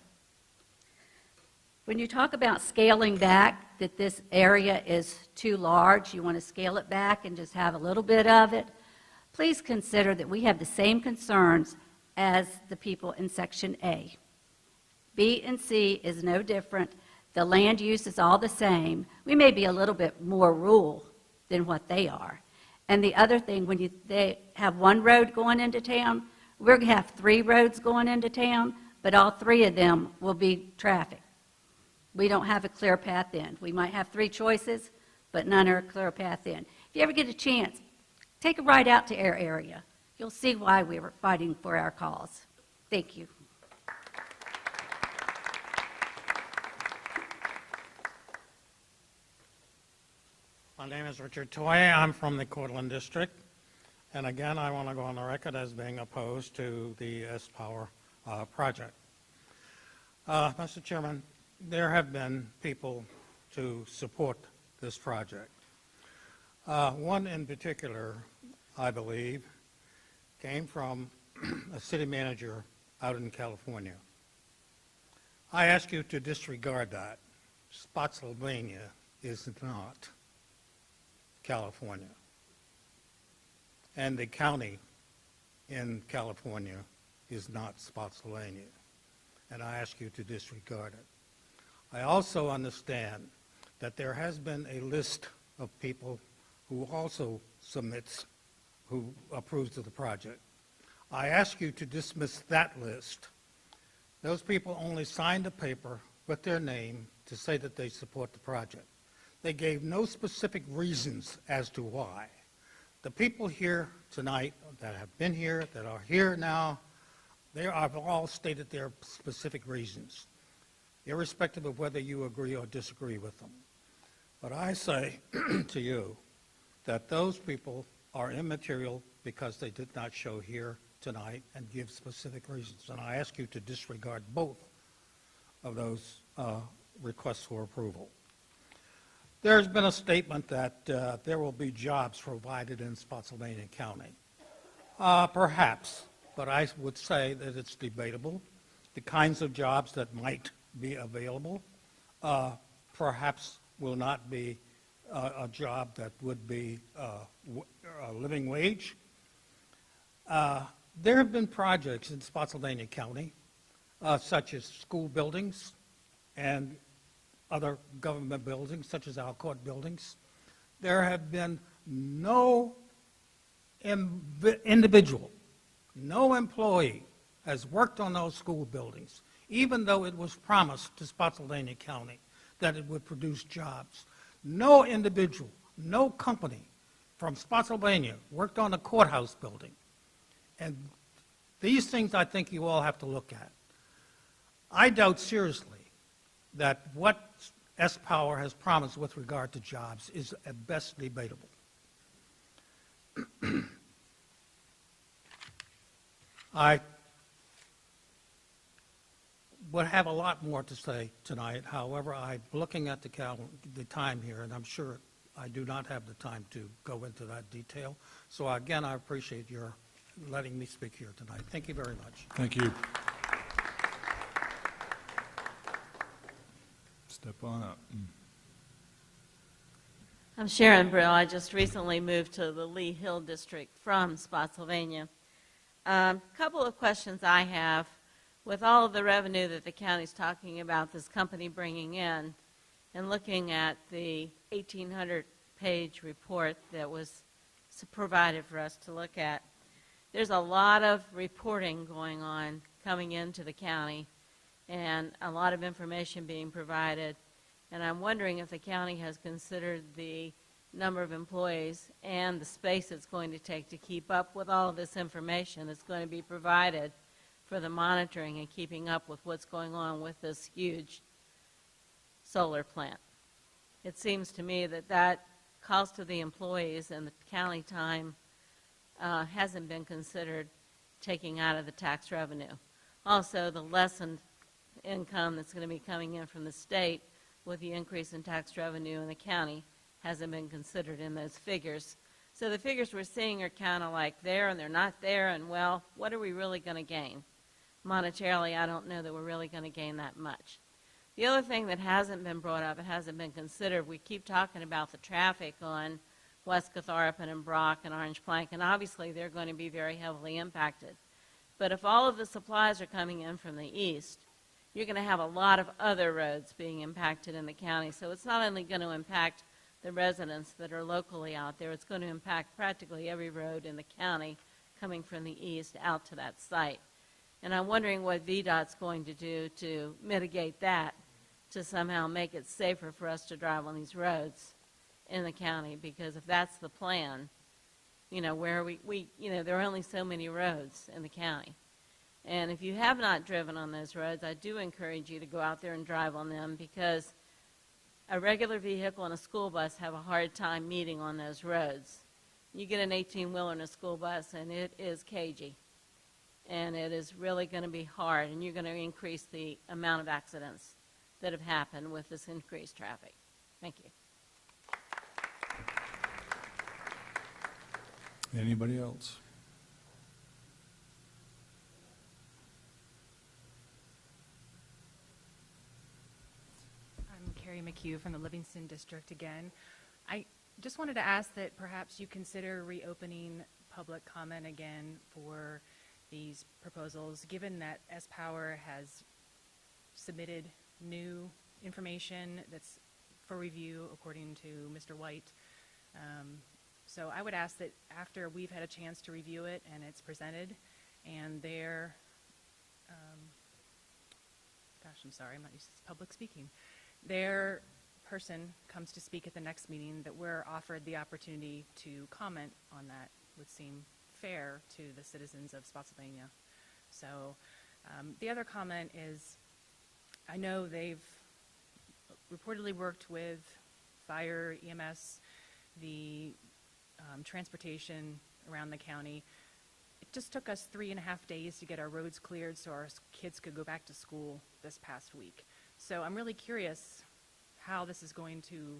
When you talk about scaling back, that this area is too large, you want to scale it back and just have a little bit of it, please consider that we have the same concerns as the people in Section A. B and C is no different. The land use is all the same. We may be a little bit more rural than what they are. And the other thing, when they have one road going into town, we're going to have 3 roads going into town, but all 3 of them will be traffic. We don't have a clear path in. We might have 3 choices, but none are a clear path in. If you ever get a chance, take a ride out to our area. You'll see why we were fighting for our cause. Thank you. My name is Richard Toy. I'm from the Cortland District. And again, I want to go on the record as being opposed to the S-Power project. Mr. Chairman, there have been people to support this project. One in particular, I believe, came from a city manager out in California. I ask you to disregard that. Spotsylvania is not California. And the county in California is not Spotsylvania. And I ask you to disregard it. I also understand that there has been a list of people who also submits, who approves of the project. I ask you to dismiss that list. Those people only signed a paper with their name to say that they support the project. They gave no specific reasons as to why. The people here tonight that have been here, that are here now, they have all stated their specific reasons, irrespective of whether you agree or disagree with them. But I say to you that those people are immaterial because they did not show here tonight and give specific reasons. And I ask you to disregard both of those requests for approval. There's been a statement that there will be jobs provided in Spotsylvania County. Perhaps, but I would say that it's debatable. The kinds of jobs that might be available perhaps will not be a job that would be a living wage. There have been projects in Spotsylvania County, such as school buildings and other government buildings, such as our court buildings. There have been no individual, no employee has worked on those school buildings, even though it was promised to Spotsylvania County that it would produce jobs. No individual, no company from Spotsylvania worked on the courthouse building. And these things I think you all have to look at. I doubt seriously that what S-Power has promised with regard to jobs is at best debatable. I would have a lot more to say tonight. However, I'm looking at the time here, and I'm sure I do not have the time to go into that detail. So again, I appreciate your letting me speak here tonight. Thank you very much. Thank you. Step on up. I'm Sharon Brill. I just recently moved to the Lee Hill District from Spotsylvania. Couple of questions I have. With all of the revenue that the county's talking about this company bringing in, and looking at the 1,800-page report that was provided for us to look at, there's a lot of reporting going on coming into the county and a lot of information being provided. And I'm wondering if the county has considered the number of employees and the space it's going to take to keep up with all of this information that's going to be provided for the monitoring and keeping up with what's going on with this huge solar plant. It seems to me that that cost of the employees and the county time hasn't been considered taking out of the tax revenue. Also, the lessened income that's going to be coming in from the state with the increase in tax revenue in the county hasn't been considered in those figures. So the figures we're seeing are kind of like there and they're not there, and well, what are we really going to gain? Monetarily, I don't know that we're really going to gain that much. The other thing that hasn't been brought up, it hasn't been considered, we keep talking about the traffic on West Catharpin and Brock and Orange Plank, and obviously they're going to be very heavily impacted. But if all of the supplies are coming in from the east, you're going to have a lot of other roads being impacted in the county. So it's not only going to impact the residents that are locally out there, it's going to impact practically every road in the county coming from the east out to that site. And I'm wondering what VDOT's going to do to mitigate that, to somehow make it safer for us to drive on these roads in the county, because if that's the plan, you know, where there are only so many roads in the county. And if you have not driven on those roads, I do encourage you to go out there and drive on them, because a regular vehicle and a school bus have a hard time meeting on those roads. You get an 18-wheeler and a school bus, and it is cagey. And it is really going to be hard, and you're going to increase the amount of accidents that have happened with this increased traffic. Thank you. Anybody else? I'm Carrie McHugh from the Livingston District again. I just wanted to ask that perhaps you consider reopening public comment again for these proposals, given that S-Power has submitted new information that's for review according to Mr. White. So I would ask that after we've had a chance to review it and it's presented and their, I'm sorry, I'm not used to public speaking. Their person comes to speak at the next meeting, that we're offered the opportunity to comment on that. Would seem fair to the citizens of Spotsylvania. So the other comment is, I know they've reportedly worked with fire, EMS, the transportation around the county. It just took us 3.5 days to get our roads cleared so our kids could go back to school this past week. So I'm really curious how this is going to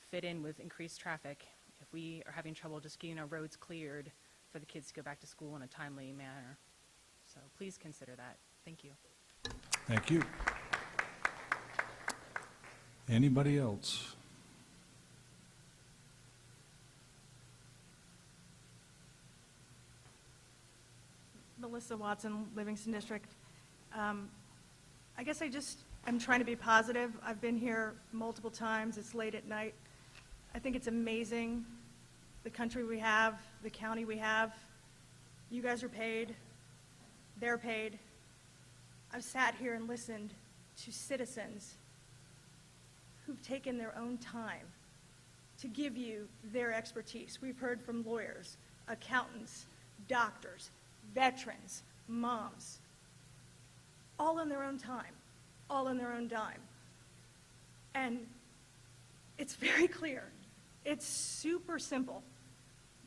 fit in with increased traffic if we are having trouble just getting our roads cleared for the kids to go back to school in a timely manner. So please consider that. Thank you. Thank you. Anybody else? Melissa Watson, Livingston District. I guess I'm trying to be positive. I've been here multiple times. It's late at night. I think it's amazing, the country we have, the county we have. You guys are paid. They're paid. I've sat here and listened to citizens who've taken their own time to give you their expertise. We've heard from lawyers, accountants, doctors, veterans, moms, all in their own time, all in their own dime. And it's very clear. It's super simple.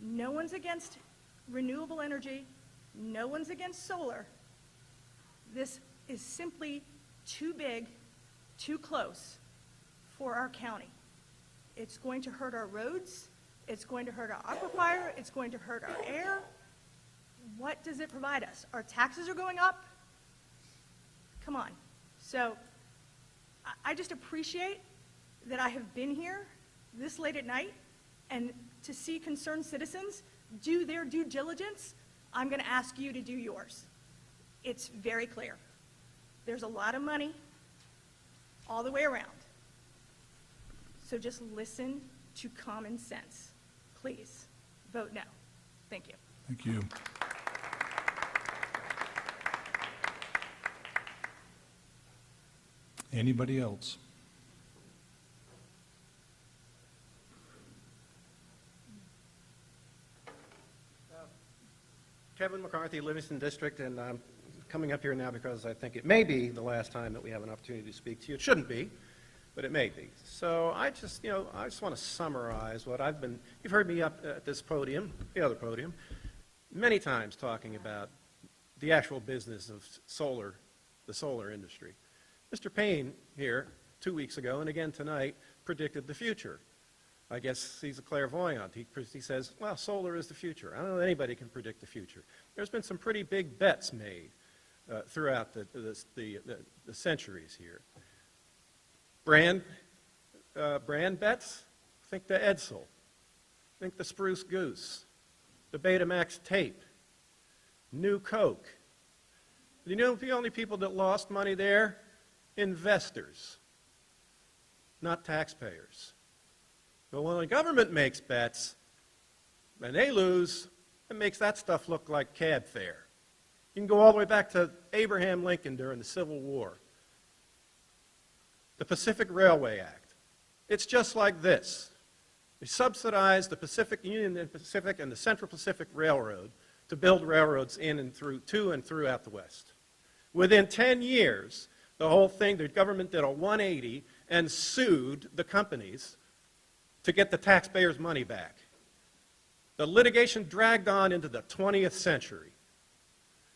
No one's against renewable energy. No one's against solar. This is simply too big, too close for our county. It's going to hurt our roads. It's going to hurt our aquifer. It's going to hurt our air. What does it provide us? Our taxes are going up. Come on. So I just appreciate that I have been here this late at night, and to see concerned citizens do their due diligence, I'm going to ask you to do yours. It's very clear. There's a lot of money all the way around. So just listen to common sense. Please vote no. Thank you. Thank you. Anybody else? Kevin McCarthy, Livingston District, and I'm coming up here now because I think it may be the last time that we have an opportunity to speak to you. It shouldn't be, but it may be. So I just want to summarize what you've heard me up at this podium, the other podium, many times talking about the actual business of the solar industry. Mr. Payne here 2 weeks ago and again tonight predicted the future. I guess he's a clairvoyant. He says, well, solar is the future. I don't know that anybody can predict the future. There's been some pretty big bets made throughout the centuries here. Brand bets? Think the Edsel. Think the Spruce Goose. The Betamax tape. New Coke. You know the only people that lost money there? Investors, not taxpayers. But when the government makes bets and they lose, it makes that stuff look like cab fare. You can go all the way back to Abraham Lincoln during the Civil War. The Pacific Railway Act. It's just like this. They subsidized the Union Pacific and the Central Pacific Railroad to build railroads in and through, to and throughout the West. Within 10 years, the whole thing, the government did a 180 and sued the companies to get the taxpayers' money back. The litigation dragged on into the 20th century.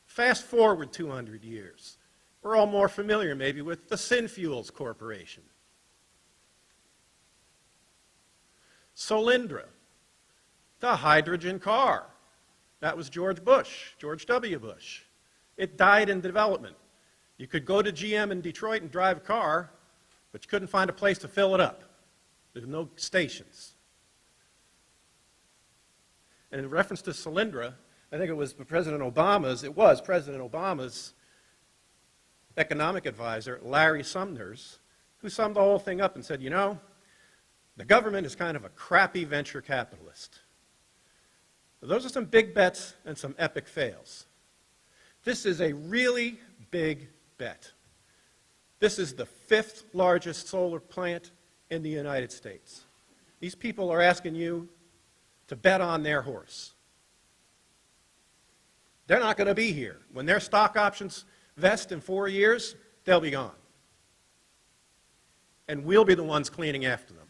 Fast forward 200 years. We're all more familiar maybe with the Synfuels Corporation. Solyndra, the hydrogen car. That was George W. Bush. It died in development. You could go to GM in Detroit and drive a car, but you couldn't find a place to fill it up. There's no stations. And in reference to Solyndra, I think it was President Obama's economic advisor, Larry Sumner's, who summed the whole thing up and said, you know, the government is kind of a crappy venture capitalist. Those are some big bets and some epic fails. This is a really big bet. This is the 5th largest solar plant in the United States. These people are asking you to bet on their horse. They're not going to be here. When their stock options vest in 4 years, they'll be gone. And we'll be the ones cleaning after them.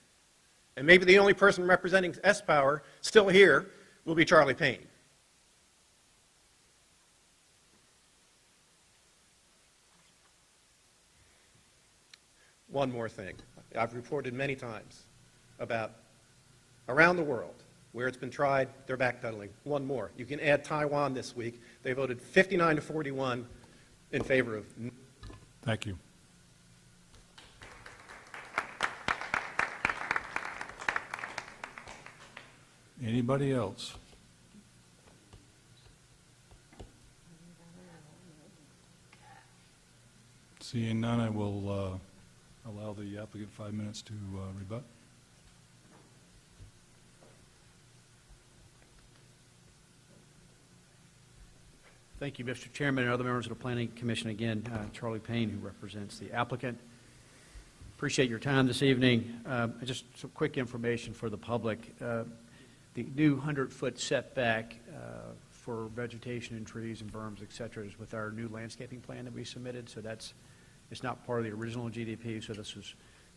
And maybe the only person representing S-Power still here will be Charlie Payne. One more thing. I've reported many times about around the world where it's been tried, they're backpedaling. One more. You can add Taiwan this week. They voted 59 to 41 in favor of. Thank you. Anybody else? Seeing none, I will allow the applicant 5 minutes to rebut. Thank you, Mr. Chairman and other members of the Planning Commission. Again, Charlie Payne, who represents the applicant. Appreciate your time this evening. Just some quick information for the public. The new 100-foot setback for vegetation and trees and berms, et cetera, is with our new landscaping plan that we submitted. So it's not part of the original GDP, so this is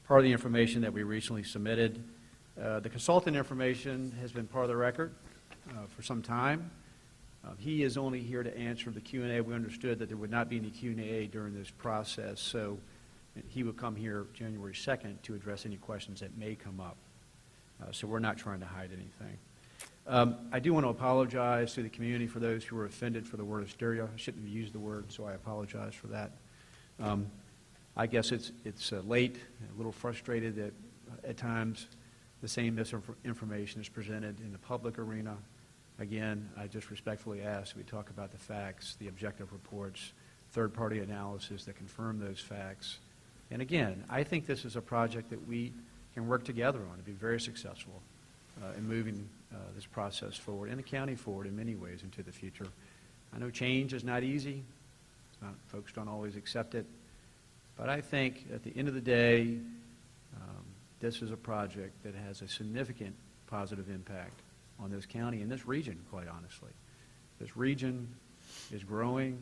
part of the information that we recently submitted. The consultant information has been part of the record for some time. He is only here to answer the Q&A. We understood that there would not be any Q&A during this process, so he will come here January 2nd to address any questions that may come up. So we're not trying to hide anything. I do want to apologize to the community for those who were offended for the word hysteria. I shouldn't have used the word, so I apologize for that. I guess it's late, a little frustrated that at times the same misinformation is presented in the public arena. Again, I just respectfully ask we talk about the facts, the objective reports, third-party analysis that confirm those facts. And again, I think this is a project that we can work together on to be very successful in moving this process forward and the county forward in many ways into the future. I know change is not easy. Folks don't always accept it. But I think at the end of the day, this is a project that has a significant positive impact on this county and this region, quite honestly. This region is growing.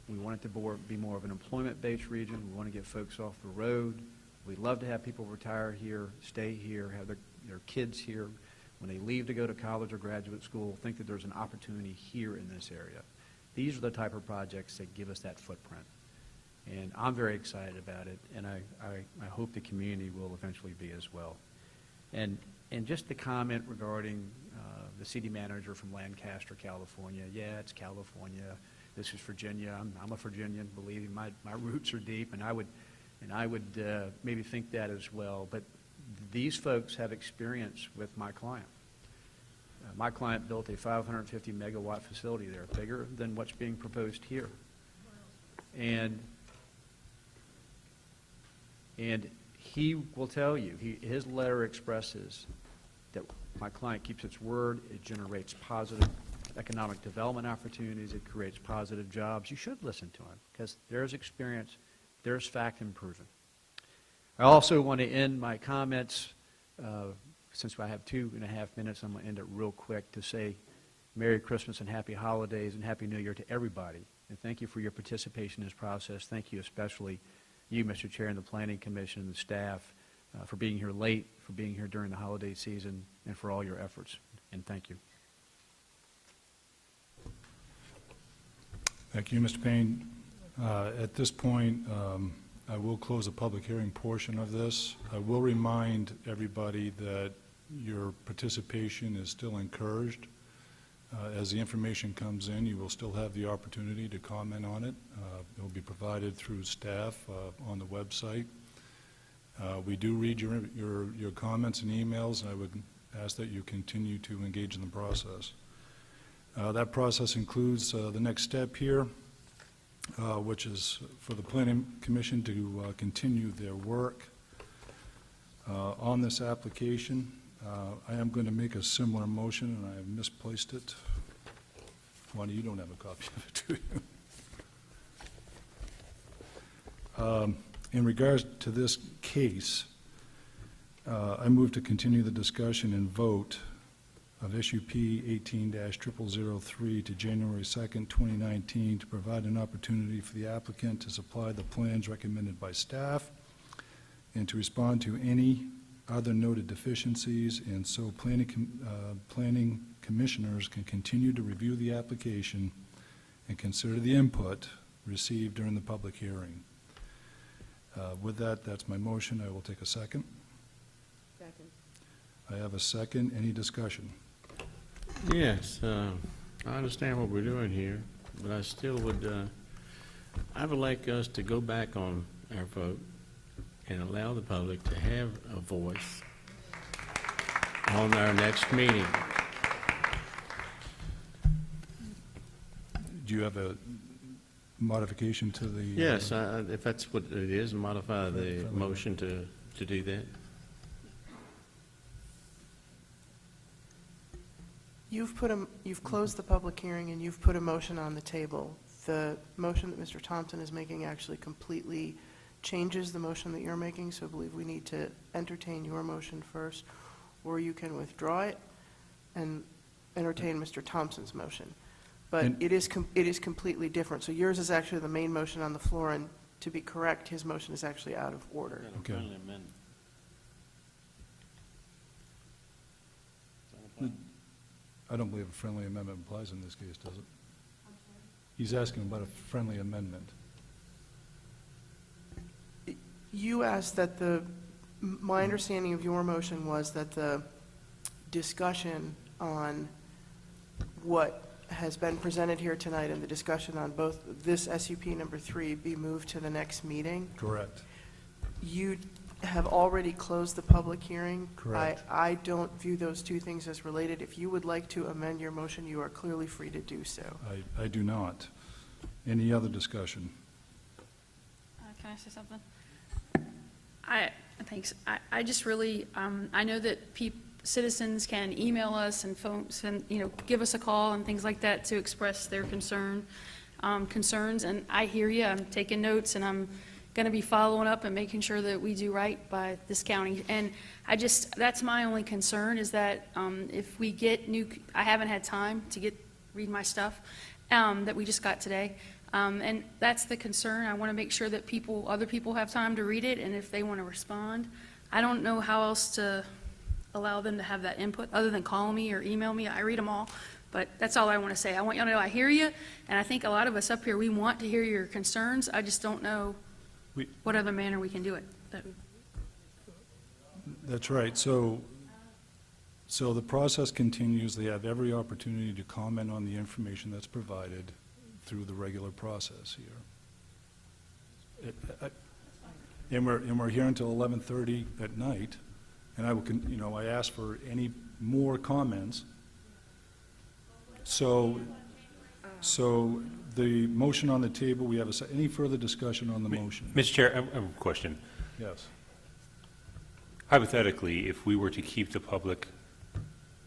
We want it to be more of an employment-based region. We want to get folks off the road. We'd love to have people retire here, stay here, have their kids here. When they leave to go to college or graduate school, think that there's an opportunity here in this area. These are the type of projects that give us that footprint. And I'm very excited about it, and I hope the community will eventually be as well. And just the comment regarding the city manager from Lancaster, California. Yeah, it's California. This is Virginia. I'm a Virginian. Believe me, my roots are deep, and I would maybe think that as well. But these folks have experience with my client. My client built a 550 megawatt facility there, bigger than what's being proposed here. And he will tell you, his letter expresses that my client keeps its word, it generates positive economic development opportunities, it creates positive jobs. You should listen to him because there's experience, there's fact and proven. I also want to end my comments, since I have 2.5 minutes, I'm going to end it real quick to say Merry Christmas and Happy Holidays and Happy New Year to everybody. And thank you for your participation in this process. Thank you especially you, Mr. Chair, and the Planning Commission and the staff for being here late, for being here during the holiday season, and for all your efforts. And thank you. Thank you, Mr. Payne. At this point, I will close the public hearing portion of this. I will remind everybody that your participation is still encouraged. As the information comes in, you will still have the opportunity to comment on it. It will be provided through staff on the website. We do read your comments and emails, and I would ask that you continue to engage in the process. That process includes the next step here, which is for the Planning Commission to continue their work on this application. I am going to make a similar motion, and I have misplaced it. Wanda, you don't have a copy of it, do you? In regards to this case, I move to continue the discussion and vote of SUP 18-0003 to January 2nd, 2019, to provide an opportunity for the applicant to supply the plans recommended by staff and to respond to any other noted deficiencies, and so planning commissioners can continue to review the application and consider the input received during the public hearing. With that, that's my motion. I will take a second. Second. I have a second. Any discussion? Yes, I understand what we're doing here, but I still would, I would like us to go back on our vote and allow the public to have a voice on our next meeting. Do you have a modification to the? Yes, if that's what it is, modify the motion to do that. You've closed the public hearing and you've put a motion on the table. The motion that Mr. Thompson is making actually completely changes the motion that you're making, so I believe we need to entertain your motion first, or you can withdraw it and entertain Mr. Thompson's motion. But it is completely different. So yours is actually the main motion on the floor, and to be correct, his motion is actually out of order. Okay. I don't believe a friendly amendment applies in this case, does it? He's asking about a friendly amendment. You asked that my understanding of your motion was that the discussion on what has been presented here tonight and the discussion on both this SUP number 3 be moved to the next meeting. Correct. You have already closed the public hearing. Correct. I don't view those two things as related. If you would like to amend your motion, you are clearly free to do so. I do not. Any other discussion? Can I say something? Thanks. I just really, I know that citizens can email us and phones and, give us a call and things like that to express their concerns, and I hear you. I'm taking notes, and I'm going to be following up and making sure that we do right by this county. And that's my only concern, is that if we get I haven't had time to read my stuff that we just got today. And that's the concern. I want to make sure that other people have time to read it, and if they want to respond. I don't know how else to allow them to have that input, other than call me or email me. I read them all, but that's all I want to say. I want you to know I hear you, and I think a lot of us up here, we want to hear your concerns. I just don't know what other manner we can do it. That's right. So the process continues. They have every opportunity to comment on the information that's provided through the regular process here. And we're here until 11:30 at night, and I ask for any more comments. So the motion on the table, we have any further discussion on the motion? Mr. Chair, I have a question. Yes. Hypothetically, if we were to keep the public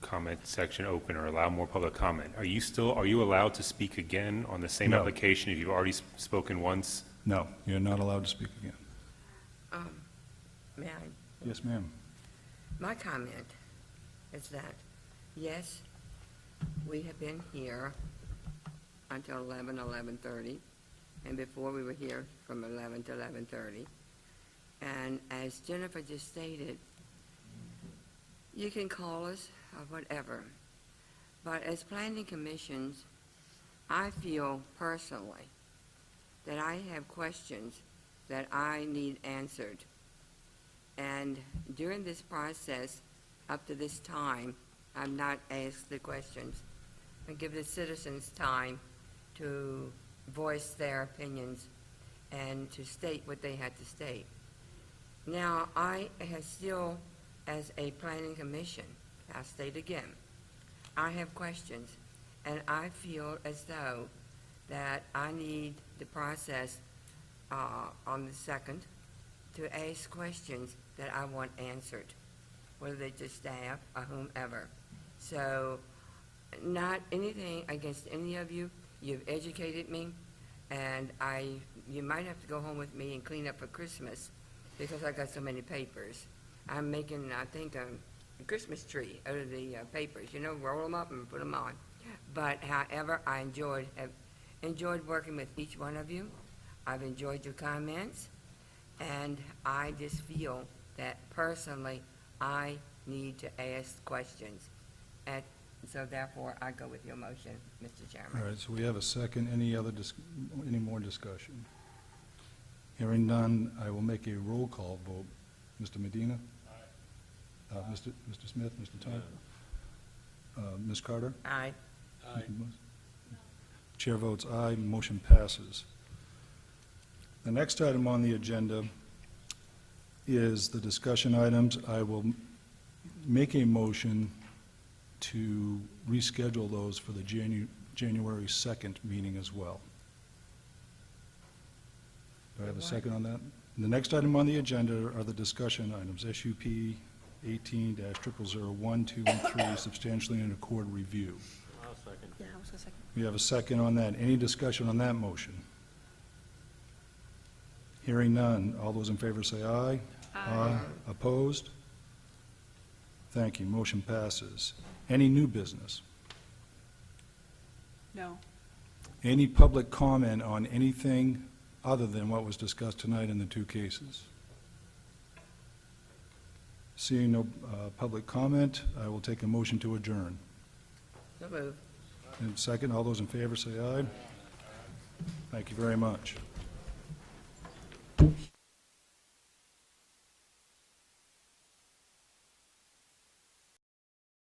comment section open or allow more public comment, are you allowed to speak again on the same No. application if you've already spoken once? No, you're not allowed to speak again. May I? Yes, ma'am. My comment is that, yes, we have been here until 11:30, and before we were here from 11 to 11:30. And as Jennifer just stated, you can call us or whatever. But as planning commissions, I feel personally that I have questions that I need answered. And during this process, up to this time, I've not asked the questions. I give the citizens time to voice their opinions and to state what they had to state. Now, I have still, as a planning commission, I'll state again, I have questions, and I feel as though that I need the process on the 2nd to ask questions that I want answered, whether they're to staff or whomever. So, not anything against any of you. You've educated me, and you might have to go home with me and clean up for Christmas because I got so many papers. I'm making, I think, a Christmas tree out of the papers, roll them up and put them on. But however, I enjoyed working with each one of you. I've enjoyed your comments, and I just feel that personally I need to ask questions. And so therefore, I go with your motion, Mr. Chairman. All right, so we have a second. Any more discussion? Hearing none, I will make a roll call vote. Mr. Medina? Aye. Mr. Smith, Mr. Tyler? Ms. Carter? Aye. Chair votes aye, motion passes. The next item on the agenda is the discussion items. I will make a motion to reschedule those for the January 2nd meeting as well. Do I have a second on that? The next item on the agenda are the discussion items, SUP 18-0001, 2, and 3, substantially in accord review. I'll second. Yeah, I was going to second. We have a second on that. Any discussion on that motion? Hearing none. All those in favor say aye. Aye. Opposed? Thank you. Motion passes. Any new business? No. Any public comment on anything other than what was discussed tonight in the two cases? Seeing no public comment, I will take a motion to adjourn. So move. And second, all those in favor say aye. Thank you very much.